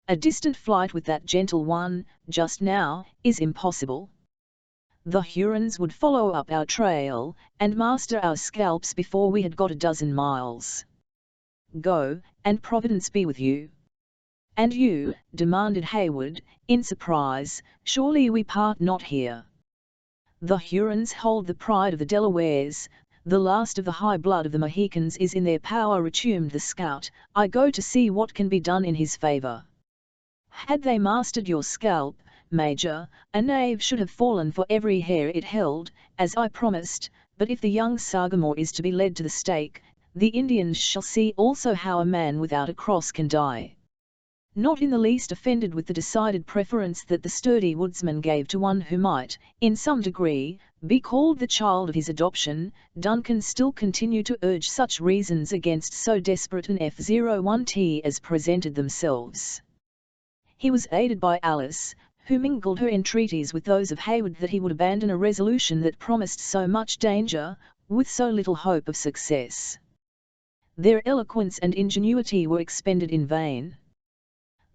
A distant flight with that gentle one, just now, is impossible. The Hurons would follow up our trail, and master our scalps before we had got a dozen miles. Go, and Providence be with you." "And you?" demanded Hayward, in surprise. "Surely we part not here." "The Hurons hold the pride of the Delawares. The last of the high blood of the Mohicans is in their power," resumed the scout. "I go to see what can be done in his favor." "Had they mastered your scalp, Major, a knave should have fallen for every hair it held, as I promised, but if the young Sagamore is to be led to the stake, the Indians shall see also how a man without a cross can die." Not in the least offended with the decided preference that the sturdy woodsman gave to one who might, in some degree, be called the child of his adoption, Duncan still continued to urge such reasons against so desperate an F-01T as presented themselves. He was aided by Alice, who mingled her entreaties with those of Hayward that he would abandon a resolution that promised so much danger, with so little hope of success. Their eloquence and ingenuity were expended in vain.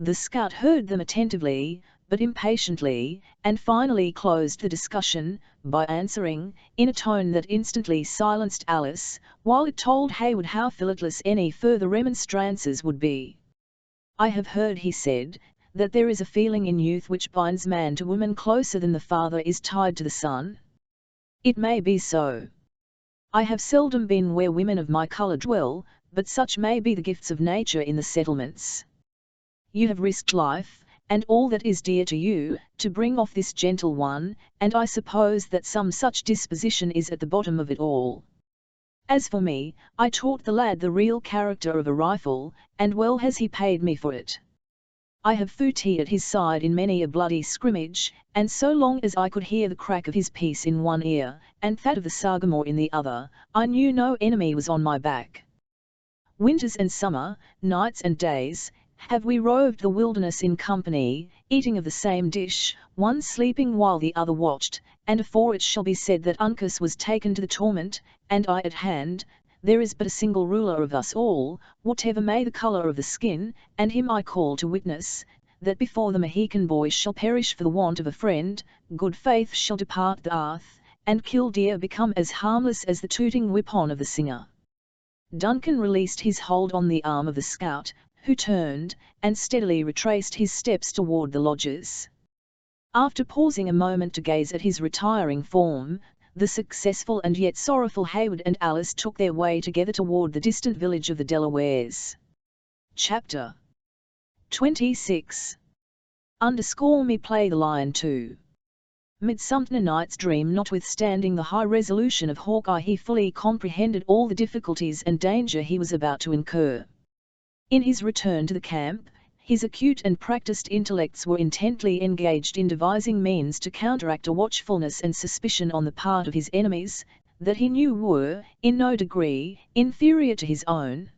The scout heard them attentively, but impatiently, and finally closed the discussion, by answering, in a tone that instantly silenced Alice, while it told Hayward how filliptless any further remonstrances would be. "I have heard," he said, "that there is a feeling in youth which binds man to woman closer than the father is tied to the son. It may be so. I have seldom been where women of my color dwell, but such may be the gifts of nature in the settlements. You have risked life, and all that is dear to you, to bring off this gentle one, and I suppose that some such disposition is at the bottom of it all. As for me, I taught the lad the real character of a rifle, and well has he paid me for it. I have fought at his side in many a bloody scrimmage, and so long as I could hear the crack of his piece in one ear, and that of the Sagamore in the other, I knew no enemy was on my back. Winters and summer, nights and days, have we roved the wilderness in company, eating of the same dish, one sleeping while the other watched, and afore it shall be said that Uncas was taken to the torment, and I at hand, there is but a single ruler of us all, whatever may the color of the skin, and him I call to witness, that before the Mohican boy shall perish for the want of a friend, good faith shall depart the earth, and killdeer become as harmless as the tooting whip-on of the singer." Duncan released his hold on the arm of the scout, who turned, and steadily retraced his steps toward the lodges. After pausing a moment to gaze at his retiring form, the successful and yet sorrowful Hayward and Alice took their way together toward the distant village of the Delawares. Chapter 26. Underscore me play the lion too. Midsummer Night's Dream. Notwithstanding the high resolution of Hawkeye, he fully comprehended all the difficulties and danger he was about to incur. In his return to the camp, his acute and practiced intellects were intently engaged in devising means to counteract a watchfulness and suspicion on the part of his enemies, that he knew were, in no degree, inferior to his own.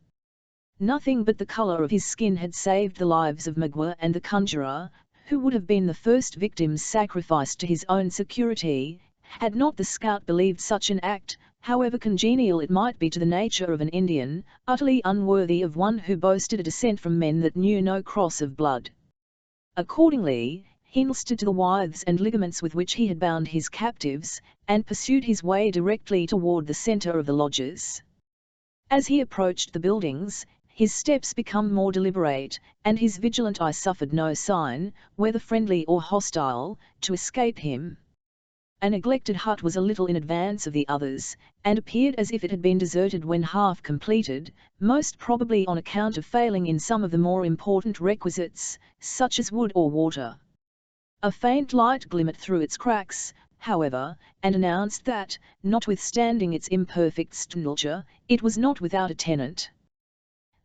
Nothing but the color of his skin had saved the lives of Magua and the conjurer, who would have been the first victims sacrificed to his own security, had not the scout believed such an act, however congenial it might be to the nature of an Indian, utterly unworthy of one who boasted a descent from men that knew no cross of blood. Accordingly, he knelt to the withes and ligaments with which he had bound his captives, and pursued his way directly toward the center of the lodges. As he approached the buildings, his steps became more deliberate, and his vigilant eye suffered no sign, whether friendly or hostile, to escape him. A neglected hut was a little in advance of the others, and appeared as if it had been deserted when half completed, most probably on account of failing in some of the more important requisites, such as wood or water. A faint light glimmered through its cracks, however, and announced that, notwithstanding its imperfect structure, it was not without a tenant.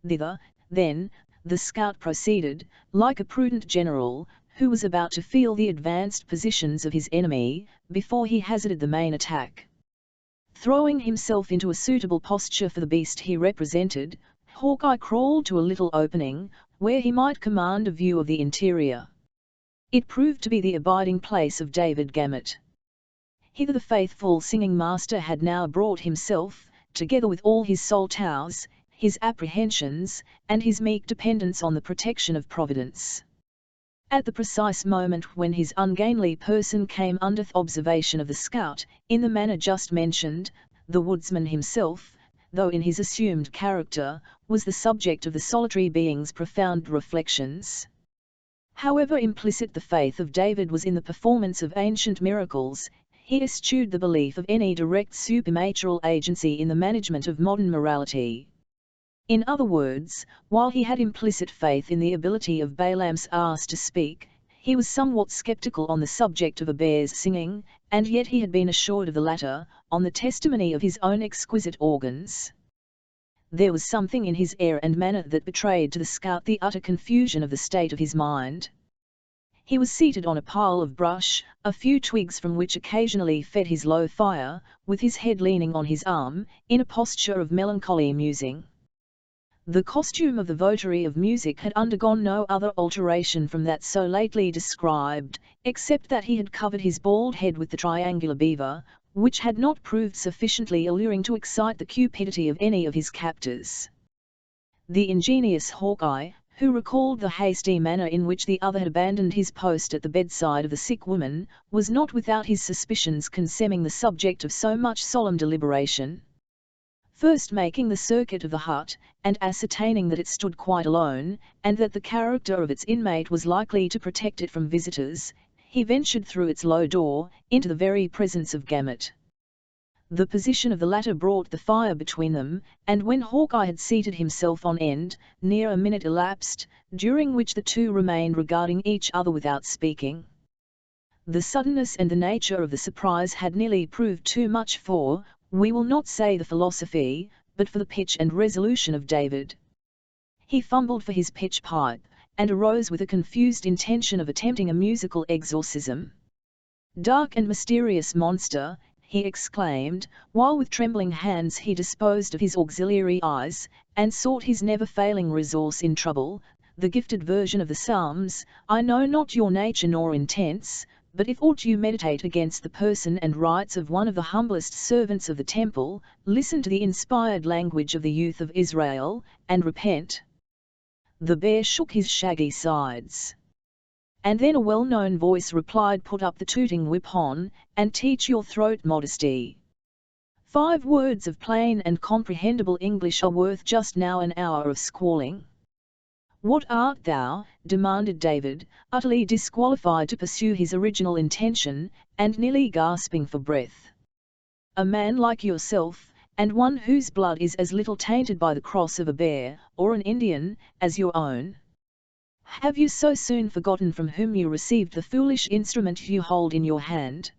Thither, then, the scout proceeded, like a prudent general, who was about to feel the advanced positions of his enemy, before he hazarded the main attack. Throwing himself into a suitable posture for the beast he represented, Hawkeye crawled to a little opening, where he might command a view of the interior. It proved to be the abiding place of David Gamut. Hither the faithful singing master had now brought himself, together with all his solitudes, his apprehensions, and his meek dependence on the protection of Providence. At the precise moment when his ungainly person came under observation of the scout, in the manner just mentioned, the woodsman himself, though in his assumed character, was the subject of the solitary being's profound reflections. However implicit the faith of David was in the performance of ancient miracles, he eschewed the belief of any direct supernatural agency in the management of modern morality. In other words, while he had implicit faith in the ability of Balaam's ass to speak, he was somewhat skeptical on the subject of a bear's singing, and yet he had been assured of the latter, on the testimony of his own exquisite organs. There was something in his air and manner that betrayed to the scout the utter confusion of the state of his mind. He was seated on a pile of brush, a few twigs from which occasionally fed his low fire, with his head leaning on his arm, in a posture of melancholy musing. The costume of the votary of music had undergone no other alteration from that so lately described, except that he had covered his bald head with the triangular beaver, which had not proved sufficiently alluring to excite the cupidity of any of his captors. The ingenious Hawkeye, who recalled the hasty manner in which the other had abandoned his post at the bedside of the sick woman, was not without his suspicions concerning the subject of so much solemn deliberation. First making the circuit of the hut, and ascertaining that it stood quite alone, and that the character of its inmate was likely to protect it from visitors, he ventured through its low door, into the very presence of Gamut. The position of the latter brought the fire between them, and when Hawkeye had seated himself on end, near a minute elapsed, during which the two remained regarding each other without speaking. The suddenness and the nature of the surprise had nearly proved too much for, we will not say the philosophy, but for the pitch and resolution of David. He fumbled for his pitch pipe, and arose with a confused intention of attempting a musical exorcism. "Dark and mysterious monster," he exclaimed, while with trembling hands he disposed of his auxiliary eyes, and sought his never-failing resource in trouble, the gifted version of the Psalms, "I know not your nature nor intents, but if aught you meditate against the person and rights of one of the humblest servants of the temple, listen to the inspired language of the youth of Israel, and repent." The bear shook his shaggy sides. And then a well-known voice replied, "Put up the tooting whip on, and teach your throat modesty. 5 words of plain and comprehensible English are worth just now an hour of squalling." "What art thou?" demanded David, utterly disqualified to pursue his original intention, and nearly gasping for breath. "A man like yourself, and one whose blood is as little tainted by the cross of a bear, or an Indian, as your own. Have you so soon forgotten from whom you received the foolish instrument you hold in your hand?"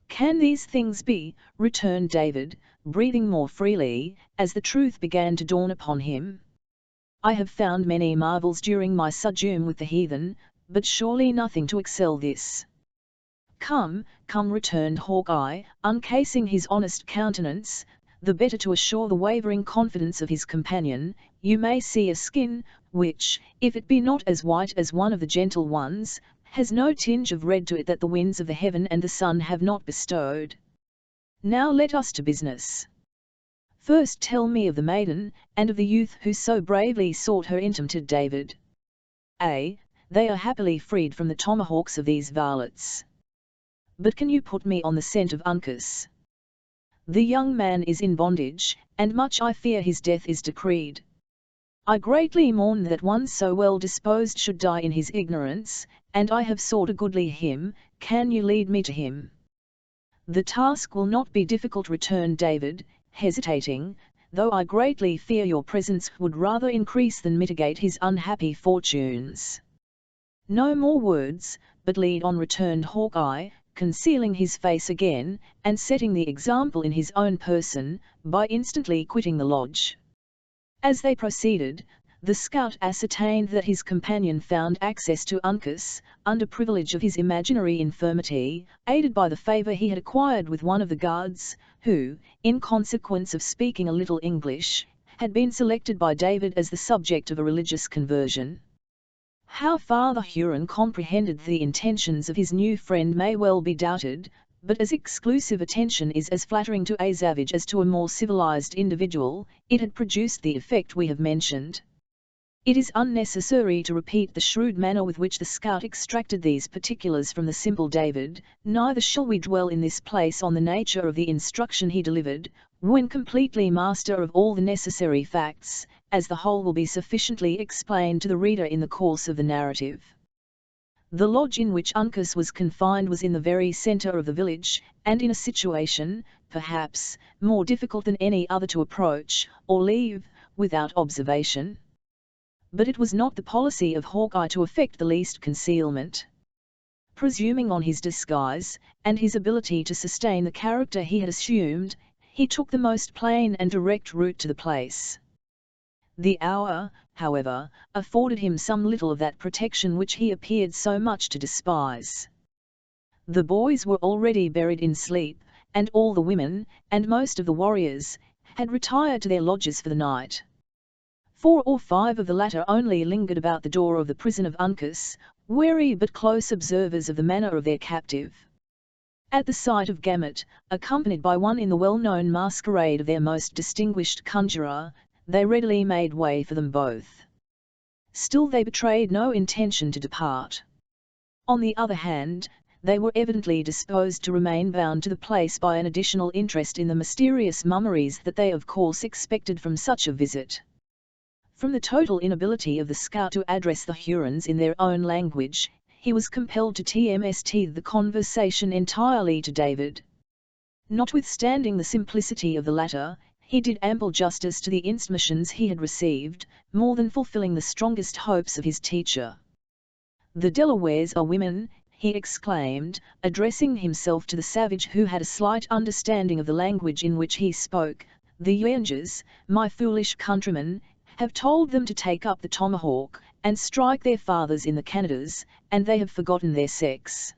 "Can these things be?" returned David, breathing more freely, as the truth began to dawn upon him. "I have found many marvels during my sojourn with the heathen, but surely nothing to excel this." "Come, come," returned Hawkeye, uncasing his honest countenance, the better to assure the wavering confidence of his companion, "you may see a skin, which, if it be not as white as one of the gentle ones, has no tinge of red to it that the winds of the heaven and the sun have not bestowed. Now let us to business. First tell me of the maiden, and of the youth who so bravely sought her intimated David." "Ay, they are happily freed from the tomahawks of these varlets. But can you put me on the scent of Uncas? The young man is in bondage, and much I fear his death is decreed. I greatly mourn that one so well disposed should die in his ignorance, and I have sought a goodly him. Can you lead me to him?" "The task will not be difficult," returned David, hesitating, "though I greatly fear your presence would rather increase than mitigate his unhappy fortunes." "No more words, but lead on," returned Hawkeye, concealing his face again, and setting the example in his own person, by instantly quitting the lodge. As they proceeded, the scout ascertained that his companion found access to Uncas, under privilege of his imaginary infirmity, aided by the favour he had acquired with one of the guards, who, in consequence of speaking a little English, had been selected by David as the subject of a religious conversion. How far the Huron comprehended the intentions of his new friend may well be doubted, but as exclusive attention is as flattering to a savage as to a more civilized individual, it had produced the effect we have mentioned. It is unnecessary to repeat the shrewd manner with which the scout extracted these particulars from the simple David, neither shall we dwell in this place on the nature of the instruction he delivered, when completely master of all the necessary facts, as the whole will be sufficiently explained to the reader in the course of the narrative. The lodge in which Uncas was confined was in the very centre of the village, and in a situation, perhaps, more difficult than any other to approach, or leave, without observation. But it was not the policy of Hawkeye to affect the least concealment. Presuming on his disguise, and his ability to sustain the character he had assumed, he took the most plain and direct route to the place. The hour, however, afforded him some little of that protection which he appeared so much to despise. The boys were already buried in sleep, and all the women, and most of the warriors, had retired to their lodges for the night. 4 or 5 of the latter only lingered about the door of the prison of Uncas, wary but close observers of the manner of their captive. At the sight of Gamut, accompanied by one in the well-known masquerade of their most distinguished conjurer, they readily made way for them both. Still they betrayed no intention to depart. On the other hand, they were evidently disposed to remain bound to the place by an additional interest in the mysterious mummeries that they of course expected from such a visit. From the total inability of the scout to address the Hurons in their own language, he was compelled to TMST the conversation entirely to David. Notwithstanding the simplicity of the latter, he did ample justice to the intimations he had received, more than fulfilling the strongest hopes of his teacher. "The Delawares are women," he exclaimed, addressing himself to the savage who had a slight understanding of the language in which he spoke. "The Yangers, my foolish countrymen, have told them to take up the tomahawk, and strike their fathers in the Canadas, and they have forgotten their sex.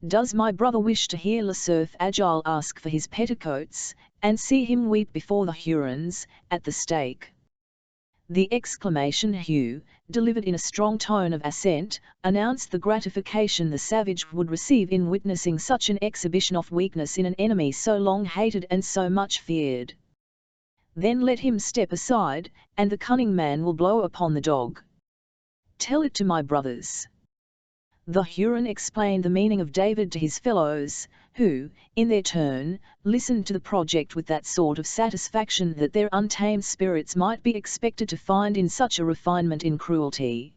Does my brother wish to hear Le Cerf Agile ask for his petticoats, and see him weep before the Hurons, at the stake?" The exclamation Hugh, delivered in a strong tone of assent, announced the gratification the savage would receive in witnessing such an exhibition of weakness in an enemy so long hated and so much feared. "Then let him step aside, and the cunning man will blow upon the dog. Tell it to my brothers." The Huron explained the meaning of David to his fellows, who, in their turn, listened to the project with that sort of satisfaction that their untamed spirits might be expected to find in such a refinement in cruelty.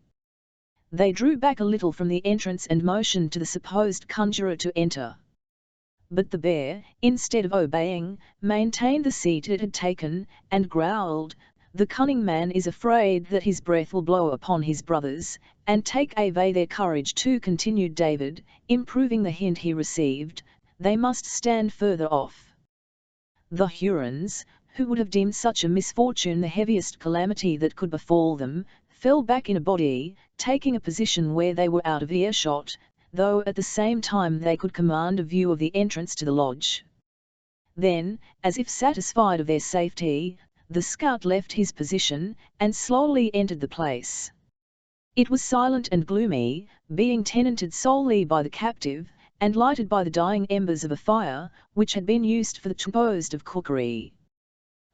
They drew back a little from the entrance and motioned to the supposed conjurer to enter. But the bear, instead of obeying, maintained the seat it had taken, and growled, "The cunning man is afraid that his breath will blow upon his brothers, and take away their courage too," continued David, improving the hint he received. "They must stand further off." The Hurons, who would have deemed such a misfortune the heaviest calamity that could befall them, fell back in a body, taking a position where they were out of earshot, though at the same time they could command a view of the entrance to the lodge. Then, as if satisfied of their safety, the scout left his position, and slowly entered the place. It was silent and gloomy, being tenanted solely by the captive, and lighted by the dying embers of a fire, which had been used for the purpose of cookery.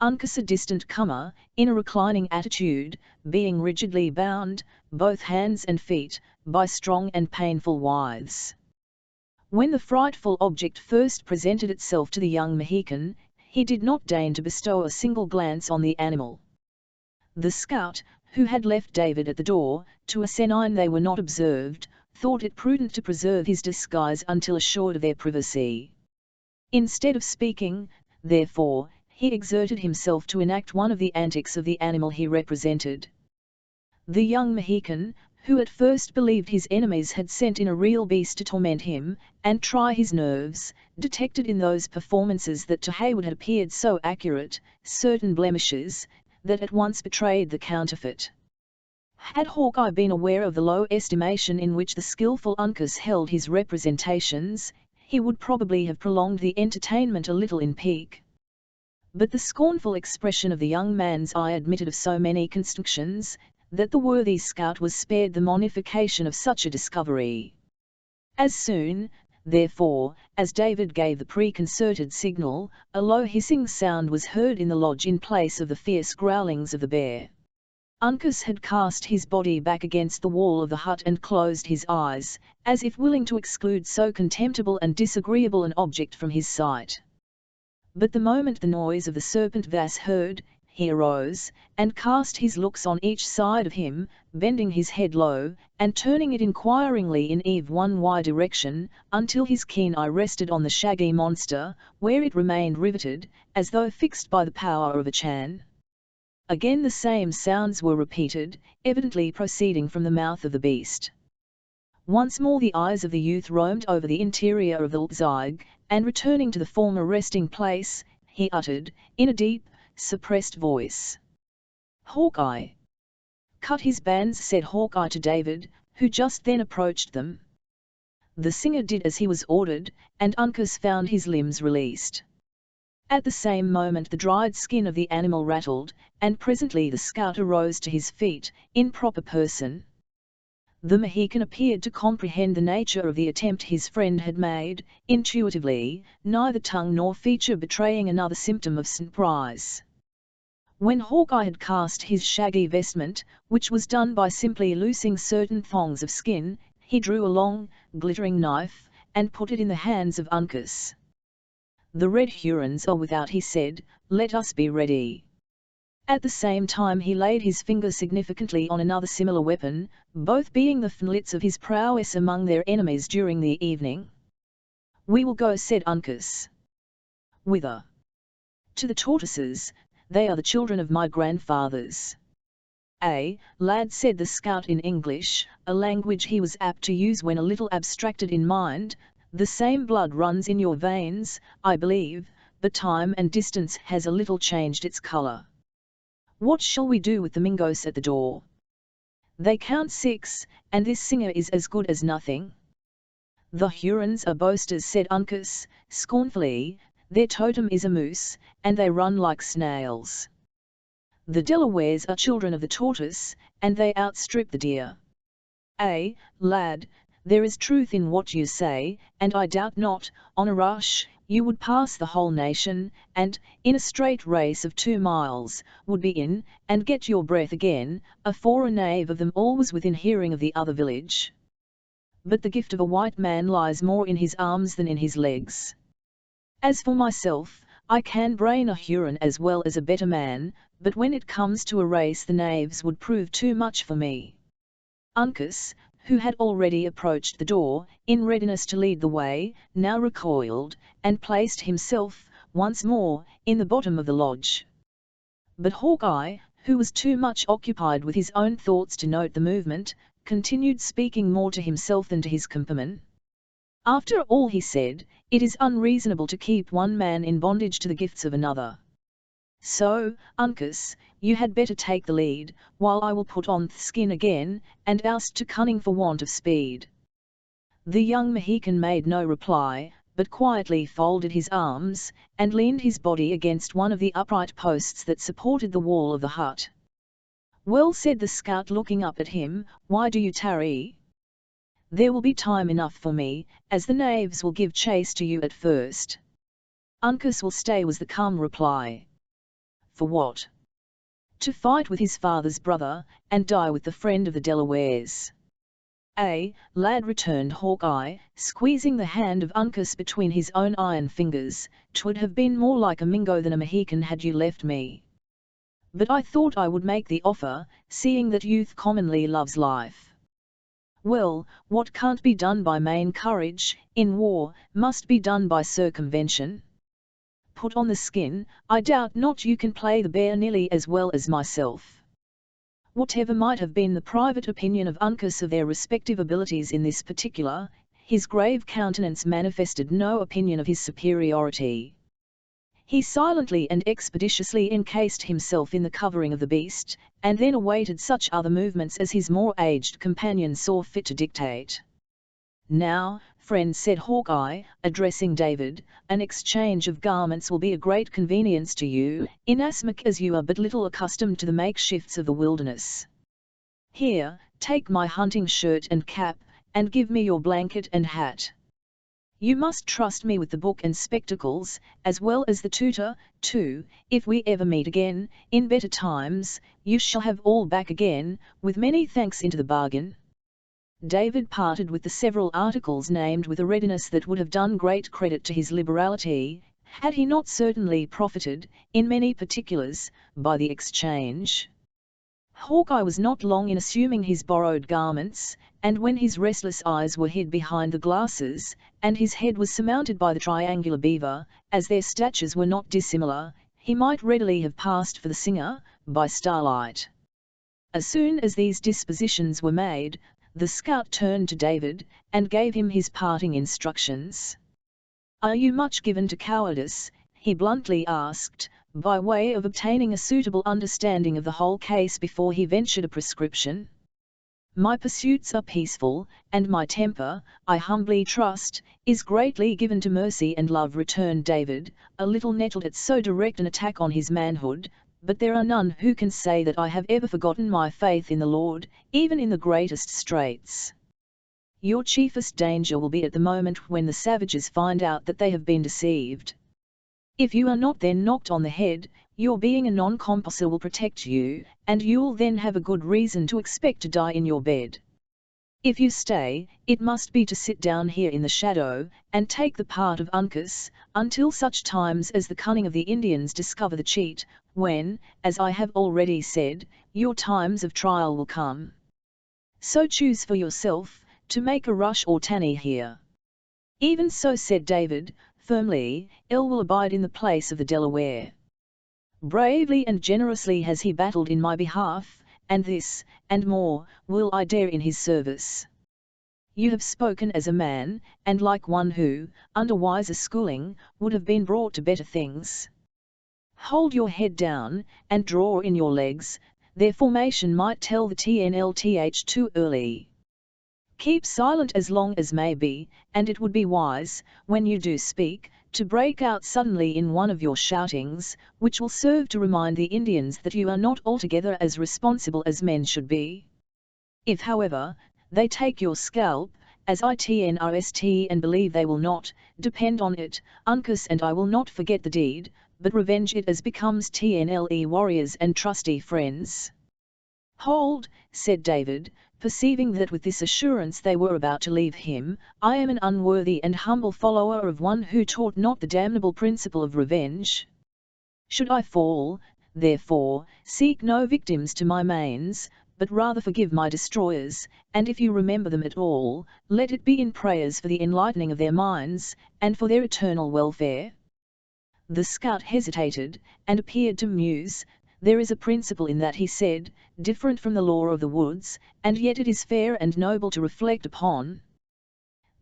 Uncas, a distant comer, in a reclining attitude, being rigidly bound, both hands and feet, by strong and painful withes. When the frightful object first presented itself to the young Mohican, he did not deign to bestow a single glance on the animal. The scout, who had left David at the door, to ascertain they were not observed, thought it prudent to preserve his disguise until assured of their privacy. Instead of speaking, therefore, he exerted himself to enact one of the antics of the animal he represented. The young Mohican, who at first believed his enemies had sent in a real beast to torment him, and try his nerves, detected in those performances that to Hayward had appeared so accurate, certain blemishes, that at once betrayed the counterfeit. Had Hawkeye been aware of the low estimation in which the skilful Uncas held his representations, he would probably have prolonged the entertainment a little in pique. But the scornful expression of the young man's eye admitted of so many constructions, that the worthy scout was spared the monification of such a discovery. As soon, therefore, as David gave the preconcerted signal, a low hissing sound was heard in the lodge in place of the fierce growlings of the bear. Uncas had cast his body back against the wall of the hut and closed his eyes, as if willing to exclude so contemptible and disagreeable an object from his sight. But the moment the noise of the serpent was heard, he arose, and cast his looks on each side of him, bending his head low, and turning it inquiringly in one wide direction, until his keen eye rested on the shaggy monster, where it remained riveted, as though fixed by the power of a charm. Again the same sounds were repeated, evidently proceeding from the mouth of the beast. Once more the eyes of the youth roamed over the interior of the Leipzig, and returning to the former resting place, he uttered, in a deep, suppressed voice, "Hawkeye!" "Cut his bands," said Hawkeye to David, who just then approached them. The singer did as he was ordered, and Uncas found his limbs released. At the same moment the dried skin of the animal rattled, and presently the scout arose to his feet, in proper person. The Mohican appeared to comprehend the nature of the attempt his friend had made, intuitively, neither tongue nor feature betraying another symptom of surprise. When Hawkeye had cast his shaggy vestment, which was done by simply loosing certain thongs of skin, he drew a long, glittering knife, and put it in the hands of Uncas. "The Red Hurons are without," he said, "let us be ready." At the same time he laid his finger significantly on another similar weapon, both being the flintlets of his prowess among their enemies during the evening. "We will go," said Uncas. "Whither?" "To the tortoises, they are the children of my grandfathers." "Lad," said the scout in English, a language he was apt to use when a little abstracted in mind, "the same blood runs in your veins, I believe, but time and distance has a little changed its colour. What shall we do with the Mingos at the door?" "They count 6, and this singer is as good as nothing." "The Hurons are boasters," said Uncas, scornfully, "their totem is a moose, and they run like snails." "The Delawares are children of the tortoise, and they outstrip the deer." "Lad, there is truth in what you say, and I doubt not, on a rush, you would pass the whole nation, and, in a straight race of 2 miles, would be in, and get your breath again, afore a knave of them all was within hearing of the other village. But the gift of a white man lies more in his arms than in his legs. As for myself, I can brain a Huron as well as a better man, but when it comes to a race the knaves would prove too much for me." Uncas, who had already approached the door, in readiness to lead the way, now recoiled, and placed himself, once more, in the bottom of the lodge. But Hawkeye, who was too much occupied with his own thoughts to note the movement, continued speaking more to himself than to his companion. "After all," he said, "it is unreasonable to keep one man in bondage to the gifts of another. So, Uncas, you had better take the lead, while I will put on the skin again, and oust to cunning for want of speed." The young Mohican made no reply, but quietly folded his arms, and leaned his body against one of the upright posts that supported the wall of the hut. "Well," said the scout looking up at him, "why do you tarry? There will be time enough for me, as the knaves will give chase to you at first." "Uncas will stay," was the calm reply. "For what?" "To fight with his father's brother, and die with the friend of the Delawares." "Lad," returned Hawkeye, squeezing the hand of Uncas between his own iron fingers, "'twould have been more like a Mingo than a Mohican had you left me. But I thought I would make the offer, seeing that youth commonly loves life. Well, what can't be done by main courage, in war, must be done by circumvention. Put on the skin, I doubt not you can play the bear nearly as well as myself." Whatever might have been the private opinion of Uncas of their respective abilities in this particular, his grave countenance manifested no opinion of his superiority. He silently and expeditiously encased himself in the covering of the beast, and then awaited such other movements as his more aged companion saw fit to dictate. "Now, friend," said Hawkeye, addressing David, "an exchange of garments will be a great convenience to you, inasmuch as you are but little accustomed to the makeshifts of the wilderness. Here, take my hunting shirt and cap, and give me your blanket and hat. You must trust me with the book and spectacles, as well as the tutor, too. If we ever meet again, in better times, you shall have all back again, with many thanks into the bargain." David parted with the several articles named with a readiness that would have done great credit to his liberality, had he not certainly profited, in many particulars, by the exchange. Hawkeye was not long in assuming his borrowed garments, and when his restless eyes were hid behind the glasses, and his head was surmounted by the triangular beaver, as their statures were not dissimilar, he might readily have passed for the singer, by starlight. As soon as these dispositions were made, the scout turned to David, and gave him his parting instructions. "Are you much given to cowardice?" he bluntly asked, by way of obtaining a suitable understanding of the whole case before he ventured a prescription. "My pursuits are peaceful, and my temper, I humbly trust, is greatly given to mercy and love," returned David, a little nettled at so direct an attack on his manhood, "but there are none who can say that I have ever forgotten my faith in the Lord, even in the greatest straits. Your chiefest danger will be at the moment when the savages find out that they have been deceived. If you are not then knocked on the head, your being a non-composer will protect you, and you'll then have a good reason to expect to die in your bed. If you stay, it must be to sit down here in the shadow, and take the part of Uncas, until such times as the cunning of the Indians discover the cheat, when, as I have already said, your times of trial will come. So choose for yourself, to make a rush or tarry here." "Even so," said David, firmly, "El will abide in the place of the Delaware. Bravely and generously has he battled in my behalf, and this, and more, will I dare in his service. You have spoken as a man, and like one who, under wiser schooling, would have been brought to better things. Hold your head down, and draw in your legs, their formation might tell the TNLTH too early. Keep silent as long as may be, and it would be wise, when you do speak, to break out suddenly in one of your shoutings, which will serve to remind the Indians that you are not altogether as responsible as men should be. If, however, they take your scalp, as I trust and believe they will not, depend on it, Uncas and I will not forget the deed, but revenge it as becomes TNLE warriors and trusty friends." "Hold," said David, perceiving that with this assurance they were about to leave him, "I am an unworthy and humble follower of one who taught not the damnable principle of revenge. Should I fall, therefore, seek no victims to my manes, but rather forgive my destroyers, and if you remember them at all, let it be in prayers for the enlightening of their minds, and for their eternal welfare." The scout hesitated, and appeared to muse. "There is a principle in that," he said, "different from the law of the woods, and yet it is fair and noble to reflect upon."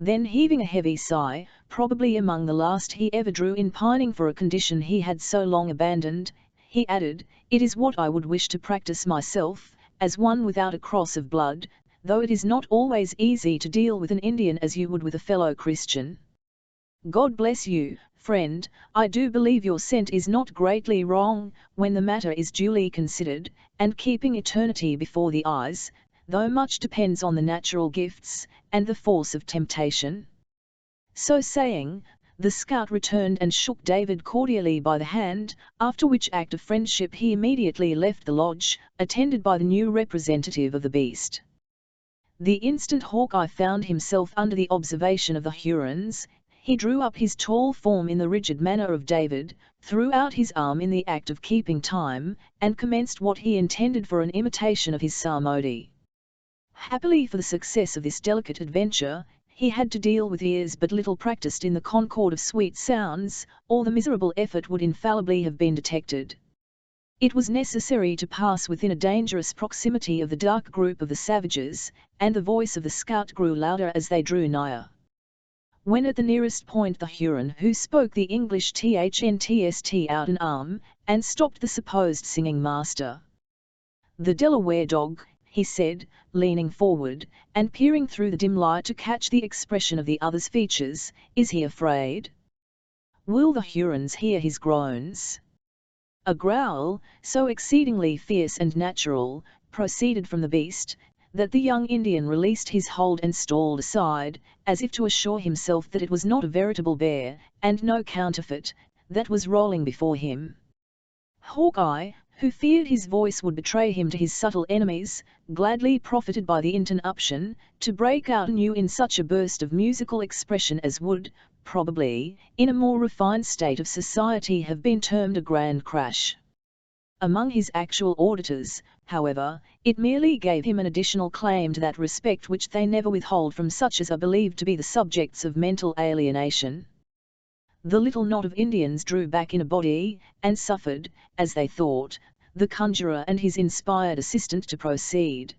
Then heaving a heavy sigh, probably among the last he ever drew in pining for a condition he had so long abandoned, he added, "It is what I would wish to practice myself, as one without a cross of blood, though it is not always easy to deal with an Indian as you would with a fellow Christian. God bless you, friend, I do believe your scent is not greatly wrong, when the matter is duly considered, and keeping eternity before the eyes, though much depends on the natural gifts, and the force of temptation." So saying, the scout returned and shook David cordially by the hand, after which act of friendship he immediately left the lodge, attended by the new representative of the beast. The instant Hawkeye found himself under the observation of the Hurons, he drew up his tall form in the rigid manner of David, threw out his arm in the act of keeping time, and commenced what he intended for an imitation of his psalmody. Happily for the success of this delicate adventure, he had to deal with ears but little practiced in the concord of sweet sounds, or the miserable effort would infallibly have been detected. It was necessary to pass within a dangerous proximity of the dark group of the savages, and the voice of the scout grew louder as they drew nigher. When at the nearest point the Huron who spoke the English thnst out an arm, and stopped the supposed singing master. The Delaware dog, he said, leaning forward, and peering through the dim light to catch the expression of the other's features. Is he afraid? Will the Hurons hear his groans? A growl, so exceedingly fierce and natural, proceeded from the beast, that the young Indian released his hold and stalled aside, as if to assure himself that it was not a veritable bear, and no counterfeit, that was rolling before him. Hawkeye, who feared his voice would betray him to his subtle enemies, gladly profited by the interruption, to break out anew in such a burst of musical expression as would, probably, in a more refined state of society have been termed a grand crash. Among his actual auditors, however, it merely gave him an additional claim to that respect which they never withhold from such as are believed to be the subjects of mental alienation. The little knot of Indians drew back in a body, and suffered, as they thought, the conjurer and his inspired assistant to proceed.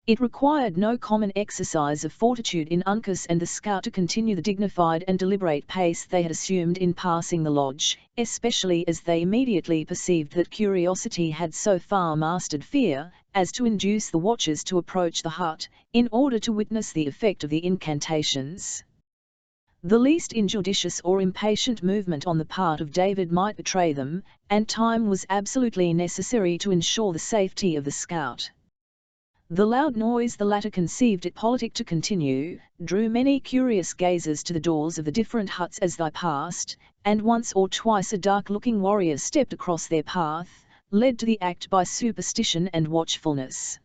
It required no common exercise of fortitude in Uncas and the scout to continue the dignified and deliberate pace they had assumed in passing the lodge, especially as they immediately perceived that curiosity had so far mastered fear, as to induce the watchers to approach the hut, in order to witness the effect of the incantations. The least injudicious or impatient movement on the part of David might betray them, and time was absolutely necessary to ensure the safety of the scout. The loud noise the latter conceived it politic to continue, drew many curious gazers to the doors of the different huts as they passed, and once or twice a dark-looking warrior stepped across their path, led to the act by superstition and watchfulness.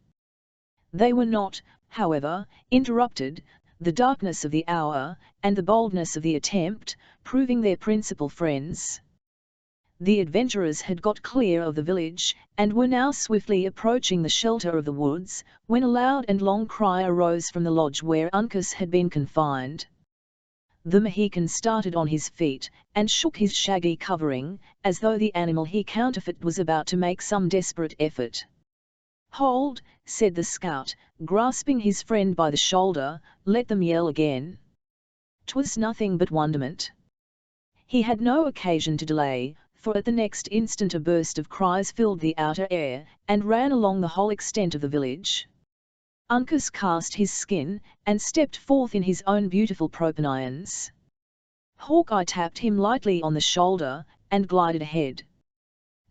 They were not, however, interrupted, the darkness of the hour, and the boldness of the attempt, proving their principal friends. The adventurers had got clear of the village, and were now swiftly approaching the shelter of the woods, when a loud and long cry arose from the lodge where Uncas had been confined. The Mohican started on his feet, and shook his shaggy covering, as though the animal he counterfeit was about to make some desperate effort. "Hold," said the scout, grasping his friend by the shoulder, "let them yell again." 'Twas nothing but wonderment. He had no occasion to delay, for at the next instant a burst of cries filled the outer air, and ran along the whole extent of the village. Uncas cast his skin, and stepped forth in his own beautiful proponions. Hawkeye tapped him lightly on the shoulder, and glided ahead.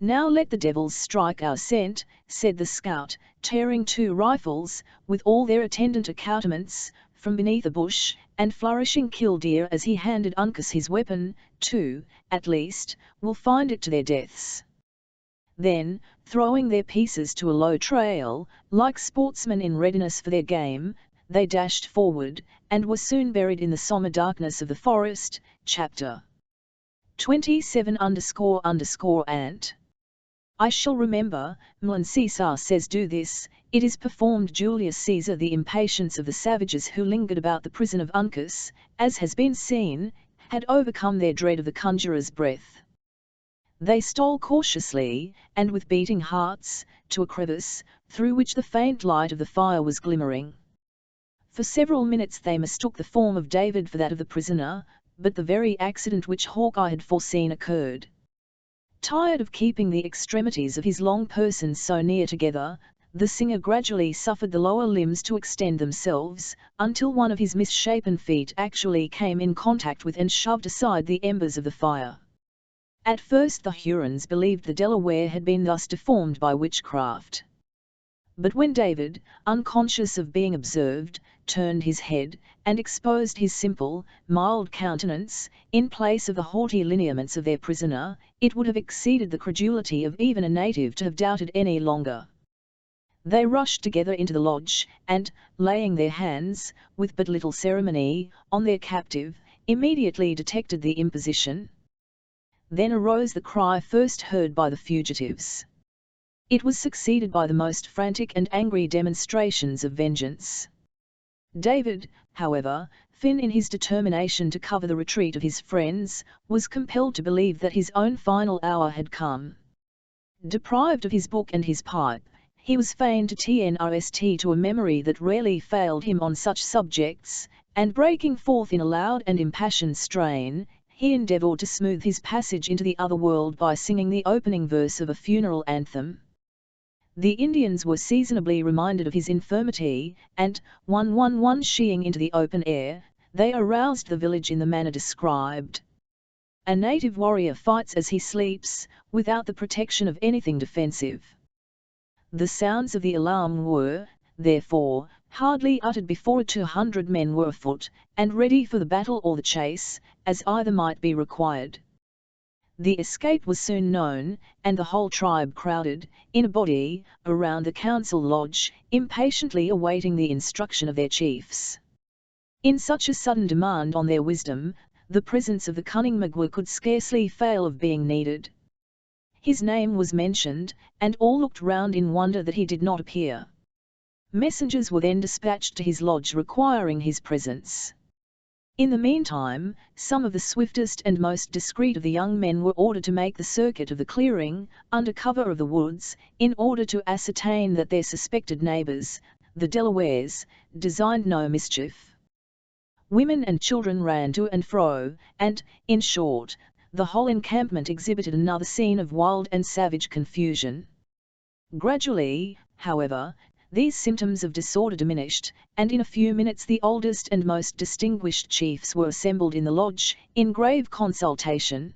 "Now let the devils strike our scent," said the scout, tearing two rifles, with all their attendant accoutrements, from beneath a bush, and flourishing killdeer as he handed Uncas his weapon. "Two, at least, will find it to their deaths." Then, throwing their pieces to a low trail, like sportsmen in readiness for their game, they dashed forward, and were soon buried in the sombre darkness of the forest. Chapter 27__Ant. I shall remember, Mlan Caesar says do this, it is performed. Julius Caesar. The impatience of the savages who lingered about the prison of Uncas, as has been seen, had overcome their dread of the conjurer's breath. They stole cautiously, and with beating hearts, to a crevice, through which the faint light of the fire was glimmering. For several minutes they mistook the form of David for that of the prisoner, but the very accident which Hawkeye had foreseen occurred. Tired of keeping the extremities of his long person so near together, the singer gradually suffered the lower limbs to extend themselves, until one of his misshapen feet actually came in contact with and shoved aside the embers of the fire. At first the Hurons believed the Delaware had been thus deformed by witchcraft. But when David, unconscious of being observed, turned his head, and exposed his simple, mild countenance, in place of the haughty lineaments of their prisoner, it would have exceeded the credulity of even a native to have doubted any longer. They rushed together into the lodge, and, laying their hands, with but little ceremony, on their captive, immediately detected the imposition. Then arose the cry first heard by the fugitives. It was succeeded by the most frantic and angry demonstrations of vengeance. David, however, thin in his determination to cover the retreat of his friends, was compelled to believe that his own final hour had come. Deprived of his book and his pipe, he was fain to trust to a memory that rarely failed him on such subjects, and breaking forth in a loud and impassioned strain, he endeavoured to smooth his passage into the other world by singing the opening verse of a funeral anthem. The Indians were seasonably reminded of his infirmity, and, one sheeing into the open air, they aroused the village in the manner described. A native warrior fights as he sleeps, without the protection of anything defensive. The sounds of the alarm were, therefore, hardly uttered before 200 men were afoot, and ready for the battle or the chase, as either might be required. The escape was soon known, and the whole tribe crowded, in a body, around the council lodge, impatiently awaiting the instruction of their chiefs. In such a sudden demand on their wisdom, the presence of the cunning Magua could scarcely fail of being needed. His name was mentioned, and all looked round in wonder that he did not appear. Messengers were then dispatched to his lodge requiring his presence. In the meantime, some of the swiftest and most discreet of the young men were ordered to make the circuit of the clearing, under cover of the woods, in order to ascertain that their suspected neighbours, the Delawares, designed no mischief. Women and children ran to and fro, and, in short, the whole encampment exhibited another scene of wild and savage confusion. Gradually, however, these symptoms of disorder diminished, and in a few minutes the oldest and most distinguished chiefs were assembled in the lodge, in grave consultation.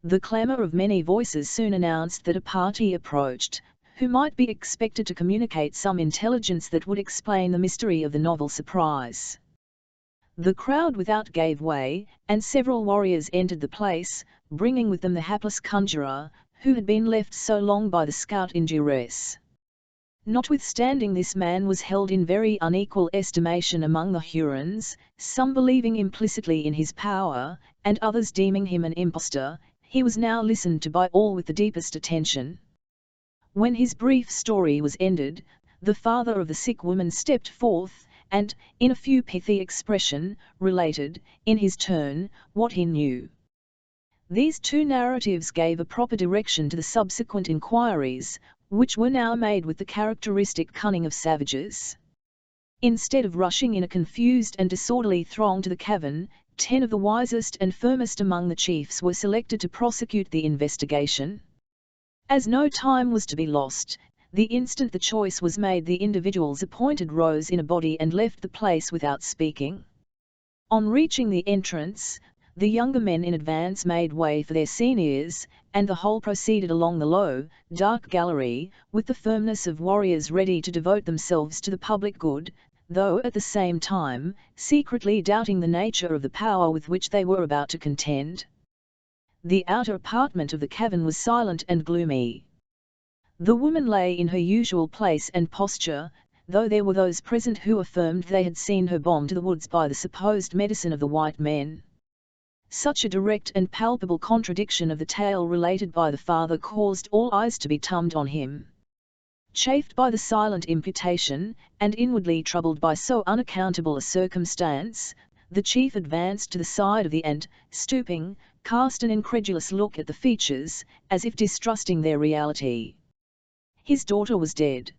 The clamour of many voices soon announced that a party approached, who might be expected to communicate some intelligence that would explain the mystery of the novel surprise. The crowd without gave way, and several warriors entered the place, bringing with them the hapless conjurer, who had been left so long by the scout in duress. Notwithstanding this man was held in very unequal estimation among the Hurons, some believing implicitly in his power, and others deeming him an impostor. He was now listened to by all with the deepest attention. When his brief story was ended, the father of the sick woman stepped forth, and, in a few pithy expression, related, in his turn, what he knew. These two narratives gave a proper direction to the subsequent inquiries, which were now made with the characteristic cunning of savages. Instead of rushing in a confused and disorderly throng to the cavern, 10 of the wisest and firmest among the chiefs were selected to prosecute the investigation. As no time was to be lost, the instant the choice was made the individuals appointed rose in a body and left the place without speaking. On reaching the entrance, the younger men in advance made way for their seniors, and the whole proceeded along the low, dark gallery, with the firmness of warriors ready to devote themselves to the public good, though at the same time, secretly doubting the nature of the power with which they were about to contend. The outer apartment of the cavern was silent and gloomy. The woman lay in her usual place and posture, though there were those present who affirmed they had seen her bombed to the woods by the supposed medicine of the white men. Such a direct and palpable contradiction of the tale related by the father caused all eyes to be turned on him. Chafed by the silent imputation, and inwardly troubled by so unaccountable a circumstance, the chief advanced to the side of the and, stooping, cast an incredulous look at the features, as if distrusting their reality. His daughter was dead.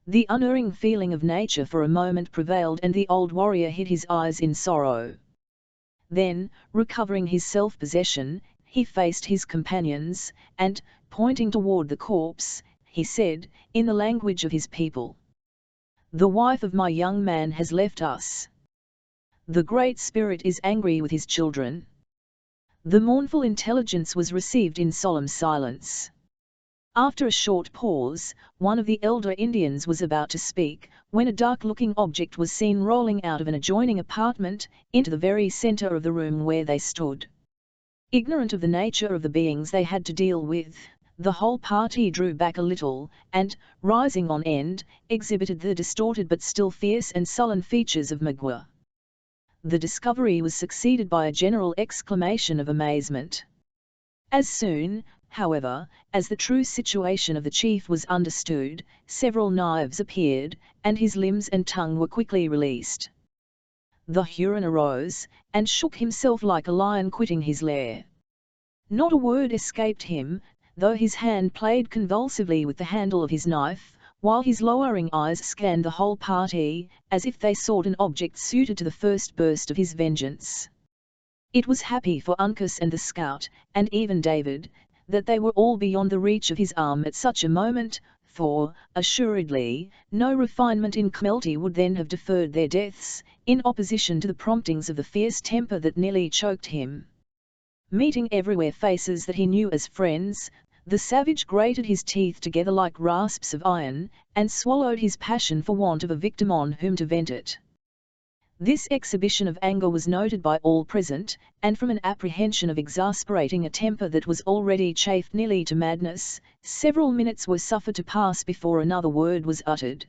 The unerring feeling of nature for a moment prevailed, and the old warrior hid his eyes in sorrow. Then, recovering his self-possession, he faced his companions, and, pointing toward the corpse, he said, in the language of his people, "The wife of my young man has left us. The Great Spirit is angry with his children." The mournful intelligence was received in solemn silence. After a short pause, one of the elder Indians was about to speak, when a dark-looking object was seen rolling out of an adjoining apartment, into the very center of the room where they stood. Ignorant of the nature of the beings they had to deal with, the whole party drew back a little, and, rising on end, exhibited the distorted but still fierce and sullen features of Magua. The discovery was succeeded by a general exclamation of amazement. As soon, however, as the true situation of the chief was understood, several knives appeared, and his limbs and tongue were quickly released. The Huron arose, and shook himself like a lion quitting his lair. Not a word escaped him, though his hand played convulsively with the handle of his knife, while his lowering eyes scanned the whole party, as if they sought an object suited to the first burst of his vengeance. It was happy for Uncas and the scout, and even David, that they were all beyond the reach of his arm at such a moment, for, assuredly, no refinement in cruelty would then have deferred their deaths, in opposition to the promptings of the fierce temper that nearly choked him. Meeting everywhere faces that he knew as friends, the savage grated his teeth together like rasps of iron, and swallowed his passion for want of a victim on whom to vent it. This exhibition of anger was noted by all present, and from an apprehension of exasperating a temper that was already chafed nearly to madness, several minutes were suffered to pass before another word was uttered.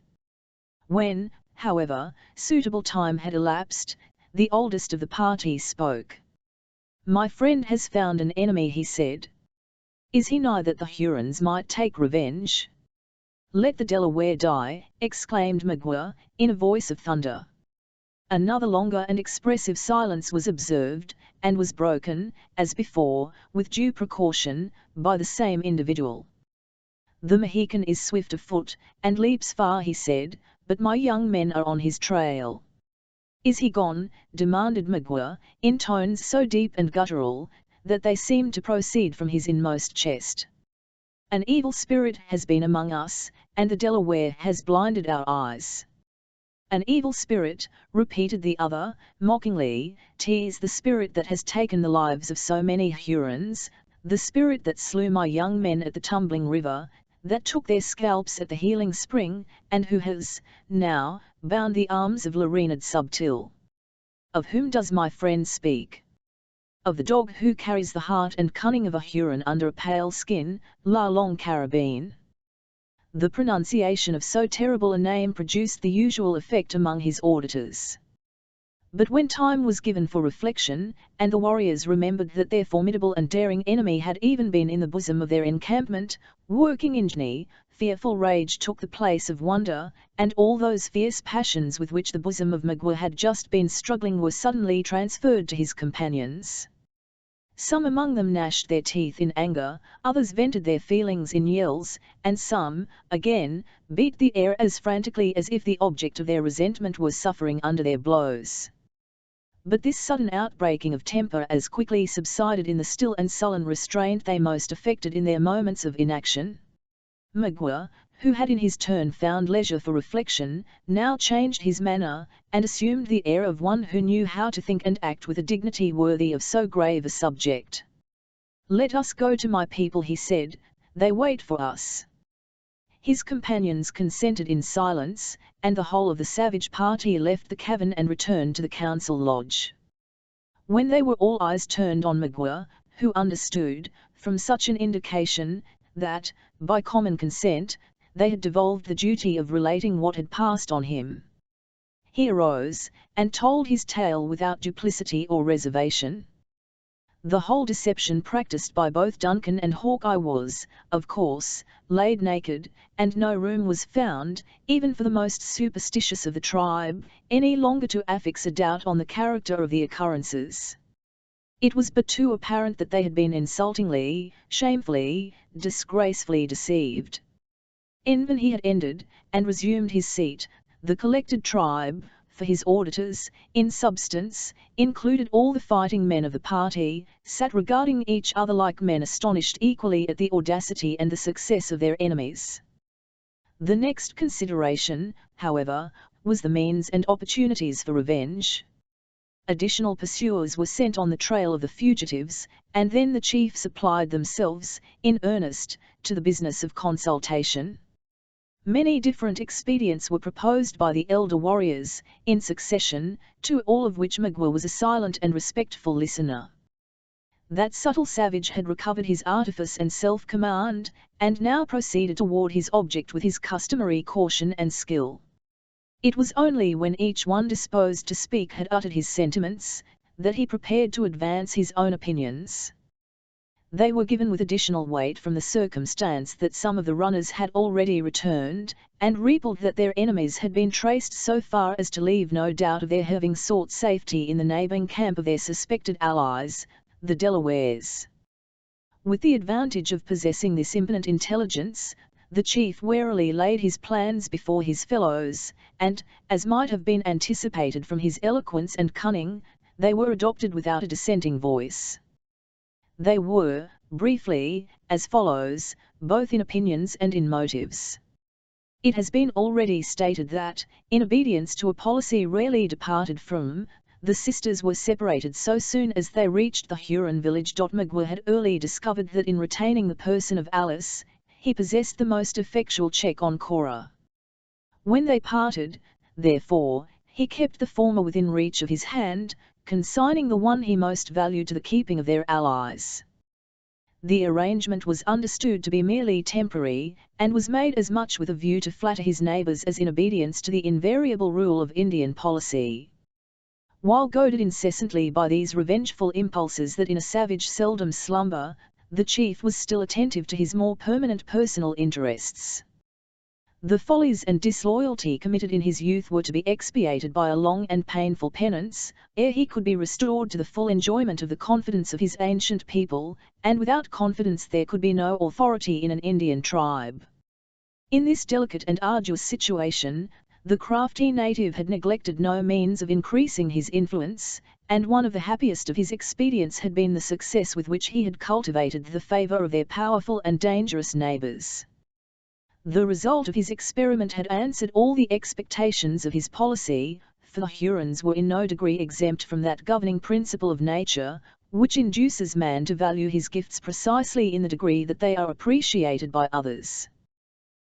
When, however, suitable time had elapsed, the oldest of the party spoke. "My friend has found an enemy," he said. "Is he nigh that the Hurons might take revenge?" "Let the Delaware die," exclaimed Magua, in a voice of thunder. Another longer and expressive silence was observed, and was broken, as before, with due precaution, by the same individual. "The Mohican is swift of foot, and leaps far," he said, "but my young men are on his trail." "Is he gone?" demanded Magua, in tones so deep and guttural, that they seemed to proceed from his inmost chest. "An evil spirit has been among us, and the Delaware has blinded our eyes." "An evil spirit," repeated the other, mockingly, "'tis the spirit that has taken the lives of so many Hurons, the spirit that slew my young men at the tumbling river, that took their scalps at the healing spring, and who has, now, bound the arms of Larinad Subtil." "Of whom does my friend speak?" "Of the dog who carries the heart and cunning of a Huron under a pale skin, La Longue Carabine." The pronunciation of so terrible a name produced the usual effect among his auditors. But when time was given for reflection, and the warriors remembered that their formidable and daring enemy had even been in the bosom of their encampment, working injury, fearful rage took the place of wonder, and all those fierce passions with which the bosom of Magua had just been struggling were suddenly transferred to his companions. Some among them gnashed their teeth in anger, others vented their feelings in yells, and some, again, beat the air as frantically as if the object of their resentment were suffering under their blows. But this sudden outbreaking of temper as quickly subsided in the still and sullen restraint they most affected in their moments of inaction. Magua, who had in his turn found leisure for reflection, now changed his manner, and assumed the air of one who knew how to think and act with a dignity worthy of so grave a subject. "Let us go to my people," he said, "they wait for us." His companions consented in silence, and the whole of the savage party left the cavern and returned to the council lodge. When they were all eyes turned on Magua, who understood, from such an indication, that, by common consent, they had devolved the duty of relating what had passed on him, he arose, and told his tale without duplicity or reservation. The whole deception practiced by both Duncan and Hawkeye was, of course, laid naked, and no room was found, even for the most superstitious of the tribe, any longer to affix a doubt on the character of the occurrences. It was but too apparent that they had been insultingly, shamefully, disgracefully deceived. When he had ended, and resumed his seat, the collected tribe, for his auditors, in substance, included all the fighting men of the party, sat regarding each other like men astonished equally at the audacity and the success of their enemies. The next consideration, however, was the means and opportunities for revenge. Additional pursuers were sent on the trail of the fugitives, and then the chiefs applied themselves, in earnest, to the business of consultation. Many different expedients were proposed by the elder warriors, in succession, to all of which Magua was a silent and respectful listener. That subtle savage had recovered his artifice and self-command, and now proceeded toward his object with his customary caution and skill. It was only when each one disposed to speak had uttered his sentiments, that he prepared to advance his own opinions. They were given with additional weight from the circumstance that some of the runners had already returned, and reported that their enemies had been traced so far as to leave no doubt of their having sought safety in the neighboring camp of their suspected allies, the Delawares. With the advantage of possessing this imminent intelligence, the chief warily laid his plans before his fellows, and, as might have been anticipated from his eloquence and cunning, they were adopted without a dissenting voice. They were, briefly, as follows, both in opinions and in motives. It has been already stated that, in obedience to a policy rarely departed from, the sisters were separated so soon as they reached the Huron village. Magua had early discovered that in retaining the person of Alice, he possessed the most effectual check on Cora. When they parted, therefore, he kept the former within reach of his hand, consigning the one he most valued to the keeping of their allies. The arrangement was understood to be merely temporary, and was made as much with a view to flatter his neighbours as in obedience to the invariable rule of Indian policy. While goaded incessantly by these revengeful impulses that in a savage seldom slumber, the chief was still attentive to his more permanent personal interests. The follies and disloyalty committed in his youth were to be expiated by a long and painful penance, ere he could be restored to the full enjoyment of the confidence of his ancient people, and without confidence there could be no authority in an Indian tribe. In this delicate and arduous situation, the crafty native had neglected no means of increasing his influence, and one of the happiest of his expedients had been the success with which he had cultivated the favour of their powerful and dangerous neighbours. The result of his experiment had answered all the expectations of his policy, for the Hurons were in no degree exempt from that governing principle of nature, which induces man to value his gifts precisely in the degree that they are appreciated by others.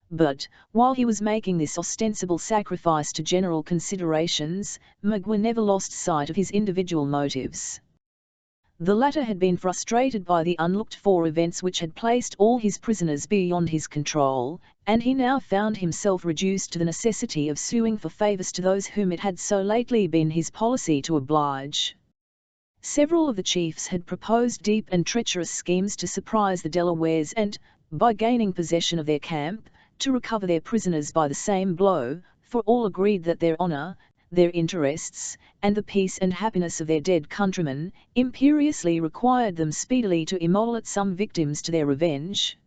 But, while he was making this ostensible sacrifice to general considerations, Magua never lost sight of his individual motives. The latter had been frustrated by the unlooked-for events which had placed all his prisoners beyond his control, and he now found himself reduced to the necessity of suing for favours to those whom it had so lately been his policy to oblige. Several of the chiefs had proposed deep and treacherous schemes to surprise the Delawares and, by gaining possession of their camp, to recover their prisoners by the same blow, for all agreed that their honour, their interests, and the peace and happiness of their dead countrymen, imperiously required them speedily to immolate some victims to their revenge.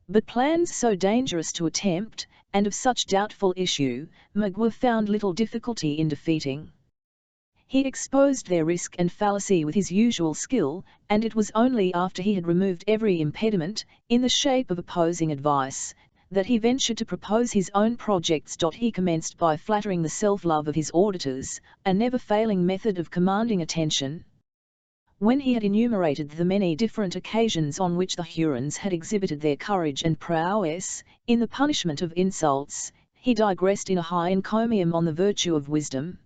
But plans so dangerous to attempt, and of such doubtful issue, Magua found little difficulty in defeating. He exposed their risk and fallacy with his usual skill, and it was only after he had removed every impediment, in the shape of opposing advice, that he ventured to propose his own projects. He commenced by flattering the self-love of his auditors, a never-failing method of commanding attention. When he had enumerated the many different occasions on which the Hurons had exhibited their courage and prowess, in the punishment of insults, he digressed in a high encomium on the virtue of wisdom.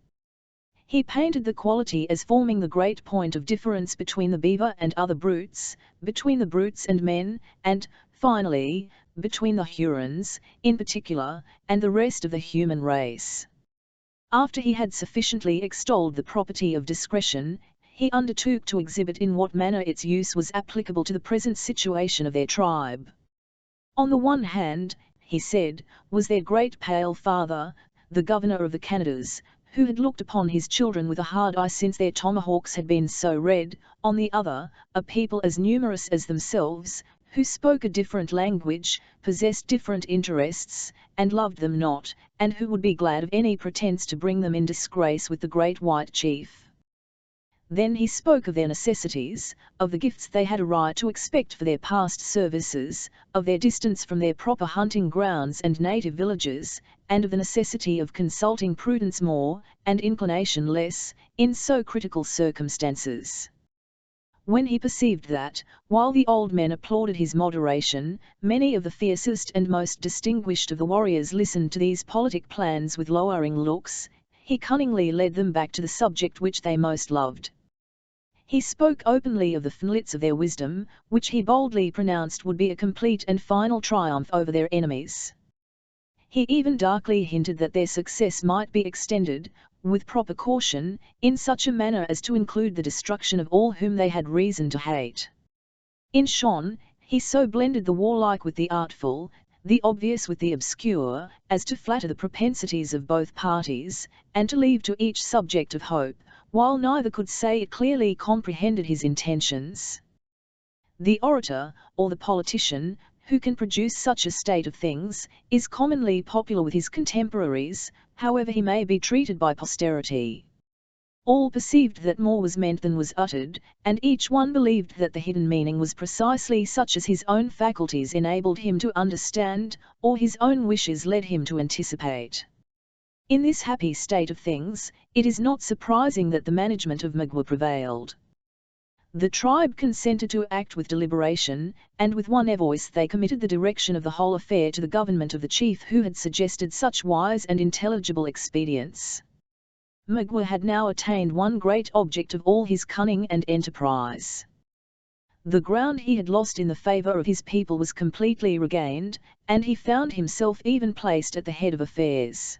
He painted the quality as forming the great point of difference between the beaver and other brutes, between the brutes and men, and, finally, between the Hurons, in particular, and the rest of the human race. After he had sufficiently extolled the property of discretion, he undertook to exhibit in what manner its use was applicable to the present situation of their tribe. On the one hand, he said, was their great pale father, the governor of the Canadas, who had looked upon his children with a hard eye since their tomahawks had been so red; on the other, a people as numerous as themselves, who spoke a different language, possessed different interests, and loved them not, and who would be glad of any pretence to bring them in disgrace with the great white chief. Then he spoke of their necessities, of the gifts they had a right to expect for their past services, of their distance from their proper hunting grounds and native villages, and of the necessity of consulting prudence more, and inclination less, in so critical circumstances. When he perceived that, while the old men applauded his moderation, many of the fiercest and most distinguished of the warriors listened to these politic plans with lowering looks, he cunningly led them back to the subject which they most loved. He spoke openly of the fnlits of their wisdom, which he boldly pronounced would be a complete and final triumph over their enemies. He even darkly hinted that their success might be extended, with proper caution, in such a manner as to include the destruction of all whom they had reason to hate. In short, he so blended the warlike with the artful, the obvious with the obscure, as to flatter the propensities of both parties, and to leave to each subject of hope, while neither could say it clearly comprehended his intentions. The orator, or the politician, who can produce such a state of things, is commonly popular with his contemporaries, however he may be treated by posterity. All perceived that more was meant than was uttered, and each one believed that the hidden meaning was precisely such as his own faculties enabled him to understand, or his own wishes led him to anticipate. In this happy state of things, it is not surprising that the management of Magua prevailed. The tribe consented to act with deliberation, and with one voice they committed the direction of the whole affair to the government of the chief who had suggested such wise and intelligible expedients. Magua had now attained one great object of all his cunning and enterprise. The ground he had lost in the favour of his people was completely regained, and he found himself even placed at the head of affairs.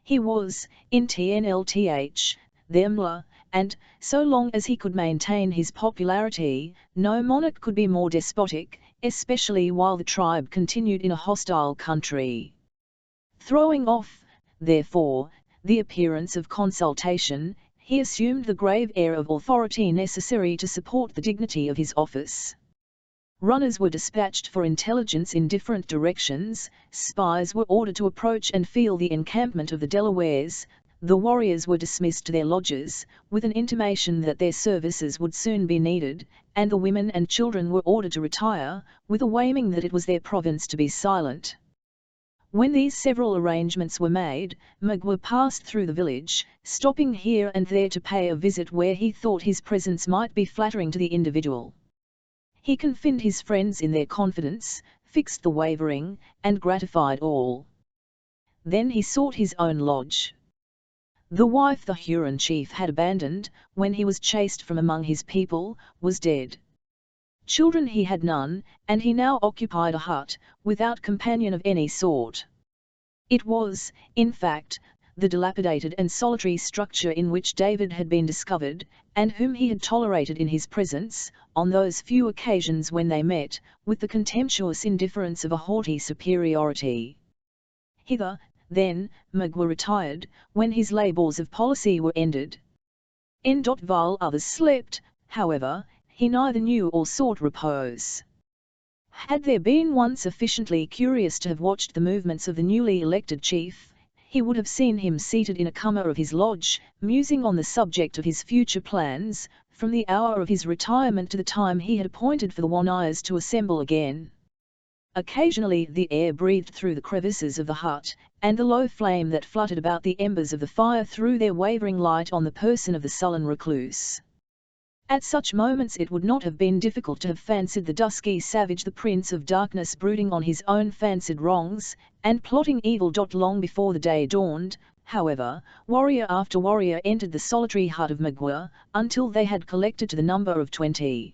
He was, in TNLTH, their mullah, and, so long as he could maintain his popularity, no monarch could be more despotic, especially while the tribe continued in a hostile country. Throwing off, therefore, the appearance of consultation, he assumed the grave air of authority necessary to support the dignity of his office. Runners were dispatched for intelligence in different directions, spies were ordered to approach and feel the encampment of the Delawares, the warriors were dismissed to their lodges, with an intimation that their services would soon be needed, and the women and children were ordered to retire, with a warning that it was their province to be silent. When these several arrangements were made, Magua passed through the village, stopping here and there to pay a visit where he thought his presence might be flattering to the individual. He confined his friends in their confidence, fixed the wavering, and gratified all. Then he sought his own lodge. The wife the Huron chief had abandoned, when he was chased from among his people, was dead. Children he had none, and he now occupied a hut, without companion of any sort. It was, in fact, the dilapidated and solitary structure in which David had been discovered, and whom he had tolerated in his presence, on those few occasions when they met, with the contemptuous indifference of a haughty superiority. Hither, then, Magua retired, when his labours of policy were ended. While others slept, however, he neither knew or sought repose. Had there been one sufficiently curious to have watched the movements of the newly elected chief, he would have seen him seated in a corner of his lodge, musing on the subject of his future plans, from the hour of his retirement to the time he had appointed for the Wanayas to assemble again. Occasionally the air breathed through the crevices of the hut, and the low flame that fluttered about the embers of the fire threw their wavering light on the person of the sullen recluse. At such moments it would not have been difficult to have fancied the dusky savage the prince of darkness brooding on his own fancied wrongs, and plotting evil. Long before the day dawned, however, warrior after warrior entered the solitary hut of Magua, until they had collected to the number of 20.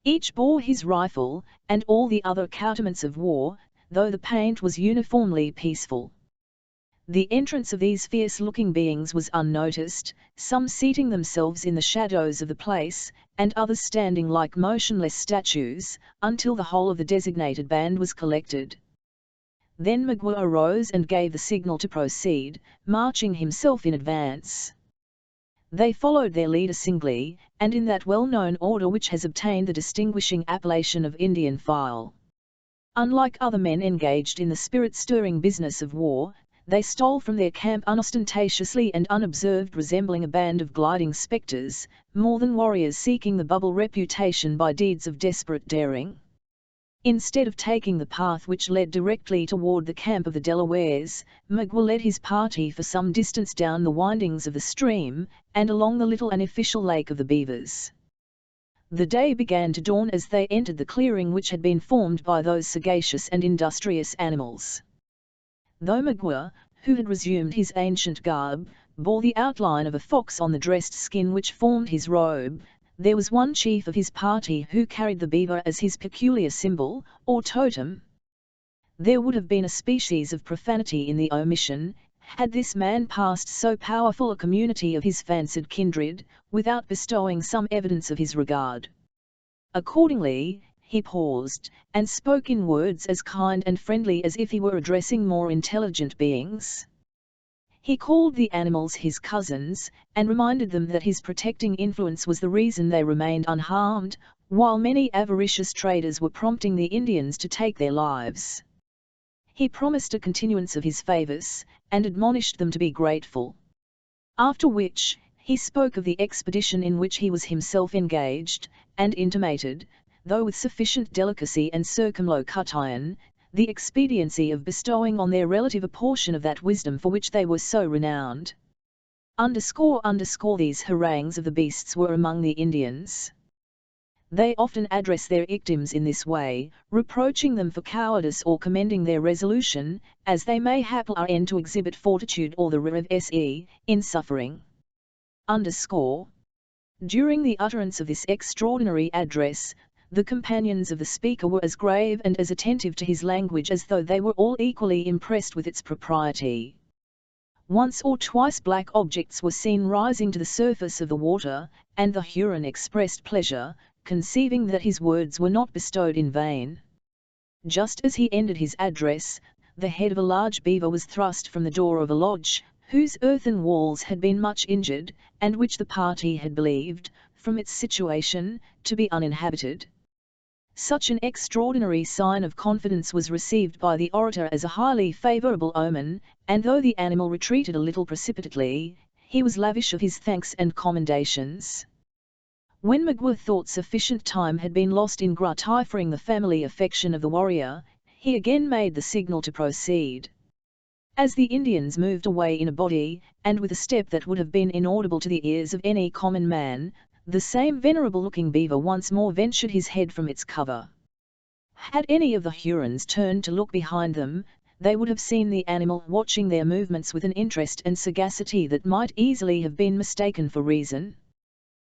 Each bore his rifle, and all the other accoutrements of war, though the paint was uniformly peaceful. The entrance of these fierce-looking beings was unnoticed, some seating themselves in the shadows of the place, and others standing like motionless statues, until the whole of the designated band was collected. Then Magua arose and gave the signal to proceed, marching himself in advance. They followed their leader singly, and in that well-known order which has obtained the distinguishing appellation of Indian file. Unlike other men engaged in the spirit-stirring business of war, they stole from their camp unostentatiously and unobserved, resembling a band of gliding spectres, more than warriors seeking the bubble reputation by deeds of desperate daring. Instead of taking the path which led directly toward the camp of the Delawares, Magua led his party for some distance down the windings of the stream, and along the little unofficial lake of the Beavers. The day began to dawn as they entered the clearing which had been formed by those sagacious and industrious animals. Though Magua, who had resumed his ancient garb, bore the outline of a fox on the dressed skin which formed his robe, there was one chief of his party who carried the beaver as his peculiar symbol, or totem. There would have been a species of profanity in the omission, had this man passed so powerful a community of his fancied kindred, without bestowing some evidence of his regard. Accordingly, he paused, and spoke in words as kind and friendly as if he were addressing more intelligent beings. He called the animals his cousins, and reminded them that his protecting influence was the reason they remained unharmed, while many avaricious traders were prompting the Indians to take their lives. He promised a continuance of his favors, and admonished them to be grateful. After which, He spoke of the expedition in which he was himself engaged, and intimated, though with sufficient delicacy and circumlocution, the expediency of bestowing on their relative a portion of that wisdom for which they were so renowned. These harangues of the beasts were among the Indians. They often address their victims in this way, reproaching them for cowardice or commending their resolution, as they may happen to exhibit fortitude or the se in suffering. During the utterance of this extraordinary address, the companions of the speaker were as grave and as attentive to his language as though they were all equally impressed with its propriety. Once or twice black objects were seen rising to the surface of the water, and the Huron expressed pleasure, conceiving that his words were not bestowed in vain. Just as he ended his address, the head of a large beaver was thrust from the door of a lodge, whose earthen walls had been much injured, and which the party had believed, from its situation, to be uninhabited. Such an extraordinary sign of confidence was received by the orator as a highly favourable omen, and though the animal retreated a little precipitately, he was lavish of his thanks and commendations. When Magua thought sufficient time had been lost in gratifying the family affection of the warrior, he again made the signal to proceed. As the Indians moved away in a body, and with a step that would have been inaudible to the ears of any common man, the same venerable-looking beaver once more ventured his head from its cover. Had any of the Hurons turned to look behind them, they would have seen the animal watching their movements with an interest and sagacity that might easily have been mistaken for reason.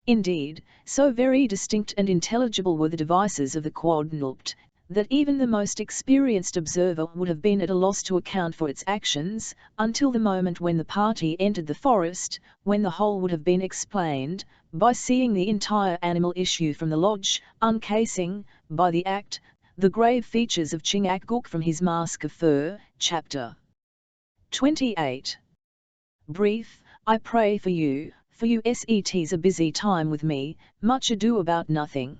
Indeed, so very distinct and intelligible were the devices of the quadruped, that even the most experienced observer would have been at a loss to account for its actions, until the moment when the party entered the forest, when the whole would have been explained, by seeing the entire animal issue from the lodge, uncasing, by the act, the grave features of Chingachgook from his mask of fur. Chapter 28. Brief, I pray for you set's a busy time with me, much ado about nothing.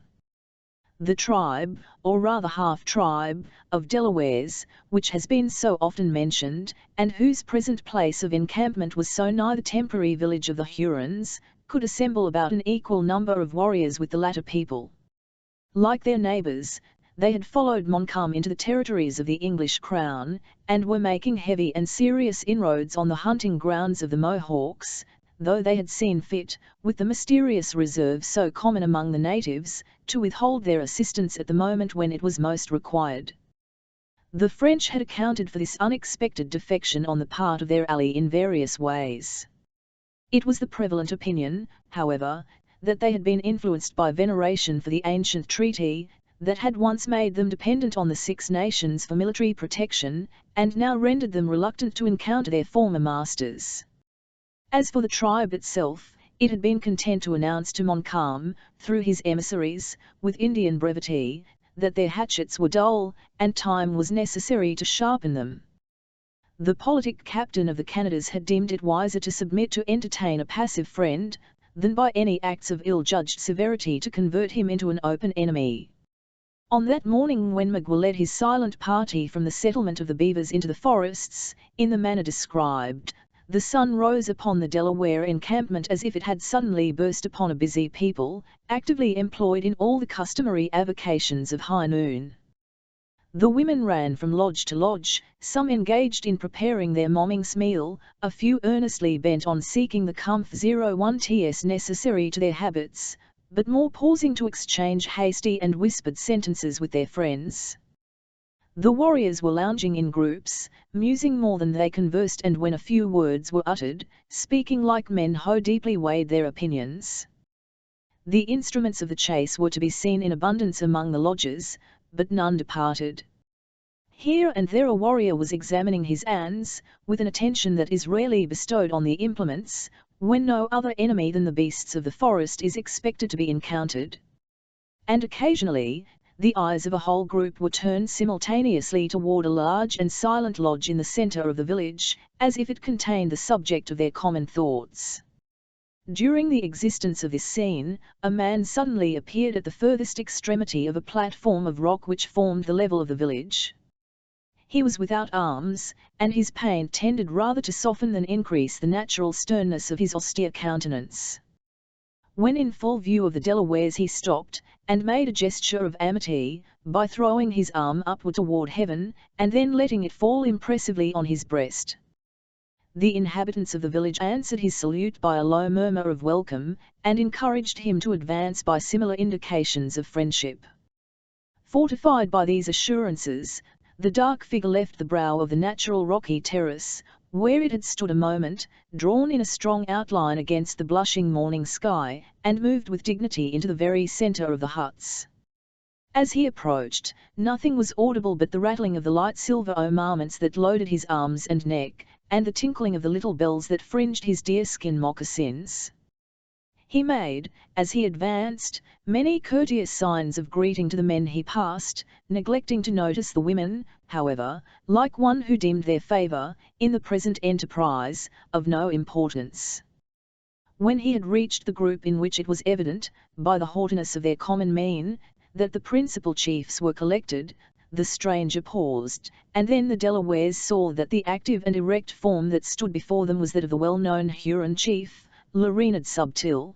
The tribe, or rather half-tribe, of Delawares, which has been so often mentioned, and whose present place of encampment was so nigh the temporary village of the Hurons, could assemble about an equal number of warriors with the latter people. Like their neighbours, they had followed Montcalm into the territories of the English crown, and were making heavy and serious inroads on the hunting grounds of the Mohawks, though they had seen fit, with the mysterious reserve so common among the natives, to withhold their assistance at the moment when it was most required. The French had accounted for this unexpected defection on the part of their ally in various ways. It was the prevalent opinion, however, that they had been influenced by veneration for the ancient treaty, that had once made them dependent on the Six Nations for military protection, and now rendered them reluctant to encounter their former masters. As for the tribe itself, it had been content to announce to Montcalm, through his emissaries, with Indian brevity, that their hatchets were dull, and time was necessary to sharpen them. The politic captain of the Canadas had deemed it wiser to submit to entertain a passive friend, than by any acts of ill-judged severity to convert him into an open enemy. On that morning when Magua led his silent party from the settlement of the Beavers into the forests, in the manner described, the sun rose upon the Delaware encampment as if it had suddenly burst upon a busy people, actively employed in all the customary avocations of high noon. The women ran from lodge to lodge, some engaged in preparing their morning's meal, a few earnestly bent on seeking the comfort necessary to their habits, but more pausing to exchange hasty and whispered sentences with their friends. The warriors were lounging in groups, musing more than they conversed, and when a few words were uttered, speaking like men who deeply weighed their opinions. The instruments of the chase were to be seen in abundance among the lodges, but none departed. Here and there a warrior was examining his ands, with an attention that is rarely bestowed on the implements, when no other enemy than the beasts of the forest is expected to be encountered. And occasionally, the eyes of a whole group were turned simultaneously toward a large and silent lodge in the center of the village, as if it contained the subject of their common thoughts. During the existence of this scene, a man suddenly appeared at the furthest extremity of a platform of rock which formed the level of the village. He was without arms, and his pain tended rather to soften than increase the natural sternness of his austere countenance. When in full view of the Delawares he stopped, and made a gesture of amity, by throwing his arm upward toward heaven, and then letting it fall impressively on his breast. The inhabitants of the village answered his salute by a low murmur of welcome, and encouraged him to advance by similar indications of friendship. Fortified by these assurances, the dark figure left the brow of the natural rocky terrace, where it had stood a moment, drawn in a strong outline against the blushing morning sky, and moved with dignity into the very centre of the huts. As he approached, nothing was audible but the rattling of the light silver ornaments that loaded his arms and neck, and the tinkling of the little bells that fringed his deerskin moccasins. He made, as he advanced, many courteous signs of greeting to the men he passed, neglecting to notice the women, however, like one who deemed their favour, in the present enterprise, of no importance. When he had reached the group in which it was evident, by the haughtiness of their common mien, that the principal chiefs were collected, the stranger paused, and then the Delawares saw that the active and erect form that stood before them was that of the well-known Huron chief, Larenad Subtil.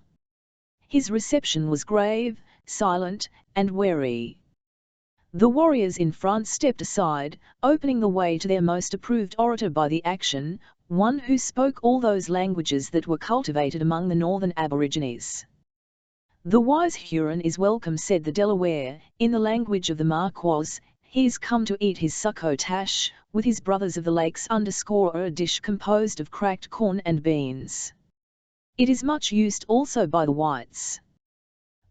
His reception was grave, silent, and wary. The warriors in front stepped aside, opening the way to their most approved orator by the action, one who spoke all those languages that were cultivated among the northern aborigines. "The wise Huron is welcome," said the Delaware, in the language of the Marquas. "He is come to eat his succotash, with his brothers of the lakes or a dish composed of cracked corn and beans. It is much used also by the whites.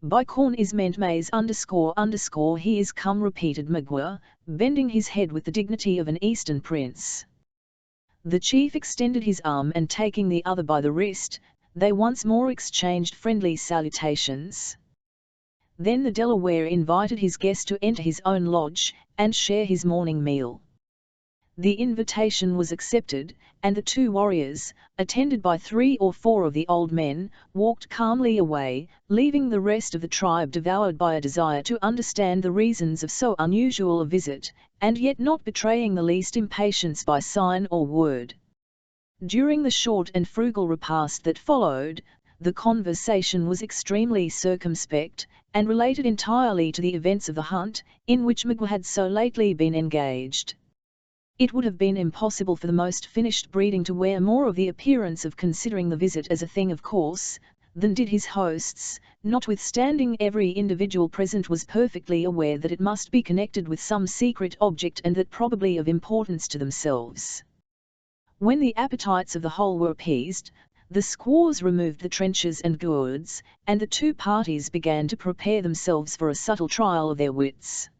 By corn is meant maize he is come," repeated Magua, bending his head with the dignity of an eastern prince. The chief extended his arm, and taking the other by the wrist, they once more exchanged friendly salutations. Then the Delaware invited his guest to enter his own lodge, and share his morning meal. The invitation was accepted, and the two warriors, attended by 3 or 4 of the old men, walked calmly away, leaving the rest of the tribe devoured by a desire to understand the reasons of so unusual a visit, and yet not betraying the least impatience by sign or word. During the short and frugal repast that followed, the conversation was extremely circumspect, and related entirely to the events of the hunt, in which Magua had so lately been engaged. It would have been impossible for the most finished breeding to wear more of the appearance of considering the visit as a thing of course, than did his hosts, notwithstanding every individual present was perfectly aware that it must be connected with some secret object, and that probably of importance to themselves. When the appetites of the whole were appeased, the squaws removed the trenchers and gourds, and the two parties began to prepare themselves for a subtle trial of their wits.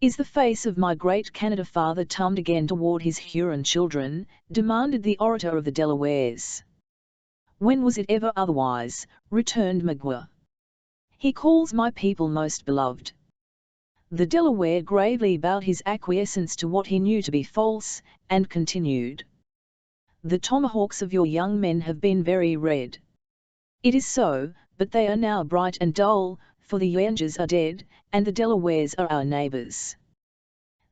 "Is the face of my great Canada father turned again toward his Huron children?" demanded the orator of the Delawares. "When was it ever otherwise?" returned Magua. "He calls my people most beloved." The Delaware gravely bowed his acquiescence to what he knew to be false, and continued, "The tomahawks of your young men have been very red." "It is so, but they are now bright and dull, for the Yuengers are dead, and the Delawares are our neighbours."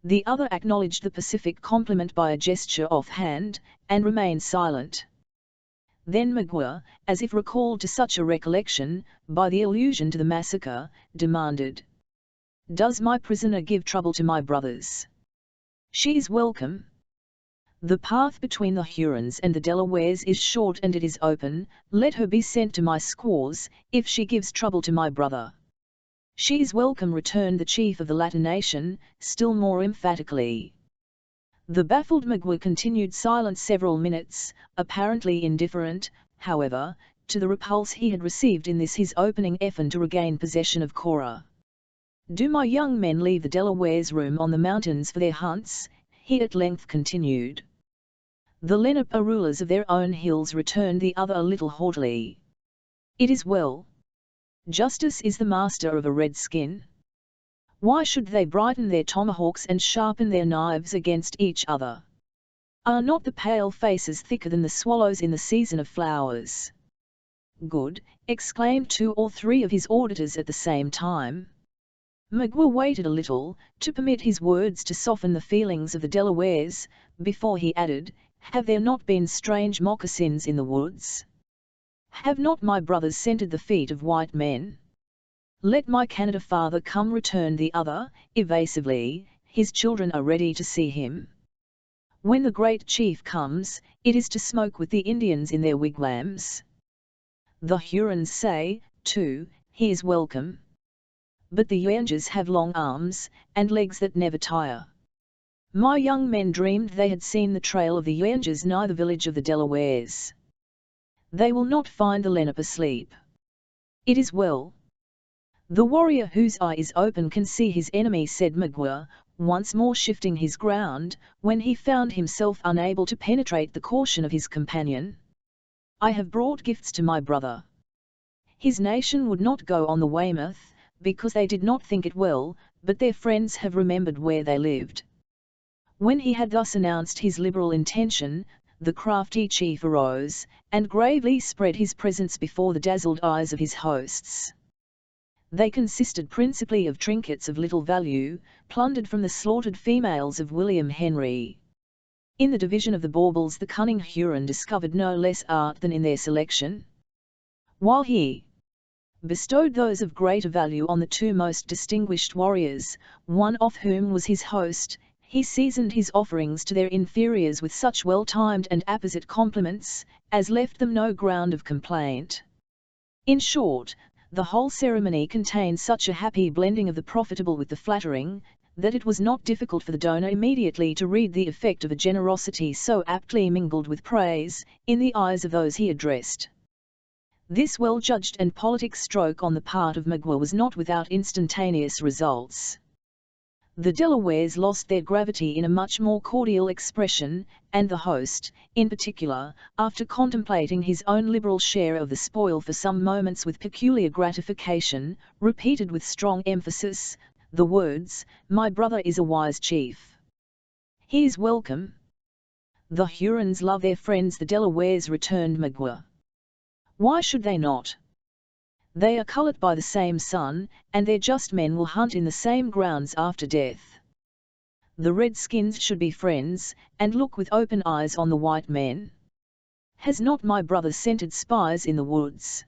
The other acknowledged the pacific compliment by a gesture offhand, and remained silent. Then Magua, as if recalled to such a recollection, by the allusion to the massacre, demanded, "Does my prisoner give trouble to my brothers?" "She is welcome. The path between the Hurons and the Delawares is short and it is open. Let her be sent to my squaws, if she gives trouble to my brother." "She is welcome," returned the chief of the latter nation, still more emphatically. The baffled Magua continued silent several minutes, apparently indifferent, however, to the repulse he had received in this his opening effort to regain possession of Cora. "Do my young men leave the Delawares' room on the mountains for their hunts?" he at length continued. "The Lenape are rulers of their own hills," returned the other a little haughtily. "It is well. Justice is the master of a redskin. Why should they brighten their tomahawks and sharpen their knives against each other? Are not the pale faces thicker than the swallows in the season of flowers?" "Good," exclaimed 2 or 3 of his auditors at the same time. Magua waited a little, to permit his words to soften the feelings of the Delawares, before he added, "Have there not been strange moccasins in the woods? Have not my brothers scented the feet of white men?" "Let my Canada father come," returned the other, evasively, "his children are ready to see him. When the great chief comes, it is to smoke with the Indians in their wigwams. The Hurons say, too, he is welcome. But the Yuanjas have long arms, and legs that never tire." My young men dreamed they had seen the trail of the Yuanjas nigh the village of the Delawares. "They will not find the Lenape asleep. It is well. The warrior whose eye is open can see his enemy," said Magua, once more shifting his ground, when he found himself unable to penetrate the caution of his companion. "I have brought gifts to my brother. His nation would not go on the Weymouth, because they did not think it well, but their friends have remembered where they lived." When he had thus announced his liberal intention, the crafty chief arose, and gravely spread his presents before the dazzled eyes of his hosts. They consisted principally of trinkets of little value, plundered from the slaughtered females of William Henry. In the division of the baubles the cunning Huron discovered no less art than in their selection. While he bestowed those of greater value on the two most distinguished warriors, one of whom was his host, he seasoned his offerings to their inferiors with such well-timed and apposite compliments, as left them no ground of complaint. In short, the whole ceremony contained such a happy blending of the profitable with the flattering, that it was not difficult for the donor immediately to read the effect of a generosity so aptly mingled with praise, in the eyes of those he addressed. This well-judged and politic stroke on the part of Magua was not without instantaneous results. The Delawares lost their gravity in a much more cordial expression, and the host, in particular, after contemplating his own liberal share of the spoil for some moments with peculiar gratification, repeated with strong emphasis, the words, "My brother is a wise chief. He is welcome." "The Hurons love their friends the Delawares," returned Magua. "Why should they not? They are colored by the same sun, and their just men will hunt in the same grounds after death. The redskins should be friends, and look with open eyes on the white men. Has not my brother scented spies in the woods?"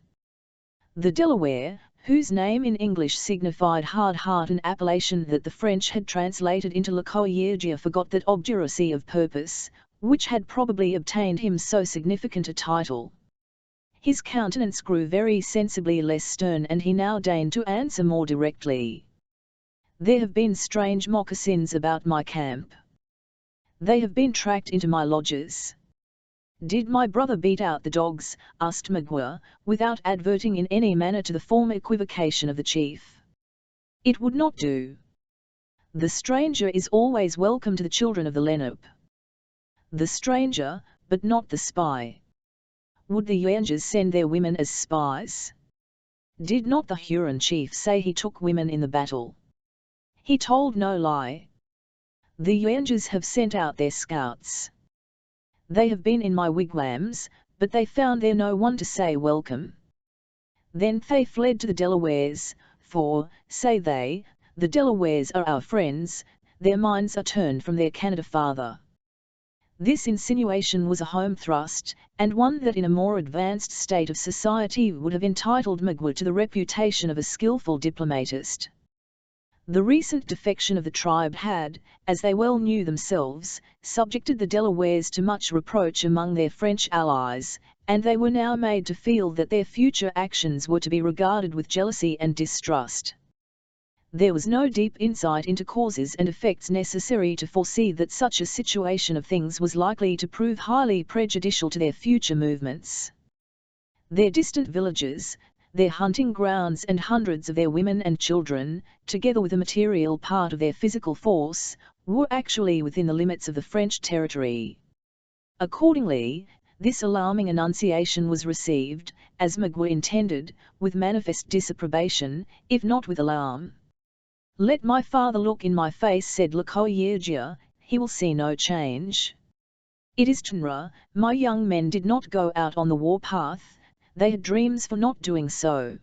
The Delaware, whose name in English signified hard heart, an appellation that the French had translated into Locoyergia, forgot that obduracy of purpose, which had probably obtained him so significant a title. His countenance grew very sensibly less stern, and he now deigned to answer more directly. "There have been strange moccasins about my camp. They have been tracked into my lodges." "Did my brother beat out the dogs?" asked Magua, without adverting in any manner to the former equivocation of the chief. "It would not do. The stranger is always welcome to the children of the Lenape." "The stranger, but not the spy. Would the Yuanjas send their women as spies? Did not the Huron chief say he took women in the battle? He told no lie. The Yuanjas have sent out their scouts. They have been in my wigwams, but they found there no one to say welcome. Then they fled to the Delawares, for, say they, the Delawares are our friends, their minds are turned from their Canada father." This insinuation was a home thrust, and one that in a more advanced state of society would have entitled Magua to the reputation of a skillful diplomatist. The recent defection of the tribe had, as they well knew themselves, subjected the Delawares to much reproach among their French allies, and they were now made to feel that their future actions were to be regarded with jealousy and distrust. There was no deep insight into causes and effects necessary to foresee that such a situation of things was likely to prove highly prejudicial to their future movements. Their distant villages, their hunting grounds, and hundreds of their women and children, together with a material part of their physical force, were actually within the limits of the French territory. Accordingly, this alarming annunciation was received, as Magua intended, with manifest disapprobation, if not with alarm. "Let my father look in my face," said Locoyergia, "he will see no change. It is Tnra, my young men did not go out on the war-path, they had dreams for not doing so.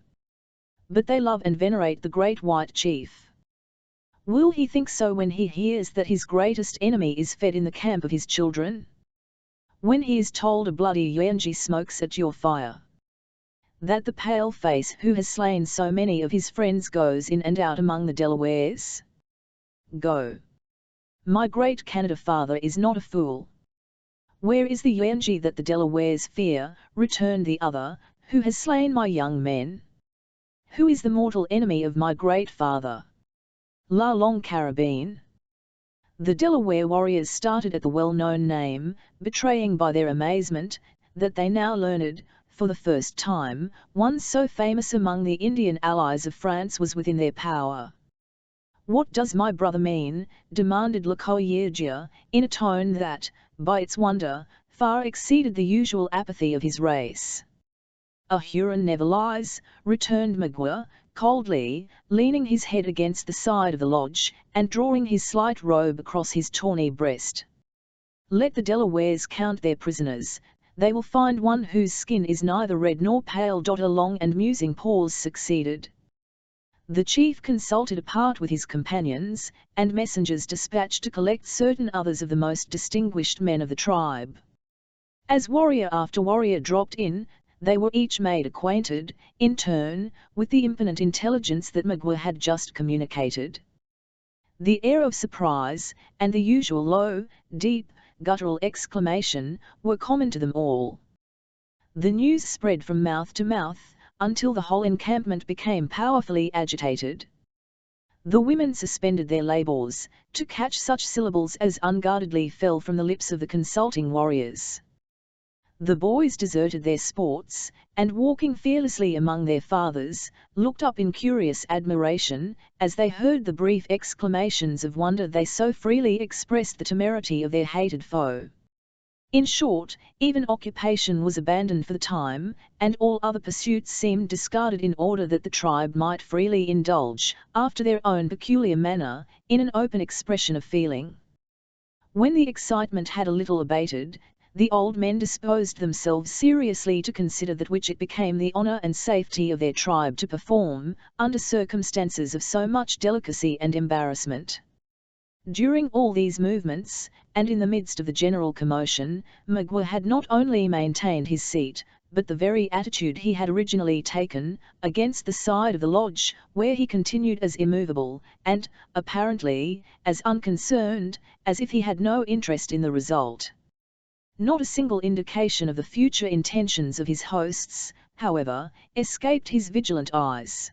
But they love and venerate the great white chief. Will he think so when he hears that his greatest enemy is fed in the camp of his children? When he is told a bloody Yuenji smokes at your fire? That the pale-face who has slain so many of his friends goes in and out among the Delawares? Go. My great Canada father is not a fool. Where is the Yuenji that the Delawares fear? Returned the other, who has slain my young men? Who is the mortal enemy of my great father? La Longue Carabine. The Delaware warriors started at the well-known name, betraying by their amazement that they now learned, for the first time, one so famous among the Indian allies of France was within their power. What does my brother mean? Demanded Le Coyeurgier, in a tone that, by its wonder, far exceeded the usual apathy of his race. A Huron never lies, returned Magua, coldly, leaning his head against the side of the lodge, and drawing his slight robe across his tawny breast. Let the Delawares count their prisoners, they will find one whose skin is neither red nor pale. A long and musing pause succeeded. The chief consulted apart with his companions, and messengers dispatched to collect certain others of the most distinguished men of the tribe. As warrior after warrior dropped in, they were each made acquainted, in turn, with the imminent intelligence that Magua had just communicated. The air of surprise, and the usual low, deep, guttural exclamation, were common to them all. The news spread from mouth to mouth, until the whole encampment became powerfully agitated. The women suspended their labours, to catch such syllables as unguardedly fell from the lips of the consulting warriors. The boys deserted their sports, and walking fearlessly among their fathers, looked up in curious admiration, as they heard the brief exclamations of wonder they so freely expressed the temerity of their hated foe. In short, even occupation was abandoned for the time, and all other pursuits seemed discarded in order that the tribe might freely indulge, after their own peculiar manner, in an open expression of feeling. When the excitement had a little abated, the old men disposed themselves seriously to consider that which it became the honour and safety of their tribe to perform, under circumstances of so much delicacy and embarrassment. During all these movements, and in the midst of the general commotion, Magua had not only maintained his seat, but the very attitude he had originally taken, against the side of the lodge, where he continued as immovable, and, apparently, as unconcerned, as if he had no interest in the result. Not a single indication of the future intentions of his hosts, however, escaped his vigilant eyes.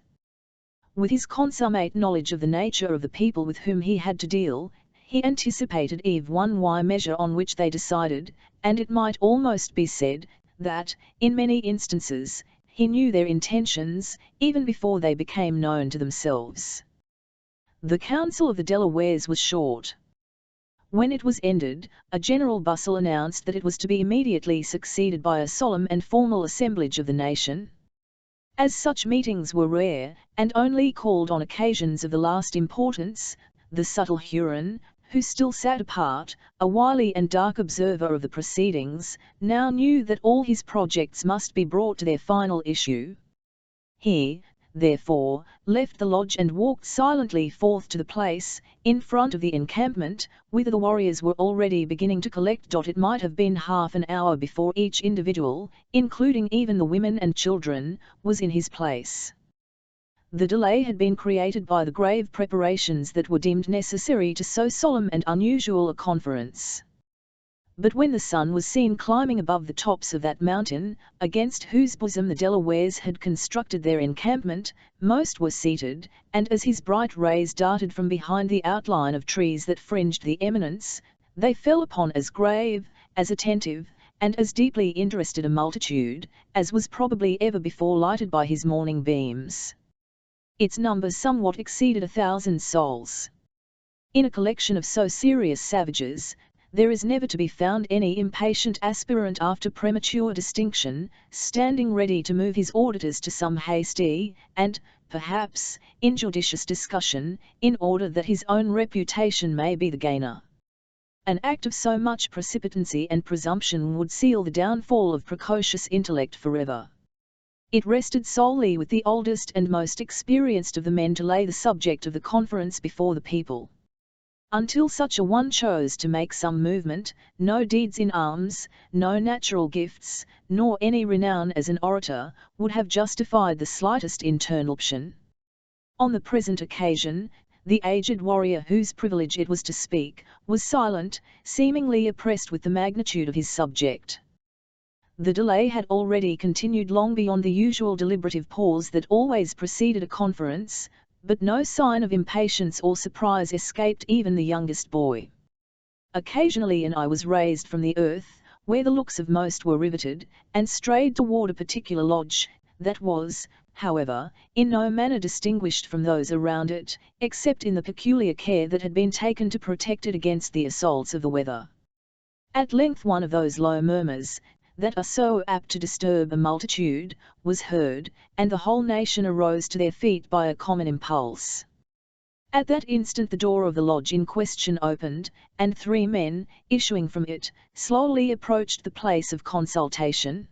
With his consummate knowledge of the nature of the people with whom he had to deal, he anticipated one measure on which they decided, and it might almost be said, that, in many instances, he knew their intentions, even before they became known to themselves. The council of the Delawares was short. When it was ended, a general bustle announced that it was to be immediately succeeded by a solemn and formal assemblage of the nation. As such meetings were rare, and only called on occasions of the last importance, the subtle Huron, who still sat apart, a wily and dark observer of the proceedings, now knew that all his projects must be brought to their final issue. He, therefore, left the lodge and walked silently forth to the place, in front of the encampment, whither the warriors were already beginning to collect. It might have been half an hour before each individual, including even the women and children, was in his place. The delay had been created by the grave preparations that were deemed necessary to so solemn and unusual a conference. But when the sun was seen climbing above the tops of that mountain, against whose bosom the Delawares had constructed their encampment, most were seated, and as his bright rays darted from behind the outline of trees that fringed the eminence, they fell upon as grave, as attentive, and as deeply interested a multitude, as was probably ever before lighted by his morning beams. Its number somewhat exceeded 1,000 souls. In a collection of so serious savages, there is never to be found any impatient aspirant after premature distinction, standing ready to move his auditors to some hasty, and, perhaps, injudicious discussion, in order that his own reputation may be the gainer. An act of so much precipitancy and presumption would seal the downfall of precocious intellect forever. It rested solely with the oldest and most experienced of the men to lay the subject of the conference before the people. Until such a one chose to make some movement, no deeds in arms, no natural gifts, nor any renown as an orator, would have justified the slightest internal option. On the present occasion, the aged warrior whose privilege it was to speak, was silent, seemingly oppressed with the magnitude of his subject. The delay had already continued long beyond the usual deliberative pause that always preceded a conference, but no sign of impatience or surprise escaped even the youngest boy. Occasionally an eye was raised from the earth, where the looks of most were riveted, and strayed toward a particular lodge, that was, however, in no manner distinguished from those around it, except in the peculiar care that had been taken to protect it against the assaults of the weather. At length one of those low murmurs, that are so apt to disturb a multitude, was heard, and the whole nation arose to their feet by a common impulse. At that instant the door of the lodge in question opened, and 3 men, issuing from it, slowly approached the place of consultation.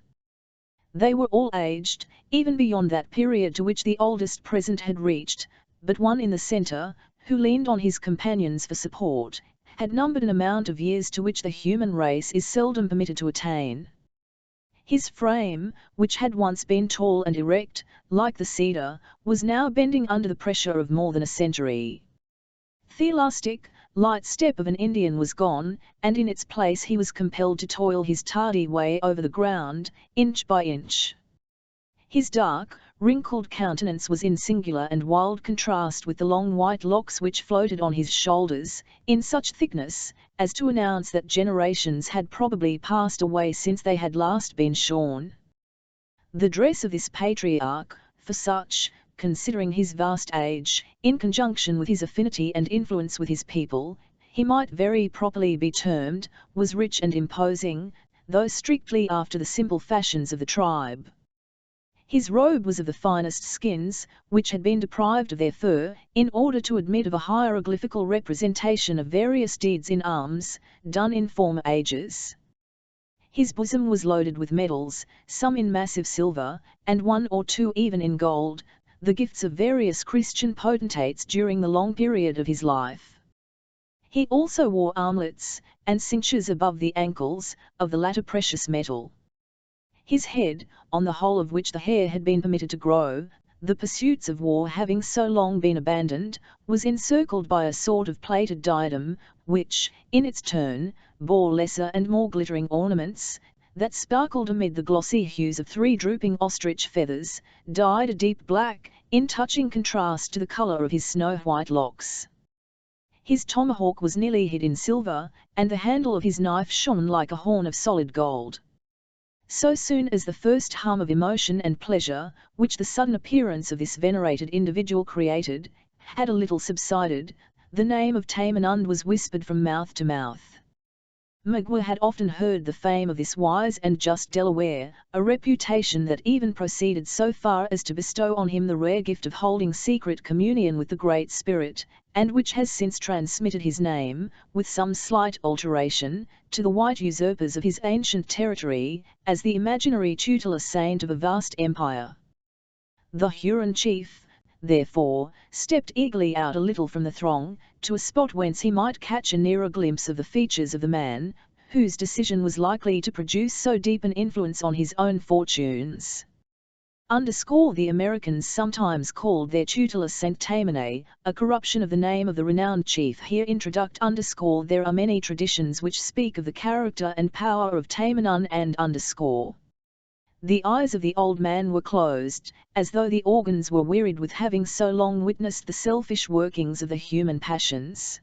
They were all aged, even beyond that period to which the oldest present had reached, but one in the centre, who leaned on his companions for support, had numbered an amount of years to which the human race is seldom permitted to attain. His frame, which had once been tall and erect, like the cedar, was now bending under the pressure of more than a century. The elastic, light step of an Indian was gone, and in its place he was compelled to toil his tardy way over the ground, inch by inch. His dark, wrinkled countenance was in singular and wild contrast with the long white locks which floated on his shoulders, in such thickness, as to announce that generations had probably passed away since they had last been shorn. The dress of this patriarch, for such, considering his vast age, in conjunction with his affinity and influence with his people, he might very properly be termed, was rich and imposing, though strictly after the simple fashions of the tribe. His robe was of the finest skins, which had been deprived of their fur, in order to admit of a hieroglyphical representation of various deeds in arms, done in former ages. His bosom was loaded with medals, some in massive silver, and 1 or 2 even in gold, the gifts of various Christian potentates during the long period of his life. He also wore armlets, and cinctures above the ankles, of the latter precious metal. His head, on the whole of which the hair had been permitted to grow, the pursuits of war having so long been abandoned, was encircled by a sort of plated diadem, which, in its turn, bore lesser and more glittering ornaments, that sparkled amid the glossy hues of 3 drooping ostrich feathers, dyed a deep black, in touching contrast to the colour of his snow-white locks. His tomahawk was nearly hid in silver, and the handle of his knife shone like a horn of solid gold. So soon as the first hum of emotion and pleasure, which the sudden appearance of this venerated individual created, had a little subsided, the name of Tamenund was whispered from mouth to mouth. Magua had often heard the fame of this wise and just Delaware, a reputation that even proceeded so far as to bestow on him the rare gift of holding secret communion with the Great Spirit, and which has since transmitted his name, with some slight alteration, to the white usurpers of his ancient territory, as the imaginary tutelar saint of a vast empire. The Huron chief, therefore, stepped eagerly out a little from the throng, to a spot whence he might catch a nearer glimpse of the features of the man, whose decision was likely to produce so deep an influence on his own fortunes. The Americans sometimes called their tutelar Saint Tamene, a corruption of the name of the renowned chief here introduced. There are many traditions which speak of the character and power of Tamenund and The eyes of the old man were closed, as though the organs were wearied with having so long witnessed the selfish workings of the human passions.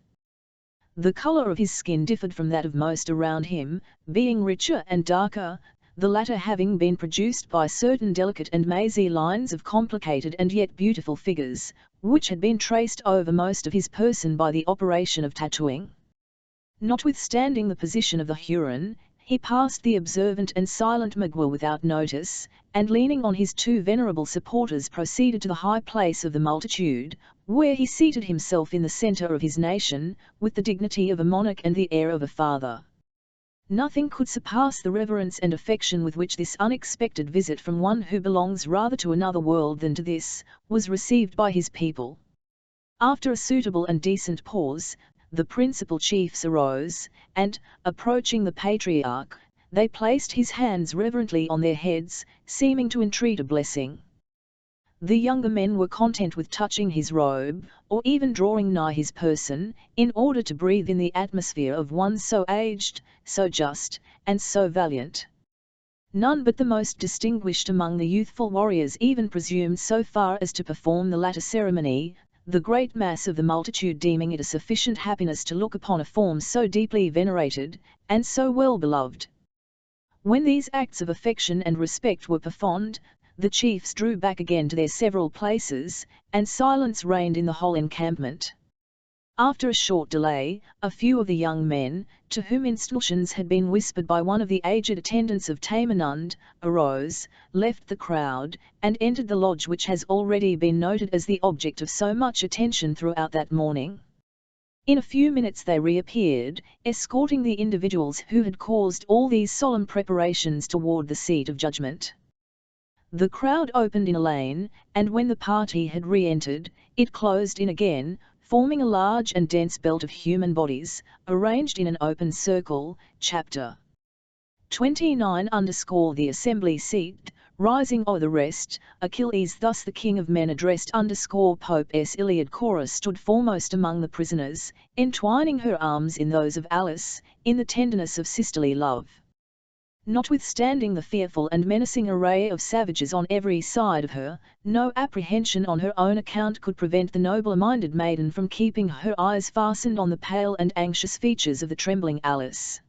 The colour of his skin differed from that of most around him, being richer and darker, the latter having been produced by certain delicate and mazy lines of complicated and yet beautiful figures, which had been traced over most of his person by the operation of tattooing. Notwithstanding the position of the Huron, he passed the observant and silent Magua without notice, and leaning on his 2 venerable supporters proceeded to the high place of the multitude, where he seated himself in the centre of his nation, with the dignity of a monarch and the air of a father. Nothing could surpass the reverence and affection with which this unexpected visit from one who belongs rather to another world than to this, was received by his people. After a suitable and decent pause, the principal chiefs arose, and, approaching the patriarch, they placed his hands reverently on their heads, seeming to entreat a blessing. The younger men were content with touching his robe, or even drawing nigh his person, in order to breathe in the atmosphere of one so aged, so just, and so valiant. None but the most distinguished among the youthful warriors even presumed so far as to perform the latter ceremony, the great mass of the multitude deeming it a sufficient happiness to look upon a form so deeply venerated, and so well beloved. When these acts of affection and respect were performed, the chiefs drew back again to their several places, and silence reigned in the whole encampment. After a short delay, a few of the young men, to whom instructions had been whispered by one of the aged attendants of Tamenund, arose, left the crowd, and entered the lodge which has already been noted as the object of so much attention throughout that morning. In a few minutes they reappeared, escorting the individuals who had caused all these solemn preparations toward the seat of judgment. The crowd opened in a lane, and when the party had re-entered, it closed in again, forming a large and dense belt of human bodies, arranged in an open circle. Chapter 29 The assembly seat, rising o'er the rest, Achilles thus the king of men addressed Pope's Iliad Chorus stood foremost among the prisoners, entwining her arms in those of Alice, in the tenderness of sisterly love. Notwithstanding the fearful and menacing array of savages on every side of her, no apprehension on her own account could prevent the nobler-minded maiden from keeping her eyes fastened on the pale and anxious features of the trembling Alice.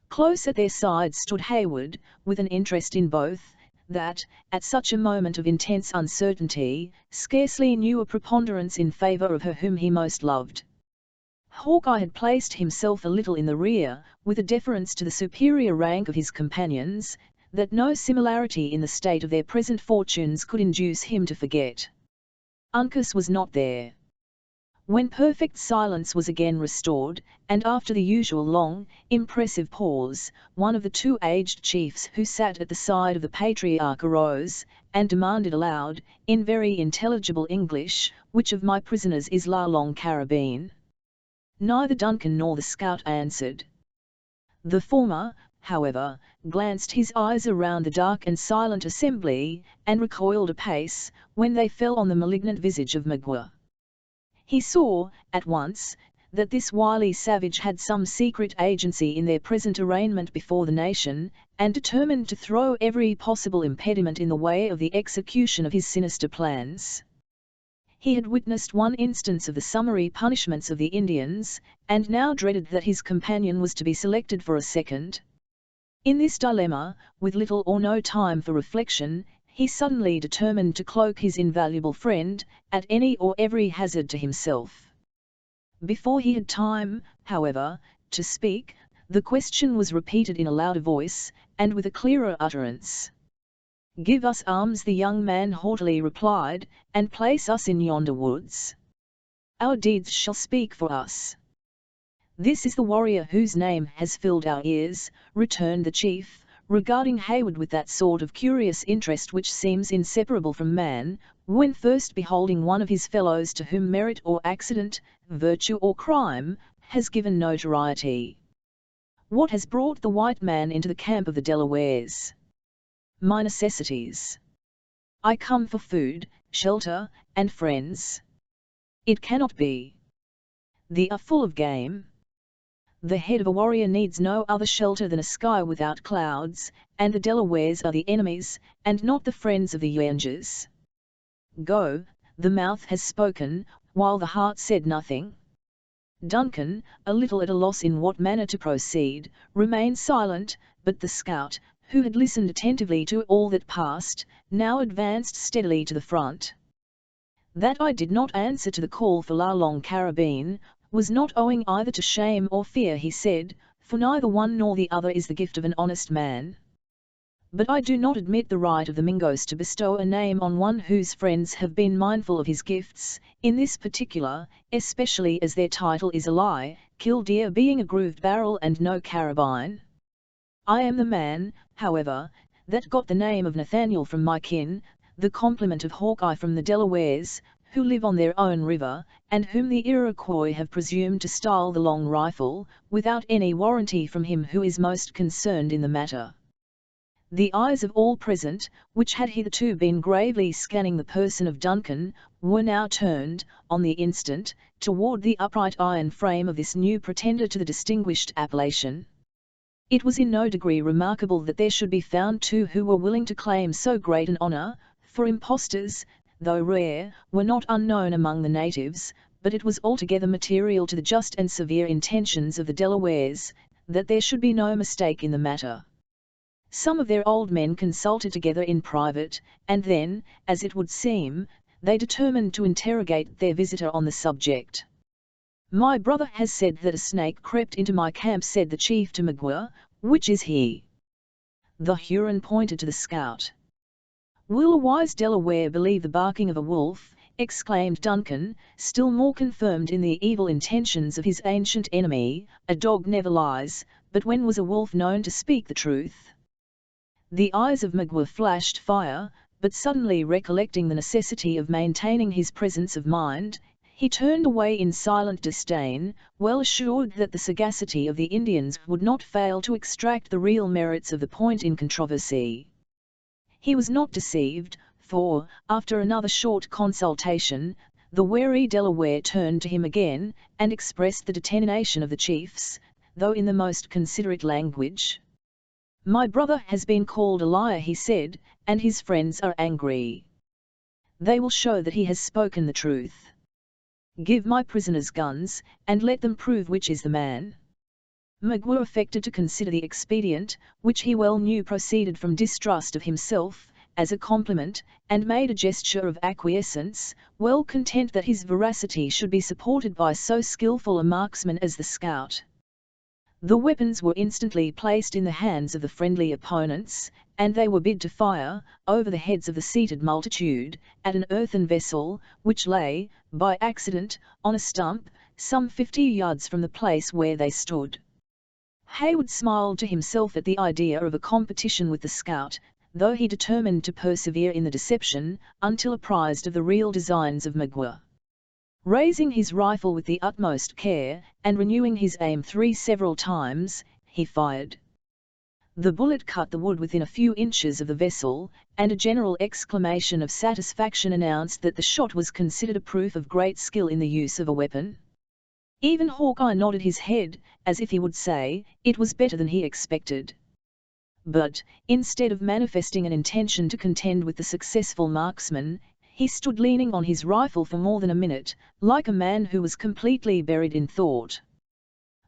Close at their sides stood Hayward, with an interest in both, that, at such a moment of intense uncertainty, scarcely knew a preponderance in favour of her whom he most loved. Hawkeye had placed himself a little in the rear, with a deference to the superior rank of his companions, that no similarity in the state of their present fortunes could induce him to forget. Uncas was not there. When perfect silence was again restored, and after the usual long, impressive pause, one of the two aged chiefs who sat at the side of the patriarch arose, and demanded aloud, in very intelligible English, "Which of my prisoners is La Longue Carabine?" Neither Duncan nor the scout answered. The former, however, glanced his eyes around the dark and silent assembly, and recoiled a pace, when they fell on the malignant visage of Magua. He saw, at once, that this wily savage had some secret agency in their present arraignment before the nation, and determined to throw every possible impediment in the way of the execution of his sinister plans. He had witnessed one instance of the summary punishments of the Indians, and now dreaded that his companion was to be selected for a second. In this dilemma, with little or no time for reflection, he suddenly determined to cloak his invaluable friend, at any or every hazard to himself. Before he had time, however, to speak, the question was repeated in a louder voice, and with a clearer utterance. "Give us arms," the young man haughtily replied, "and place us in yonder woods. Our deeds shall speak for us." "This is the warrior whose name has filled our ears," returned the chief, regarding Hayward with that sort of curious interest which seems inseparable from man, when first beholding one of his fellows to whom merit or accident, virtue or crime, has given notoriety. "What has brought the white man into the camp of the Delawares?" "My necessities. I come for food, shelter, and friends." "It cannot be. They are full of game." "The head of a warrior needs no other shelter than a sky without clouds, and the Delawares are the enemies, and not the friends of the Yangers. Go, the mouth has spoken, while the heart said nothing." Duncan, a little at a loss in what manner to proceed, remained silent, but the scout, who had listened attentively to all that passed, now advanced steadily to the front. "That I did not answer to the call for La Longue Carabine, was not owing either to shame or fear," he said, "for neither one nor the other is the gift of an honest man. But I do not admit the right of the Mingos to bestow a name on one whose friends have been mindful of his gifts, in this particular, especially as their title is a lie, killdeer being a grooved barrel and no carabine." I am the man, however, that got the name of Nathaniel from my kin, the complement of Hawkeye from the Delawares, who live on their own river, and whom the Iroquois have presumed to style the Long Rifle, without any warranty from him who is most concerned in the matter. The eyes of all present, which had hitherto been gravely scanning the person of Duncan, were now turned, on the instant, toward the upright iron frame of this new pretender to the distinguished appellation. It was in no degree remarkable that there should be found two who were willing to claim so great an honour, for impostors, though rare, were not unknown among the natives, but it was altogether material to the just and severe intentions of the Delawares, that there should be no mistake in the matter. Some of their old men consulted together in private, and then, as it would seem, they determined to interrogate their visitor on the subject. "My brother has said that a snake crept into my camp," said the chief to Magua. "Which is he?" The Huron pointed to the scout. "Will a wise Delaware believe the barking of a wolf?" exclaimed Duncan, still more confirmed in the evil intentions of his ancient enemy. "A dog never lies, but when was a wolf known to speak the truth?" The eyes of Magua flashed fire, but suddenly recollecting the necessity of maintaining his presence of mind, he turned away in silent disdain, well assured that the sagacity of the Indians would not fail to extract the real merits of the point in controversy. He was not deceived, for, after another short consultation, the wary Delaware turned to him again, and expressed the determination of the chiefs, though in the most considerate language. "My brother has been called a liar," he said, "and his friends are angry. They will show that he has spoken the truth. Give my prisoners guns, and let them prove which is the man." Magua affected to consider the expedient, which he well knew proceeded from distrust of himself, as a compliment, and made a gesture of acquiescence, well content that his veracity should be supported by so skilful a marksman as the scout. The weapons were instantly placed in the hands of the friendly opponents, and they were bid to fire, over the heads of the seated multitude, at an earthen vessel, which lay, by accident, on a stump, some 50 yards from the place where they stood. Hayward smiled to himself at the idea of a competition with the scout, though he determined to persevere in the deception, until apprised of the real designs of Magua. Raising his rifle with the utmost care, and renewing his aim 3 several times, he fired. The bullet cut the wood within a few inches of the vessel, and a general exclamation of satisfaction announced that the shot was considered a proof of great skill in the use of a weapon. Even Hawkeye nodded his head, as if he would say, it was better than he expected. But, instead of manifesting an intention to contend with the successful marksman, he stood leaning on his rifle for more than a minute, like a man who was completely buried in thought.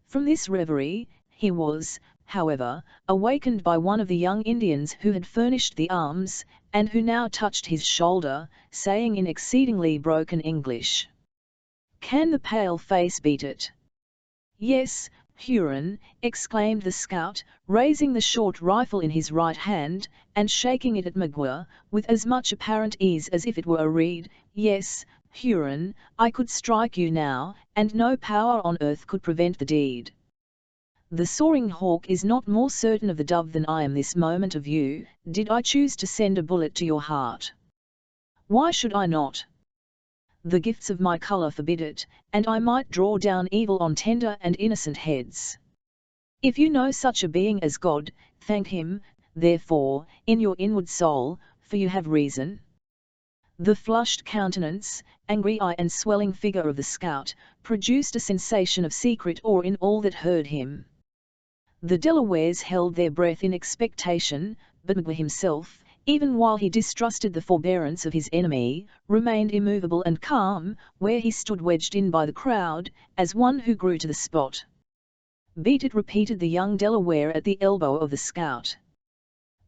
From this reverie, he was, however, awakened by one of the young Indians who had furnished the arms, and who now touched his shoulder, saying in exceedingly broken English, "Can the pale-face beat it?" "Yes, Huron," exclaimed the scout, raising the short rifle in his right hand, and shaking it at Magua, with as much apparent ease as if it were a reed. "Yes, Huron, I could strike you now, and no power on earth could prevent the deed. The soaring hawk is not more certain of the dove than I am this moment of you, did I choose to send a bullet to your heart. Why should I not? The gifts of my colour forbid it, and I might draw down evil on tender and innocent heads. If you know such a being as God, thank him, therefore, in your inward soul, for you have reason." The flushed countenance, angry eye and swelling figure of the scout, produced a sensation of secret awe in all that heard him. The Delawares held their breath in expectation, but Magua himself, even while he distrusted the forbearance of his enemy, remained immovable and calm, where he stood wedged in by the crowd, as one who grew to the spot. "Beat it," repeated the young Delaware at the elbow of the scout.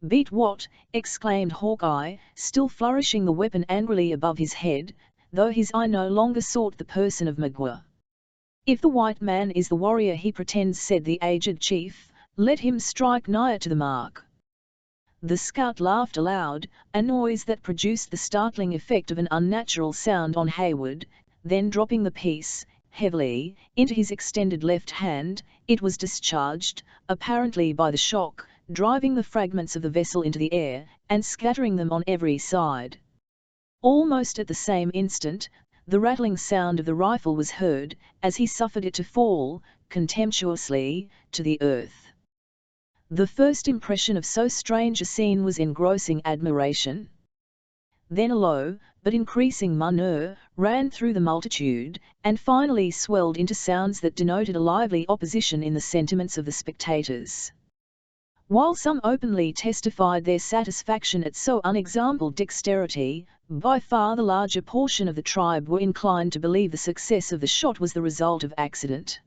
"Beat what?" exclaimed Hawkeye, still flourishing the weapon angrily above his head, though his eye no longer sought the person of Magua. "If the white man is the warrior he pretends," said the aged chief, "let him strike nigher to the mark." The scout laughed aloud, a noise that produced the startling effect of an unnatural sound on Hayward, then dropping the piece, heavily, into his extended left hand, it was discharged, apparently by the shock, driving the fragments of the vessel into the air, and scattering them on every side. Almost at the same instant, the rattling sound of the rifle was heard, as he suffered it to fall, contemptuously, to the earth. The first impression of so strange a scene was engrossing admiration. Then a low, but increasing murmur, ran through the multitude, and finally swelled into sounds that denoted a lively opposition in the sentiments of the spectators. While some openly testified their satisfaction at so unexampled dexterity, by far the larger portion of the tribe were inclined to believe the success of the shot was the result of accident.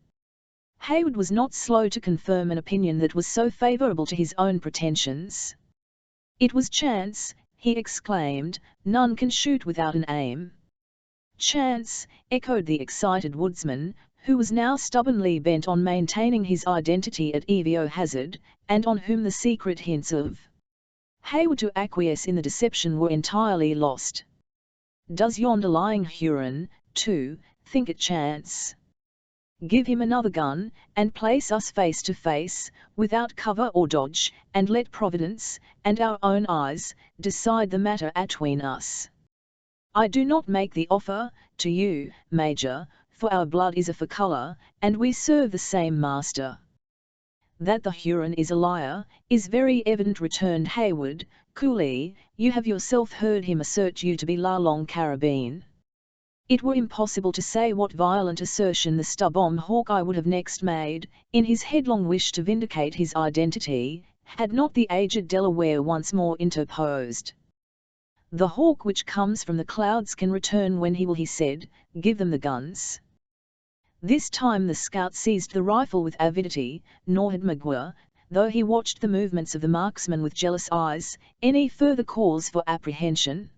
Hayward was not slow to confirm an opinion that was so favourable to his own pretensions. "It was chance," he exclaimed, "none can shoot without an aim." "Chance," echoed the excited woodsman, who was now stubbornly bent on maintaining his identity at evio hazard, and on whom the secret hints of Hayward to acquiesce in the deception were entirely lost. "Does yonder lying Huron, too, think it chance? Give him another gun, and place us face to face, without cover or dodge, and let Providence, and our own eyes, decide the matter atween us. I do not make the offer, to you, Major, for our blood is of a colour, and we serve the same master." "That the Huron is a liar, is very evident," returned Hayward, coolly. "You have yourself heard him assert you to be La Longue Carabine." It were impossible to say what violent assertion the stubborn Hawkeye would have next made, in his headlong wish to vindicate his identity, had not the aged Delaware once more interposed. "The hawk which comes from the clouds can return when he will," he said. "Give them the guns." This time the scout seized the rifle with avidity, nor had Magua, though he watched the movements of the marksman with jealous eyes, any further cause for apprehension.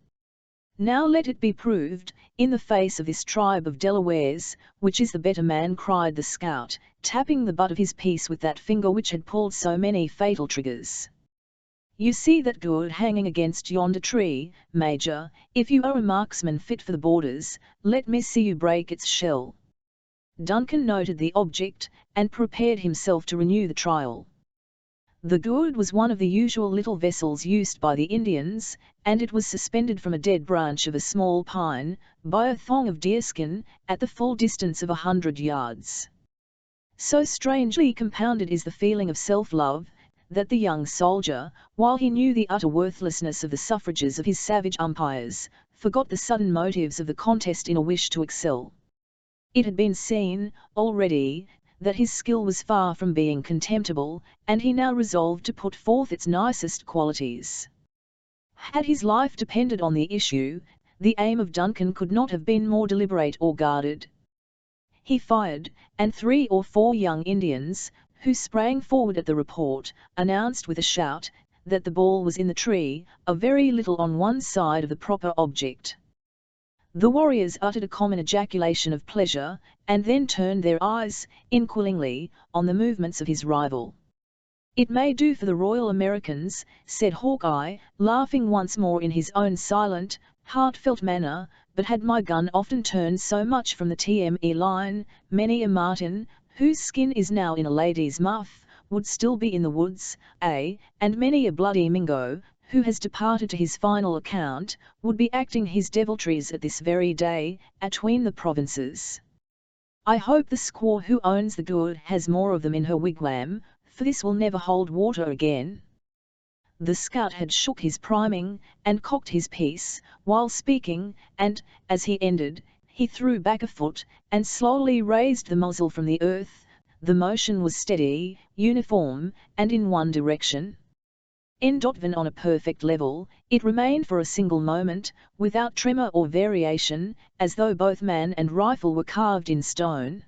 "Now let it be proved, in the face of this tribe of Delawares, which is the better man," cried the scout, tapping the butt of his piece with that finger which had pulled so many fatal triggers. "You see that gourd hanging against yonder tree, Major. If you are a marksman fit for the borders, let me see you break its shell." Duncan noted the object, and prepared himself to renew the trial. The gourd was one of the usual little vessels used by the Indians, and it was suspended from a dead branch of a small pine, by a thong of deerskin, at the full distance of 100 yards. So strangely compounded is the feeling of self-love, that the young soldier, while he knew the utter worthlessness of the suffrages of his savage umpires, forgot the sudden motives of the contest in a wish to excel. It had been seen, already, that his skill was far from being contemptible, and he now resolved to put forth its nicest qualities. Had his life depended on the issue, the aim of Duncan could not have been more deliberate or guarded. He fired, and 3 or 4 young Indians, who sprang forward at the report, announced with a shout, that the ball was in the tree, a very little on one side of the proper object. The warriors uttered a common ejaculation of pleasure, and then turned their eyes, inquilingly, on the movements of his rival. "It may do for the Royal Americans," said Hawkeye, laughing once more in his own silent, heartfelt manner, "but had my gun often turned so much from the TME line, many a marten, whose skin is now in a lady's muff, would still be in the woods, and many a bloody Mingo, who has departed to his final account, would be acting his deviltries at this very day, atween the provinces. I hope the squaw who owns the gourd has more of them in her wigwam, for this will never hold water again." The scout had shook his priming, and cocked his piece, while speaking, and, as he ended, he threw back a foot, and slowly raised the muzzle from the earth. The motion was steady, uniform, and in one direction. When on a perfect level, it remained for a single moment, without tremor or variation, as though both man and rifle were carved in stone.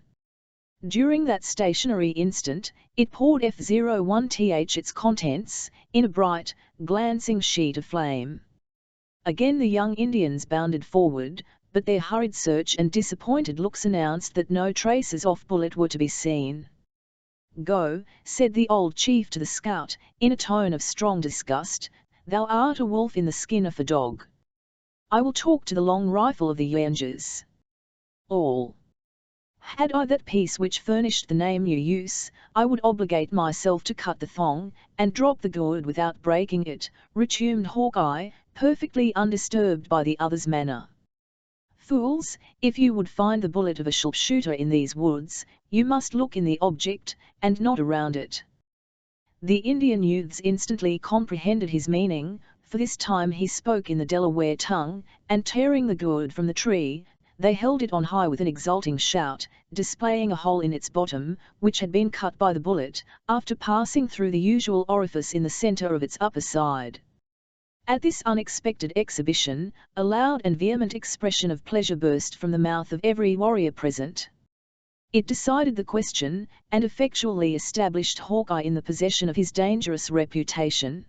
During that stationary instant, it poured F01th its contents, in a bright, glancing sheet of flame. Again the young Indians bounded forward, but their hurried search and disappointed looks announced that no traces of bullet were to be seen. "Go," said the old chief to the scout, in a tone of strong disgust, "thou art a wolf in the skin of a dog. I will talk to the long rifle of the Yangers." All Had I that piece which furnished the name you use, I would obligate myself to cut the thong, and drop the gourd without breaking it, resumed Hawkeye, perfectly undisturbed by the other's manner. Fools, if you would find the bullet of a sharpshooter in these woods, you must look in the object, and not around it. The Indian youths instantly comprehended his meaning, for this time he spoke in the Delaware tongue, and tearing the gourd from the tree, they held it on high with an exulting shout, displaying a hole in its bottom, which had been cut by the bullet, after passing through the usual orifice in the centre of its upper side. At this unexpected exhibition, a loud and vehement expression of pleasure burst from the mouth of every warrior present. It decided the question, and effectually established Hawkeye in the possession of his dangerous reputation.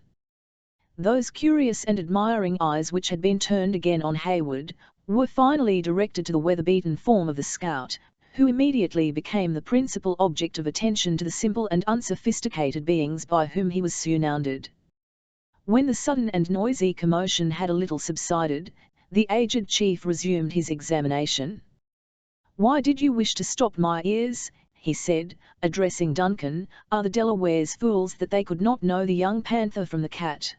Those curious and admiring eyes which had been turned again on Hayward, were finally directed to the weather-beaten form of the scout, who immediately became the principal object of attention to the simple and unsophisticated beings by whom he was surrounded. When the sudden and noisy commotion had a little subsided, the aged chief resumed his examination. "Why did you wish to stop my ears?" he said, addressing Duncan. "Are the Delawares fools that they could not know the young panther from the cat?"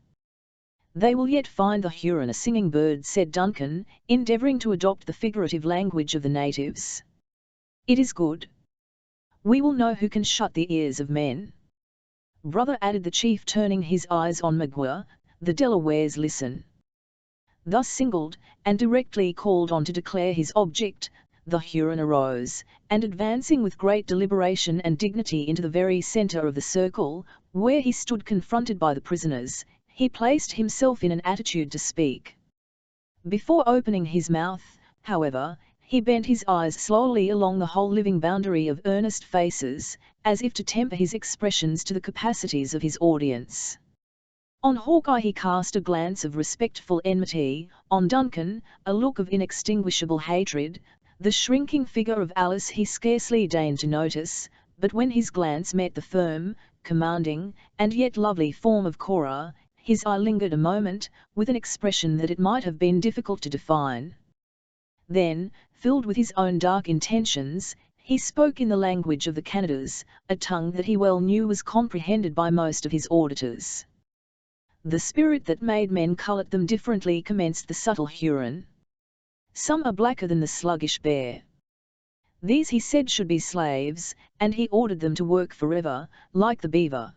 "They will yet find the Huron a singing bird," said Duncan, endeavouring to adopt the figurative language of the natives. "It is good. We will know who can shut the ears of men." "Brother," added the chief, turning his eyes on Magua, "the Delawares listen." Thus singled, and directly called on to declare his object, the Huron arose, and advancing with great deliberation and dignity into the very centre of the circle, where he stood confronted by the prisoners, he placed himself in an attitude to speak. Before opening his mouth, however, he bent his eyes slowly along the whole living boundary of earnest faces, as if to temper his expressions to the capacities of his audience. On Hawkeye he cast a glance of respectful enmity, on Duncan, a look of inextinguishable hatred. The shrinking figure of Alice he scarcely deigned to notice, but when his glance met the firm, commanding, and yet lovely form of Cora, his eye lingered a moment, with an expression that it might have been difficult to define. Then, filled with his own dark intentions, he spoke in the language of the Canadas, a tongue that he well knew was comprehended by most of his auditors. "The spirit that made men cullet them differently," commenced the subtle Huron. "Some are blacker than the sluggish bear. These he said should be slaves, and he ordered them to work forever, like the beaver.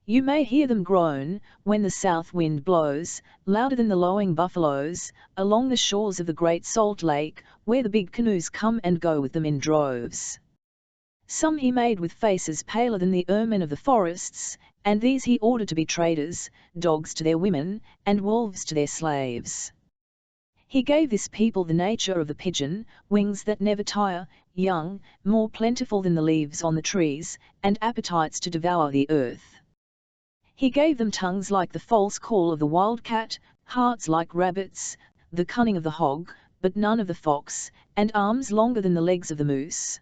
You may hear them groan, when the south wind blows, louder than the lowing buffaloes, along the shores of the Great Salt Lake, where the big canoes come and go with them in droves. Some he made with faces paler than the ermine of the forests, and these he ordered to be traders, dogs to their women, and wolves to their slaves. He gave this people the nature of the pigeon, wings that never tire, young, more plentiful than the leaves on the trees, and appetites to devour the earth. He gave them tongues like the false call of the wildcat, hearts like rabbits, the cunning of the hog, but none of the fox, and arms longer than the legs of the moose.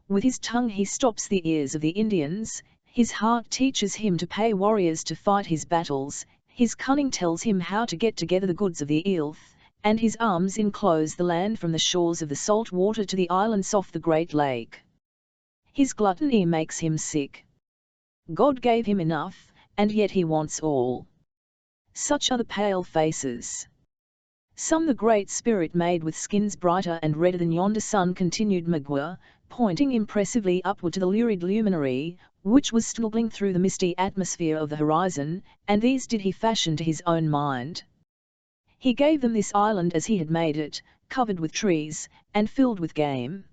With his tongue he stops the ears of the Indians, his heart teaches him to pay warriors to fight his battles, his cunning tells him how to get together the goods of the earth, and his arms enclose the land from the shores of the salt water to the islands off the Great Lake. His gluttony makes him sick. God gave him enough, and yet he wants all. Such are the pale faces. Some the Great Spirit made with skins brighter and redder than yonder sun," continued Magua, pointing impressively upward to the lurid luminary, which was struggling through the misty atmosphere of the horizon, "and these did he fashion to his own mind. He gave them this island as he had made it, covered with trees, and filled with game.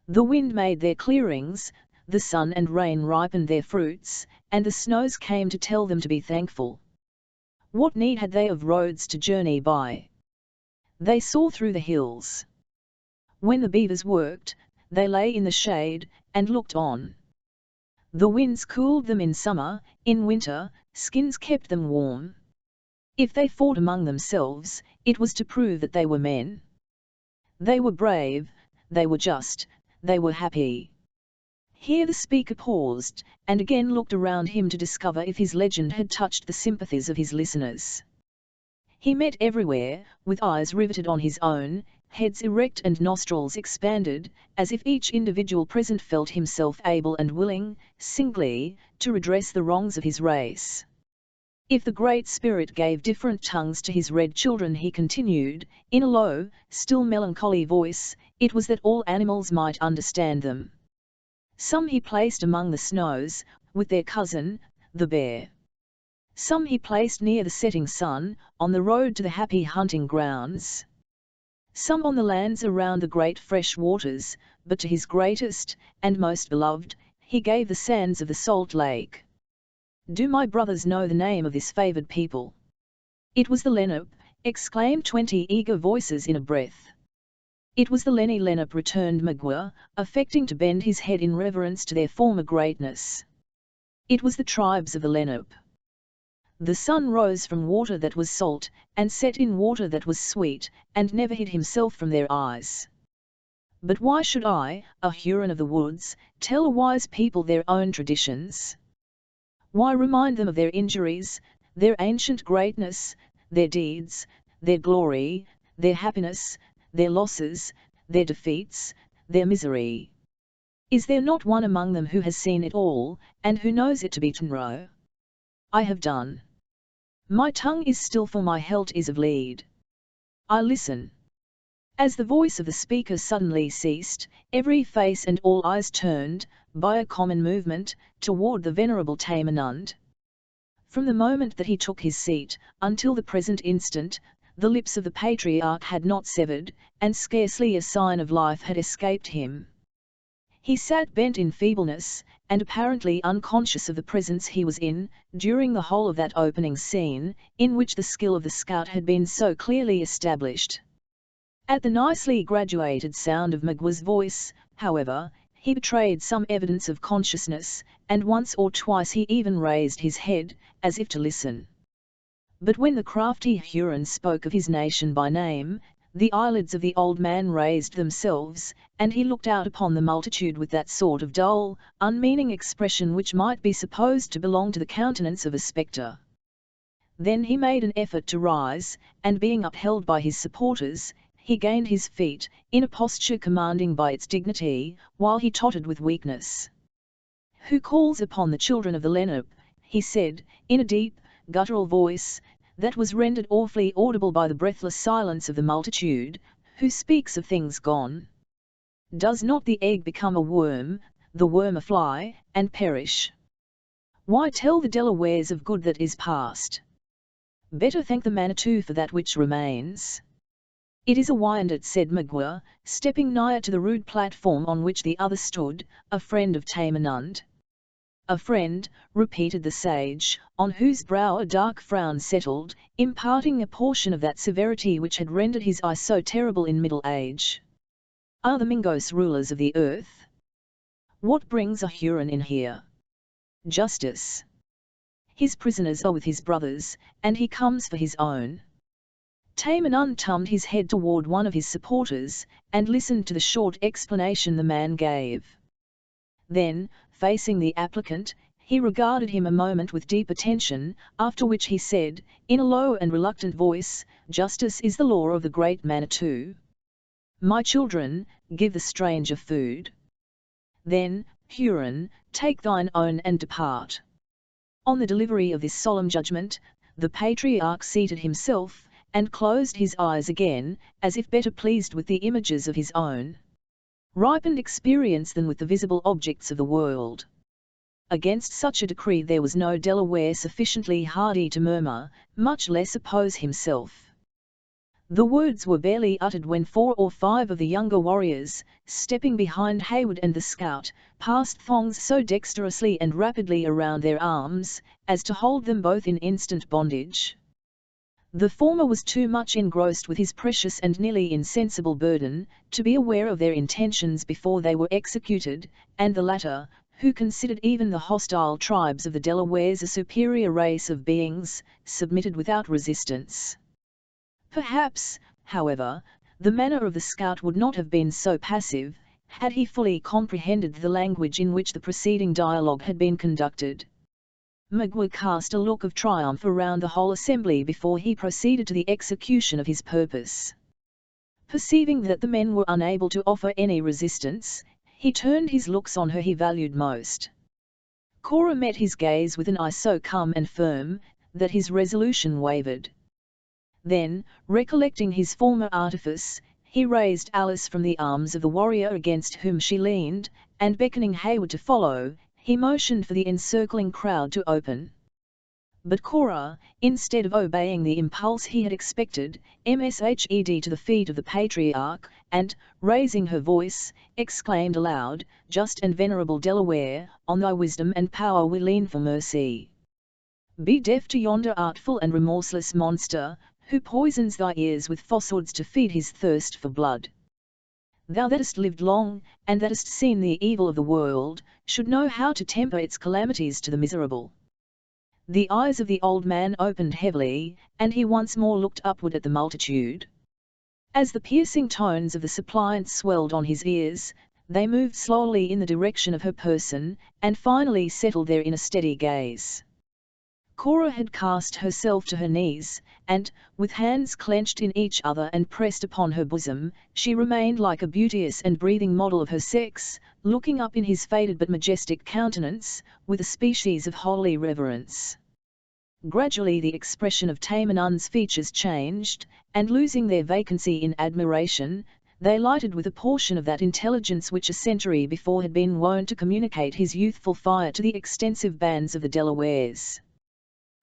The wind made their clearings, the sun and rain ripened their fruits, and the snows came to tell them to be thankful. What need had they of roads to journey by? They saw through the hills. When the beavers worked, they lay in the shade, and looked on. The winds cooled them in summer, in winter, skins kept them warm. If they fought among themselves, it was to prove that they were men. They were brave, they were just, they were happy." Here the speaker paused, and again looked around him to discover if his legend had touched the sympathies of his listeners. He met everywhere, with eyes riveted on his own, heads erect and nostrils expanded, as if each individual present felt himself able and willing, singly, to redress the wrongs of his race. If the Great Spirit gave different tongues to his red children, he continued, in a low, still melancholy voice, it was that all animals might understand them. Some he placed among the snows, with their cousin, the bear. Some he placed near the setting sun, on the road to the happy hunting grounds. Some on the lands around the great fresh waters, but to his greatest, and most beloved, he gave the sands of the salt lake. Do my brothers know the name of this favoured people? It was the Lenape, exclaimed 20 eager voices in a breath. It was the Lenni Lenape, returned Magua, affecting to bend his head in reverence to their former greatness. It was the tribes of the Lenape. The sun rose from water that was salt, and set in water that was sweet, and never hid himself from their eyes. But why should I, a Huron of the woods, tell a wise people their own traditions? Why remind them of their injuries, their ancient greatness, their deeds, their glory, their happiness, their losses, their defeats, their misery? Is there not one among them who has seen it all, and who knows it to be true? I have done. My tongue is still, for my hilt is of lead. I listen. As the voice of the speaker suddenly ceased, every face and all eyes turned, by a common movement, toward the venerable Tamenund. From the moment that he took his seat, until the present instant, the lips of the patriarch had not severed, and scarcely a sign of life had escaped him. He sat bent in feebleness, and apparently unconscious of the presence he was in, during the whole of that opening scene, in which the skill of the scout had been so clearly established. At the nicely graduated sound of Magua's voice, however, he betrayed some evidence of consciousness, and once or twice he even raised his head, as if to listen. But when the crafty Huron spoke of his nation by name, the eyelids of the old man raised themselves, and he looked out upon the multitude with that sort of dull, unmeaning expression which might be supposed to belong to the countenance of a spectre. Then he made an effort to rise, and being upheld by his supporters, he gained his feet, in a posture commanding by its dignity, while he tottered with weakness. "Who calls upon the children of the Lenape?" he said, in a deep, guttural voice, that was rendered awfully audible by the breathless silence of the multitude. "Who speaks of things gone? Does not the egg become a worm, the worm a fly, and perish? Why tell the Delawares of good that is past? Better thank the Manitou for that which remains." "It is a Wyandot," said Magua, stepping nigher to the rude platform on which the other stood, "a friend of Tamenund." "A friend," repeated the sage, on whose brow a dark frown settled, imparting a portion of that severity which had rendered his eye so terrible in middle age. "Are the Mingos rulers of the earth? What brings a Huron in here?" "Justice. His prisoners are with his brothers, and he comes for his own." Tamenund turned his head toward one of his supporters, and listened to the short explanation the man gave. Then, facing the applicant, he regarded him a moment with deep attention, after which he said, in a low and reluctant voice, "Justice is the law of the great Manitou. My children, give the stranger food. Then, Huron, take thine own and depart." On the delivery of this solemn judgment, the patriarch seated himself, and closed his eyes again, as if better pleased with the images of his own ripened experience than with the visible objects of the world. Against such a decree there was no Delaware sufficiently hardy to murmur, much less oppose himself. The words were barely uttered when 4 or 5 of the younger warriors, stepping behind Hayward and the scout, passed thongs so dexterously and rapidly around their arms, as to hold them both in instant bondage. The former was too much engrossed with his precious and nearly insensible burden, to be aware of their intentions before they were executed, and the latter, who considered even the hostile tribes of the Delawares a superior race of beings, submitted without resistance. Perhaps, however, the manner of the scout would not have been so passive, had he fully comprehended the language in which the preceding dialogue had been conducted. Magua cast a look of triumph around the whole assembly before he proceeded to the execution of his purpose. Perceiving that the men were unable to offer any resistance, he turned his looks on her he valued most. Cora met his gaze with an eye so calm and firm, that his resolution wavered. Then, recollecting his former artifice, he raised Alice from the arms of the warrior against whom she leaned, and beckoning Hayward to follow, he motioned for the encircling crowd to open. But Cora, instead of obeying the impulse he had expected, mshed to the feet of the patriarch, and, raising her voice, exclaimed aloud, "Just and venerable Delaware, on thy wisdom and power we lean for mercy. Be deaf to yonder artful and remorseless monster, who poisons thy ears with falsehoods to feed his thirst for blood. Thou that hast lived long, and that hast seen the evil of the world, should know how to temper its calamities to the miserable." The eyes of the old man opened heavily, and he once more looked upward at the multitude. As the piercing tones of the suppliant swelled on his ears, they moved slowly in the direction of her person, and finally settled there in a steady gaze. Cora had cast herself to her knees, and, with hands clenched in each other and pressed upon her bosom, she remained like a beauteous and breathing model of her sex, looking up in his faded but majestic countenance, with a species of holy reverence. Gradually the expression of Tamenund's features changed, and losing their vacancy in admiration, they lighted with a portion of that intelligence which a century before had been wont to communicate his youthful fire to the extensive bands of the Delawares.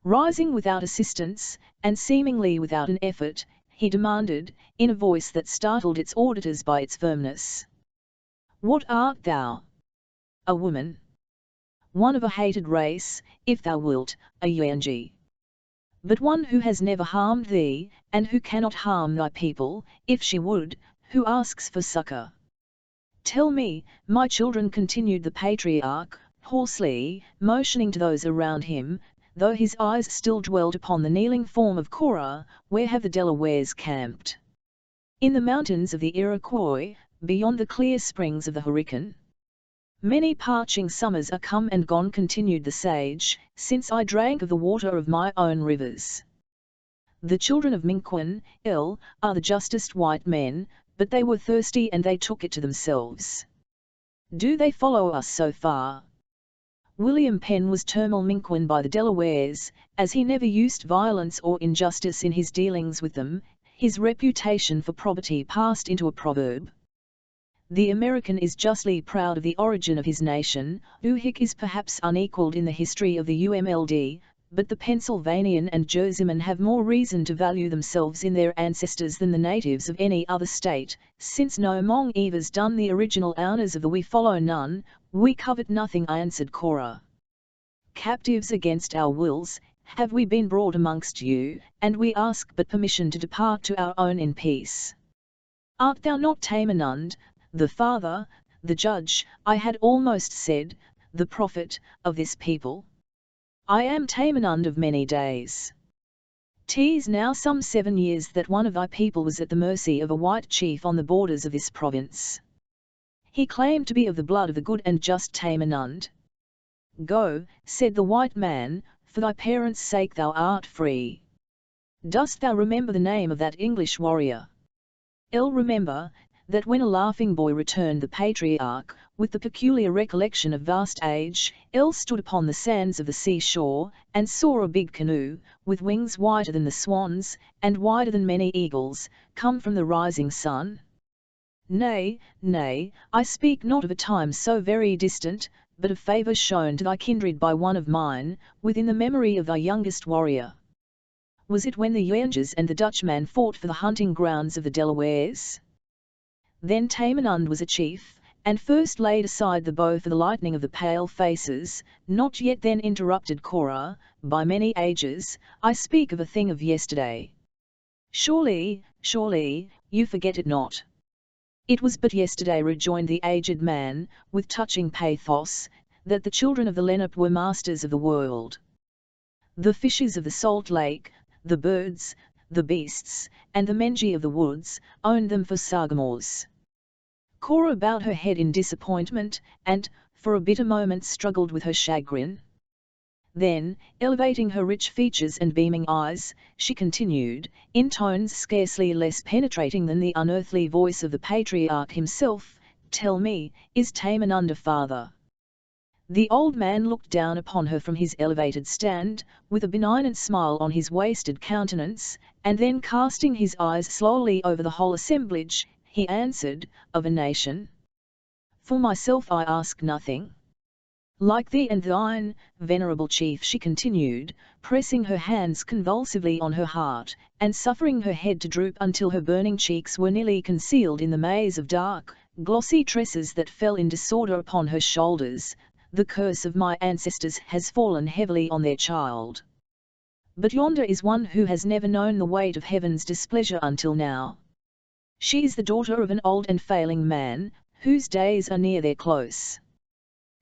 Rising without assistance, and seemingly without an effort, he demanded, in a voice that startled its auditors by its firmness, "What art thou?" "A woman. One of a hated race, if thou wilt, a Yuanji. But one who has never harmed thee, and who cannot harm thy people, if she would, who asks for succor. Tell me, my children," continued the patriarch, hoarsely, motioning to those around him, though his eyes still dwelt upon the kneeling form of Cora, "where have the Delawares camped?" "In the mountains of the Iroquois, beyond the clear springs of the Hurricane." "Many parching summers are come and gone," continued the sage, "since I drank of the water of my own rivers. The children of Minquin, are the justest white men, but they were thirsty and they took it to themselves. Do they follow us so far?" William Penn was termed Minquin by the Delawares, as he never used violence or injustice in his dealings with them. His reputation for probity passed into a proverb. The American is justly proud of the origin of his nation. Uhick is perhaps unequaled in the history of the UMLD, but the Pennsylvanian and Jerseyman have more reason to value themselves in their ancestors than the natives of any other state, since no Hmong Evas done the original owners of the "We follow none, we covet nothing," answered Cora. "Captives against our wills, have we been brought amongst you, and we ask but permission to depart to our own in peace. Art thou not Tamenund, the father, the judge, I had almost said, the prophet, of this people?" "I am Tamenund of many days. 'Tis now some 7 years that one of thy people was at the mercy of a white chief on the borders of this province. He claimed to be of the blood of the good and just Tamenund." "Go," said the white man, "for thy parents' sake thou art free. Dost thou remember the name of that English warrior?" "Remember, that when a laughing boy," returned the patriarch, with the peculiar recollection of vast age, stood upon the sands of the seashore, and saw a big canoe, with wings whiter than the swans, and wider than many eagles, come from the rising sun." "Nay, nay, I speak not of a time so very distant, but of favour shown to thy kindred by one of mine, within the memory of thy youngest warrior." "Was it when the Yuanjas and the Dutchman fought for the hunting grounds of the Delawares? Then Tamenund was a chief, and first laid aside the bow for the lightning of the pale faces." "Not yet then," interrupted Cora, "by many ages, I speak of a thing of yesterday." Surely, you forget it not." "It was but yesterday," rejoined the aged man, with touching pathos, "that the children of the Lenape were masters of the world. The fishes of the salt lake, the birds, the beasts, and the Menji of the woods, owned them for sagamores." Cora bowed her head in disappointment, and, for a bitter moment struggled with her chagrin. Then, elevating her rich features and beaming eyes, she continued, in tones scarcely less penetrating than the unearthly voice of the patriarch himself, "Tell me, is Tamenund a father?" The old man looked down upon her from his elevated stand, with a benignant smile on his wasted countenance, and then casting his eyes slowly over the whole assemblage, he answered, "Of a nation. For myself I ask nothing. Like thee and thine, venerable chief," she continued, pressing her hands convulsively on her heart, and suffering her head to droop until her burning cheeks were nearly concealed in the maze of dark, glossy tresses that fell in disorder upon her shoulders, "the curse of my ancestors has fallen heavily on their child. But yonder is one who has never known the weight of heaven's displeasure until now. She is the daughter of an old and failing man, whose days are near their close.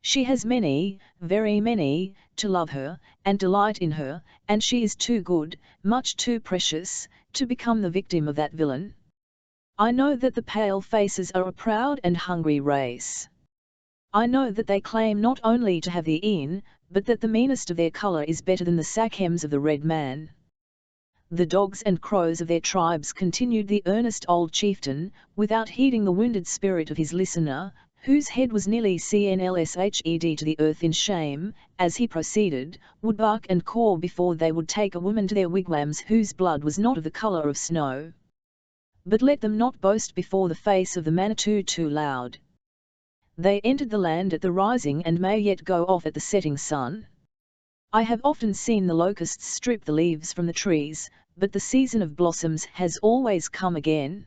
She has many, very many, to love her, and delight in her, and she is too good, much too precious, to become the victim of that villain. I know that the pale faces are a proud and hungry race. I know that they claim not only to have the een, but that the meanest of their colour is better than the sacchems of the red man. The dogs and crows of their tribes," continued the earnest old chieftain, without heeding the wounded spirit of his listener, whose head was nearly CNLSHED to the earth in shame, as he proceeded, "would bark and caw before they would take a woman to their wigwams whose blood was not of the colour of snow. But let them not boast before the face of the Manitou too loud. They entered the land at the rising and may yet go off at the setting sun. I have often seen the locusts strip the leaves from the trees, but the season of blossoms has always come again.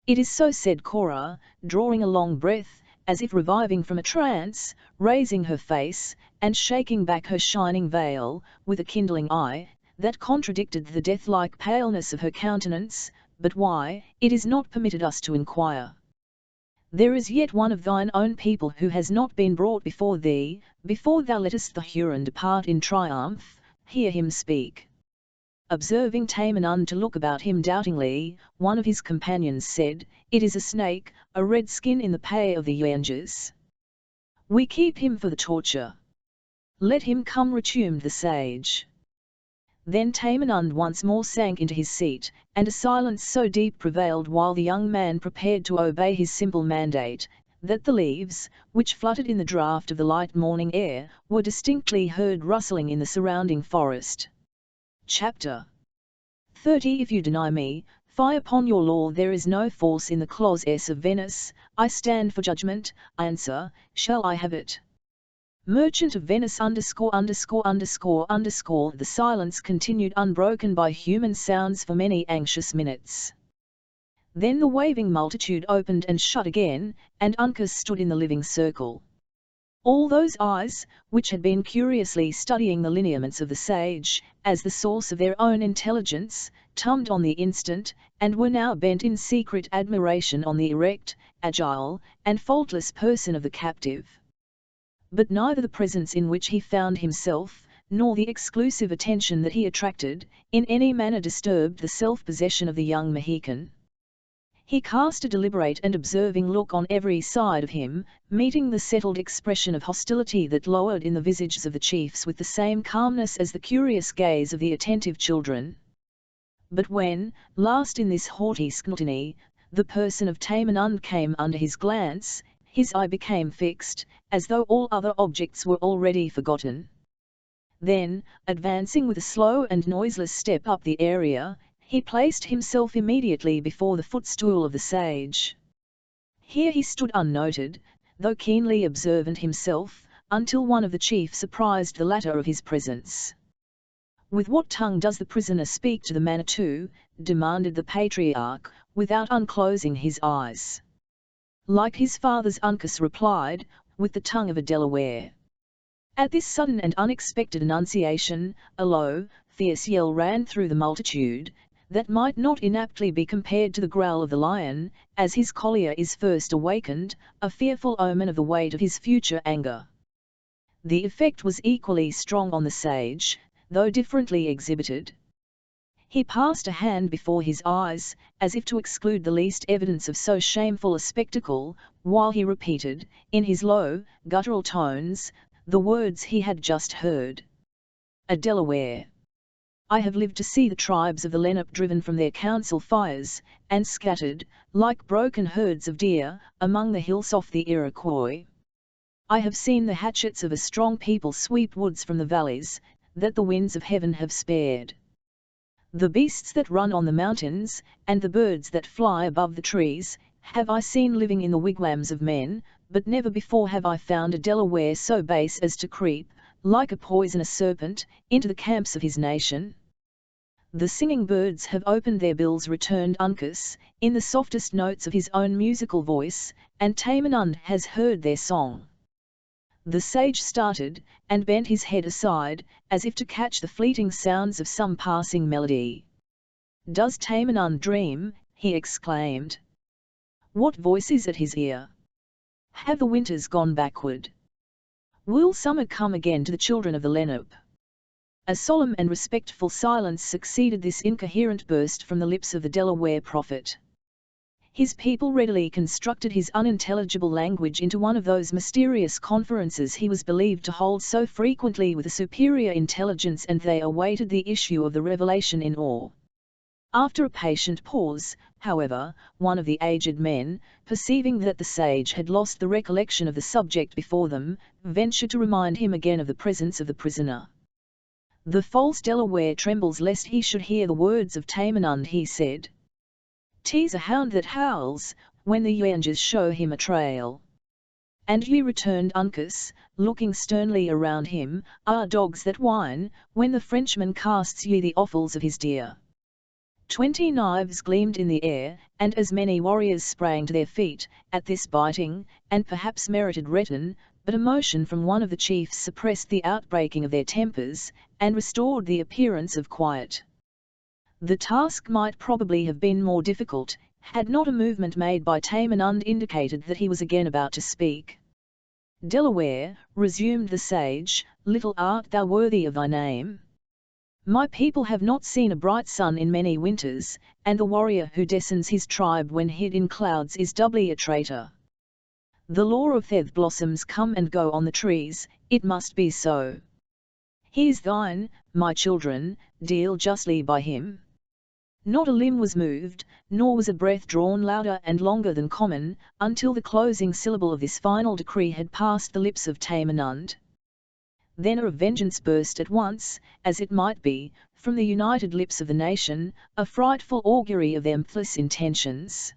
It is so," said Cora, drawing a long breath, as if reviving from a trance, raising her face, and shaking back her shining veil, with a kindling eye, that contradicted the death-like paleness of her countenance, "but why, it is not permitted us to inquire. There is yet one of thine own people who has not been brought before thee, before thou lettest the Huron depart in triumph, hear him speak." Observing Tamenund to look about him doubtingly, one of his companions said, "It is a snake, a red skin in the pay of the Yangers. We keep him for the torture. Let him come," resumed the sage. Then Tamenund once more sank into his seat, and a silence so deep prevailed while the young man prepared to obey his simple mandate, that the leaves, which fluttered in the draught of the light morning air, were distinctly heard rustling in the surrounding forest. Chapter 30. If you deny me, fie upon your law. There is no force in the clause S of Venice. I stand for judgment. I answer, shall I have it? Merchant of Venice ______. The silence continued unbroken by human sounds for many anxious minutes. Then the waving multitude opened and shut again, and Uncas stood in the living circle. All those eyes, which had been curiously studying the lineaments of the sage, as the source of their own intelligence, tumbled on the instant, and were now bent in secret admiration on the erect, agile, and faultless person of the captive. But neither the presence in which he found himself, nor the exclusive attention that he attracted, in any manner disturbed the self-possession of the young Mohican. He cast a deliberate and observing look on every side of him, meeting the settled expression of hostility that lowered in the visages of the chiefs with the same calmness as the curious gaze of the attentive children. But when, last in this haughty scrutiny, the person of Tamenund came under his glance, his eye became fixed, as though all other objects were already forgotten. Then, advancing with a slow and noiseless step up the area, he placed himself immediately before the footstool of the sage. Here he stood unnoted, though keenly observant himself, until one of the chiefs apprised the latter of his presence. "With what tongue does the prisoner speak to the Manitou?" demanded the patriarch, without unclosing his eyes. Like his father's, Uncas replied, "with the tongue of a Delaware." At this sudden and unexpected annunciation, a low, fierce yell ran through the multitude, that might not inaptly be compared to the growl of the lion, as his collier is first awakened, a fearful omen of the weight of his future anger. The effect was equally strong on the sage, though differently exhibited. He passed a hand before his eyes, as if to exclude the least evidence of so shameful a spectacle, while he repeated, in his low, guttural tones, the words he had just heard. a Delaware. I have lived to see the tribes of the Lenape driven from their council fires, and scattered, like broken herds of deer, among the hills off the Iroquois. I have seen the hatchets of a strong people sweep woods from the valleys, that the winds of heaven have spared. The beasts that run on the mountains, and the birds that fly above the trees, have I seen living in the wigwams of men, but never before have I found a Delaware so base as to creep, like a poisonous serpent, into the camps of his nation. The singing birds have opened their bills, returned Uncas, in the softest notes of his own musical voice, and Tamenund has heard their song. The sage started, and bent his head aside, as if to catch the fleeting sounds of some passing melody. "Does Tamenund dream?" he exclaimed. "What voice is at his ear? Have the winters gone backward? Will summer come again to the children of the Lenape?" A solemn and respectful silence succeeded this incoherent burst from the lips of the Delaware prophet. His people readily constructed his unintelligible language into one of those mysterious conferences he was believed to hold so frequently with a superior intelligence, and they awaited the issue of the revelation in awe. After a patient pause, however, one of the aged men, perceiving that the sage had lost the recollection of the subject before them, ventured to remind him again of the presence of the prisoner. "The false Delaware trembles lest he should hear the words of Tamenund," he said. "'Tis a hound that howls, when the Yangers show him a trail." "And ye," returned Uncas, looking sternly around him, "are dogs that whine, when the Frenchman casts ye the offals of his deer." 20 knives gleamed in the air, and as many warriors sprang to their feet, at this biting, and perhaps merited retin, but a motion from one of the chiefs suppressed the outbreaking of their tempers, and restored the appearance of quiet. The task might probably have been more difficult, had not a movement made by Tamenund indicated that he was again about to speak. "Delaware," resumed the sage, "little art thou worthy of thy name. My people have not seen a bright sun in many winters, and the warrior who descends his tribe when hid in clouds is doubly a traitor. The law of Theth blossoms come and go on the trees, it must be so. He is thine, my children, deal justly by him." Not a limb was moved, nor was a breath drawn louder and longer than common, until the closing syllable of this final decree had passed the lips of Tamenund. Then a vengeance burst at once, as it might be, from the united lips of the nation, a frightful augury of their malice intentions.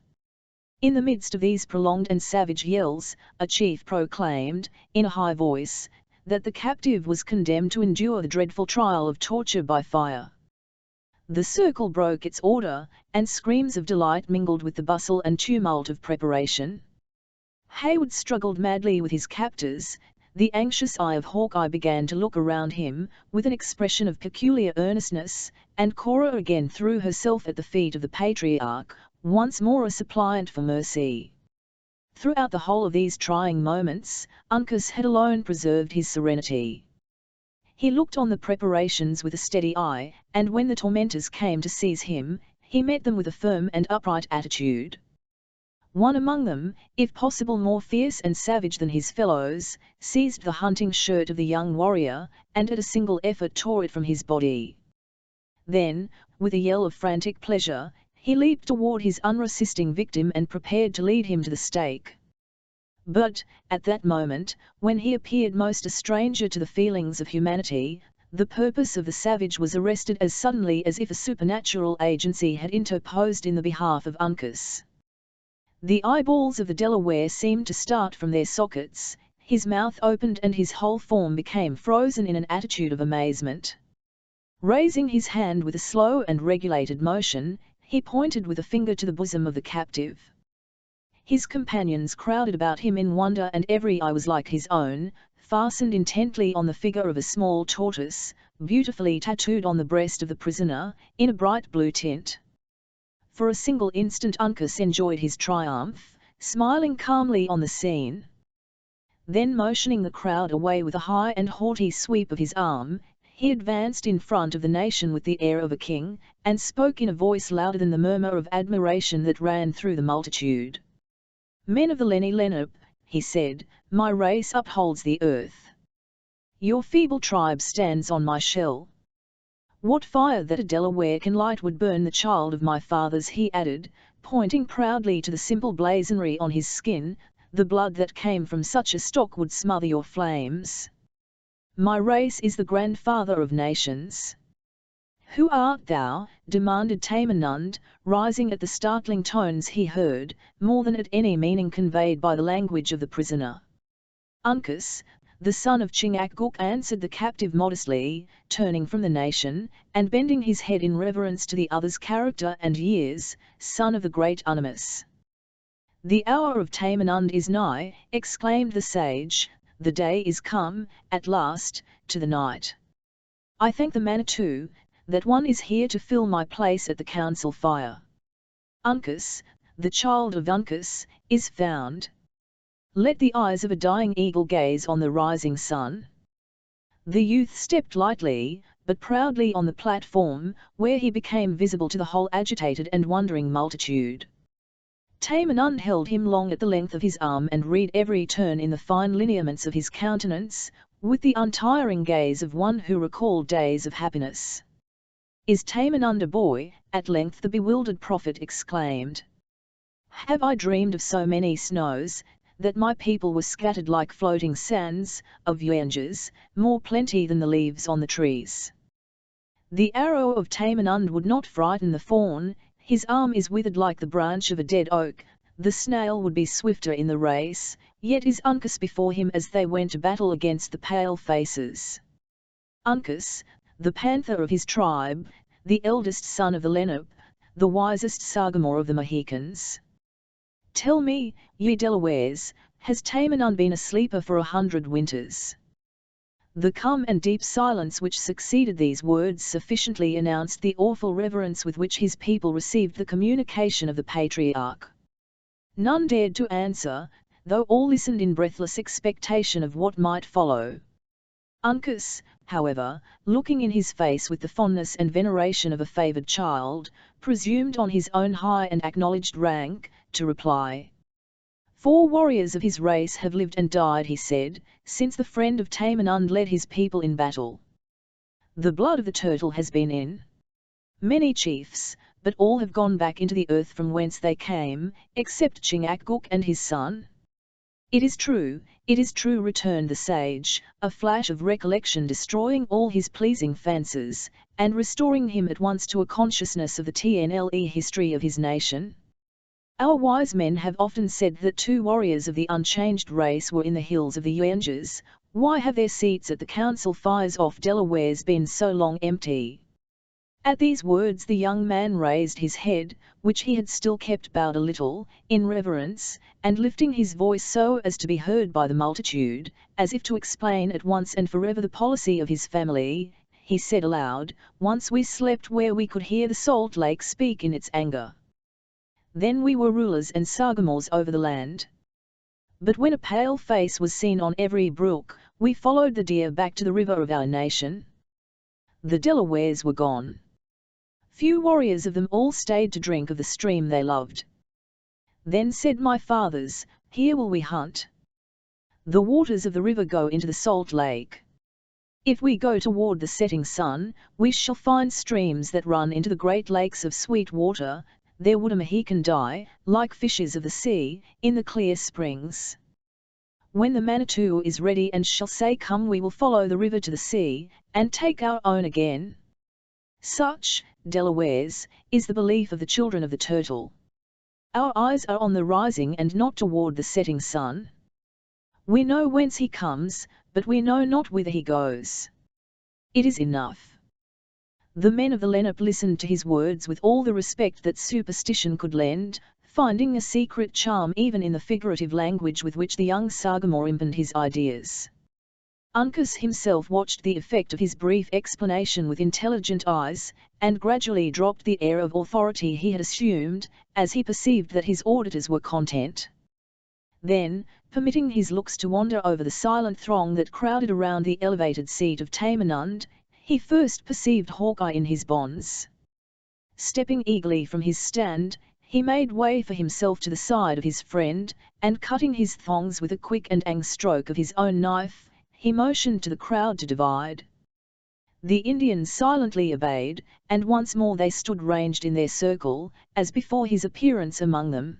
In the midst of these prolonged and savage yells, a chief proclaimed, in a high voice, that the captive was condemned to endure the dreadful trial of torture by fire. The circle broke its order, and screams of delight mingled with the bustle and tumult of preparation. Hayward struggled madly with his captors. The anxious eye of Hawkeye began to look around him, with an expression of peculiar earnestness, and Cora again threw herself at the feet of the patriarch, once more a suppliant for mercy. Throughout the whole of these trying moments, Uncas had alone preserved his serenity. He looked on the preparations with a steady eye, and when the tormentors came to seize him, he met them with a firm and upright attitude. One among them, if possible more fierce and savage than his fellows, seized the hunting shirt of the young warrior, and at a single effort tore it from his body. Then, with a yell of frantic pleasure, he leaped toward his unresisting victim and prepared to lead him to the stake. But, at that moment, when he appeared most a stranger to the feelings of humanity, the purpose of the savage was arrested as suddenly as if a supernatural agency had interposed in the behalf of Uncas. The eyeballs of the Delaware seemed to start from their sockets, his mouth opened and his whole form became frozen in an attitude of amazement. Raising his hand with a slow and regulated motion, he pointed with a finger to the bosom of the captive. His companions crowded about him in wonder, and every eye was like his own, fastened intently on the figure of a small tortoise, beautifully tattooed on the breast of the prisoner, in a bright blue tint. For a single instant Uncas enjoyed his triumph, smiling calmly on the scene. Then motioning the crowd away with a high and haughty sweep of his arm, he advanced in front of the nation with the air of a king, and spoke in a voice louder than the murmur of admiration that ran through the multitude. "Men of the Lenni Lenape," he said, "my race upholds the earth. Your feeble tribe stands on my shell. What fire that a Delaware can light would burn the child of my fathers, he added, pointing proudly to the simple blazonry on his skin. The blood that came from such a stock would smother your flames. My race is the grandfather of nations. Who art thou? Demanded Tamenund, rising at the startling tones he heard, more than at any meaning conveyed by the language of the prisoner. Uncas, the son of Chingachgook, answered the captive modestly, turning from the nation, and bending his head in reverence to the other's character and years, son of the great Unamis. The hour of Tamenund is nigh, exclaimed the sage, the day is come, at last, to the night. I thank the Manitou, that one is here to fill my place at the council fire. Uncas, the child of Uncas, is found. Let the eyes of a dying eagle gaze on the rising sun. The youth stepped lightly, but proudly on the platform, where he became visible to the whole agitated and wondering multitude. Tamenund held him long at the length of his arm and read every turn in the fine lineaments of his countenance, with the untiring gaze of one who recalled days of happiness. Is Tamenund a boy? At length the bewildered prophet exclaimed. Have I dreamed of so many snows, that my people were scattered like floating sands, of Uenges, more plenty than the leaves on the trees? The arrow of Tamenund would not frighten the fawn, his arm is withered like the branch of a dead oak, the snail would be swifter in the race, yet is Uncas before him as they went to battle against the pale faces. Uncas, the panther of his tribe, the eldest son of the Lenape, the wisest Sagamore of the Mohicans. Tell me, ye Delawares, has Tamenund been a sleeper for 100 winters? The calm and deep silence which succeeded these words sufficiently announced the awful reverence with which his people received the communication of the patriarch. None dared to answer, though all listened in breathless expectation of what might follow. Uncas, however, looking in his face with the fondness and veneration of a favoured child, presumed on his own high and acknowledged rank, to reply. 4 warriors of his race have lived and died, he said, since the friend of Tamenund led his people in battle. The blood of the turtle has been in many chiefs, but all have gone back into the earth from whence they came, except Chingachgook and his son. It is true, returned the sage, a flash of recollection destroying all his pleasing fancies, and restoring him at once to a consciousness of the TNLE history of his nation. Our wise men have often said that 2 warriors of the unchanged race were in the hills of the Uenges. Why have their seats at the council fires off Delawares been so long empty? At these words the young man raised his head, which he had still kept bowed a little, in reverence, and lifting his voice so as to be heard by the multitude, as if to explain at once and forever the policy of his family, he said aloud, once we slept where we could hear the salt lake speak in its anger. Then we were rulers and sagamores over the land. But when a pale face was seen on every brook, we followed the deer back to the river of our nation. The Delawares were gone. Few warriors of them all stayed to drink of the stream they loved. Then said my fathers, here will we hunt. The waters of the river go into the salt lake. If we go toward the setting sun, we shall find streams that run into the great lakes of sweet water. There would a Mohican die, like fishes of the sea, in the clear springs. When the Manitou is ready and shall say come, we will follow the river to the sea, and take our own again. Such, Delawares, is the belief of the children of the turtle. Our eyes are on the rising and not toward the setting sun. We know whence he comes, but we know not whither he goes. It is enough. The men of the Lenape listened to his words with all the respect that superstition could lend, finding a secret charm even in the figurative language with which the young Sagamore impinned his ideas. Uncas himself watched the effect of his brief explanation with intelligent eyes, and gradually dropped the air of authority he had assumed, as he perceived that his auditors were content. Then, permitting his looks to wander over the silent throng that crowded around the elevated seat of Tamenund, he first perceived Hawkeye in his bonds. Stepping eagerly from his stand, he made way for himself to the side of his friend, and cutting his thongs with a quick and ang stroke of his own knife, he motioned to the crowd to divide. The Indians silently obeyed, and once more they stood ranged in their circle, as before his appearance among them.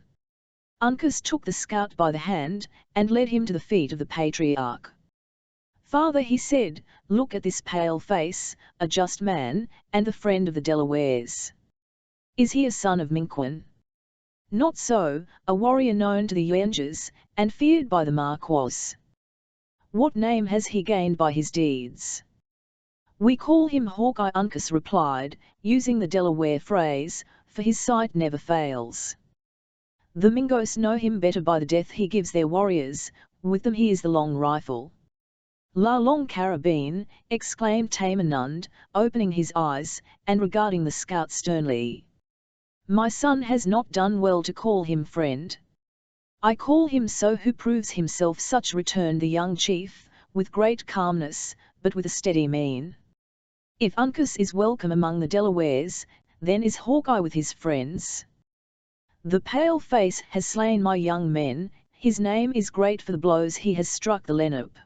Uncas took the scout by the hand, and led him to the feet of the patriarch. "Father," he said, "look at this pale face, a just man, and the friend of the Delawares. Is he a son of Minquin?" "Not so, a warrior known to the Yuenjas, and feared by the Marquas." "What name has he gained by his deeds?" "We call him Hawkeye," Uncas replied, using the Delaware phrase, for his sight never fails. "The Mingos know him better by the death he gives their warriors, with them he is the long rifle." "La Long Carabine," exclaimed Tamenund, opening his eyes, and regarding the scout sternly. "My son has not done well to call him friend." "I call him so who proves himself such," returned the young chief, with great calmness, but with a steady mien. "If Uncas is welcome among the Delawares, then is Hawkeye with his friends. The pale face has slain my young men, his name is great for the blows he has struck the Lenape.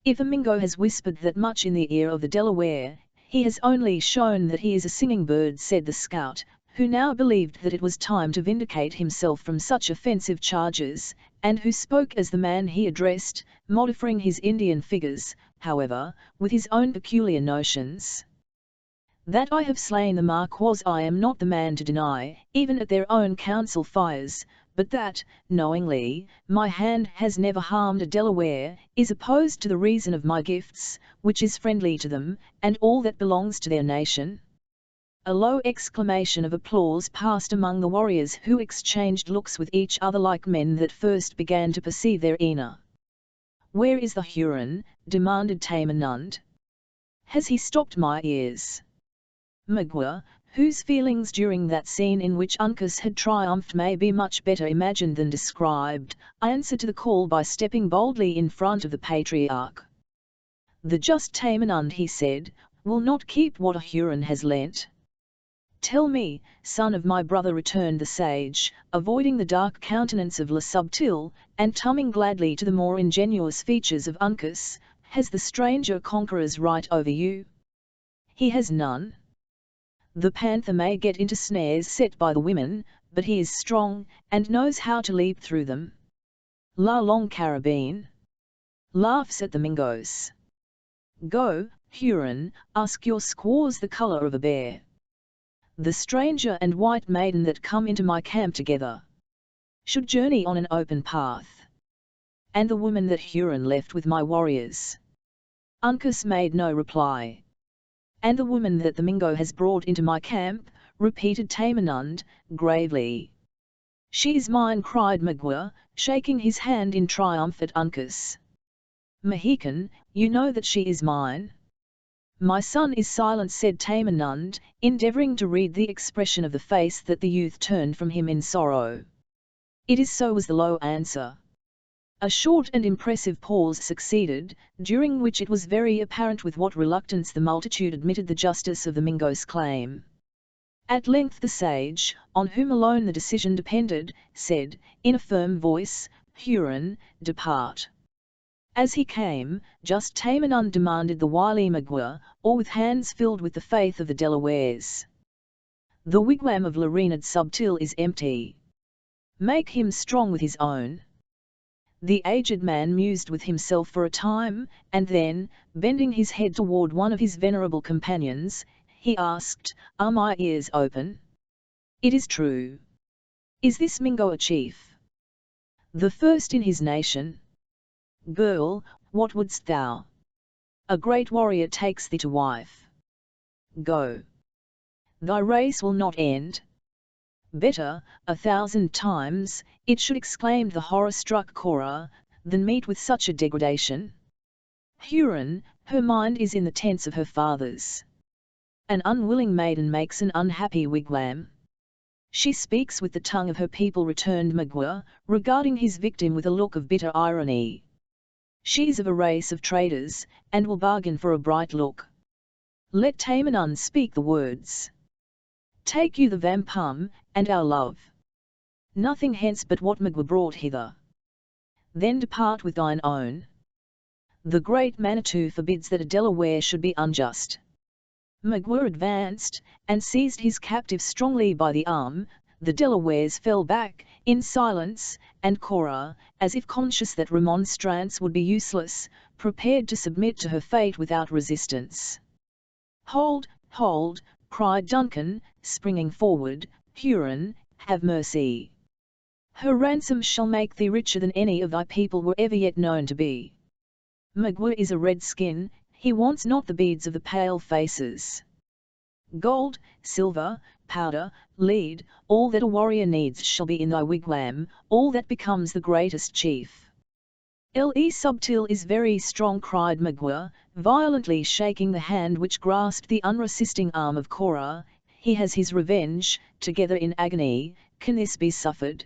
If a Mingo has whispered that much in the ear of the Delaware, he has only shown that he is a singing bird," said the scout, who now believed that it was time to vindicate himself from such offensive charges, and who spoke as the man he addressed, modifying his Indian figures, however, with his own peculiar notions. "That I have slain the Marquas I am not the man to deny, even at their own council fires, but that, knowingly, my hand has never harmed a Delaware, is opposed to the reason of my gifts, which is friendly to them, and all that belongs to their nation." A low exclamation of applause passed among the warriors, who exchanged looks with each other like men that first began to perceive their inner. "Where is the Huron?" demanded Tamenund. "Has he stopped my ears?" Magua, whose feelings during that scene in which Uncas had triumphed may be much better imagined than described, answered to the call by stepping boldly in front of the patriarch. "The just Tamenund," he said, "will not keep what a Huron has lent." "Tell me, son of my brother," returned the sage, avoiding the dark countenance of Le Subtil, and tumming gladly to the more ingenuous features of Uncas, "has the stranger conqueror's right over you?" "He has none. The panther may get into snares set by the women, but he is strong, and knows how to leap through them. La Long Carabine laughs at the Mingos. Go, Huron, ask your squaws the color of a bear. The stranger and white maiden that come into my camp together should journey on an open path. And the woman that Huron left with my warriors." Uncas made no reply. "And the woman that the Mingo has brought into my camp," repeated Tamenund, gravely. "She is mine," cried Magua, shaking his hand in triumph at Uncas. "Mohican, you know that she is mine." "My son is silent," said Tamenund, endeavoring to read the expression of the face that the youth turned from him in sorrow. "It is so," was the low answer. A short and impressive pause succeeded, during which it was very apparent with what reluctance the multitude admitted the justice of the Mingo's claim. At length the sage, on whom alone the decision depended, said, in a firm voice, "Huron, depart." As he came, just Tamenund demanded the wily Magua, or with hands filled with the faith of the Delawares. "The wigwam of Le Subtil is empty. Make him strong with his own." The aged man mused with himself for a time, and then, bending his head toward one of his venerable companions, he asked, "Are my ears open?" "It is true." "Is this Mingo a chief?" "The first in his nation." "Girl, what wouldst thou?" "A great warrior takes thee to wife." "Go. Thy race will not end." "Better, 1,000 times, it should," exclaimed the horror-struck Cora, "than meet with such a degradation. Huron, her mind is in the tents of her fathers. An unwilling maiden makes an unhappy wigwam." "She speaks with the tongue of her people," returned Magua, regarding his victim with a look of bitter irony. "She is of a race of traders, and will bargain for a bright look. Let Tamenund speak the words. Take you the vampum, and our love. Nothing hence but what Magua brought hither. Then depart with thine own." The great Manitou forbids that a Delaware should be unjust. Magua advanced, and seized his captive strongly by the arm. The Delawares fell back, in silence, and Cora, as if conscious that remonstrance would be useless, prepared to submit to her fate without resistance. "Hold, hold," cried Duncan, springing forward, "Huron, have mercy. Her ransom shall make thee richer than any of thy people were ever yet known to be. Magua is a redskin, he wants not the beads of the pale faces. Gold, silver, powder, lead, all that a warrior needs shall be in thy wigwam, all that becomes the greatest chief." "Le Subtil is very strong," cried Magua, violently shaking the hand which grasped the unresisting arm of Cora. "He has his revenge, together in agony, can this be suffered?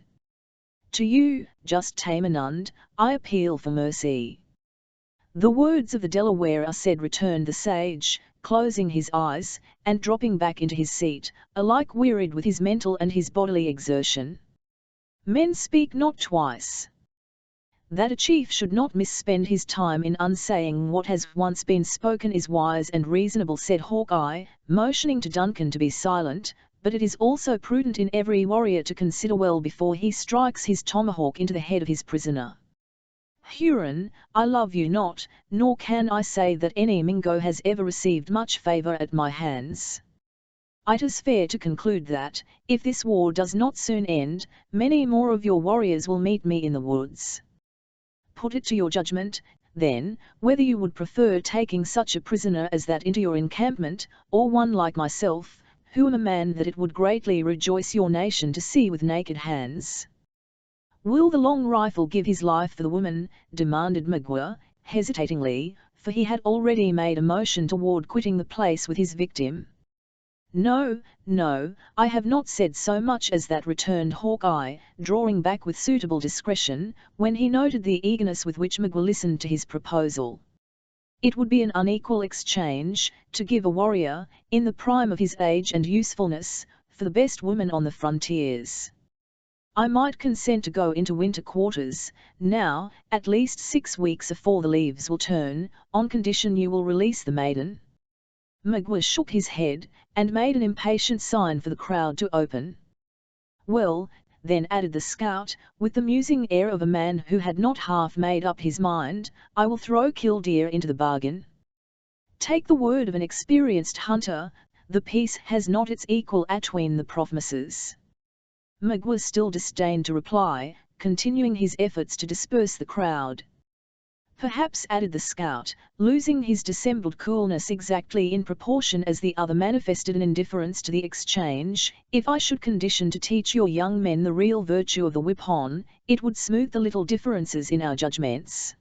To you, just Tamenund, I appeal for mercy." "The words of the Delaware are said," returned the sage, closing his eyes, and dropping back into his seat, alike wearied with his mental and his bodily exertion. "Men speak not twice. That a chief should not misspend his time in unsaying what has once been spoken is wise and reasonable," said Hawkeye, motioning to Duncan to be silent, "but it is also prudent in every warrior to consider well before he strikes his tomahawk into the head of his prisoner. Huron, I love you not, nor can I say that any Mingo has ever received much favor at my hands. It is fair to conclude that, if this war does not soon end, many more of your warriors will meet me in the woods. Put it to your judgment, then, whether you would prefer taking such a prisoner as that into your encampment, or one like myself, who am a man that it would greatly rejoice your nation to see with naked hands." "Will the long rifle give his life for the woman?" demanded Magua, hesitatingly, for he had already made a motion toward quitting the place with his victim. "No, no, I have not said so much as that," returned Hawkeye, drawing back with suitable discretion, when he noted the eagerness with which Magua listened to his proposal. "It would be an unequal exchange, to give a warrior, in the prime of his age and usefulness, for the best woman on the frontiers. I might consent to go into winter quarters, now, at least 6 weeks afore the leaves will turn, on condition you will release the maiden." Magua shook his head, and made an impatient sign for the crowd to open. "Well, then," added the scout, with the musing air of a man who had not half made up his mind, "I will throw Killdeer into the bargain. Take the word of an experienced hunter, the peace has not its equal atween the provinces." Magua still disdained to reply, continuing his efforts to disperse the crowd. "Perhaps," added the scout, losing his dissembled coolness exactly in proportion as the other manifested an indifference to the exchange, "if I should condition to teach your young men the real virtue of the whip-on, it would smooth the little differences in our judgments."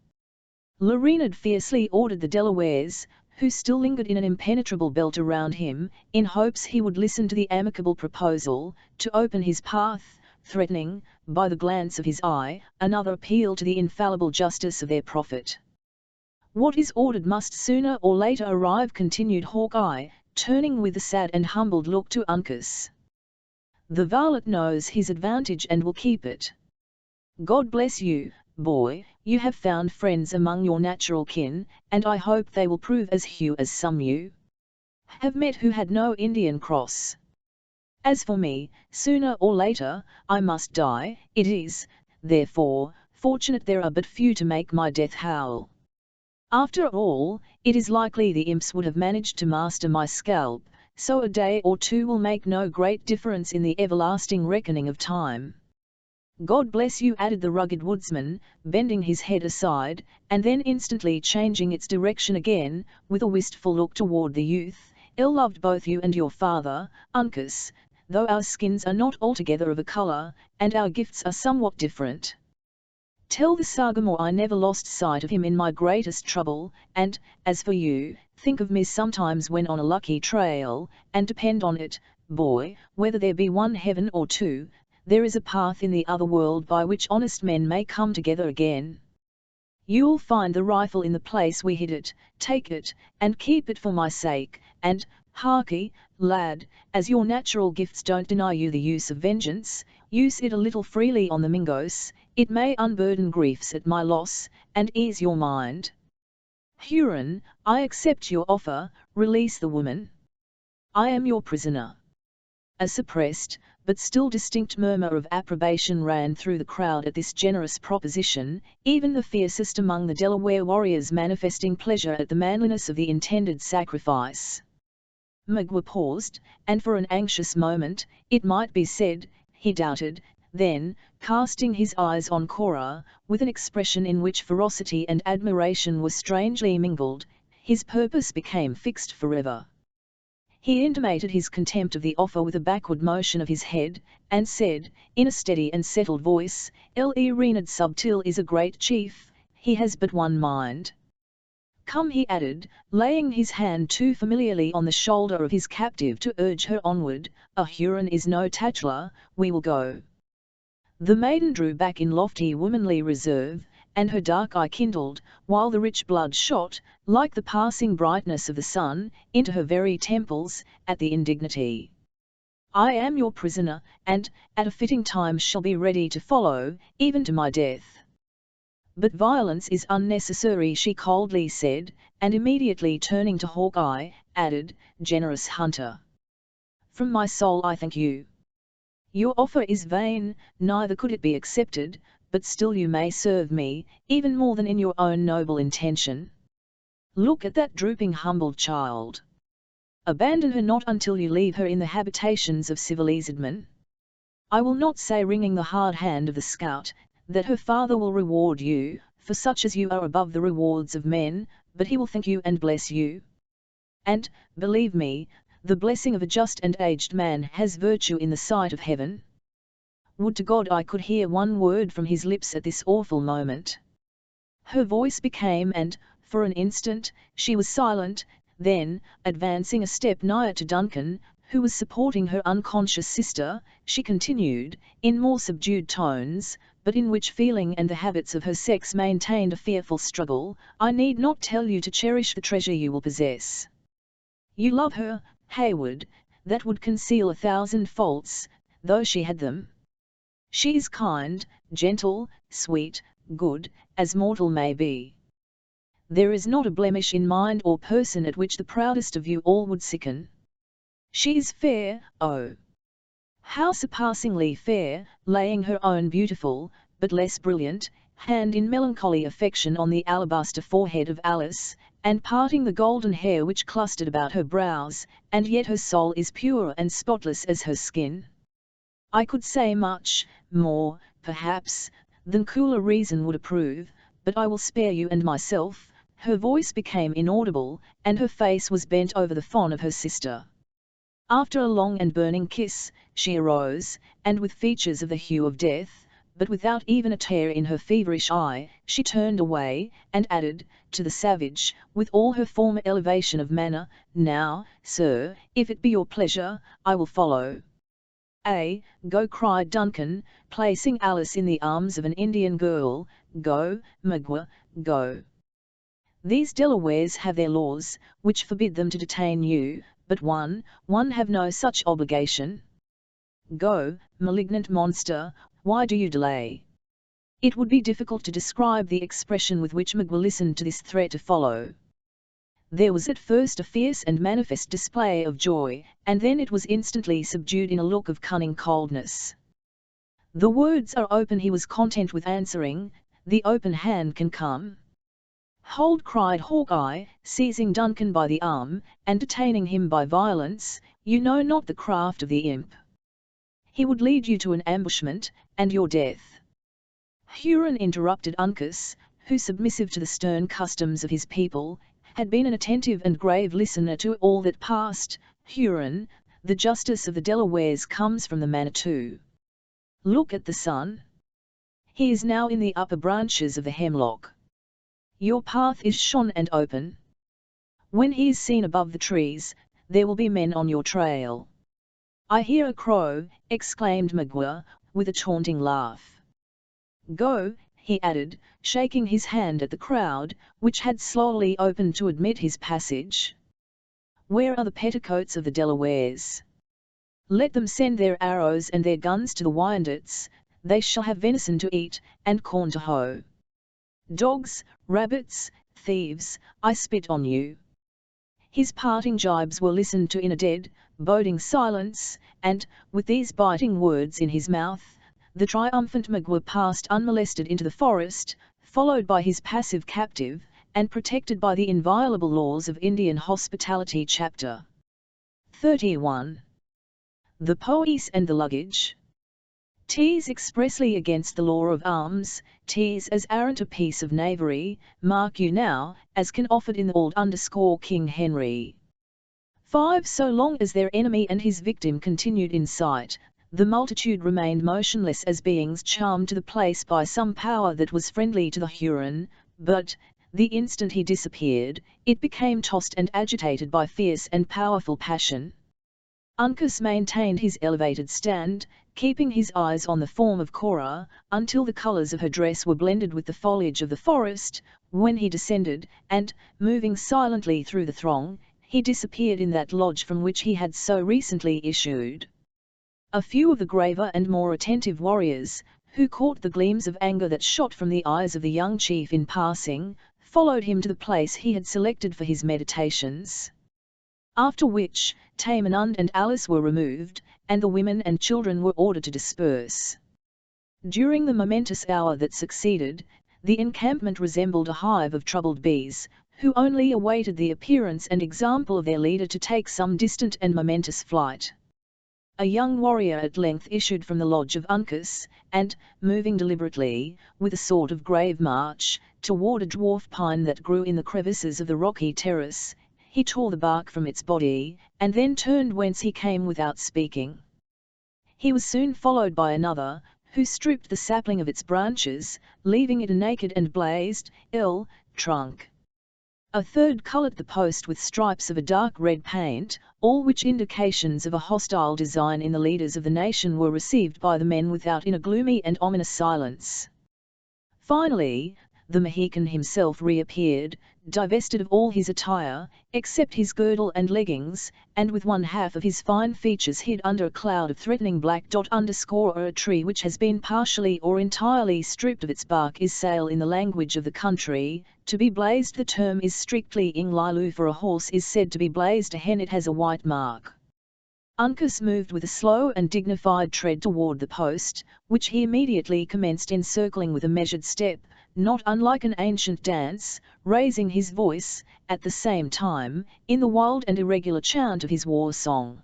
Larinad fiercely ordered the Delawares, who still lingered in an impenetrable belt around him, in hopes he would listen to the amicable proposal, to open his path, threatening, by the glance of his eye, another appeal to the infallible justice of their prophet. "What is ordered must sooner or later arrive," continued Hawkeye, turning with a sad and humbled look to Uncas. "The varlet knows his advantage and will keep it. God bless you, boy, you have found friends among your natural kin, and I hope they will prove as few as some you have met who had no Indian cross. As for me, sooner or later, I must die. It is, therefore, fortunate there are but few to make my death howl. After all, it is likely the imps would have managed to master my scalp, so a day or two will make no great difference in the everlasting reckoning of time. God bless you," added the rugged woodsman, bending his head aside, and then instantly changing its direction again, with a wistful look toward the youth. "Ill loved both you and your father, Uncas, though our skins are not altogether of a color, and our gifts are somewhat different. Tell the Sagamore I never lost sight of him in my greatest trouble, and, as for you, think of me sometimes when on a lucky trail, and depend on it, boy, whether there be one heaven or two, there is a path in the other world by which honest men may come together again. You'll find the rifle in the place we hid it, take it, and keep it for my sake, and, harkee, lad, as your natural gifts don't deny you the use of vengeance, use it a little freely on the Mingos, it may unburden griefs at my loss, and ease your mind." Huron, I accept your offer, release the woman. I am your prisoner. A suppressed, but still distinct murmur of approbation ran through the crowd at this generous proposition, even the fiercest among the Delaware warriors manifesting pleasure at the manliness of the intended sacrifice. Magua paused, and for an anxious moment, it might be said, he doubted, then, casting his eyes on Cora, with an expression in which ferocity and admiration were strangely mingled, his purpose became fixed forever. He intimated his contempt of the offer with a backward motion of his head, and said, in a steady and settled voice, "El Renard Subtil is a great chief, he has but one mind. Come," he added, laying his hand too familiarly on the shoulder of his captive to urge her onward, "a Huron is no tachler, we will go." The maiden drew back in lofty womanly reserve, and her dark eye kindled, while the rich blood shot, like the passing brightness of the sun, into her very temples, at the indignity. "I am your prisoner, and, at a fitting time shall be ready to follow, even to my death." "But violence is unnecessary," she coldly said, and immediately turning to Hawkeye, added, "Generous hunter! From my soul I thank you. Your offer is vain, neither could it be accepted, but still you may serve me, even more than in your own noble intention. Look at that drooping humbled child. Abandon her not until you leave her in the habitations of civilized men. I will not say, wringing the hard hand of the scout, that her father will reward you, for such as you are above the rewards of men, but he will thank you and bless you. And, believe me, the blessing of a just and aged man has virtue in the sight of heaven. Would to God I could hear one word from his lips at this awful moment." Her voice became, and, for an instant, she was silent, then, advancing a step nigher to Duncan, who was supporting her unconscious sister, she continued, in more subdued tones, but in which feeling and the habits of her sex maintained a fearful struggle, "I need not tell you to cherish the treasure you will possess. You love her, Hayward, that would conceal 1,000 faults, though she had them. She is kind, gentle, sweet, good, as mortal may be. There is not a blemish in mind or person at which the proudest of you all would sicken. She is fair, oh, how surpassingly fair," laying her own beautiful, but less brilliant, hand in melancholy affection on the alabaster forehead of Alice, and parting the golden hair which clustered about her brows, "and yet her soul is pure and spotless as her skin. I could say much more, perhaps, than cooler reason would approve, but I will spare you and myself." Her voice became inaudible, and her face was bent over the fawn of her sister. After a long and burning kiss, she arose, and with features of the hue of death, but without even a tear in her feverish eye, she turned away, and added, to the savage, with all her former elevation of manner, "Now, sir, if it be your pleasure, I will follow." "Go," cried Duncan, placing Alice in the arms of an Indian girl, "go, Magua, go. These Delawares have their laws, which forbid them to detain you, but one have no such obligation. Go, malignant monster, why do you delay?" It would be difficult to describe the expression with which Magua listened to this threat to follow. There was at first a fierce and manifest display of joy, and then it was instantly subdued in a look of cunning coldness. "The words are open," he was content with answering, "the open hand can come." "Hold!" cried Hawkeye, seizing Duncan by the arm, and detaining him by violence, "you know not the craft of the imp. He would lead you to an ambushment, and your death." Huron, interrupted Uncas, who, submissive to the stern customs of his people, had been an attentive and grave listener to all that passed. "Huron, the justice of the Delawares comes from the Manitou. Look at the sun. He is now in the upper branches of the hemlock. Your path is shone and open. When he is seen above the trees, there will be men on your trail." "I hear a crow," exclaimed Magua, with a taunting laugh. "Go," he added, shaking his hand at the crowd, which had slowly opened to admit his passage. "Where are the petticoats of the Delawares? Let them send their arrows and their guns to the Wyandots, they shall have venison to eat, and corn to hoe. Dogs, rabbits, thieves, I spit on you." His parting jibes were listened to in a dead, boding silence, and, with these biting words in his mouth, the triumphant Magua passed unmolested into the forest, followed by his passive captive, and protected by the inviolable laws of Indian hospitality. Chapter 31. The Poise and the Luggage. Tease expressly against the law of arms, tease as arrant a piece of knavery, mark you now, as can offered in the old King Henry. 5. So long as their enemy and his victim continued in sight, the multitude remained motionless as beings charmed to the place by some power that was friendly to the Huron, but, the instant he disappeared, it became tossed and agitated by fierce and powerful passion. Uncas maintained his elevated stand, keeping his eyes on the form of Cora, until the colours of her dress were blended with the foliage of the forest, when he descended, and, moving silently through the throng, he disappeared in that lodge from which he had so recently issued. A few of the graver and more attentive warriors, who caught the gleams of anger that shot from the eyes of the young chief in passing, followed him to the place he had selected for his meditations. After which, Tamenund and Alice were removed, and the women and children were ordered to disperse. During the momentous hour that succeeded, the encampment resembled a hive of troubled bees, who only awaited the appearance and example of their leader to take some distant and momentous flight. A young warrior at length issued from the lodge of Uncas, and, moving deliberately, with a sort of grave march, toward a dwarf pine that grew in the crevices of the rocky terrace, he tore the bark from its body, and then turned whence he came without speaking. He was soon followed by another, who stripped the sapling of its branches, leaving it a naked and blazed, ill, trunk. A third coloured the post with stripes of a dark red paint, all which indications of a hostile design in the leaders of the nation were received by the men without in a gloomy and ominous silence. Finally, the Mohican himself reappeared, divested of all his attire, except his girdle and leggings, and with one half of his fine features hid under a cloud of threatening black dot or a tree which has been partially or entirely stripped of its bark is sale in the language of the country. To be blazed, the term is strictly Inglilu. For a horse is said to be blazed a hen, it has a white mark. Uncas moved with a slow and dignified tread toward the post, which he immediately commenced encircling with a measured step, not unlike an ancient dance, raising his voice, at the same time, in the wild and irregular chant of his war song.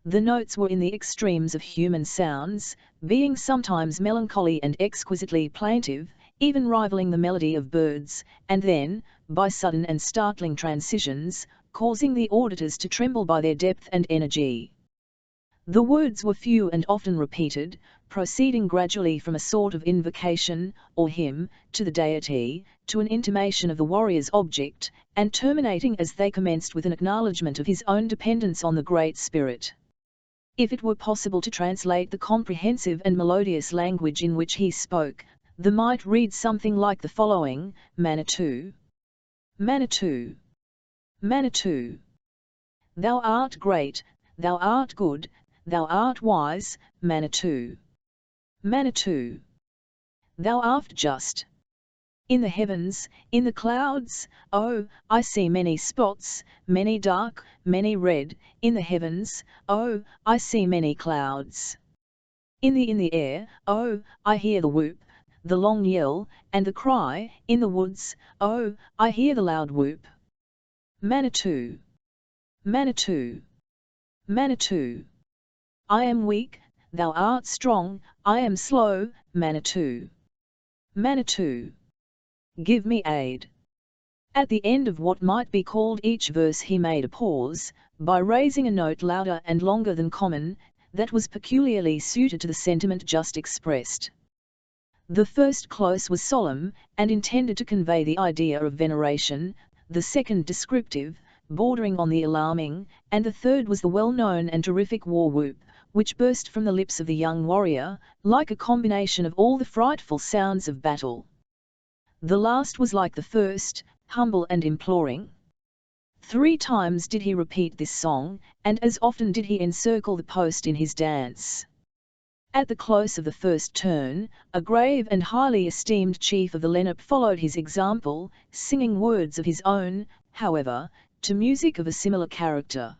The notes were in the extremes of human sounds, being sometimes melancholy and exquisitely plaintive, even rivaling the melody of birds, and then, by sudden and startling transitions, causing the auditors to tremble by their depth and energy. The words were few and often repeated, proceeding gradually from a sort of invocation, or hymn, to the deity, to an intimation of the warrior's object, and terminating as they commenced with an acknowledgment of his own dependence on the Great Spirit. If it were possible to translate the comprehensive and melodious language in which he spoke, the might read something like the following: Manitou, Manitou, Manitou. Thou art great, thou art good, thou art wise, Manitou. Manitou. Thou art just. In the heavens, in the clouds, oh, I see many spots, many dark, many red, in the heavens, oh, I see many clouds. In the air, oh, I hear the whoop, the long yell, and the cry, in the woods, oh, I hear the loud whoop. Manitou. Manitou. Manitou. I am weak, thou art strong, I am slow, Manitou. Manitou. Give me aid. At the end of what might be called each verse he made a pause, by raising a note louder and longer than common, that was peculiarly suited to the sentiment just expressed. The first close was solemn, and intended to convey the idea of veneration, the second descriptive, bordering on the alarming, and the third was the well-known and terrific war whoop, which burst from the lips of the young warrior, like a combination of all the frightful sounds of battle. The last was like the first, humble and imploring. 3 times did he repeat this song, and as often did he encircle the post in his dance. At the close of the first turn, a grave and highly esteemed chief of the Lenape followed his example, singing words of his own, however, to music of a similar character.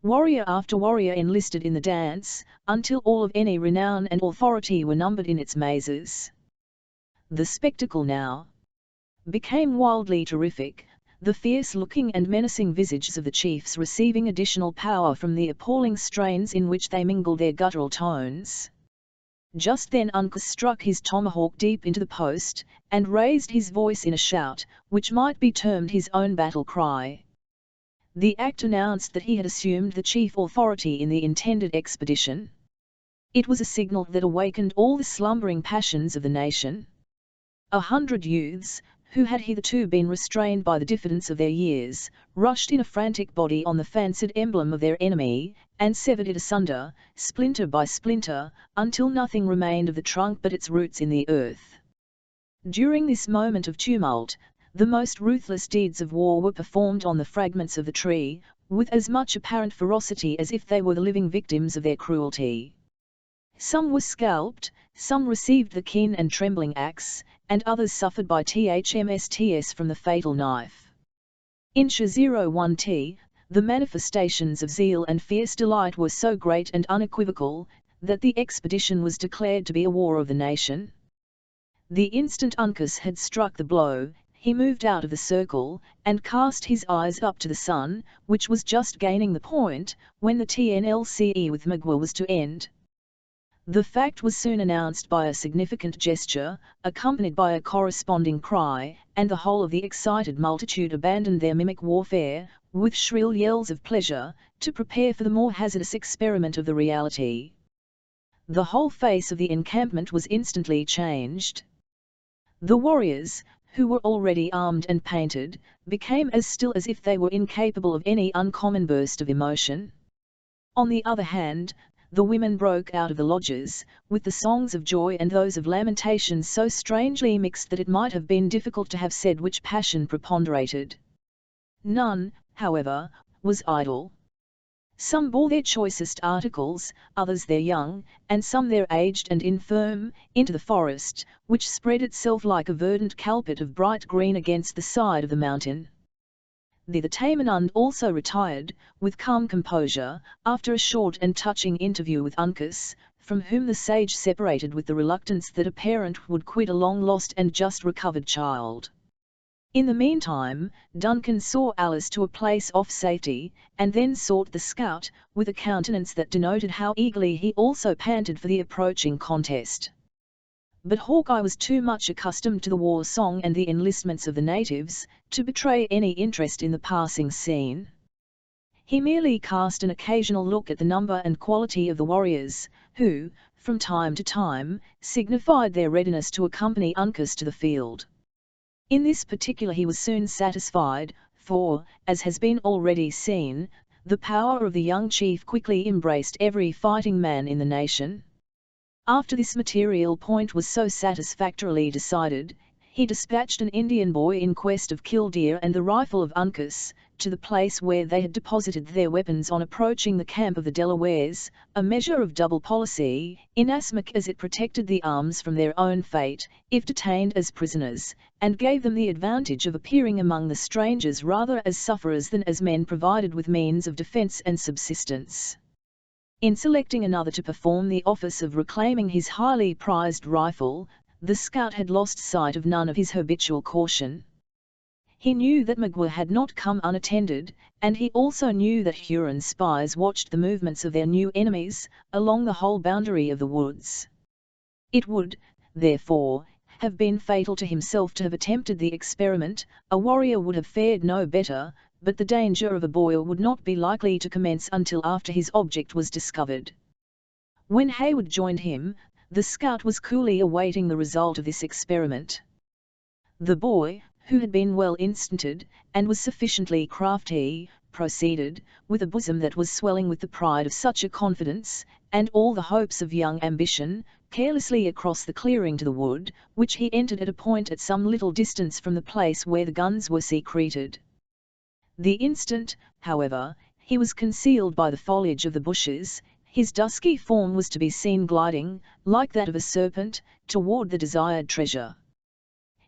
Warrior after warrior enlisted in the dance, until all of any renown and authority were numbered in its mazes. The spectacle now became wildly terrific, the fierce-looking and menacing visages of the chiefs receiving additional power from the appalling strains in which they mingled their guttural tones. Just then Uncas struck his tomahawk deep into the post, and raised his voice in a shout, which might be termed his own battle cry. The act announced that he had assumed the chief authority in the intended expedition. It was a signal that awakened all the slumbering passions of the nation. 100 youths, who had hitherto been restrained by the diffidence of their years, rushed in a frantic body on the fancied emblem of their enemy, and severed it asunder, splinter by splinter, until nothing remained of the trunk but its roots in the earth. During this moment of tumult, the most ruthless deeds of war were performed on the fragments of the tree, with as much apparent ferocity as if they were the living victims of their cruelty. Some were scalped, some received the keen and trembling axe, and others suffered by THMSTS from the fatal knife. In Sha-01T, the manifestations of zeal and fierce delight were so great and unequivocal, that the expedition was declared to be a war of the nation. The instant Uncas had struck the blow, he moved out of the circle, and cast his eyes up to the sun, which was just gaining the point, when the TNLCE with Magua was to end. The fact was soon announced by a significant gesture, accompanied by a corresponding cry, and the whole of the excited multitude abandoned their mimic warfare, with shrill yells of pleasure, to prepare for the more hazardous experiment of the reality. The whole face of the encampment was instantly changed. The warriors, who were already armed and painted, became as still as if they were incapable of any uncommon burst of emotion. On the other hand, the women broke out of the lodges, with the songs of joy and those of lamentation so strangely mixed that it might have been difficult to have said which passion preponderated. None, however, was idle. Some bore their choicest articles, others their young, and some their aged and infirm, into the forest, which spread itself like a verdant carpet of bright green against the side of the mountain. The Tamenund also retired, with calm composure, after a short and touching interview with Uncas, from whom the sage separated with the reluctance that a parent would quit a long-lost and just recovered child. In the meantime, Duncan saw Alice to a place of safety, and then sought the scout, with a countenance that denoted how eagerly he also panted for the approaching contest. But Hawkeye was too much accustomed to the war song and the enlistments of the natives, to betray any interest in the passing scene. He merely cast an occasional look at the number and quality of the warriors, who, from time to time, signified their readiness to accompany Uncas to the field. In this particular he was soon satisfied, for, as has been already seen, the power of the young chief quickly embraced every fighting man in the nation. After this material point was so satisfactorily decided, he dispatched an Indian boy in quest of killdeer and the rifle of Uncas, to the place where they had deposited their weapons on approaching the camp of the Delawares, a measure of double policy, inasmuch as it protected the arms from their own fate, if detained as prisoners, and gave them the advantage of appearing among the strangers rather as sufferers than as men provided with means of defence and subsistence. In selecting another to perform the office of reclaiming his highly prized rifle, the scout had lost sight of none of his habitual caution. He knew that Magua had not come unattended, and he also knew that Huron spies watched the movements of their new enemies, along the whole boundary of the woods. It would, therefore, have been fatal to himself to have attempted the experiment. A warrior would have fared no better, but the danger of a boy would not be likely to commence until after his object was discovered. When Hayward joined him, the scout was coolly awaiting the result of this experiment. The boy, who had been well instanted, and was sufficiently crafty, proceeded, with a bosom that was swelling with the pride of such a confidence, and all the hopes of young ambition, carelessly across the clearing to the wood, which he entered at a point at some little distance from the place where the guns were secreted. The instant, however, he was concealed by the foliage of the bushes, His dusky form was to be seen gliding, like that of a serpent, toward the desired treasure.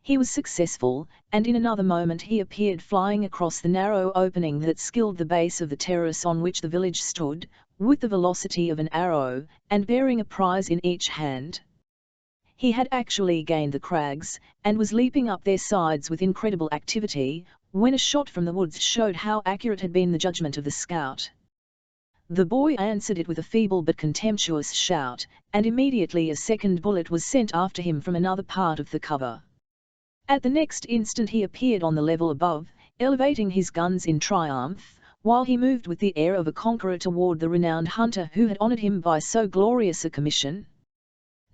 He was successful, and in another moment he appeared flying across the narrow opening that skilled the base of the terrace on which the village stood, with the velocity of an arrow, and bearing a prize in each hand. He had actually gained the crags, and was leaping up their sides with incredible activity, when a shot from the woods showed how accurate had been the judgment of the scout. The boy answered it with a feeble but contemptuous shout, and immediately a second bullet was sent after him from another part of the cover. At the next instant he appeared on the level above, elevating his guns in triumph, while he moved with the air of a conqueror toward the renowned hunter who had honored him by so glorious a commission.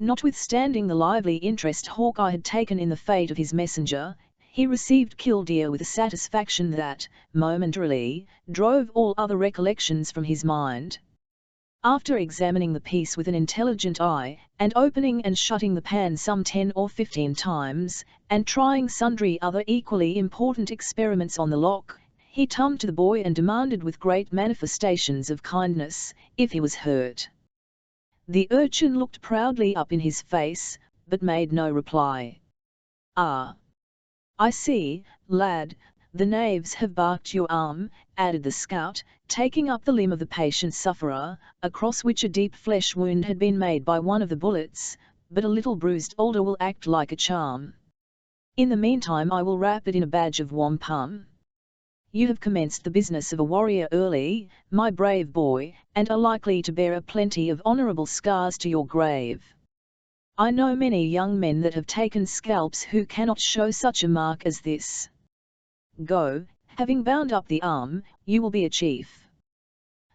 Notwithstanding the lively interest Hawkeye had taken in the fate of his messenger, he received Killdeer with a satisfaction that, momentarily, drove all other recollections from his mind. After examining the piece with an intelligent eye, and opening and shutting the pan some 10 or 15 times, and trying sundry other equally important experiments on the lock, he turned to the boy and demanded with great manifestations of kindness, if he was hurt. The urchin looked proudly up in his face, but made no reply. "Ah! I see, lad, the knaves have barked your arm," added the scout, taking up the limb of the patient sufferer, across which a deep flesh wound had been made by one of the bullets, "but a little bruised older will act like a charm. In the meantime I will wrap it in a badge of wampum. You have commenced the business of a warrior early, my brave boy, and are likely to bear a plenty of honorable scars to your grave. I know many young men that have taken scalps who cannot show such a mark as this. Go, having bound up the arm, you will be a chief."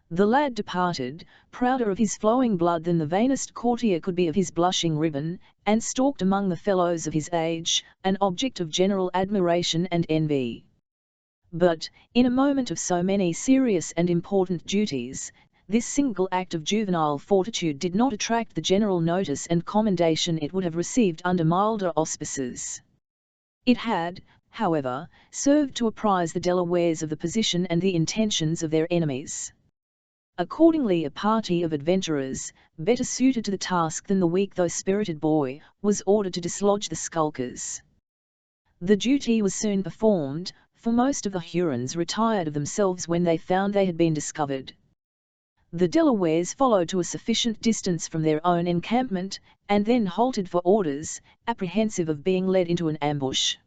The lad departed, prouder of his flowing blood than the vainest courtier could be of his blushing ribbon, and stalked among the fellows of his age, an object of general admiration and envy. But, in a moment of so many serious and important duties, this single act of juvenile fortitude did not attract the general notice and commendation it would have received under milder auspices. It had, however, served to apprise the Delawares of the position and the intentions of their enemies. Accordingly a party of adventurers, better suited to the task than the weak though spirited boy, was ordered to dislodge the skulkers. The duty was soon performed, for most of the Hurons retired of themselves when they found they had been discovered. The Delawares followed to a sufficient distance from their own encampment, and then halted for orders, apprehensive of being led into an ambush.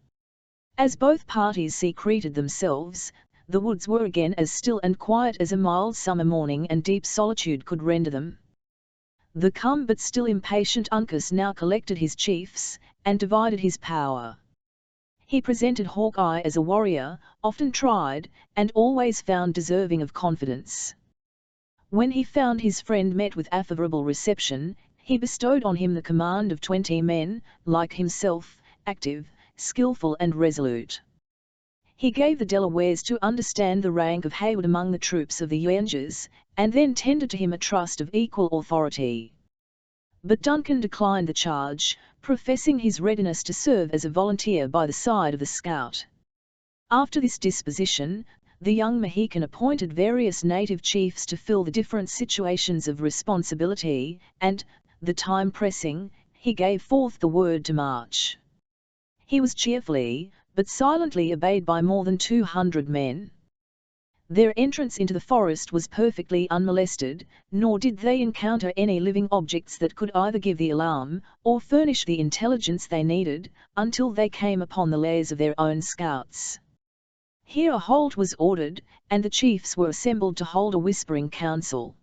As both parties secreted themselves, the woods were again as still and quiet as a mild summer morning, and deep solitude could render them. The calm but still impatient Uncas now collected his chiefs, and divided his power. He presented Hawkeye as a warrior, often tried, and always found deserving of confidence. When he found his friend met with affable reception, he bestowed on him the command of 20 men, like himself, active, skillful and resolute. He gave the Delawares to understand the rank of Hayward among the troops of the Yuengers, and then tendered to him a trust of equal authority. But Duncan declined the charge, professing his readiness to serve as a volunteer by the side of the scout. After this disposition, the young Mohican appointed various native chiefs to fill the different situations of responsibility, and, the time pressing, he gave forth the word to march. He was cheerfully, but silently obeyed by more than 200 men. Their entrance into the forest was perfectly unmolested, nor did they encounter any living objects that could either give the alarm, or furnish the intelligence they needed, until they came upon the lairs of their own scouts. Here a halt was ordered, and the chiefs were assembled to hold a whispering council.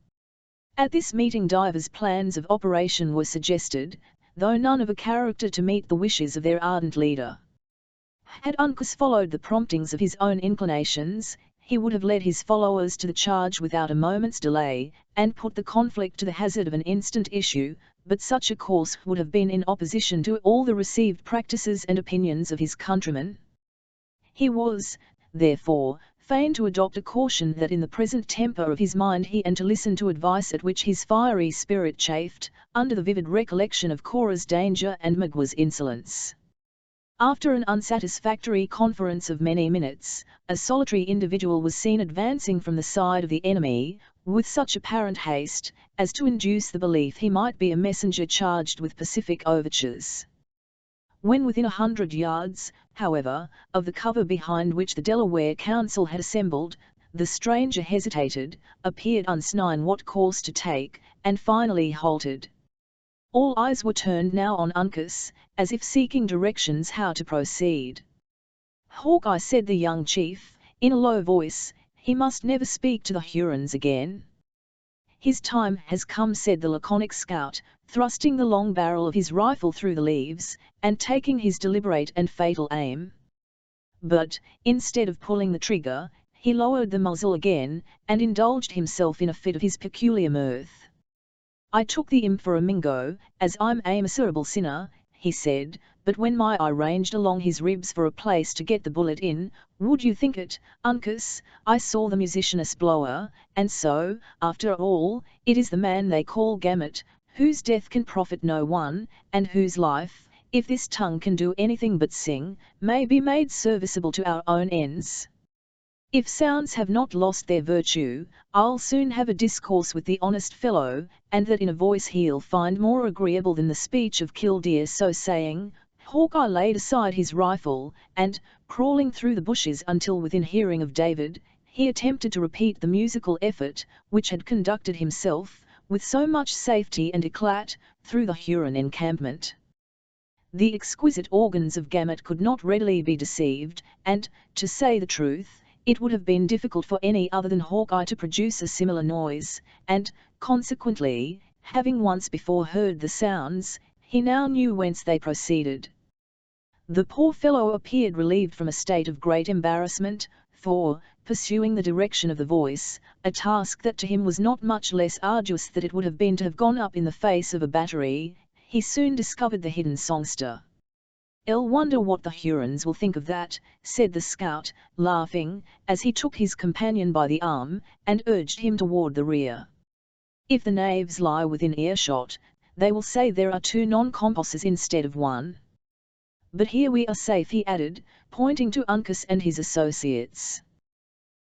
At this meeting divers plans of operation were suggested, though none of a character to meet the wishes of their ardent leader. Had Uncas followed the promptings of his own inclinations, he would have led his followers to the charge without a moment's delay, and put the conflict to the hazard of an instant issue, but such a course would have been in opposition to all the received practices and opinions of his countrymen. He was, therefore, fain to adopt a caution that in the present temper of his mind and to listen to advice at which his fiery spirit chafed, under the vivid recollection of Cora's danger and Magua's insolence. After an unsatisfactory conference of many minutes, a solitary individual was seen advancing from the side of the enemy, with such apparent haste, as to induce the belief he might be a messenger charged with pacific overtures. When within 100 yards, however, of the cover behind which the Delaware council had assembled, the stranger hesitated, appeared uncertain what course to take, and finally halted. All eyes were turned now on Uncas, as if seeking directions how to proceed. "Hawkeye," said the young chief, in a low voice, "he must never speak to the Hurons again." "His time has come," said the laconic scout, thrusting the long barrel of his rifle through the leaves, and taking his deliberate and fatal aim. But, instead of pulling the trigger, he lowered the muzzle again, and indulged himself in a fit of his peculiar mirth. "I took the imp for a Mingo, as I'm a miserable sinner," he said, "but when my eye ranged along his ribs for a place to get the bullet in, would you think it, Uncas, I saw the musicianous blower, and so, after all, it is the man they call Gamut, whose death can profit no one, and whose life, if this tongue can do anything but sing, may be made serviceable to our own ends. If sounds have not lost their virtue, I'll soon have a discourse with the honest fellow, and that in a voice he'll find more agreeable than the speech of Killdeer." So saying, Hawkeye laid aside his rifle, and, crawling through the bushes until within hearing of David, he attempted to repeat the musical effort, which had conducted himself, with so much safety and eclat, through the Huron encampment. The exquisite organs of Gamut could not readily be deceived, and, to say the truth, it would have been difficult for any other than Hawkeye to produce a similar noise, and, consequently, having once before heard the sounds, he now knew whence they proceeded. The poor fellow appeared relieved from a state of great embarrassment, for, pursuing the direction of the voice, a task that to him was not much less arduous than it would have been to have gone up in the face of a battery, he soon discovered the hidden songster. "I'll wonder what the Hurons will think of that," said the scout, laughing, as he took his companion by the arm, and urged him toward the rear. "If the knaves lie within earshot, they will say there are two non-compasses instead of one. But here we are safe," he added, pointing to Uncas and his associates.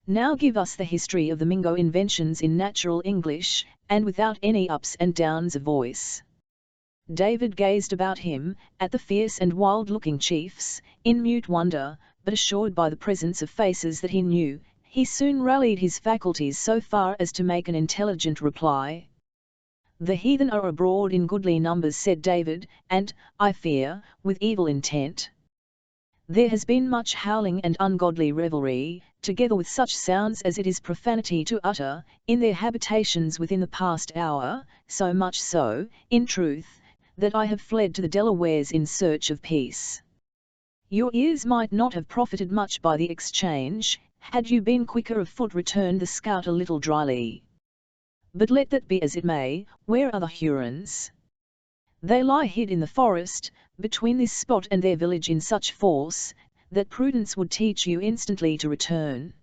"Now give us the history of the Mingo inventions in natural English, and without any ups and downs of voice." David gazed about him, at the fierce and wild-looking chiefs, in mute wonder, but assured by the presence of faces that he knew, he soon rallied his faculties so far as to make an intelligent reply. "The heathen are abroad in goodly numbers," said David, "and, I fear, with evil intent. There has been much howling and ungodly revelry, together with such sounds as it is profanity to utter, in their habitations within the past hour, so much so, in truth, that I have fled to the Delawares in search of peace. Your ears might not have profited much by the exchange, had you been quicker of foot," returned the scout a little dryly. "But let that be as it may, where are the Hurons?" "They lie hid in the forest, between this spot and their village in such force, that prudence would teach you instantly to return."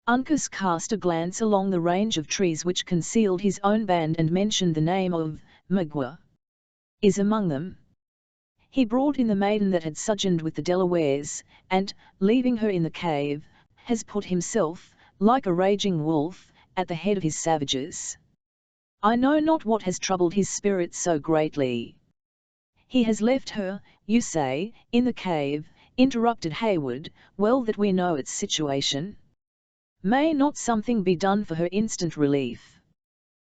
Uncas cast a glance along the range of trees which concealed his own band and mentioned the name of Magua. "Is among them. He brought in the maiden that had sojourned with the Delawares, and, leaving her in the cave, has put himself, like a raging wolf, at the head of his savages. I know not what has troubled his spirits so greatly." "He has left her, you say, in the cave," interrupted Hayward, "well that we know its situation. May not something be done for her instant relief?"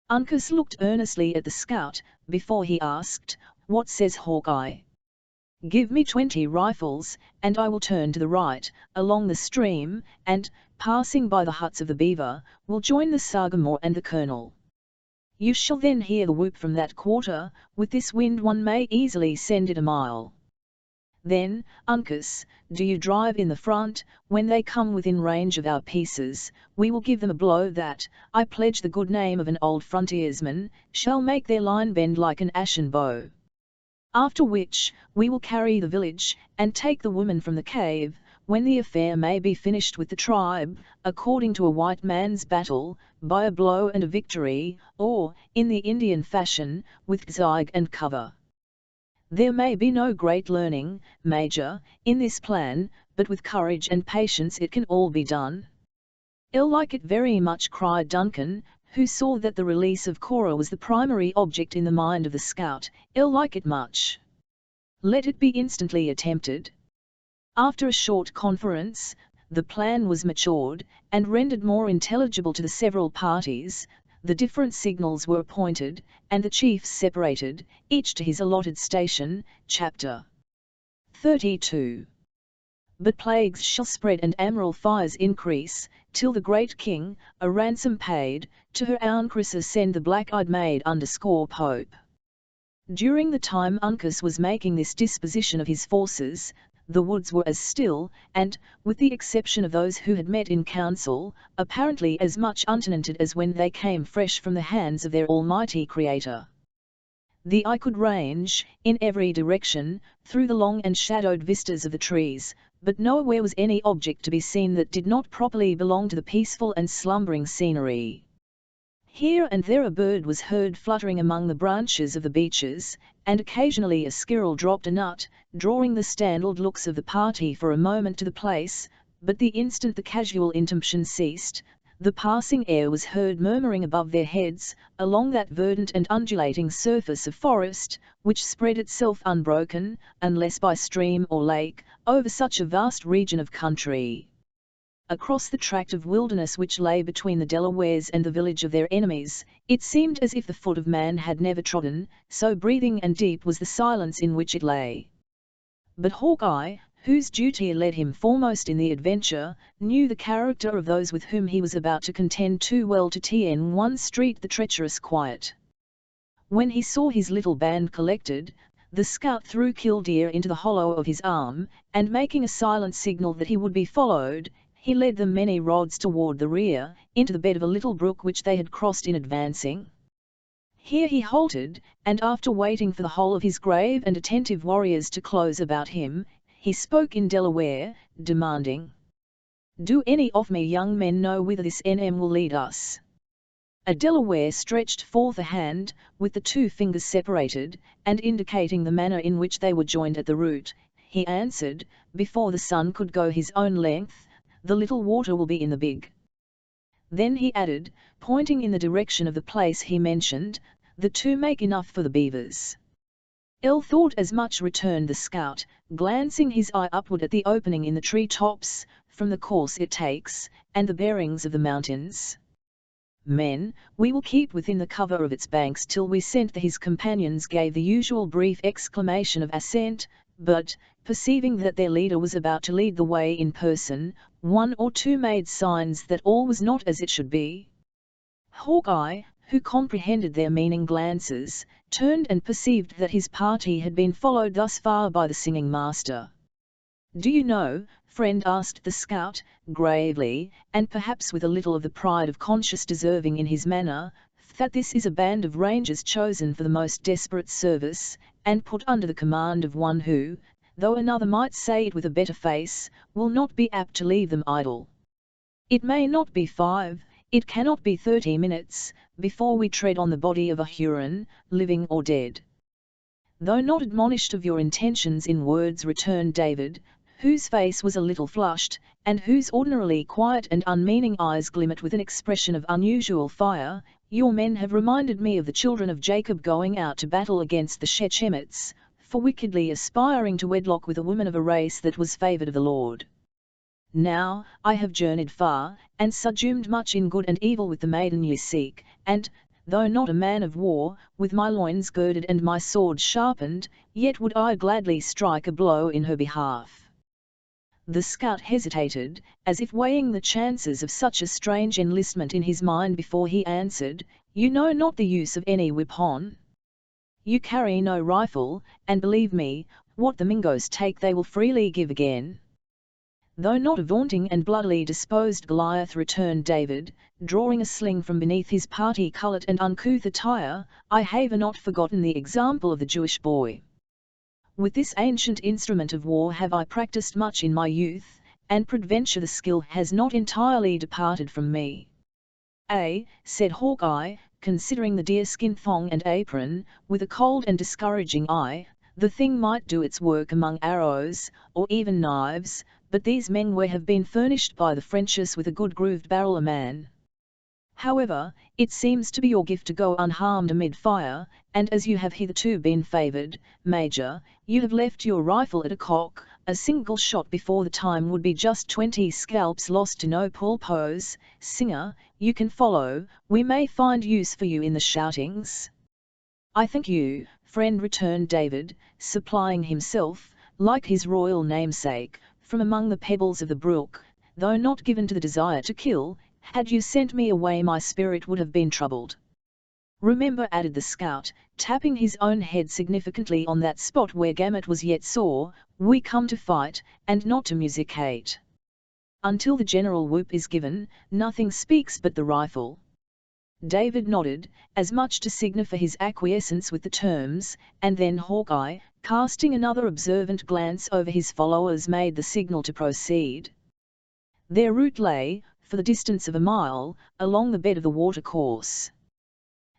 Uncas looked earnestly at the scout, before he asked, "What says Hawkeye?" "Give me 20 rifles, and I will turn to the right, along the stream, and, passing by the huts of the Beaver, will join the Sagamore and the Colonel. You shall then hear the whoop from that quarter, with this wind one may easily send it a mile. Then, Uncas, do you drive in the front. When they come within range of our pieces, we will give them a blow that, I pledge the good name of an old frontiersman, shall make their line bend like an ashen bow. After which, we will carry the village, and take the woman from the cave, when the affair may be finished with the tribe, according to a white man's battle, by a blow and a victory, or, in the Indian fashion, with zig and cover. There may be no great learning, Major, in this plan, but with courage and patience it can all be done." "I'll like it very much," cried Duncan, who saw that the release of Cora was the primary object in the mind of the scout, "I'll like it much. Let it be instantly attempted." After a short conference, the plan was matured, and rendered more intelligible to the several parties. The different signals were appointed, and the chiefs separated, each to his allotted station. Chapter 32. But plagues shall spread and amoral fires increase, till the great king, a ransom paid, to her Uncas send the black-eyed maid underscore Pope. During the time Uncas was making this disposition of his forces, the woods were as still, and, with the exception of those who had met in council, apparently as much untenanted as when they came fresh from the hands of their almighty Creator. The eye could range, in every direction, through the long and shadowed vistas of the trees, but nowhere was any object to be seen that did not properly belong to the peaceful and slumbering scenery. Here and there a bird was heard fluttering among the branches of the beeches, and occasionally a squirrel dropped a nut, drawing the startled looks of the party for a moment to the place, but the instant the casual interruption ceased, the passing air was heard murmuring above their heads, along that verdant and undulating surface of forest, which spread itself unbroken, unless by stream or lake, over such a vast region of country. Across the tract of wilderness which lay between the Delawares and the village of their enemies, it seemed as if the foot of man had never trodden, so breathing and deep was the silence in which it lay. But Hawkeye, whose duty led him foremost in the adventure, knew the character of those with whom he was about to contend too well to turn one street the treacherous quiet. When he saw his little band collected, the scout threw Killdeer into the hollow of his arm, and making a silent signal that he would be followed, he led them many rods toward the rear, into the bed of a little brook which they had crossed in advancing. Here he halted, and after waiting for the whole of his grave and attentive warriors to close about him, he spoke in Delaware, demanding, "Do any of me young men know whither this NM will lead us?" A Delaware stretched forth a hand, with the two fingers separated, and indicating the manner in which they were joined at the root, he answered, before the sun could go his own length, "The little water will be in the big." Then he added, pointing in the direction of the place he mentioned, "The two make enough for the beavers." "Ill thought as much," returned the scout, glancing his eye upward at the opening in the tree tops, "from the course it takes, and the bearings of the mountains. Men, we will keep within the cover of its banks till we scent." His companions gave the usual brief exclamation of assent, but, perceiving that their leader was about to lead the way in person, one or two made signs that all was not as it should be. Hawkeye, who comprehended their meaning glances, turned and perceived that his party had been followed thus far by the singing master. "Do you know, friend," asked the scout, gravely, and perhaps with a little of the pride of conscious deserving in his manner, "that this is a band of rangers chosen for the most desperate service, and put under the command of one who, though another might say it with a better face, will not be apt to leave them idle. It may not be 5, it cannot be 30 minutes, before we tread on the body of a Huron, living or dead." "Though not admonished of your intentions in words," returned David, whose face was a little flushed, and whose ordinarily quiet and unmeaning eyes glimmered with an expression of unusual fire, "your men have reminded me of the children of Jacob going out to battle against the Shechemites, for wickedly aspiring to wedlock with a woman of a race that was favoured of the Lord. Now, I have journeyed far, and sojourned much in good and evil with the maiden ye seek, and, though not a man of war, with my loins girded and my sword sharpened, yet would I gladly strike a blow in her behalf." The scout hesitated, as if weighing the chances of such a strange enlistment in his mind before he answered, "You know not the use of any weapon? You carry no rifle, and believe me, what the Mingoes take they will freely give again." "Though not a vaunting and bloodily disposed Goliath," returned David, drawing a sling from beneath his party-coloured and uncouth attire, "I have not forgotten the example of the Jewish boy. With this ancient instrument of war have I practised much in my youth, and peradventure the skill has not entirely departed from me." Said Hawkeye, considering the deerskin thong and apron, with a cold and discouraging eye, "the thing might do its work among arrows, or even knives, but these men have been furnished by the Frenchers with a good grooved barrel a man." However, it seems to be your gift to go unharmed amid fire, and as you have hitherto been favoured, Major, you have left your rifle at a cock. A single shot before the time would be just 20 scalps lost to no pulpos. Singer, you can follow, we may find use for you in the shoutings. I thank you, friend, returned David, supplying himself, like his royal namesake, from among the pebbles of the brook, though not given to the desire to kill. Had you sent me away my spirit would have been troubled. Remember, added the scout, tapping his own head significantly on that spot where Gamut was yet sore, we come to fight, and not to musicate. Until the general whoop is given, nothing speaks but the rifle. David nodded, as much to signify his acquiescence with the terms, and then Hawkeye, casting another observant glance over his followers, made the signal to proceed. Their route lay, for the distance of a mile, along the bed of the watercourse.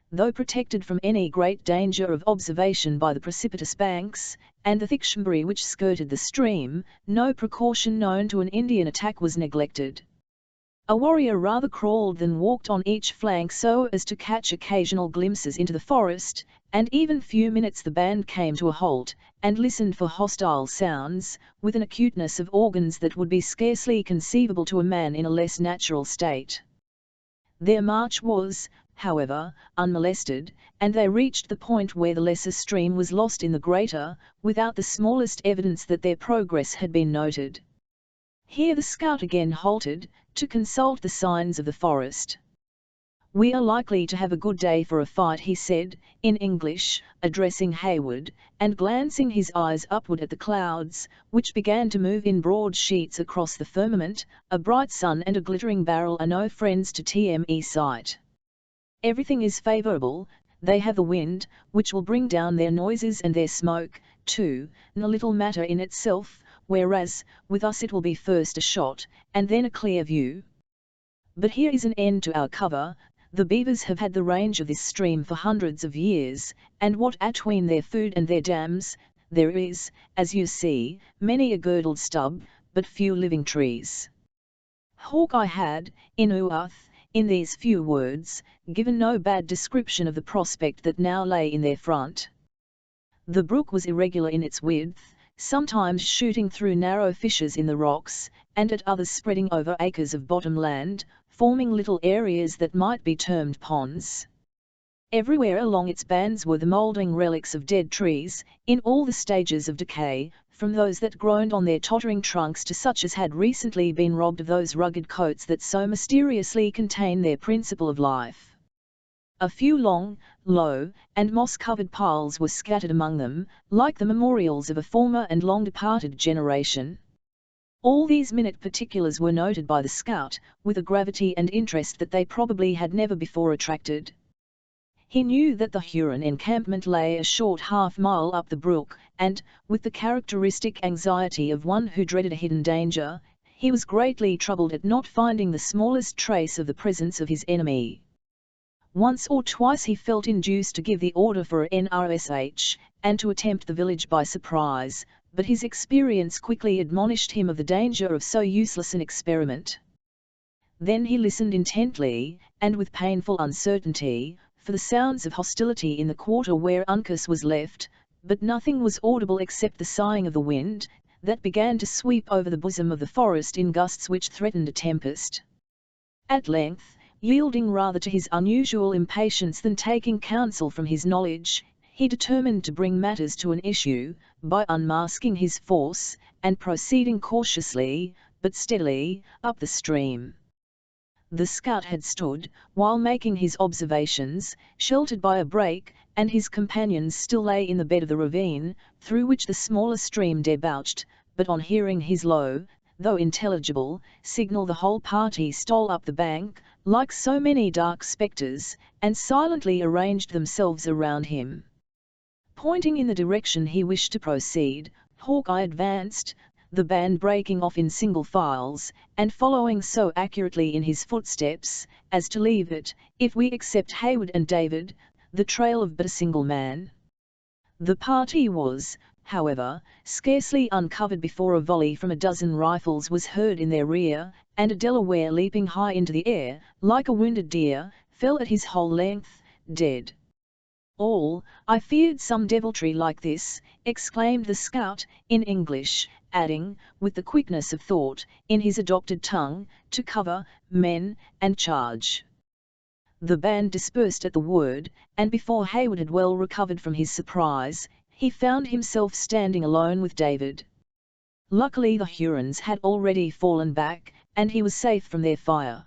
Though protected from any great danger of observation by the precipitous banks, and the thick shrubbery which skirted the stream, no precaution known to an Indian attack was neglected. A warrior rather crawled than walked on each flank so as to catch occasional glimpses into the forest, and even few minutes the band came to a halt, and listened for hostile sounds, with an acuteness of organs that would be scarcely conceivable to a man in a less natural state. Their march was, however, unmolested, and they reached the point where the lesser stream was lost in the greater, without the smallest evidence that their progress had been noted. Here the scout again halted, to consult the signs of the forest. We are likely to have a good day for a fight, he said, in English, addressing Hayward, and glancing his eyes upward at the clouds, which began to move in broad sheets across the firmament. A bright sun and a glittering barrel are no friends to TME sight. Everything is favourable, they have the wind, which will bring down their noises and their smoke, too, a little matter in itself, whereas, with us it will be first a shot, and then a clear view. But here is an end to our cover. The beavers have had the range of this stream for hundreds of years, and what atween their food and their dams, there is, as you see, many a girdled stub, but few living trees. Hawkeye had, in Uath, in these few words, given no bad description of the prospect that now lay in their front. The brook was irregular in its width, sometimes shooting through narrow fissures in the rocks, and at others spreading over acres of bottom land, forming little areas that might be termed ponds. Everywhere along its bands were the mouldering relics of dead trees, in all the stages of decay, from those that groaned on their tottering trunks to such as had recently been robbed of those rugged coats that so mysteriously contain their principle of life. A few long, low, and moss-covered piles were scattered among them, like the memorials of a former and long-departed generation. All these minute particulars were noted by the scout, with a gravity and interest that they probably had never before attracted. He knew that the Huron encampment lay a short half-mile up the brook, and, with the characteristic anxiety of one who dreaded a hidden danger, he was greatly troubled at not finding the smallest trace of the presence of his enemy. Once or twice he felt induced to give the order for a NRSH, and to attempt the village by surprise, but his experience quickly admonished him of the danger of so useless an experiment. Then he listened intently, and with painful uncertainty, for the sounds of hostility in the quarter where Uncas was left, but nothing was audible except the sighing of the wind, that began to sweep over the bosom of the forest in gusts which threatened a tempest. At length, yielding rather to his unusual impatience than taking counsel from his knowledge, he determined to bring matters to an issue, by unmasking his force, and proceeding cautiously, but steadily, up the stream. The scout had stood, while making his observations, sheltered by a break, and his companions still lay in the bed of the ravine, through which the smaller stream debouched, but on hearing his low, though intelligible, signal the whole party stole up the bank, like so many dark spectres, and silently arranged themselves around him. Pointing in the direction he wished to proceed, Hawkeye advanced, the band breaking off in single files, and following so accurately in his footsteps, as to leave it, if we except Hayward and David, the trail of but a single man. The party was, however, scarcely uncovered before a volley from a dozen rifles was heard in their rear, and a Delaware leaping high into the air, like a wounded deer, fell at his whole length, dead. I feared some deviltry like this," exclaimed the scout, in English, adding, with the quickness of thought, in his adopted tongue, "to cover, men, and charge." The band dispersed at the word, and before Hayward had well recovered from his surprise, he found himself standing alone with David. Luckily the Hurons had already fallen back, and he was safe from their fire.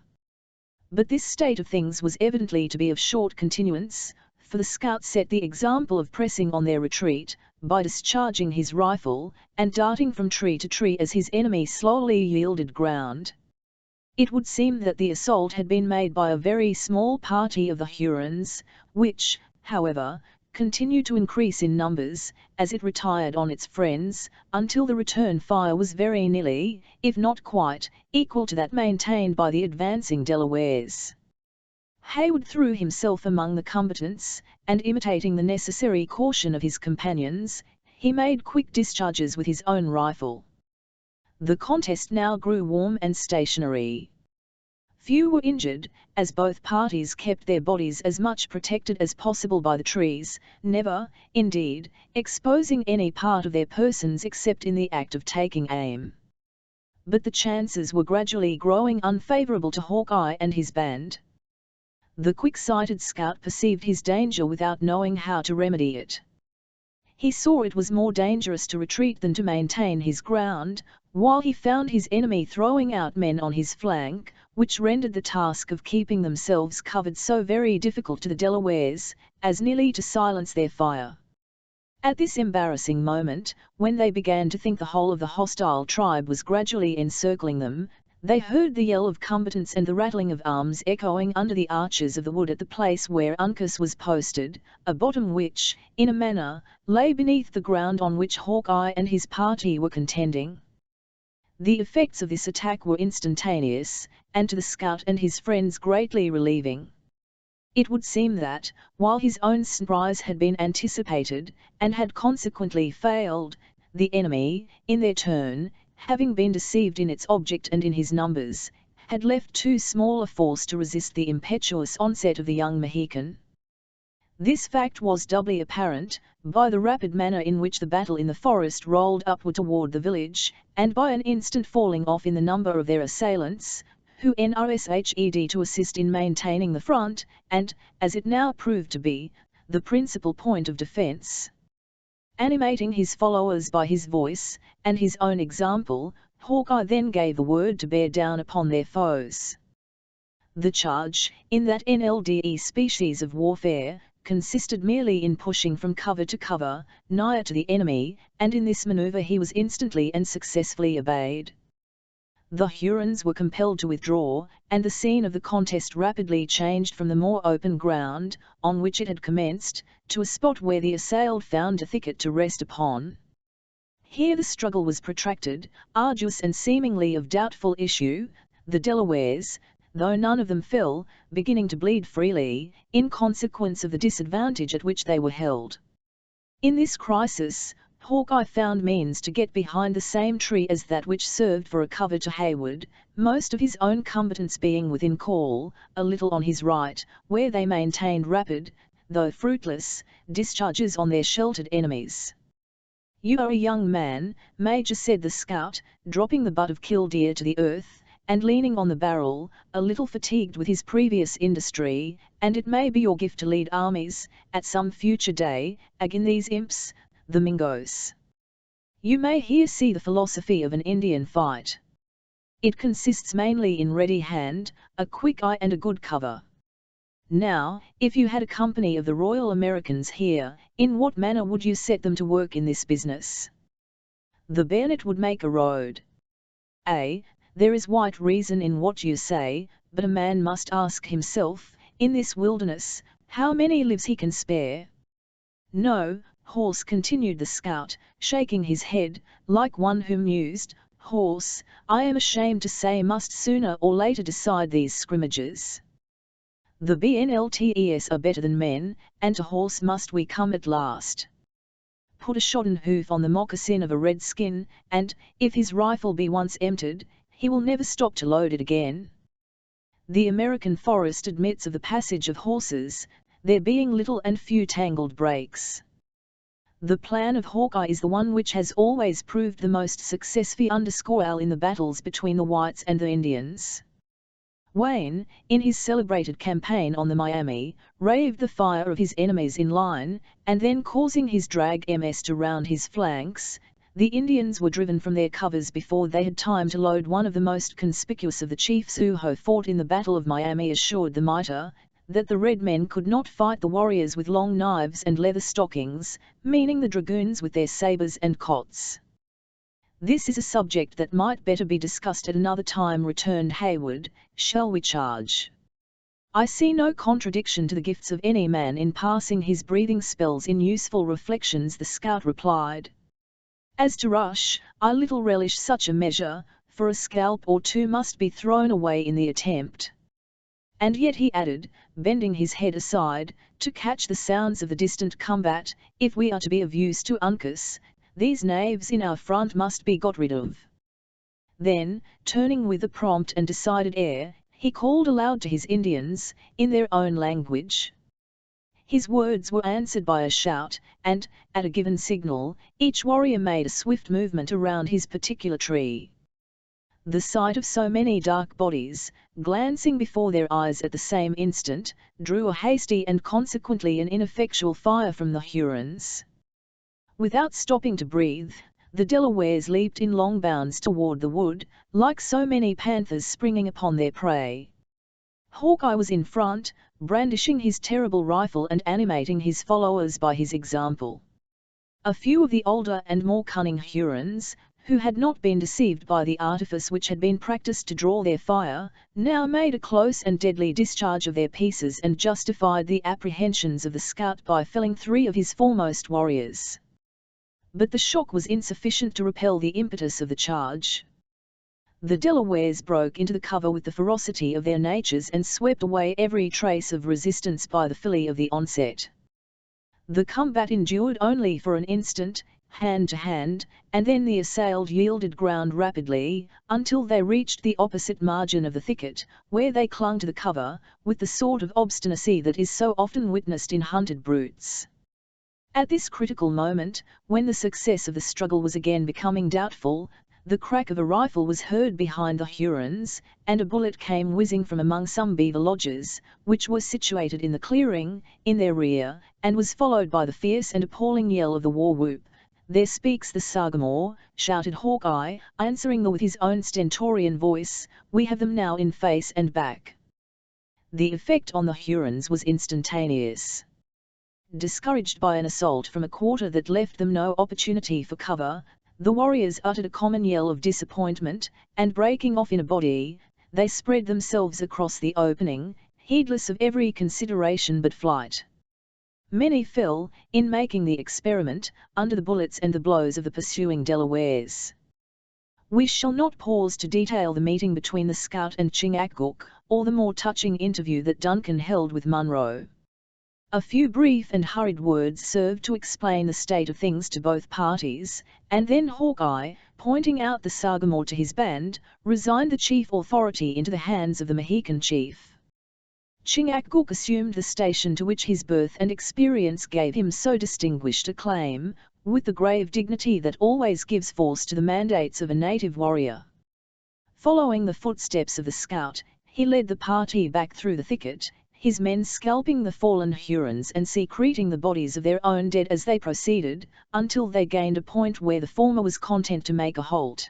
But this state of things was evidently to be of short continuance, for the scout set the example of pressing on their retreat, by discharging his rifle, and darting from tree to tree as his enemy slowly yielded ground. It would seem that the assault had been made by a very small party of the Hurons, which, however, continued to increase in numbers, as it retired on its friends, until the return fire was very nearly, if not quite, equal to that maintained by the advancing Delawares. Hayward threw himself among the combatants, and imitating the necessary caution of his companions, he made quick discharges with his own rifle. The contest now grew warm and stationary. Few were injured, as both parties kept their bodies as much protected as possible by the trees, never, indeed, exposing any part of their persons except in the act of taking aim. But the chances were gradually growing unfavorable to Hawkeye and his band. The quick-sighted scout perceived his danger without knowing how to remedy it. He saw it was more dangerous to retreat than to maintain his ground, while he found his enemy throwing out men on his flank, which rendered the task of keeping themselves covered so very difficult to the Delawares, as nearly to silence their fire. At this embarrassing moment, when they began to think the whole of the hostile tribe was gradually encircling them, they heard the yell of combatants and the rattling of arms echoing under the arches of the wood at the place where Uncas was posted, a bottom which, in a manner, lay beneath the ground on which Hawkeye and his party were contending. The effects of this attack were instantaneous, and to the scout and his friends greatly relieving. It would seem that, while his own surprise had been anticipated, and had consequently failed, the enemy, in their turn, having been deceived in its object and in his numbers, had left too small a force to resist the impetuous onset of the young Mohican. This fact was doubly apparent, by the rapid manner in which the battle in the forest rolled upward toward the village, and by an instant falling off in the number of their assailants, who NRSHED to assist in maintaining the front, and, as it now proved to be, the principal point of defense. Animating his followers by his voice, and his own example, Hawkeye then gave the word to bear down upon their foes. The charge, in that NLDE species of warfare, consisted merely in pushing from cover to cover, nigher to the enemy, and in this maneuver he was instantly and successfully obeyed. The Hurons were compelled to withdraw, and the scene of the contest rapidly changed from the more open ground, on which it had commenced, to a spot where the assailed found a thicket to rest upon. Here the struggle was protracted, arduous and seemingly of doubtful issue, the Delawares, though none of them fell, beginning to bleed freely, in consequence of the disadvantage at which they were held. In this crisis, Hawkeye found means to get behind the same tree as that which served for a cover to Hayward, most of his own combatants being within call, a little on his right, where they maintained rapid, though fruitless, discharges on their sheltered enemies. "You are a young man, Major," said the scout, dropping the butt of killdeer to the earth, and leaning on the barrel, a little fatigued with his previous industry, "and it may be your gift to lead armies, at some future day, agin these imps, the Mingoes. You may here see the philosophy of an Indian fight. It consists mainly in ready hand, a quick eye and a good cover. Now, if you had a company of the Royal Americans here, in what manner would you set them to work in this business? The bayonet would make a road. There is white reason in what you say, but a man must ask himself, in this wilderness, how many lives he can spare. No, horse," continued the scout, shaking his head, like one who mused, "horse, I am ashamed to say must sooner or later decide these scrimmages. The BNLTES are better than men, and to horse must we come at last. Put a shodden hoof on the moccasin of a redskin, and, if his rifle be once emptied, he will never stop to load it again. The American forest admits of the passage of horses, there being little and few tangled brakes. The plan of Hawkeye is the one which has always proved the most successful underscore in the battles between the whites and the Indians. Wayne, in his celebrated campaign on the Miami, raved the fire of his enemies in line, and then causing his drag MS to round his flanks, the Indians were driven from their covers before they had time to load. One of the most conspicuous of the chiefs who fought in the Battle of Miami assured the mitre that the red men could not fight the warriors with long knives and leather stockings, meaning the dragoons with their sabres and cots. This is a subject that might better be discussed at another time, returned Hayward. Shall we charge? I see no contradiction to the gifts of any man in passing his breathing spells in useful reflections, the scout replied. As to rush, I little relish such a measure, for a scalp or two must be thrown away in the attempt. And yet, he added, bending his head aside, to catch the sounds of the distant combat, if we are to be of use to Uncas, these knaves in our front must be got rid of. Then, turning with a prompt and decided air, he called aloud to his Indians, in their own language. His words were answered by a shout, and, at a given signal, each warrior made a swift movement around his particular tree. The sight of so many dark bodies, glancing before their eyes at the same instant, drew a hasty and consequently an ineffectual fire from the Hurons. Without stopping to breathe, the Delawares leaped in long bounds toward the wood, like so many panthers springing upon their prey. Hawkeye was in front, brandishing his terrible rifle and animating his followers by his example. A few of the older and more cunning Hurons, who had not been deceived by the artifice which had been practiced to draw their fire, now made a close and deadly discharge of their pieces and justified the apprehensions of the scout by felling 3 of his foremost warriors. But the shock was insufficient to repel the impetus of the charge. The Delawares broke into the cover with the ferocity of their natures and swept away every trace of resistance by the fury of the onset. The combat endured only for an instant, hand to hand, and then the assailed yielded ground rapidly, until they reached the opposite margin of the thicket, where they clung to the cover, with the sort of obstinacy that is so often witnessed in hunted brutes. At this critical moment, when the success of the struggle was again becoming doubtful, the crack of a rifle was heard behind the Hurons, and a bullet came whizzing from among some beaver lodges, which were situated in the clearing, in their rear, and was followed by the fierce and appalling yell of the war whoop. "There speaks the Sagamore," shouted Hawkeye, answering with his own stentorian voice, "we have them now in face and back." The effect on the Hurons was instantaneous. Discouraged by an assault from a quarter that left them no opportunity for cover, the warriors uttered a common yell of disappointment, and breaking off in a body, they spread themselves across the opening, heedless of every consideration but flight. Many fell, in making the experiment, under the bullets and the blows of the pursuing Delawares. We shall not pause to detail the meeting between the scout and Chingachgook, or the more touching interview that Duncan held with Munro. A few brief and hurried words served to explain the state of things to both parties, and then Hawkeye, pointing out the Sagamore to his band, resigned the chief authority into the hands of the Mohican chief. Chingachgook assumed the station to which his birth and experience gave him so distinguished a claim, with the grave dignity that always gives force to the mandates of a native warrior. Following the footsteps of the scout, he led the party back through the thicket, his men scalping the fallen Hurons and secreting the bodies of their own dead as they proceeded, until they gained a point where the former was content to make a halt.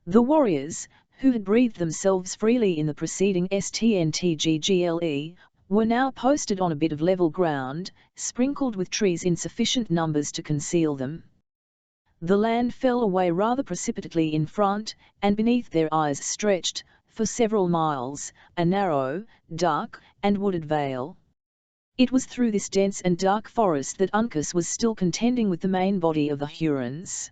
The warriors, who had breathed themselves freely in the preceding stntggle, were now posted on a bit of level ground, sprinkled with trees in sufficient numbers to conceal them. The land fell away rather precipitately in front, and beneath their eyes stretched, for several miles, a narrow, dark, and wooded vale. It was through this dense and dark forest that Uncas was still contending with the main body of the Hurons.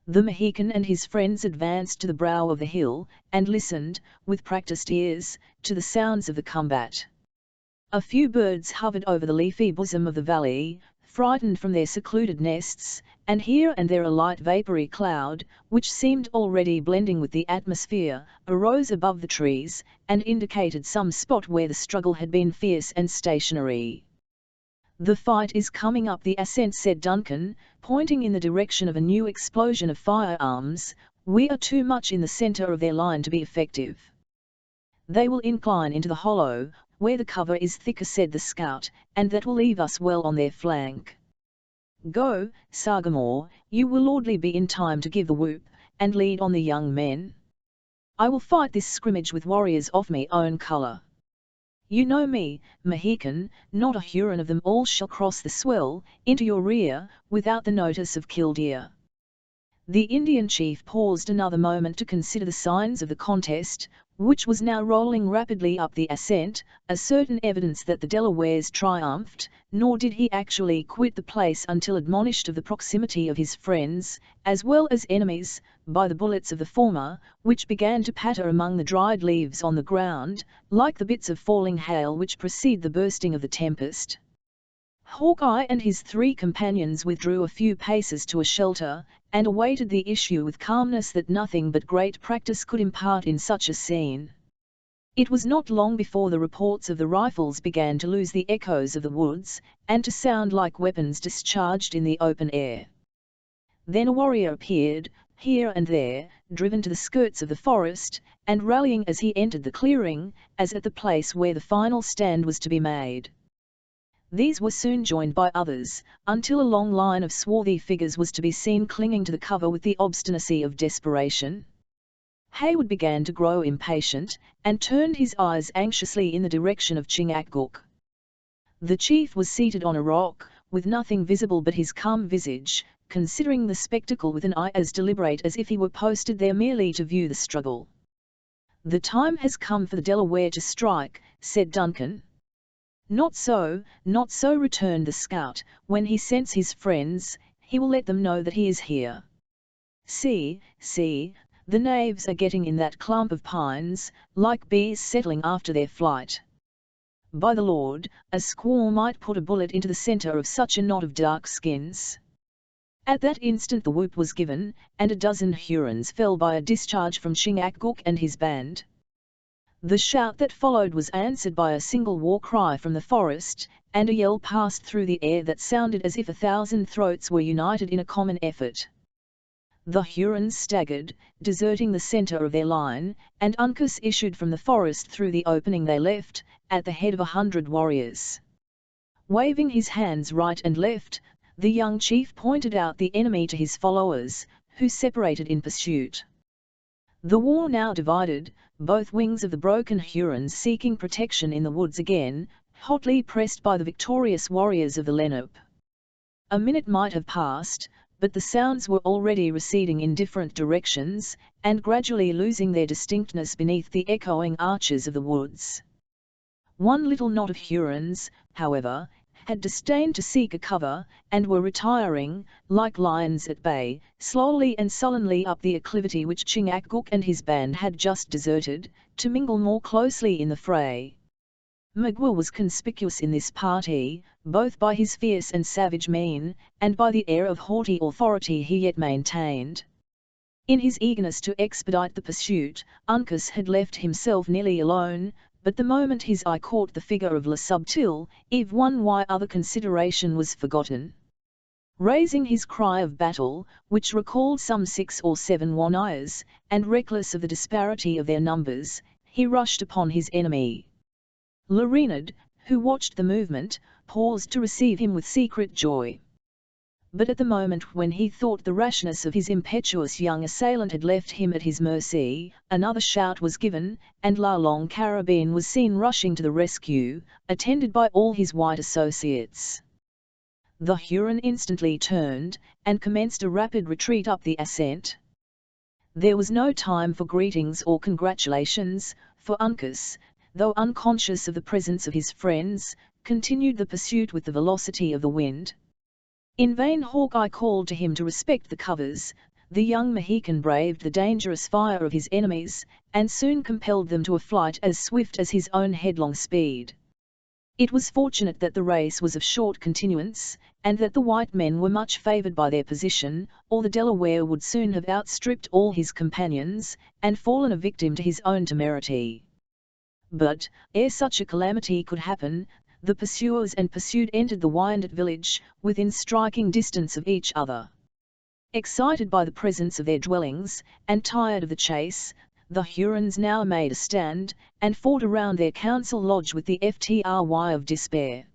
The Mohican and his friends advanced to the brow of the hill, and listened, with practised ears, to the sounds of the combat. A few birds hovered over the leafy bosom of the valley, frightened from their secluded nests, and here and there a light vapory cloud, which seemed already blending with the atmosphere, arose above the trees, and indicated some spot where the struggle had been fierce and stationary. "The fight is coming up the ascent," said Duncan, pointing in the direction of a new explosion of firearms. "We are too much in the center of their line to be effective. They will incline into the hollow, where the cover is thicker," said the scout, "and that will leave us well on their flank. Go, Sagamore, you will lordly be in time to give the whoop, and lead on the young men. I will fight this scrimmage with warriors of me own colour. You know me, Mohican, not a Huron of them all shall cross the swell, into your rear, without the notice of Killdeer." The Indian chief paused another moment to consider the signs of the contest, which was now rolling rapidly up the ascent, a certain evidence that the Delawares triumphed, nor did he actually quit the place until admonished of the proximity of his friends, as well as enemies, by the bullets of the former, which began to patter among the dried leaves on the ground, like the bits of falling hail which precede the bursting of the tempest. Hawkeye and his 3 companions withdrew a few paces to a shelter, and awaited the issue with calmness that nothing but great practice could impart in such a scene. It was not long before the reports of the rifles began to lose the echoes of the woods, and to sound like weapons discharged in the open air. Then a warrior appeared, here and there, driven to the skirts of the forest, and rallying as he entered the clearing, as at the place where the final stand was to be made. These were soon joined by others, until a long line of swarthy figures was to be seen clinging to the cover with the obstinacy of desperation. Hayward began to grow impatient, and turned his eyes anxiously in the direction of Chingachgook. The chief was seated on a rock, with nothing visible but his calm visage, considering the spectacle with an eye as deliberate as if he were posted there merely to view the struggle. "The time has come for the Delaware to strike," said Duncan. Not so," returned the scout. "When he scents his friends, he will let them know that he is here. See, the knaves are getting in that clump of pines, like bees settling after their flight. By the Lord, a squaw might put a bullet into the center of such a knot of dark skins." At that instant the whoop was given, and a dozen Hurons fell by a discharge from Chingachgook and his band. The shout that followed was answered by a single war cry from the forest, and a yell passed through the air that sounded as if 1,000 throats were united in a common effort. The Hurons staggered, deserting the center of their line, and Uncas issued from the forest through the opening they left, at the head of 100 warriors. Waving his hands right and left, the young chief pointed out the enemy to his followers, who separated in pursuit. The war now divided, both wings of the broken Hurons seeking protection in the woods again, hotly pressed by the victorious warriors of the Lenape. A minute might have passed, but the sounds were already receding in different directions, and gradually losing their distinctness beneath the echoing arches of the woods. One little knot of Hurons, however, had disdained to seek a cover, and were retiring, like lions at bay, slowly and sullenly up the acclivity which Chingachgook and his band had just deserted, to mingle more closely in the fray. Magua was conspicuous in this party, both by his fierce and savage mien, and by the air of haughty authority he yet maintained. In his eagerness to expedite the pursuit, Uncas had left himself nearly alone, but the moment his eye caught the figure of Le Subtil, Eve won why other consideration was forgotten. Raising his cry of battle, which recalled some 6 or 7 warriors, and reckless of the disparity of their numbers, he rushed upon his enemy. Le Renard, who watched the movement, paused to receive him with secret joy. But at the moment when he thought the rashness of his impetuous young assailant had left him at his mercy, another shout was given, and La Longue Carabine was seen rushing to the rescue, attended by all his white associates. The Huron instantly turned, and commenced a rapid retreat up the ascent. There was no time for greetings or congratulations, for Uncas, though unconscious of the presence of his friends, continued the pursuit with the velocity of the wind. In vain Hawkeye called to him to respect the covers. The young Mohican braved the dangerous fire of his enemies, and soon compelled them to a flight as swift as his own headlong speed. It was fortunate that the race was of short continuance, and that the white men were much favored by their position, or the Delaware would soon have outstripped all his companions, and fallen a victim to his own temerity. But, ere such a calamity could happen, the pursuers and pursued entered the Wyandot village, within striking distance of each other. Excited by the presence of their dwellings, and tired of the chase, the Hurons now made a stand, and fought around their council lodge with the ftry of despair.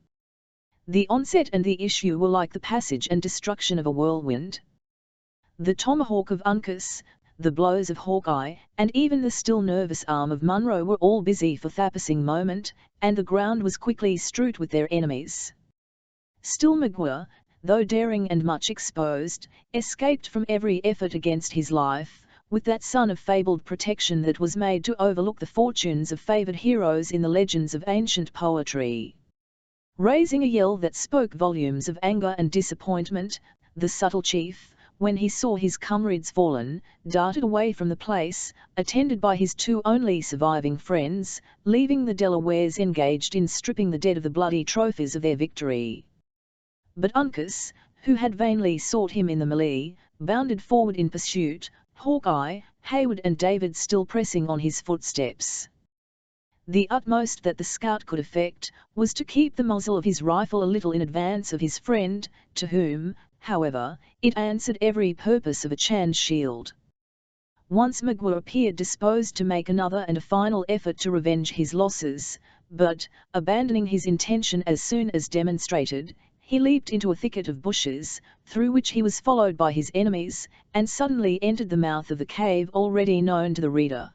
The onset and the issue were like the passage and destruction of a whirlwind. The tomahawk of Uncas, the blows of Hawkeye, and even the still nervous arm of Munro were all busy for the passing moment, and the ground was quickly strewed with their enemies. Still Magua, though daring and much exposed, escaped from every effort against his life, with that son of fabled protection that was made to overlook the fortunes of favoured heroes in the legends of ancient poetry. Raising a yell that spoke volumes of anger and disappointment, the subtle chief, when he saw his comrades fallen, darted away from the place, attended by his two only surviving friends, leaving the Delawares engaged in stripping the dead of the bloody trophies of their victory. But Uncas, who had vainly sought him in the melee, bounded forward in pursuit, Hawkeye, Hayward and David still pressing on his footsteps. The utmost that the scout could effect, was to keep the muzzle of his rifle a little in advance of his friend, to whom, however, it answered every purpose of a Chan's shield. Once Magua appeared disposed to make another and a final effort to revenge his losses, but, abandoning his intention as soon as demonstrated, he leaped into a thicket of bushes, through which he was followed by his enemies, and suddenly entered the mouth of the cave already known to the reader.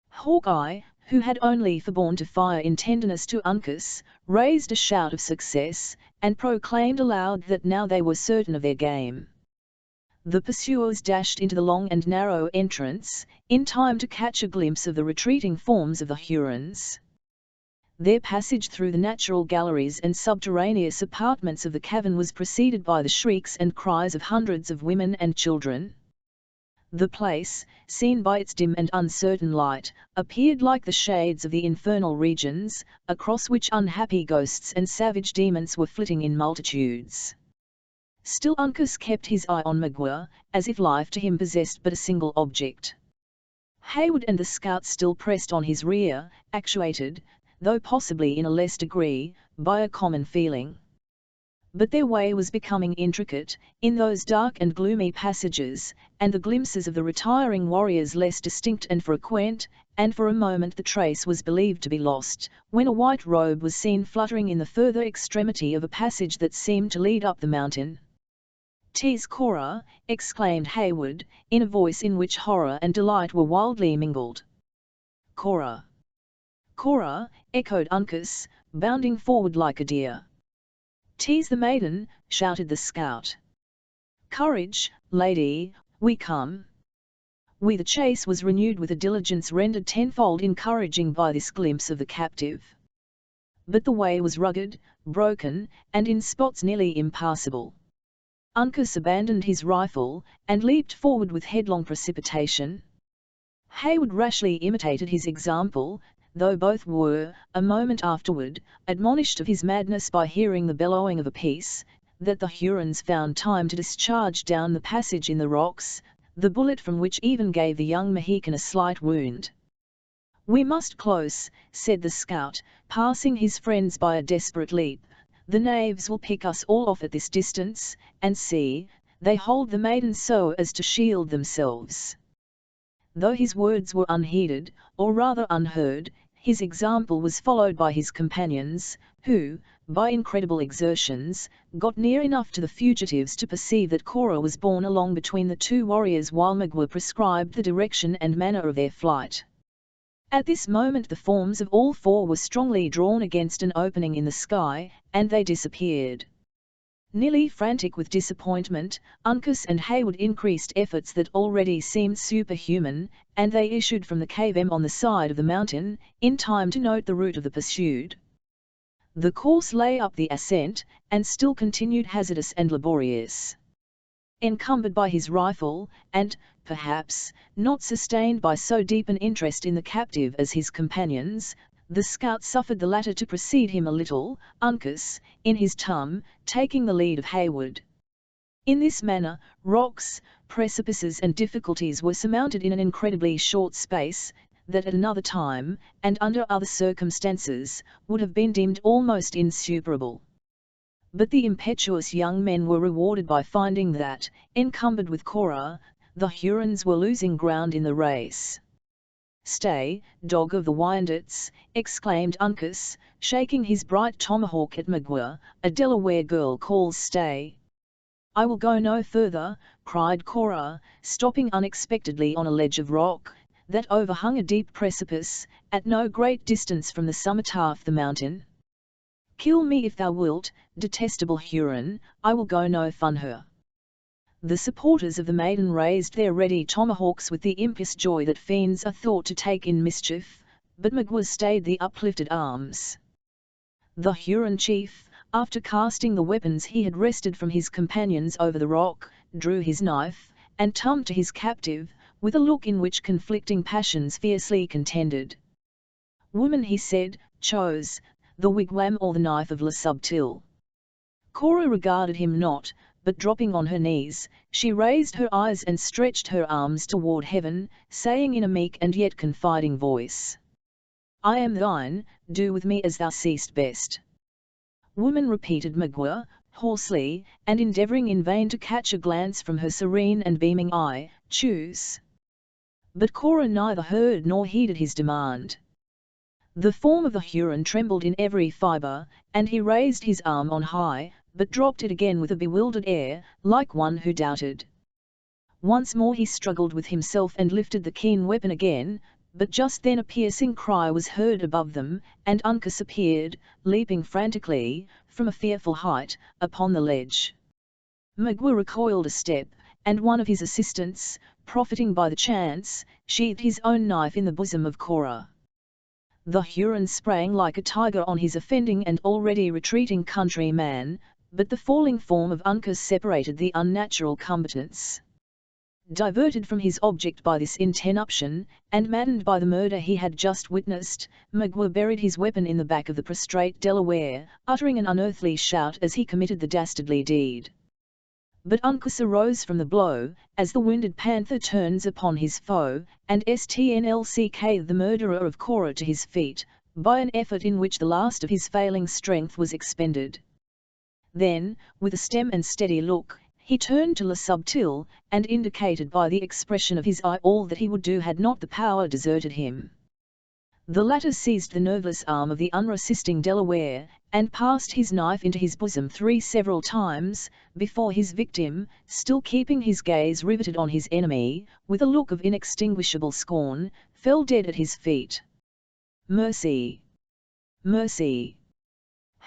Hawkeye, who had only forborne to fire in tenderness to Uncas, raised a shout of success, and proclaimed aloud that now they were certain of their game. The pursuers dashed into the long and narrow entrance, in time to catch a glimpse of the retreating forms of the Hurons. Their passage through the natural galleries and subterraneous apartments of the cavern was preceded by the shrieks and cries of hundreds of women and children. The place, seen by its dim and uncertain light, appeared like the shades of the infernal regions, across which unhappy ghosts and savage demons were flitting in multitudes. Still Uncas kept his eye on Magua, as if life to him possessed but a single object. Hayward and the scout still pressed on his rear, actuated, though possibly in a less degree, by a common feeling. But their way was becoming intricate, in those dark and gloomy passages, and the glimpses of the retiring warriors less distinct and frequent, and for a moment the trace was believed to be lost, when a white robe was seen fluttering in the further extremity of a passage that seemed to lead up the mountain. "'Tis Cora!" exclaimed Hayward, in a voice in which horror and delight were wildly mingled. "Cora! Cora!" echoed Uncas, bounding forward like a deer. "'Tis the maiden!" shouted the scout. "Courage, lady, we come!" The chase was renewed with a diligence rendered tenfold encouraging by this glimpse of the captive. But the way was rugged, broken, and in spots nearly impassable. Uncas abandoned his rifle, and leaped forward with headlong precipitation. Hayward rashly imitated his example, though both were, a moment afterward, admonished of his madness by hearing the bellowing of a piece, that the Hurons found time to discharge down the passage in the rocks, the bullet from which even gave the young Mohican a slight wound. "We must close," said the scout, passing his friends by a desperate leap. "The knaves will pick us all off at this distance, and see, they hold the maiden so as to shield themselves." Though his words were unheeded, or rather unheard, his example was followed by his companions, who, by incredible exertions, got near enough to the fugitives to perceive that Cora was borne along between the two warriors while Magua prescribed the direction and manner of their flight. At this moment the forms of all four were strongly drawn against an opening in the sky, and they disappeared. Nearly frantic with disappointment, Uncas and Hayward increased efforts that already seemed superhuman, and they issued from the cave on the side of the mountain, in time to note the route of the pursued. The course lay up the ascent, and still continued hazardous and laborious. Encumbered by his rifle, and, perhaps, not sustained by so deep an interest in the captive as his companions, The scout suffered the latter to precede him a little, Uncas, in his turn, taking the lead of Hayward. In this manner, rocks, precipices and difficulties were surmounted in an incredibly short space, that at another time, and under other circumstances, would have been deemed almost insuperable. But the impetuous young men were rewarded by finding that, encumbered with Cora, the Hurons were losing ground in the race. "Stay, dog of the Wyandots!" exclaimed Uncas, shaking his bright tomahawk at Magua. "A Delaware girl calls stay." "I will go no further," cried Cora, stopping unexpectedly on a ledge of rock, that overhung a deep precipice, at no great distance from the summit half the mountain. "Kill me if thou wilt, detestable Huron, I will go no further." The supporters of the maiden raised their ready tomahawks with the impious joy that fiends are thought to take in mischief, but Magua stayed the uplifted arms. The Huron chief, after casting the weapons he had wrested from his companions over the rock, drew his knife, and turned to his captive, with a look in which conflicting passions fiercely contended. "Woman," he said, "chose the wigwam or the knife of Le Subtil." Cora regarded him not, but dropping on her knees, she raised her eyes and stretched her arms toward heaven, saying in a meek and yet confiding voice, "I am thine, do with me as thou seest best." "Woman," repeated Magua, hoarsely, and endeavoring in vain to catch a glance from her serene and beaming eye, "choose." But Cora neither heard nor heeded his demand. The form of the Huron trembled in every fibre, and he raised his arm on high, but dropped it again with a bewildered air, like one who doubted. Once more he struggled with himself and lifted the keen weapon again, but just then a piercing cry was heard above them, and Uncas appeared, leaping frantically, from a fearful height, upon the ledge. Magua recoiled a step, and one of his assistants, profiting by the chance, sheathed his own knife in the bosom of Cora. The Huron sprang like a tiger on his offending and already retreating countryman, but the falling form of Uncas separated the unnatural combatants. Diverted from his object by this interruption, and maddened by the murder he had just witnessed, Magua buried his weapon in the back of the prostrate Delaware, uttering an unearthly shout as he committed the dastardly deed. But Uncas arose from the blow, as the wounded panther turns upon his foe, and snlck the murderer of Cora to his feet, by an effort in which the last of his failing strength was expended. Then, with a stern and steady look, he turned to Le Subtil, and indicated by the expression of his eye all that he would do had not the power deserted him. The latter seized the nerveless arm of the unresisting Delaware, and passed his knife into his bosom several times, before his victim, still keeping his gaze riveted on his enemy, with a look of inextinguishable scorn, fell dead at his feet. "Mercy! Mercy!"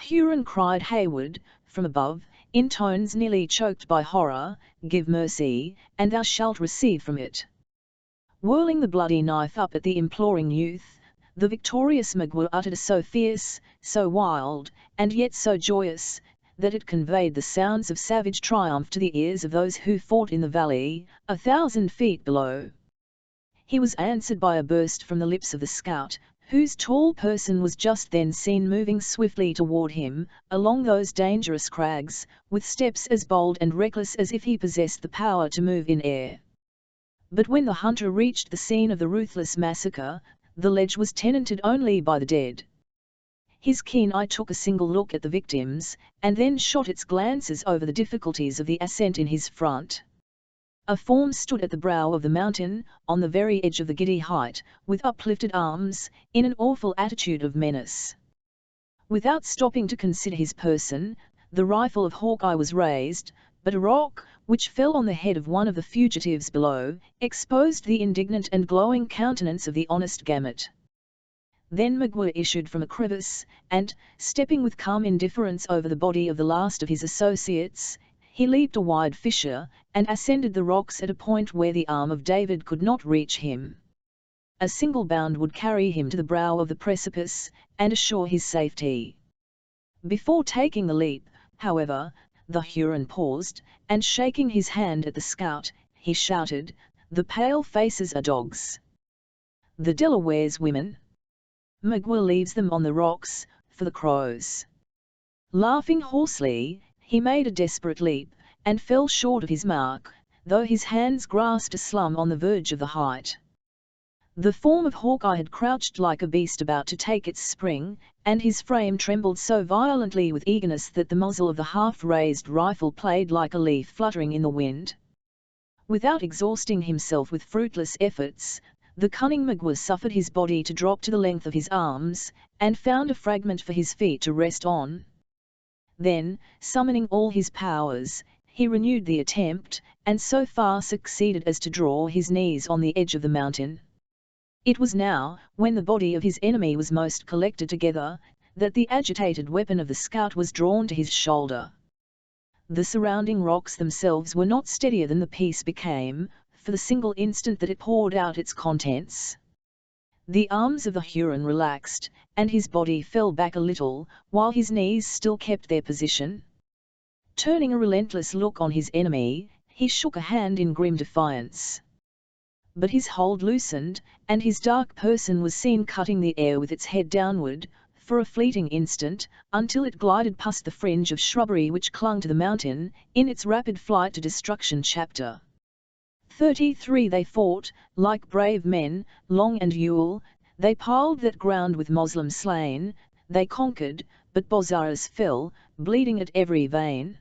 Huron, cried Hayward, from above, in tones nearly choked by horror, "give mercy, and thou shalt receive from it." Whirling the bloody knife up at the imploring youth, the victorious Magua uttered a so fierce, so wild, and yet so joyous, that it conveyed the sounds of savage triumph to the ears of those who fought in the valley, 1,000 feet below. He was answered by a burst from the lips of the scout, whose tall person was just then seen moving swiftly toward him, along those dangerous crags, with steps as bold and reckless as if he possessed the power to move in air. But when the hunter reached the scene of the ruthless massacre, the ledge was tenanted only by the dead. His keen eye took a single look at the victims, and then shot its glances over the difficulties of the ascent in his front. A form stood at the brow of the mountain, on the very edge of the giddy height, with uplifted arms, in an awful attitude of menace. Without stopping to consider his person, the rifle of Hawkeye was raised, but a rock, which fell on the head of one of the fugitives below, exposed the indignant and glowing countenance of the honest Gamut. Then Magua issued from a crevice, and, stepping with calm indifference over the body of the last of his associates, he leaped a wide fissure, and ascended the rocks at a point where the arm of David could not reach him. A single bound would carry him to the brow of the precipice, and assure his safety. Before taking the leap, however, the Huron paused, and shaking his hand at the scout, he shouted, "The pale faces are dogs! The Delawares women!" Magua leaves them on the rocks, for the crows. Laughing hoarsely, he made a desperate leap, and fell short of his mark, though his hands grasped a slum on the verge of the height. The form of Hawkeye had crouched like a beast about to take its spring, and his frame trembled so violently with eagerness that the muzzle of the half-raised rifle played like a leaf fluttering in the wind. Without exhausting himself with fruitless efforts, the cunning Magua suffered his body to drop to the length of his arms, and found a fragment for his feet to rest on. Then, summoning all his powers, he renewed the attempt, and so far succeeded as to draw his knees on the edge of the mountain. It was now, when the body of his enemy was most collected together, that the agitated weapon of the scout was drawn to his shoulder. The surrounding rocks themselves were not steadier than the piece became, for the single instant that it poured out its contents. The arms of the Huron relaxed, and his body fell back a little, while his knees still kept their position. Turning a relentless look on his enemy, he shook a hand in grim defiance. But his hold loosened, and his dark person was seen cutting the air with its head downward, for a fleeting instant, until it glided past the fringe of shrubbery which clung to the mountain, in its rapid flight to destruction. Chapter 33. They fought, like brave men, Long and Ewell, they piled that ground with Moslem slain, they conquered, but Bozzaris fell, bleeding at every vein.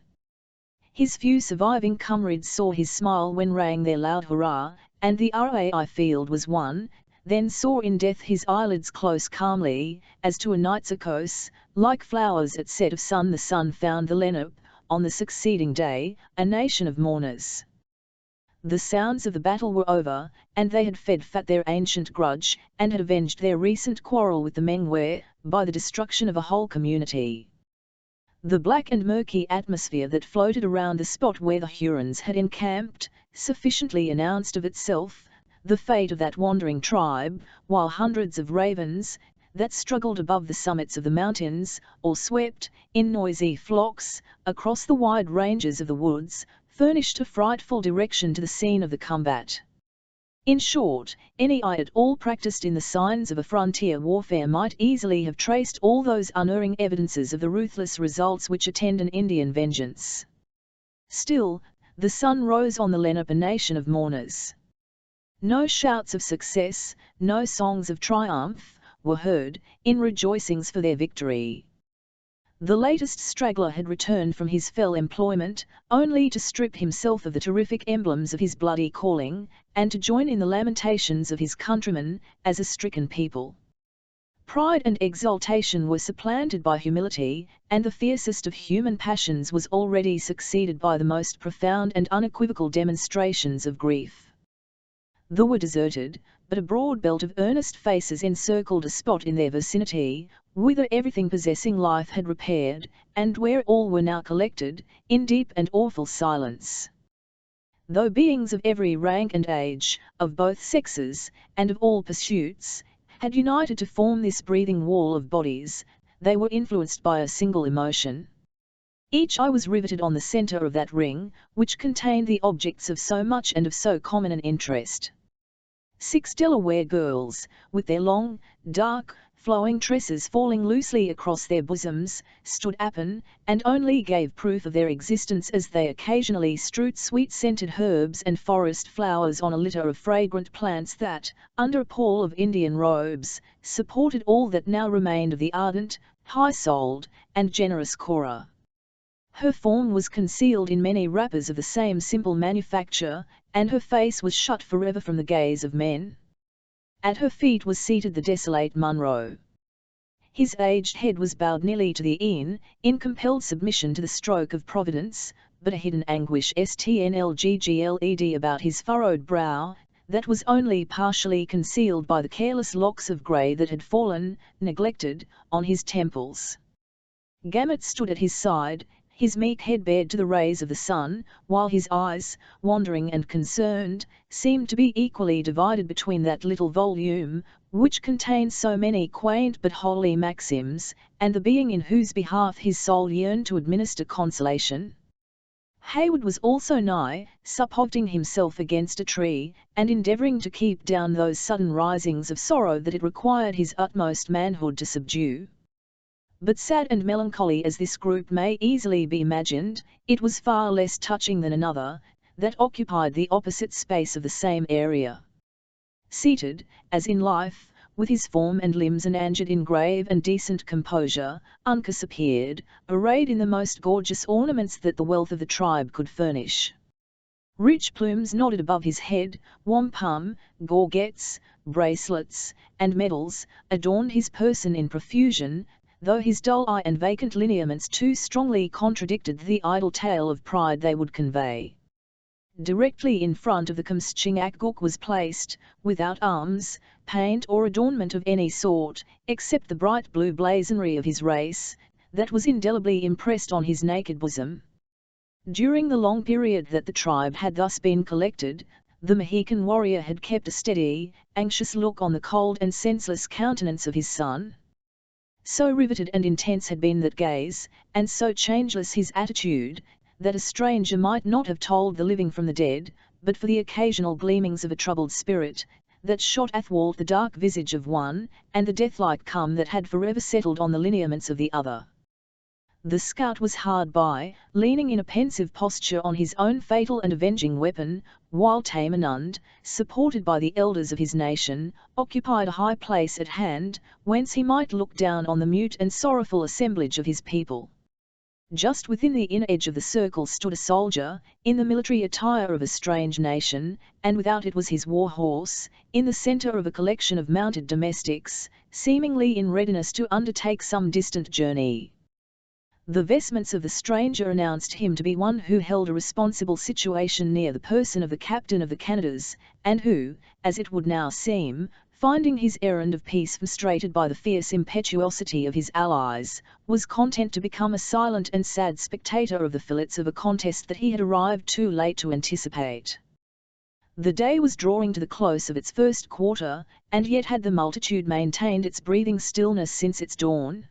His few surviving comrades saw his smile when rang their loud hurrah, and the Rai field was won, then saw in death his eyelids close calmly, as to a night's acose, like flowers at set of sun. The sun found the Lenape, on the succeeding day, a nation of mourners. The sounds of the battle were over, and they had fed fat their ancient grudge, and had avenged their recent quarrel with the Mengwe, by the destruction of a whole community. The black and murky atmosphere that floated around the spot where the Hurons had encamped, sufficiently announced of itself the fate of that wandering tribe, while hundreds of ravens, that struggled above the summits of the mountains, or swept, in noisy flocks, across the wide ranges of the woods, furnished a frightful direction to the scene of the combat. In short, any eye at all practiced in the signs of a frontier warfare might easily have traced all those unerring evidences of the ruthless results which attend an Indian vengeance. Still, the sun rose on the Lenape, a nation of mourners. No shouts of success, no songs of triumph, were heard, in rejoicings for their victory. The latest straggler had returned from his fell employment, only to strip himself of the terrific emblems of his bloody calling, and to join in the lamentations of his countrymen, as a stricken people. Pride and exultation were supplanted by humility, and the fiercest of human passions was already succeeded by the most profound and unequivocal demonstrations of grief. They were deserted, but a broad belt of earnest faces encircled a spot in their vicinity, whither everything possessing life had repaired, and where all were now collected, in deep and awful silence. Though beings of every rank and age, of both sexes, and of all pursuits, had united to form this breathing wall of bodies, they were influenced by a single emotion. Each eye was riveted on the centre of that ring, which contained the objects of so much and of so common an interest. 6 Delaware girls, with their long, dark, flowing tresses falling loosely across their bosoms, stood upon, and only gave proof of their existence as they occasionally strewed sweet-scented herbs and forest flowers on a litter of fragrant plants that, under a pall of Indian robes, supported all that now remained of the ardent, high-souled, and generous Cora. Her form was concealed in many wrappers of the same simple manufacture, and her face was shut forever from the gaze of men. At her feet was seated the desolate Munro. His aged head was bowed nearly to the ear, in compelled submission to the stroke of Providence, but a hidden anguish stnlggled about his furrowed brow, that was only partially concealed by the careless locks of grey that had fallen, neglected, on his temples. Gamut stood at his side, his meek head bared to the rays of the sun, while his eyes, wandering and concerned, seemed to be equally divided between that little volume, which contained so many quaint but holy maxims, and the being in whose behalf his soul yearned to administer consolation. Hayward was also nigh, supporting himself against a tree, and endeavouring to keep down those sudden risings of sorrow that it required his utmost manhood to subdue. But sad and melancholy as this group may easily be imagined, it was far less touching than another, that occupied the opposite space of the same area. Seated, as in life, with his form and limbs enangered in grave and decent composure, Uncas appeared, arrayed in the most gorgeous ornaments that the wealth of the tribe could furnish. Rich plumes nodded above his head, wampum, gorgets, bracelets, and medals, adorned his person in profusion, though his dull eye and vacant lineaments too strongly contradicted the idle tale of pride they would convey. Directly in front of the Kumschingakguk was placed, without arms, paint or adornment of any sort, except the bright blue blazonry of his race, that was indelibly impressed on his naked bosom. During the long period that the tribe had thus been collected, the Mohican warrior had kept a steady, anxious look on the cold and senseless countenance of his son. So riveted and intense had been that gaze, and so changeless his attitude, that a stranger might not have told the living from the dead, but for the occasional gleamings of a troubled spirit, that shot athwart the dark visage of one, and the death-like calm that had forever settled on the lineaments of the other. The scout was hard by, leaning in a pensive posture on his own fatal and avenging weapon, while Tamenund, supported by the elders of his nation, occupied a high place at hand, whence he might look down on the mute and sorrowful assemblage of his people. Just within the inner edge of the circle stood a soldier, in the military attire of a strange nation, and without it was his war horse, in the centre of a collection of mounted domestics, seemingly in readiness to undertake some distant journey. The vestments of the stranger announced him to be one who held a responsible situation near the person of the captain of the Canadas, and who, as it would now seem, finding his errand of peace frustrated by the fierce impetuosity of his allies, was content to become a silent and sad spectator of the fillets of a contest that he had arrived too late to anticipate. The day was drawing to the close of its first quarter, and yet had the multitude maintained its breathing stillness since its dawn?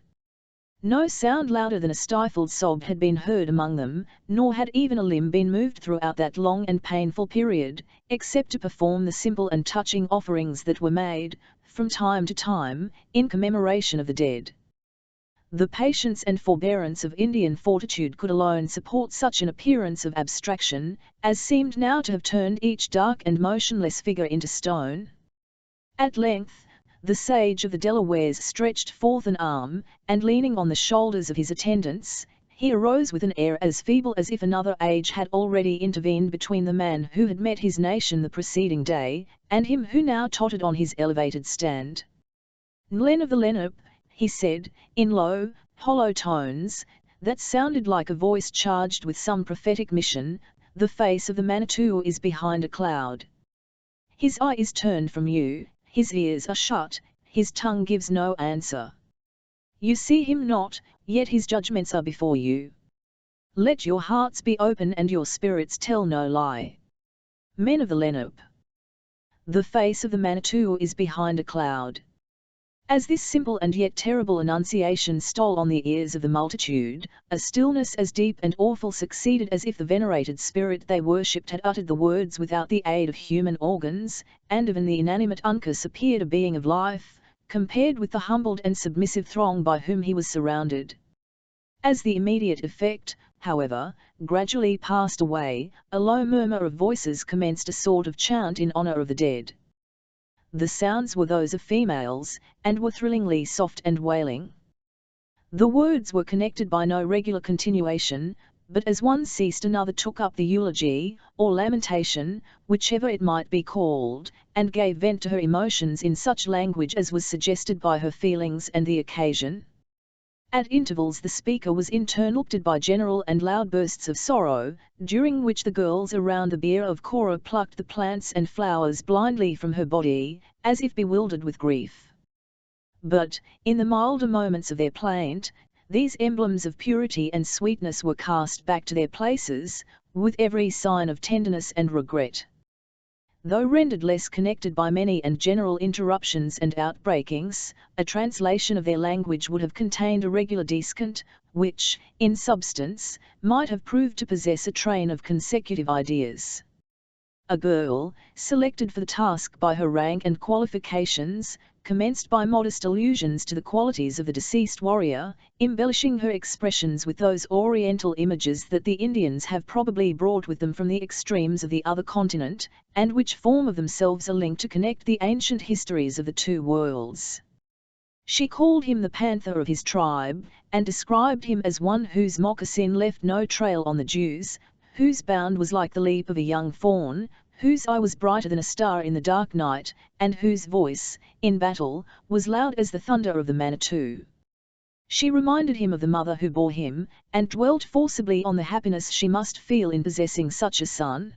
No sound louder than a stifled sob had been heard among them, nor had even a limb been moved throughout that long and painful period, except to perform the simple and touching offerings that were made, from time to time, in commemoration of the dead. The patience and forbearance of Indian fortitude could alone support such an appearance of abstraction, as seemed now to have turned each dark and motionless figure into stone. At length, the sage of the Delawares stretched forth an arm, and leaning on the shoulders of his attendants, he arose with an air as feeble as if another age had already intervened between the man who had met his nation the preceding day, and him who now tottered on his elevated stand. "Nglen of the Lenape," he said, in low, hollow tones, that sounded like a voice charged with some prophetic mission, "the face of the Manitou is behind a cloud. His eye is turned from you, his ears are shut, his tongue gives no answer. You see him not, yet his judgments are before you. Let your hearts be open and your spirits tell no lie. Men of the Lenape. The face of the Manitou is behind a cloud." As this simple and yet terrible enunciation stole on the ears of the multitude, a stillness as deep and awful succeeded as if the venerated spirit they worshipped had uttered the words without the aid of human organs, and even the inanimate Uncas appeared a being of life, compared with the humbled and submissive throng by whom he was surrounded. As the immediate effect, however, gradually passed away, a low murmur of voices commenced a sort of chant in honour of the dead. The sounds were those of females, and were thrillingly soft and wailing. The words were connected by no regular continuation, but as one ceased another took up the eulogy, or lamentation, whichever it might be called, and gave vent to her emotions in such language as was suggested by her feelings and the occasion. At intervals the speaker was interrupted by general and loud bursts of sorrow, during which the girls around the bier of Cora plucked the plants and flowers blindly from her body, as if bewildered with grief. But, in the milder moments of their plaint, these emblems of purity and sweetness were cast back to their places, with every sign of tenderness and regret. Though rendered less connected by many and general interruptions and outbreakings, a translation of their language would have contained a regular descant, which, in substance, might have proved to possess a train of consecutive ideas. A girl, selected for the task by her rank and qualifications, commenced by modest allusions to the qualities of the deceased warrior, embellishing her expressions with those oriental images that the Indians have probably brought with them from the extremes of the other continent, and which form of themselves a link to connect the ancient histories of the two worlds. She called him the panther of his tribe, and described him as one whose moccasin left no trail on the dews, whose bound was like the leap of a young fawn, whose eye was brighter than a star in the dark night, and whose voice, in battle, was loud as the thunder of the Manitou. She reminded him of the mother who bore him, and dwelt forcibly on the happiness she must feel in possessing such a son.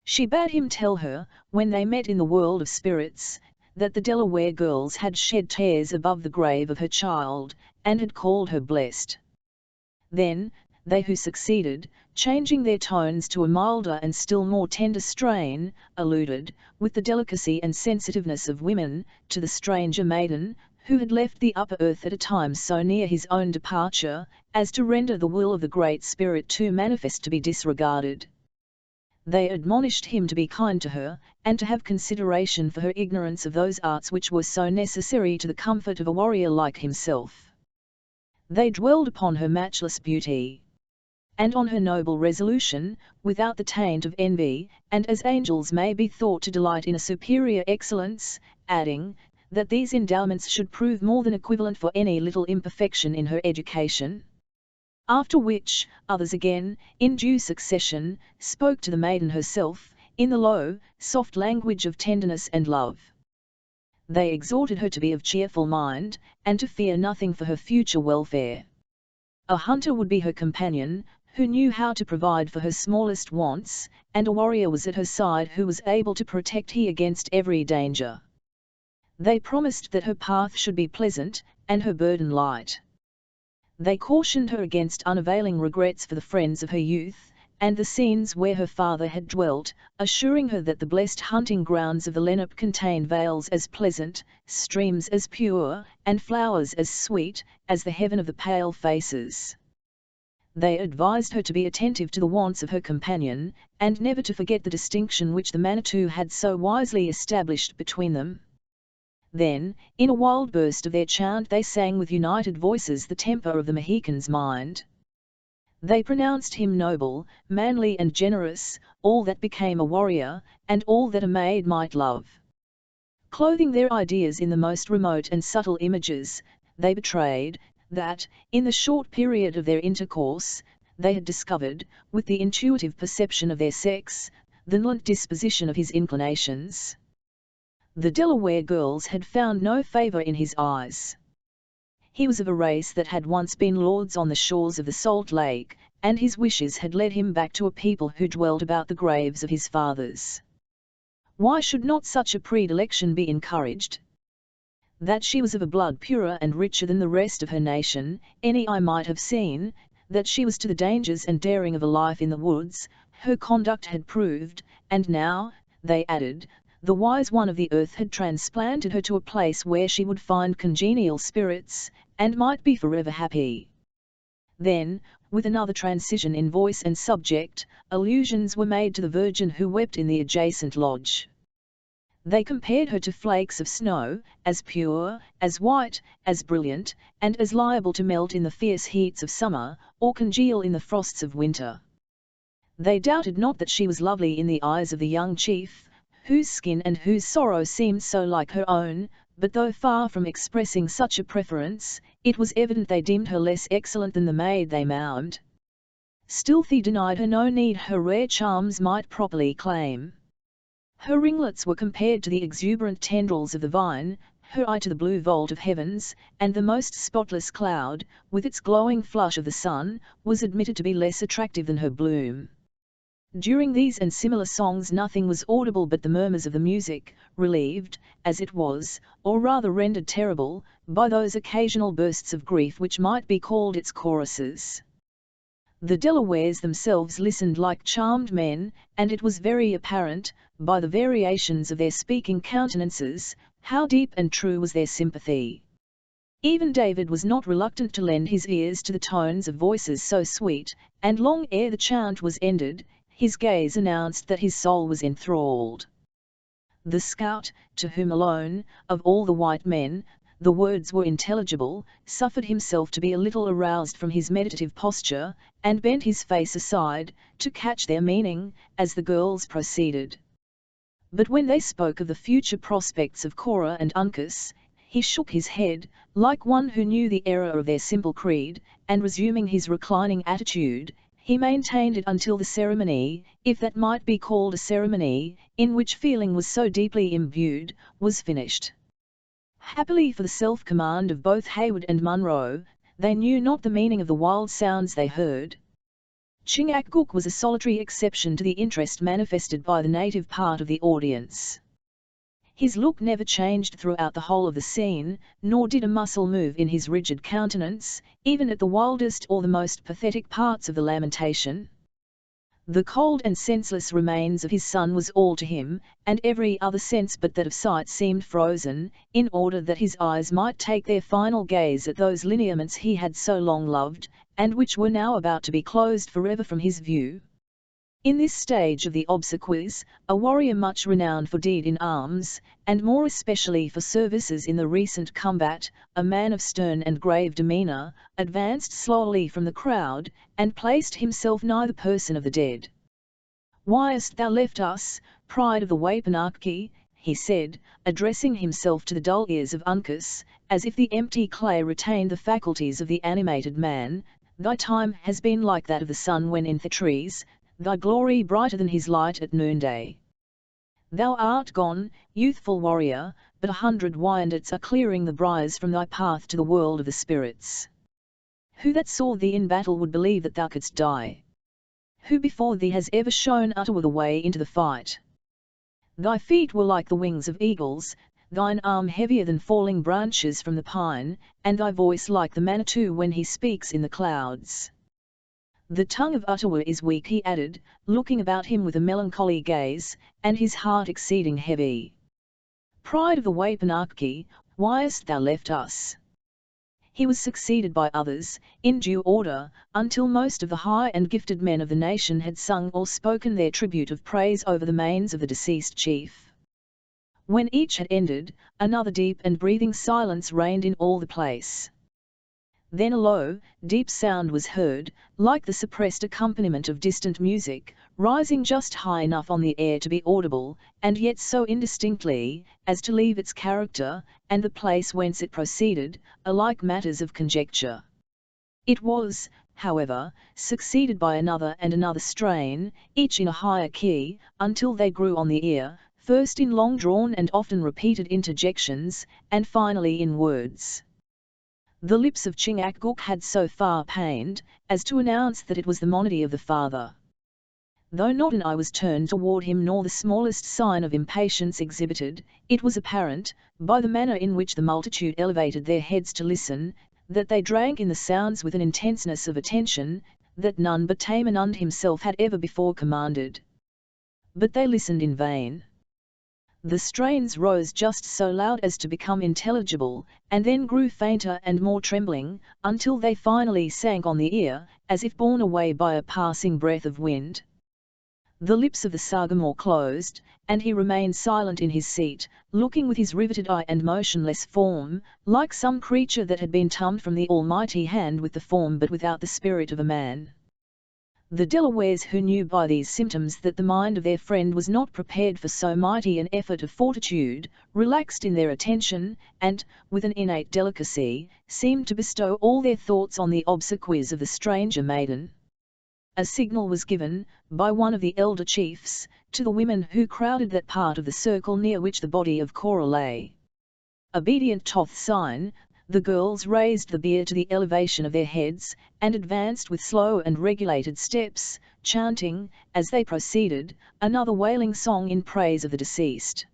She bade him tell her, when they met in the world of spirits, that the Delaware girls had shed tears above the grave of her child, and had called her blessed. Then, they who succeeded, changing their tones to a milder and still more tender strain, alluded, with the delicacy and sensitiveness of women, to the stranger maiden, who had left the upper earth at a time so near his own departure, as to render the will of the Great Spirit too manifest to be disregarded. They admonished him to be kind to her, and to have consideration for her ignorance of those arts which were so necessary to the comfort of a warrior like himself. They dwelled upon her matchless beauty, and on her noble resolution, without the taint of envy, and as angels may be thought to delight in a superior excellence, adding, that these endowments should prove more than equivalent for any little imperfection in her education. After which, others again, in due succession, spoke to the maiden herself, in the low, soft language of tenderness and love. They exhorted her to be of cheerful mind, and to fear nothing for her future welfare. A hunter would be her companion, who knew how to provide for her smallest wants, and a warrior was at her side who was able to protect her against every danger. They promised that her path should be pleasant, and her burden light. They cautioned her against unavailing regrets for the friends of her youth, and the scenes where her father had dwelt, assuring her that the blessed hunting grounds of the Lenape contained vales as pleasant, streams as pure, and flowers as sweet, as the heaven of the pale faces. They advised her to be attentive to the wants of her companion, and never to forget the distinction which the Manitou had so wisely established between them. Then, in a wild burst of their chant they sang with united voices the temper of the Mohican's mind. They pronounced him noble, manly and generous, all that became a warrior, and all that a maid might love. Clothing their ideas in the most remote and subtle images, they betrayed, that, in the short period of their intercourse, they had discovered, with the intuitive perception of their sex, the latent disposition of his inclinations. The Delaware girls had found no favor in his eyes. He was of a race that had once been lords on the shores of the Salt Lake, and his wishes had led him back to a people who dwelt about the graves of his fathers. Why should not such a predilection be encouraged? That she was of a blood purer and richer than the rest of her nation, any eye might have seen; that she was to the dangers and daring of a life in the woods, her conduct had proved, and now, they added, the wise one of the earth had transplanted her to a place where she would find congenial spirits, and might be forever happy. Then, with another transition in voice and subject, allusions were made to the Virgin who wept in the adjacent lodge. They compared her to flakes of snow, as pure, as white, as brilliant, and as liable to melt in the fierce heats of summer, or congeal in the frosts of winter. They doubted not that she was lovely in the eyes of the young chief, whose skin and whose sorrow seemed so like her own, but though far from expressing such a preference, it was evident they deemed her less excellent than the maid they mourned. Still they denied her no need her rare charms might properly claim. Her ringlets were compared to the exuberant tendrils of the vine, her eye to the blue vault of heavens, and the most spotless cloud, with its glowing flush of the sun, was admitted to be less attractive than her bloom. During these and similar songs nothing was audible but the murmurs of the music, relieved, as it was, or rather rendered terrible, by those occasional bursts of grief which might be called its choruses. The Delawares themselves listened like charmed men, and it was very apparent, by the variations of their speaking countenances, how deep and true was their sympathy. Even David was not reluctant to lend his ears to the tones of voices so sweet, and long ere the chant was ended, his gaze announced that his soul was enthralled. The scout, to whom alone, of all the white men, the words were intelligible, suffered himself to be a little aroused from his meditative posture, and bent his face aside, to catch their meaning, as the girls proceeded. But when they spoke of the future prospects of Cora and Uncas, he shook his head, like one who knew the error of their simple creed, and resuming his reclining attitude, he maintained it until the ceremony, if that might be called a ceremony, in which feeling was so deeply imbued, was finished. Happily for the self-command of both Hayward and Munro, they knew not the meaning of the wild sounds they heard. Chingachgook was a solitary exception to the interest manifested by the native part of the audience. His look never changed throughout the whole of the scene, nor did a muscle move in his rigid countenance, even at the wildest or the most pathetic parts of the lamentation. The cold and senseless remains of his son was all to him, and every other sense but that of sight seemed frozen, in order that his eyes might take their final gaze at those lineaments he had so long loved, and which were now about to be closed forever from his view. In this stage of the obsequies, a warrior much renowned for deed in arms, and more especially for services in the recent combat, a man of stern and grave demeanour, advanced slowly from the crowd, and placed himself nigh the person of the dead. "Why hast thou left us, pride of the Wapanaki?" he said, addressing himself to the dull ears of Uncas, as if the empty clay retained the faculties of the animated man. "Thy time has been like that of the sun when in the trees, thy glory brighter than his light at noonday. Thou art gone, youthful warrior, but 100 Wyandits are clearing the briars from thy path to the world of the spirits. Who that saw thee in battle would believe that thou couldst die? Who before thee has ever shown Ottawa the way into the fight? Thy feet were like the wings of eagles, thine arm heavier than falling branches from the pine, and thy voice like the Manitou when he speaks in the clouds. The tongue of Ottawa is weak," he added, looking about him with a melancholy gaze, and his heart exceeding heavy. "Pride of the Wapanaki, why hast thou left us?" He was succeeded by others, in due order, until most of the high and gifted men of the nation had sung or spoken their tribute of praise over the manes of the deceased chief. When each had ended, another deep and breathing silence reigned in all the place. Then a low, deep sound was heard, like the suppressed accompaniment of distant music, rising just high enough on the air to be audible, and yet so indistinctly, as to leave its character, and the place whence it proceeded, alike matters of conjecture. It was, however, succeeded by another and another strain, each in a higher key, until they grew on the ear, first in long-drawn and often repeated interjections, and finally in words. The lips of Chingachgook had so far pained, as to announce that it was the monody of the father. Though not an eye was turned toward him nor the smallest sign of impatience exhibited, it was apparent, by the manner in which the multitude elevated their heads to listen, that they drank in the sounds with an intenseness of attention, that none but Tamenund himself had ever before commanded. But they listened in vain. The strains rose just so loud as to become intelligible, and then grew fainter and more trembling, until they finally sank on the ear, as if borne away by a passing breath of wind. The lips of the Sagamore closed, and he remained silent in his seat, looking with his riveted eye and motionless form, like some creature that had been tumbled from the almighty hand with the form but without the spirit of a man. The Delawares, who knew by these symptoms that the mind of their friend was not prepared for so mighty an effort of fortitude, relaxed in their attention, and, with an innate delicacy, seemed to bestow all their thoughts on the obsequies of the stranger maiden. A signal was given, by one of the elder chiefs, to the women who crowded that part of the circle near which the body of Cora lay. Obedient to the sign, the girls raised the bier to the elevation of their heads, and advanced with slow and regulated steps, chanting, as they proceeded, another wailing song in praise of the deceased.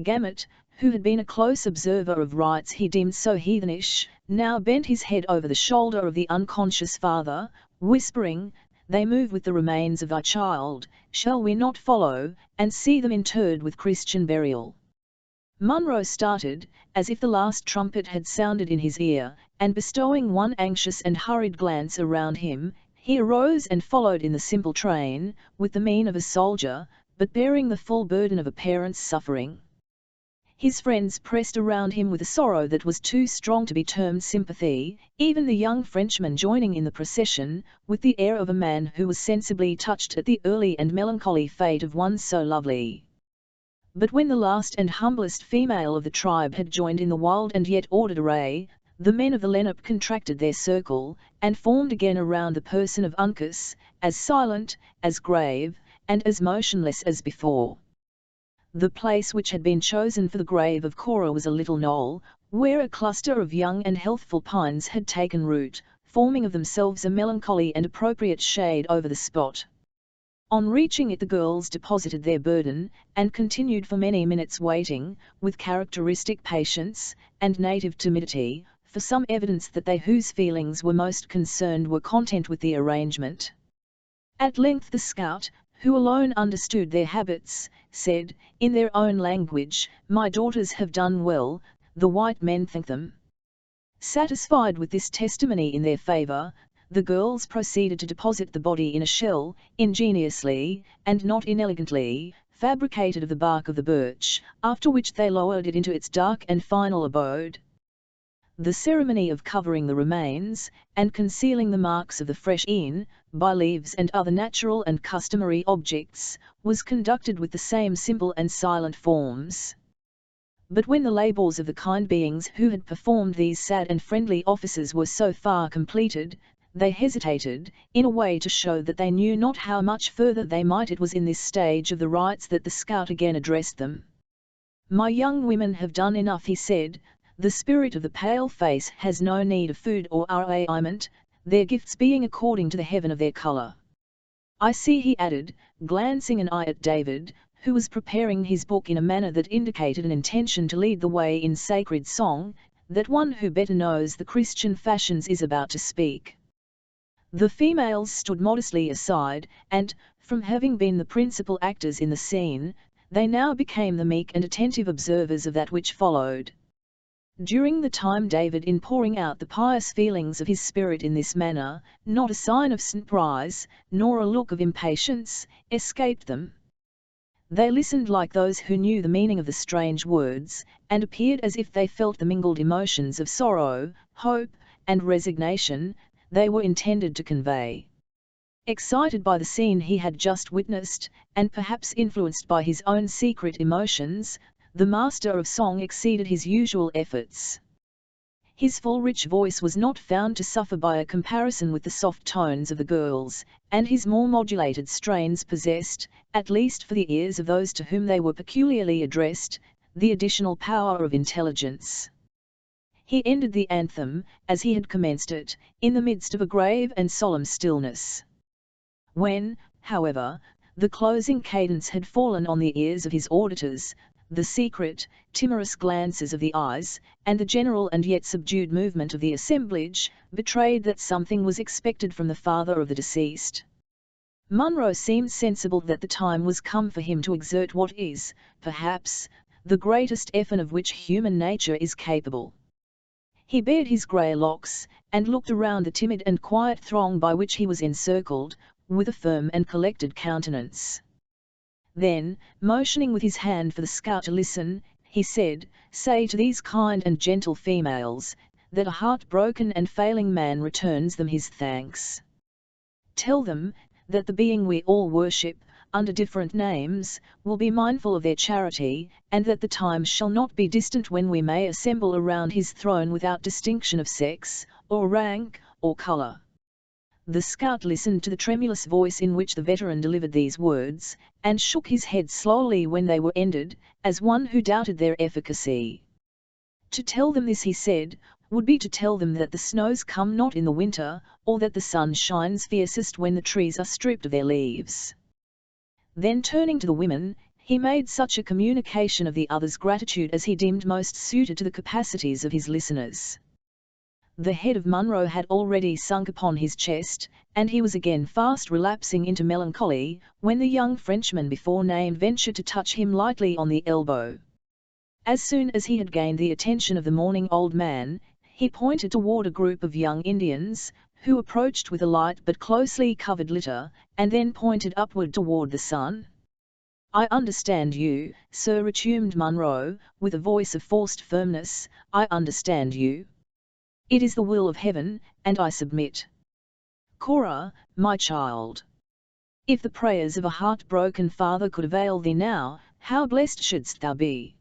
Gamut, who had been a close observer of rites he deemed so heathenish, now bent his head over the shoulder of the unconscious father, whispering, "They move with the remains of our child, shall we not follow, and see them interred with Christian burial?" Munro started, as if the last trumpet had sounded in his ear, and bestowing one anxious and hurried glance around him, he arose and followed in the simple train, with the mien of a soldier, but bearing the full burden of a parent's suffering. His friends pressed around him with a sorrow that was too strong to be termed sympathy, even the young Frenchman joining in the procession, with the air of a man who was sensibly touched at the early and melancholy fate of one so lovely. But when the last and humblest female of the tribe had joined in the wild and yet ordered array, the men of the Lenape contracted their circle, and formed again around the person of Uncas, as silent, as grave, and as motionless as before. The place which had been chosen for the grave of Cora was a little knoll, where a cluster of young and healthful pines had taken root, forming of themselves a melancholy and appropriate shade over the spot. On reaching it the girls deposited their burden, and continued for many minutes waiting, with characteristic patience, and native timidity, for some evidence that they whose feelings were most concerned were content with the arrangement. At length the scout, who alone understood their habits, said, in their own language, "My daughters have done well, the white men thank them." Satisfied with this testimony in their favour, the girls proceeded to deposit the body in a shell, ingeniously, and not inelegantly, fabricated of the bark of the birch, after which they lowered it into its dark and final abode. The ceremony of covering the remains, and concealing the marks of the fresh in, by leaves and other natural and customary objects, was conducted with the same simple and silent forms. But when the labours of the kind beings who had performed these sad and friendly offices were so far completed, they hesitated, in a way to show that they knew not how much further they might. It was in this stage of the rites that the scout again addressed them. "My young women have done enough," he said. "The spirit of the pale face has no need of food or arraignment, their gifts being according to the heaven of their colour. I see," he added, glancing an eye at David, who was preparing his book in a manner that indicated an intention to lead the way in sacred song, "that one who better knows the Christian fashions is about to speak." The females stood modestly aside, and, from having been the principal actors in the scene, they now became the meek and attentive observers of that which followed. During the time David in pouring out the pious feelings of his spirit in this manner, not a sign of surprise, nor a look of impatience, escaped them. They listened like those who knew the meaning of the strange words, and appeared as if they felt the mingled emotions of sorrow, hope, and resignation they were intended to convey. Excited by the scene he had just witnessed, and perhaps influenced by his own secret emotions, the master of song exceeded his usual efforts. His full rich voice was not found to suffer by a comparison with the soft tones of the girls, and his more modulated strains possessed, at least for the ears of those to whom they were peculiarly addressed, the additional power of intelligence. He ended the anthem, as he had commenced it, in the midst of a grave and solemn stillness. When, however, the closing cadence had fallen on the ears of his auditors, the secret, timorous glances of the eyes, and the general and yet subdued movement of the assemblage, betrayed that something was expected from the father of the deceased. Munro seemed sensible that the time was come for him to exert what is, perhaps, the greatest effort of which human nature is capable. He bared his grey locks, and looked around the timid and quiet throng by which he was encircled, with a firm and collected countenance. Then, motioning with his hand for the scout to listen, he said, "Say to these kind and gentle females, that a heart-broken and failing man returns them his thanks. Tell them, that the being we all worship, under different names, will be mindful of their charity, and that the time shall not be distant when we may assemble around his throne without distinction of sex, or rank, or colour." The scout listened to the tremulous voice in which the veteran delivered these words, and shook his head slowly when they were ended, as one who doubted their efficacy. "To tell them this," he said, "would be to tell them that the snows come not in the winter, or that the sun shines fiercest when the trees are stripped of their leaves." Then turning to the women, he made such a communication of the others' gratitude as he deemed most suited to the capacities of his listeners. The head of Munro had already sunk upon his chest, and he was again fast relapsing into melancholy, when the young Frenchman before named ventured to touch him lightly on the elbow. As soon as he had gained the attention of the mourning old man, he pointed toward a group of young Indians, who approached with a light but closely covered litter, and then pointed upward toward the sun. "I understand you, sir," resumed Munro, with a voice of forced firmness, "I understand you. It is the will of heaven, and I submit. Cora, my child, if the prayers of a heart-broken father could avail thee now, how blessed shouldst thou be!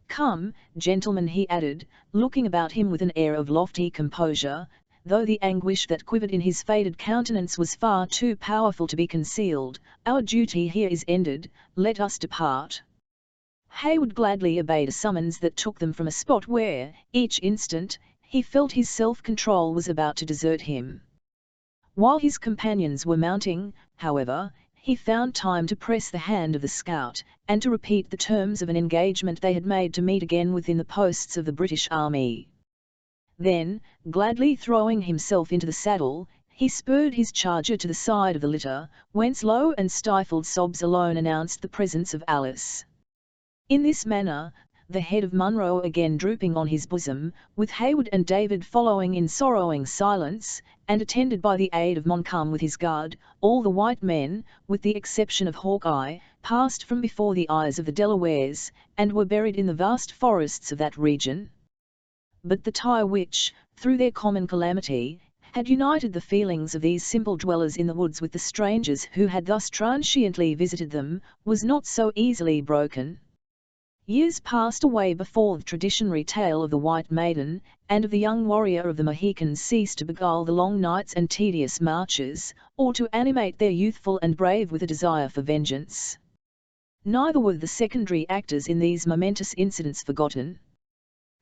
Come, gentlemen," he added, looking about him with an air of lofty composure, though the anguish that quivered in his faded countenance was far too powerful to be concealed, "our duty here is ended, let us depart." Hayward gladly obeyed a summons that took them from a spot where, each instant, he felt his self-control was about to desert him. While his companions were mounting, however, he found time to press the hand of the scout, and to repeat the terms of an engagement they had made to meet again within the posts of the British Army. Then, gladly throwing himself into the saddle, he spurred his charger to the side of the litter, whence low and stifled sobs alone announced the presence of Alice. In this manner, the head of Munro again drooping on his bosom, with Hayward and David following in sorrowing silence, and attended by the aid of Montcalm with his guard, all the white men, with the exception of Hawkeye, passed from before the eyes of the Delawares, and were buried in the vast forests of that region. But the tie which, through their common calamity, had united the feelings of these simple dwellers in the woods with the strangers who had thus transiently visited them, was not so easily broken. Years passed away before the traditionary tale of the White Maiden, and of the young warrior of the Mohicans ceased to beguile the long nights and tedious marches, or to animate their youthful and brave with a desire for vengeance. Neither were the secondary actors in these momentous incidents forgotten.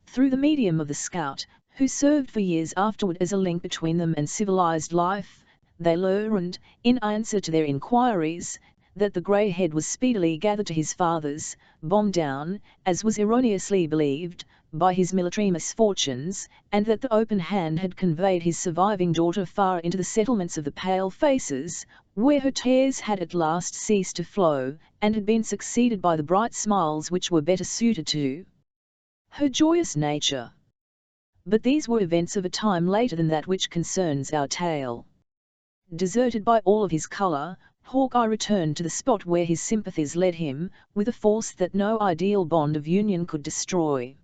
Through the medium of the scout, who served for years afterward as a link between them and civilized life, they learned, in answer to their inquiries, that the grey head was speedily gathered to his fathers, bombed down, as was erroneously believed, by his military misfortunes, and that the open hand had conveyed his surviving daughter far into the settlements of the Pale Faces, where her tears had at last ceased to flow, and had been succeeded by the bright smiles which were better suited to her joyous nature. But these were events of a time later than that which concerns our tale. Deserted by all of his colour, Hawkeye returned to the spot where his sympathies led him, with a force that no ideal bond of union could destroy.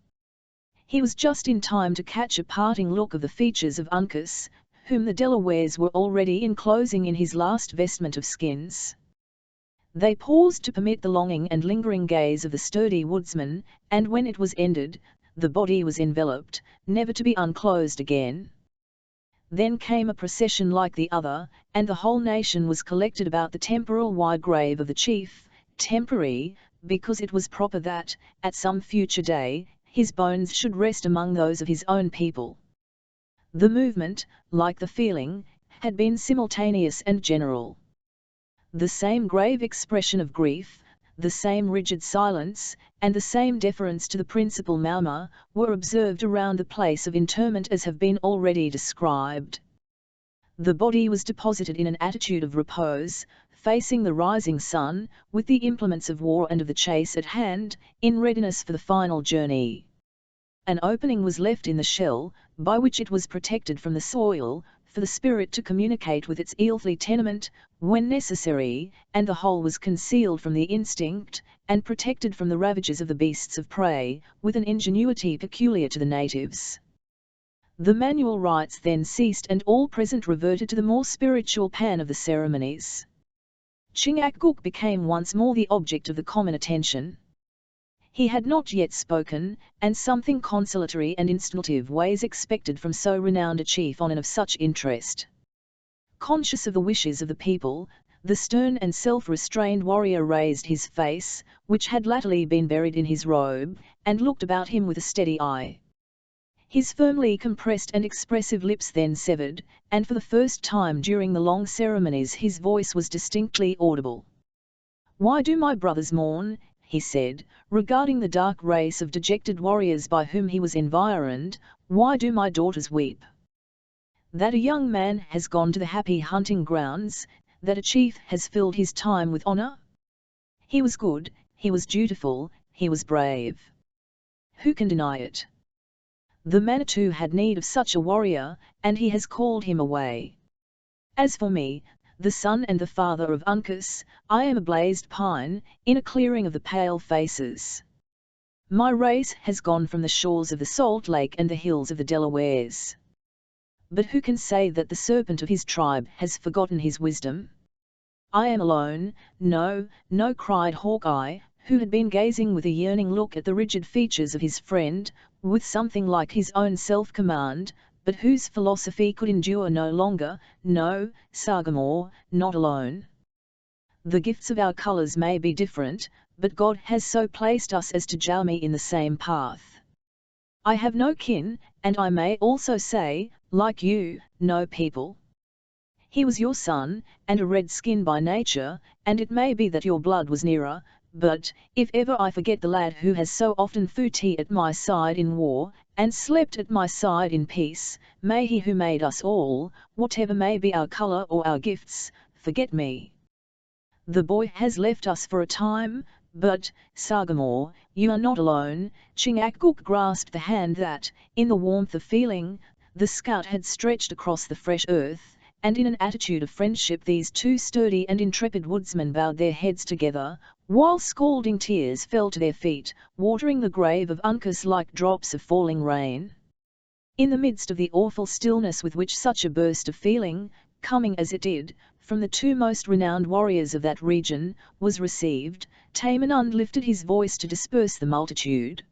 He was just in time to catch a parting look of the features of Uncas, whom the Delawares were already enclosing in his last vestment of skins. They paused to permit the longing and lingering gaze of the sturdy woodsman, and when it was ended, the body was enveloped, never to be unclosed again. Then came a procession like the other, and the whole nation was collected about the temporal wide grave of the chief, temporary, because it was proper that, at some future day, his bones should rest among those of his own people. The movement, like the feeling, had been simultaneous and general. The same grave expression of grief, the same rigid silence, and the same deference to the principal Mauma, were observed around the place of interment as have been already described. The body was deposited in an attitude of repose, facing the rising sun, with the implements of war and of the chase at hand, in readiness for the final journey. An opening was left in the shell, by which it was protected from the soil, for the spirit to communicate with its earthly tenement, when necessary, and the whole was concealed from the instinct, and protected from the ravages of the beasts of prey, with an ingenuity peculiar to the natives. The manual rites then ceased and all present reverted to the more spiritual pan of the ceremonies. Chingachgook became once more the object of the common attention. He had not yet spoken, and something consolatory and instinctive was expected from so renowned a chief on and of such interest. Conscious of the wishes of the people, the stern and self-restrained warrior raised his face, which had latterly been buried in his robe, and looked about him with a steady eye. His firmly compressed and expressive lips then severed, and for the first time during the long ceremonies his voice was distinctly audible. "Why do my brothers mourn?" he said, regarding the dark race of dejected warriors by whom he was environed, "why do my daughters weep? That a young man has gone to the happy hunting grounds, that a chief has filled his time with honor? He was good, he was dutiful, he was brave. Who can deny it? The Manitou had need of such a warrior, and he has called him away. As for me, the son and the father of Uncas, I am a blazed pine, in a clearing of the pale faces. My race has gone from the shores of the Salt Lake and the hills of the Delawares. But who can say that the serpent of his tribe has forgotten his wisdom? I am alone." "No, no," cried Hawkeye, who had been gazing with a yearning look at the rigid features of his friend, with something like his own self-command, but whose philosophy could endure no longer. "No, Sagamore, not alone. The gifts of our colors may be different, but God has so placed us as to journey in the same path. I have no kin, and I may also say, like you, no people. He was your son, and a redskin by nature, and it may be that your blood was nearer, but, if ever I forget the lad who has so often fought at my side in war, and slept at my side in peace, may he who made us all, whatever may be our color or our gifts, forget me. The boy has left us for a time, but, Sagamore, you are not alone." Chingachgook grasped the hand that, in the warmth of feeling, the scout had stretched across the fresh earth, and in an attitude of friendship these two sturdy and intrepid woodsmen bowed their heads together, while scalding tears fell to their feet, watering the grave of Uncas like drops of falling rain. In the midst of the awful stillness with which such a burst of feeling, coming as it did, from the two most renowned warriors of that region, was received, Tamenund lifted his voice to disperse the multitude.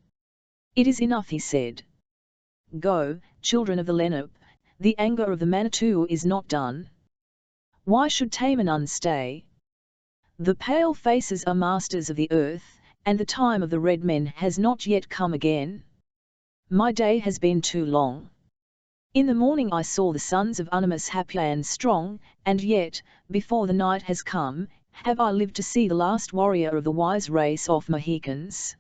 "It is enough," he said. "Go, children of the Lenape, the anger of the Manitou is not done. Why should Tamenund stay? The pale faces are masters of the earth, and the time of the red men has not yet come again. My day has been too long. In the morning I saw the sons of Unamis happy and strong, and yet, before the night has come, have I lived to see the last warrior of the wise race of Mohicans.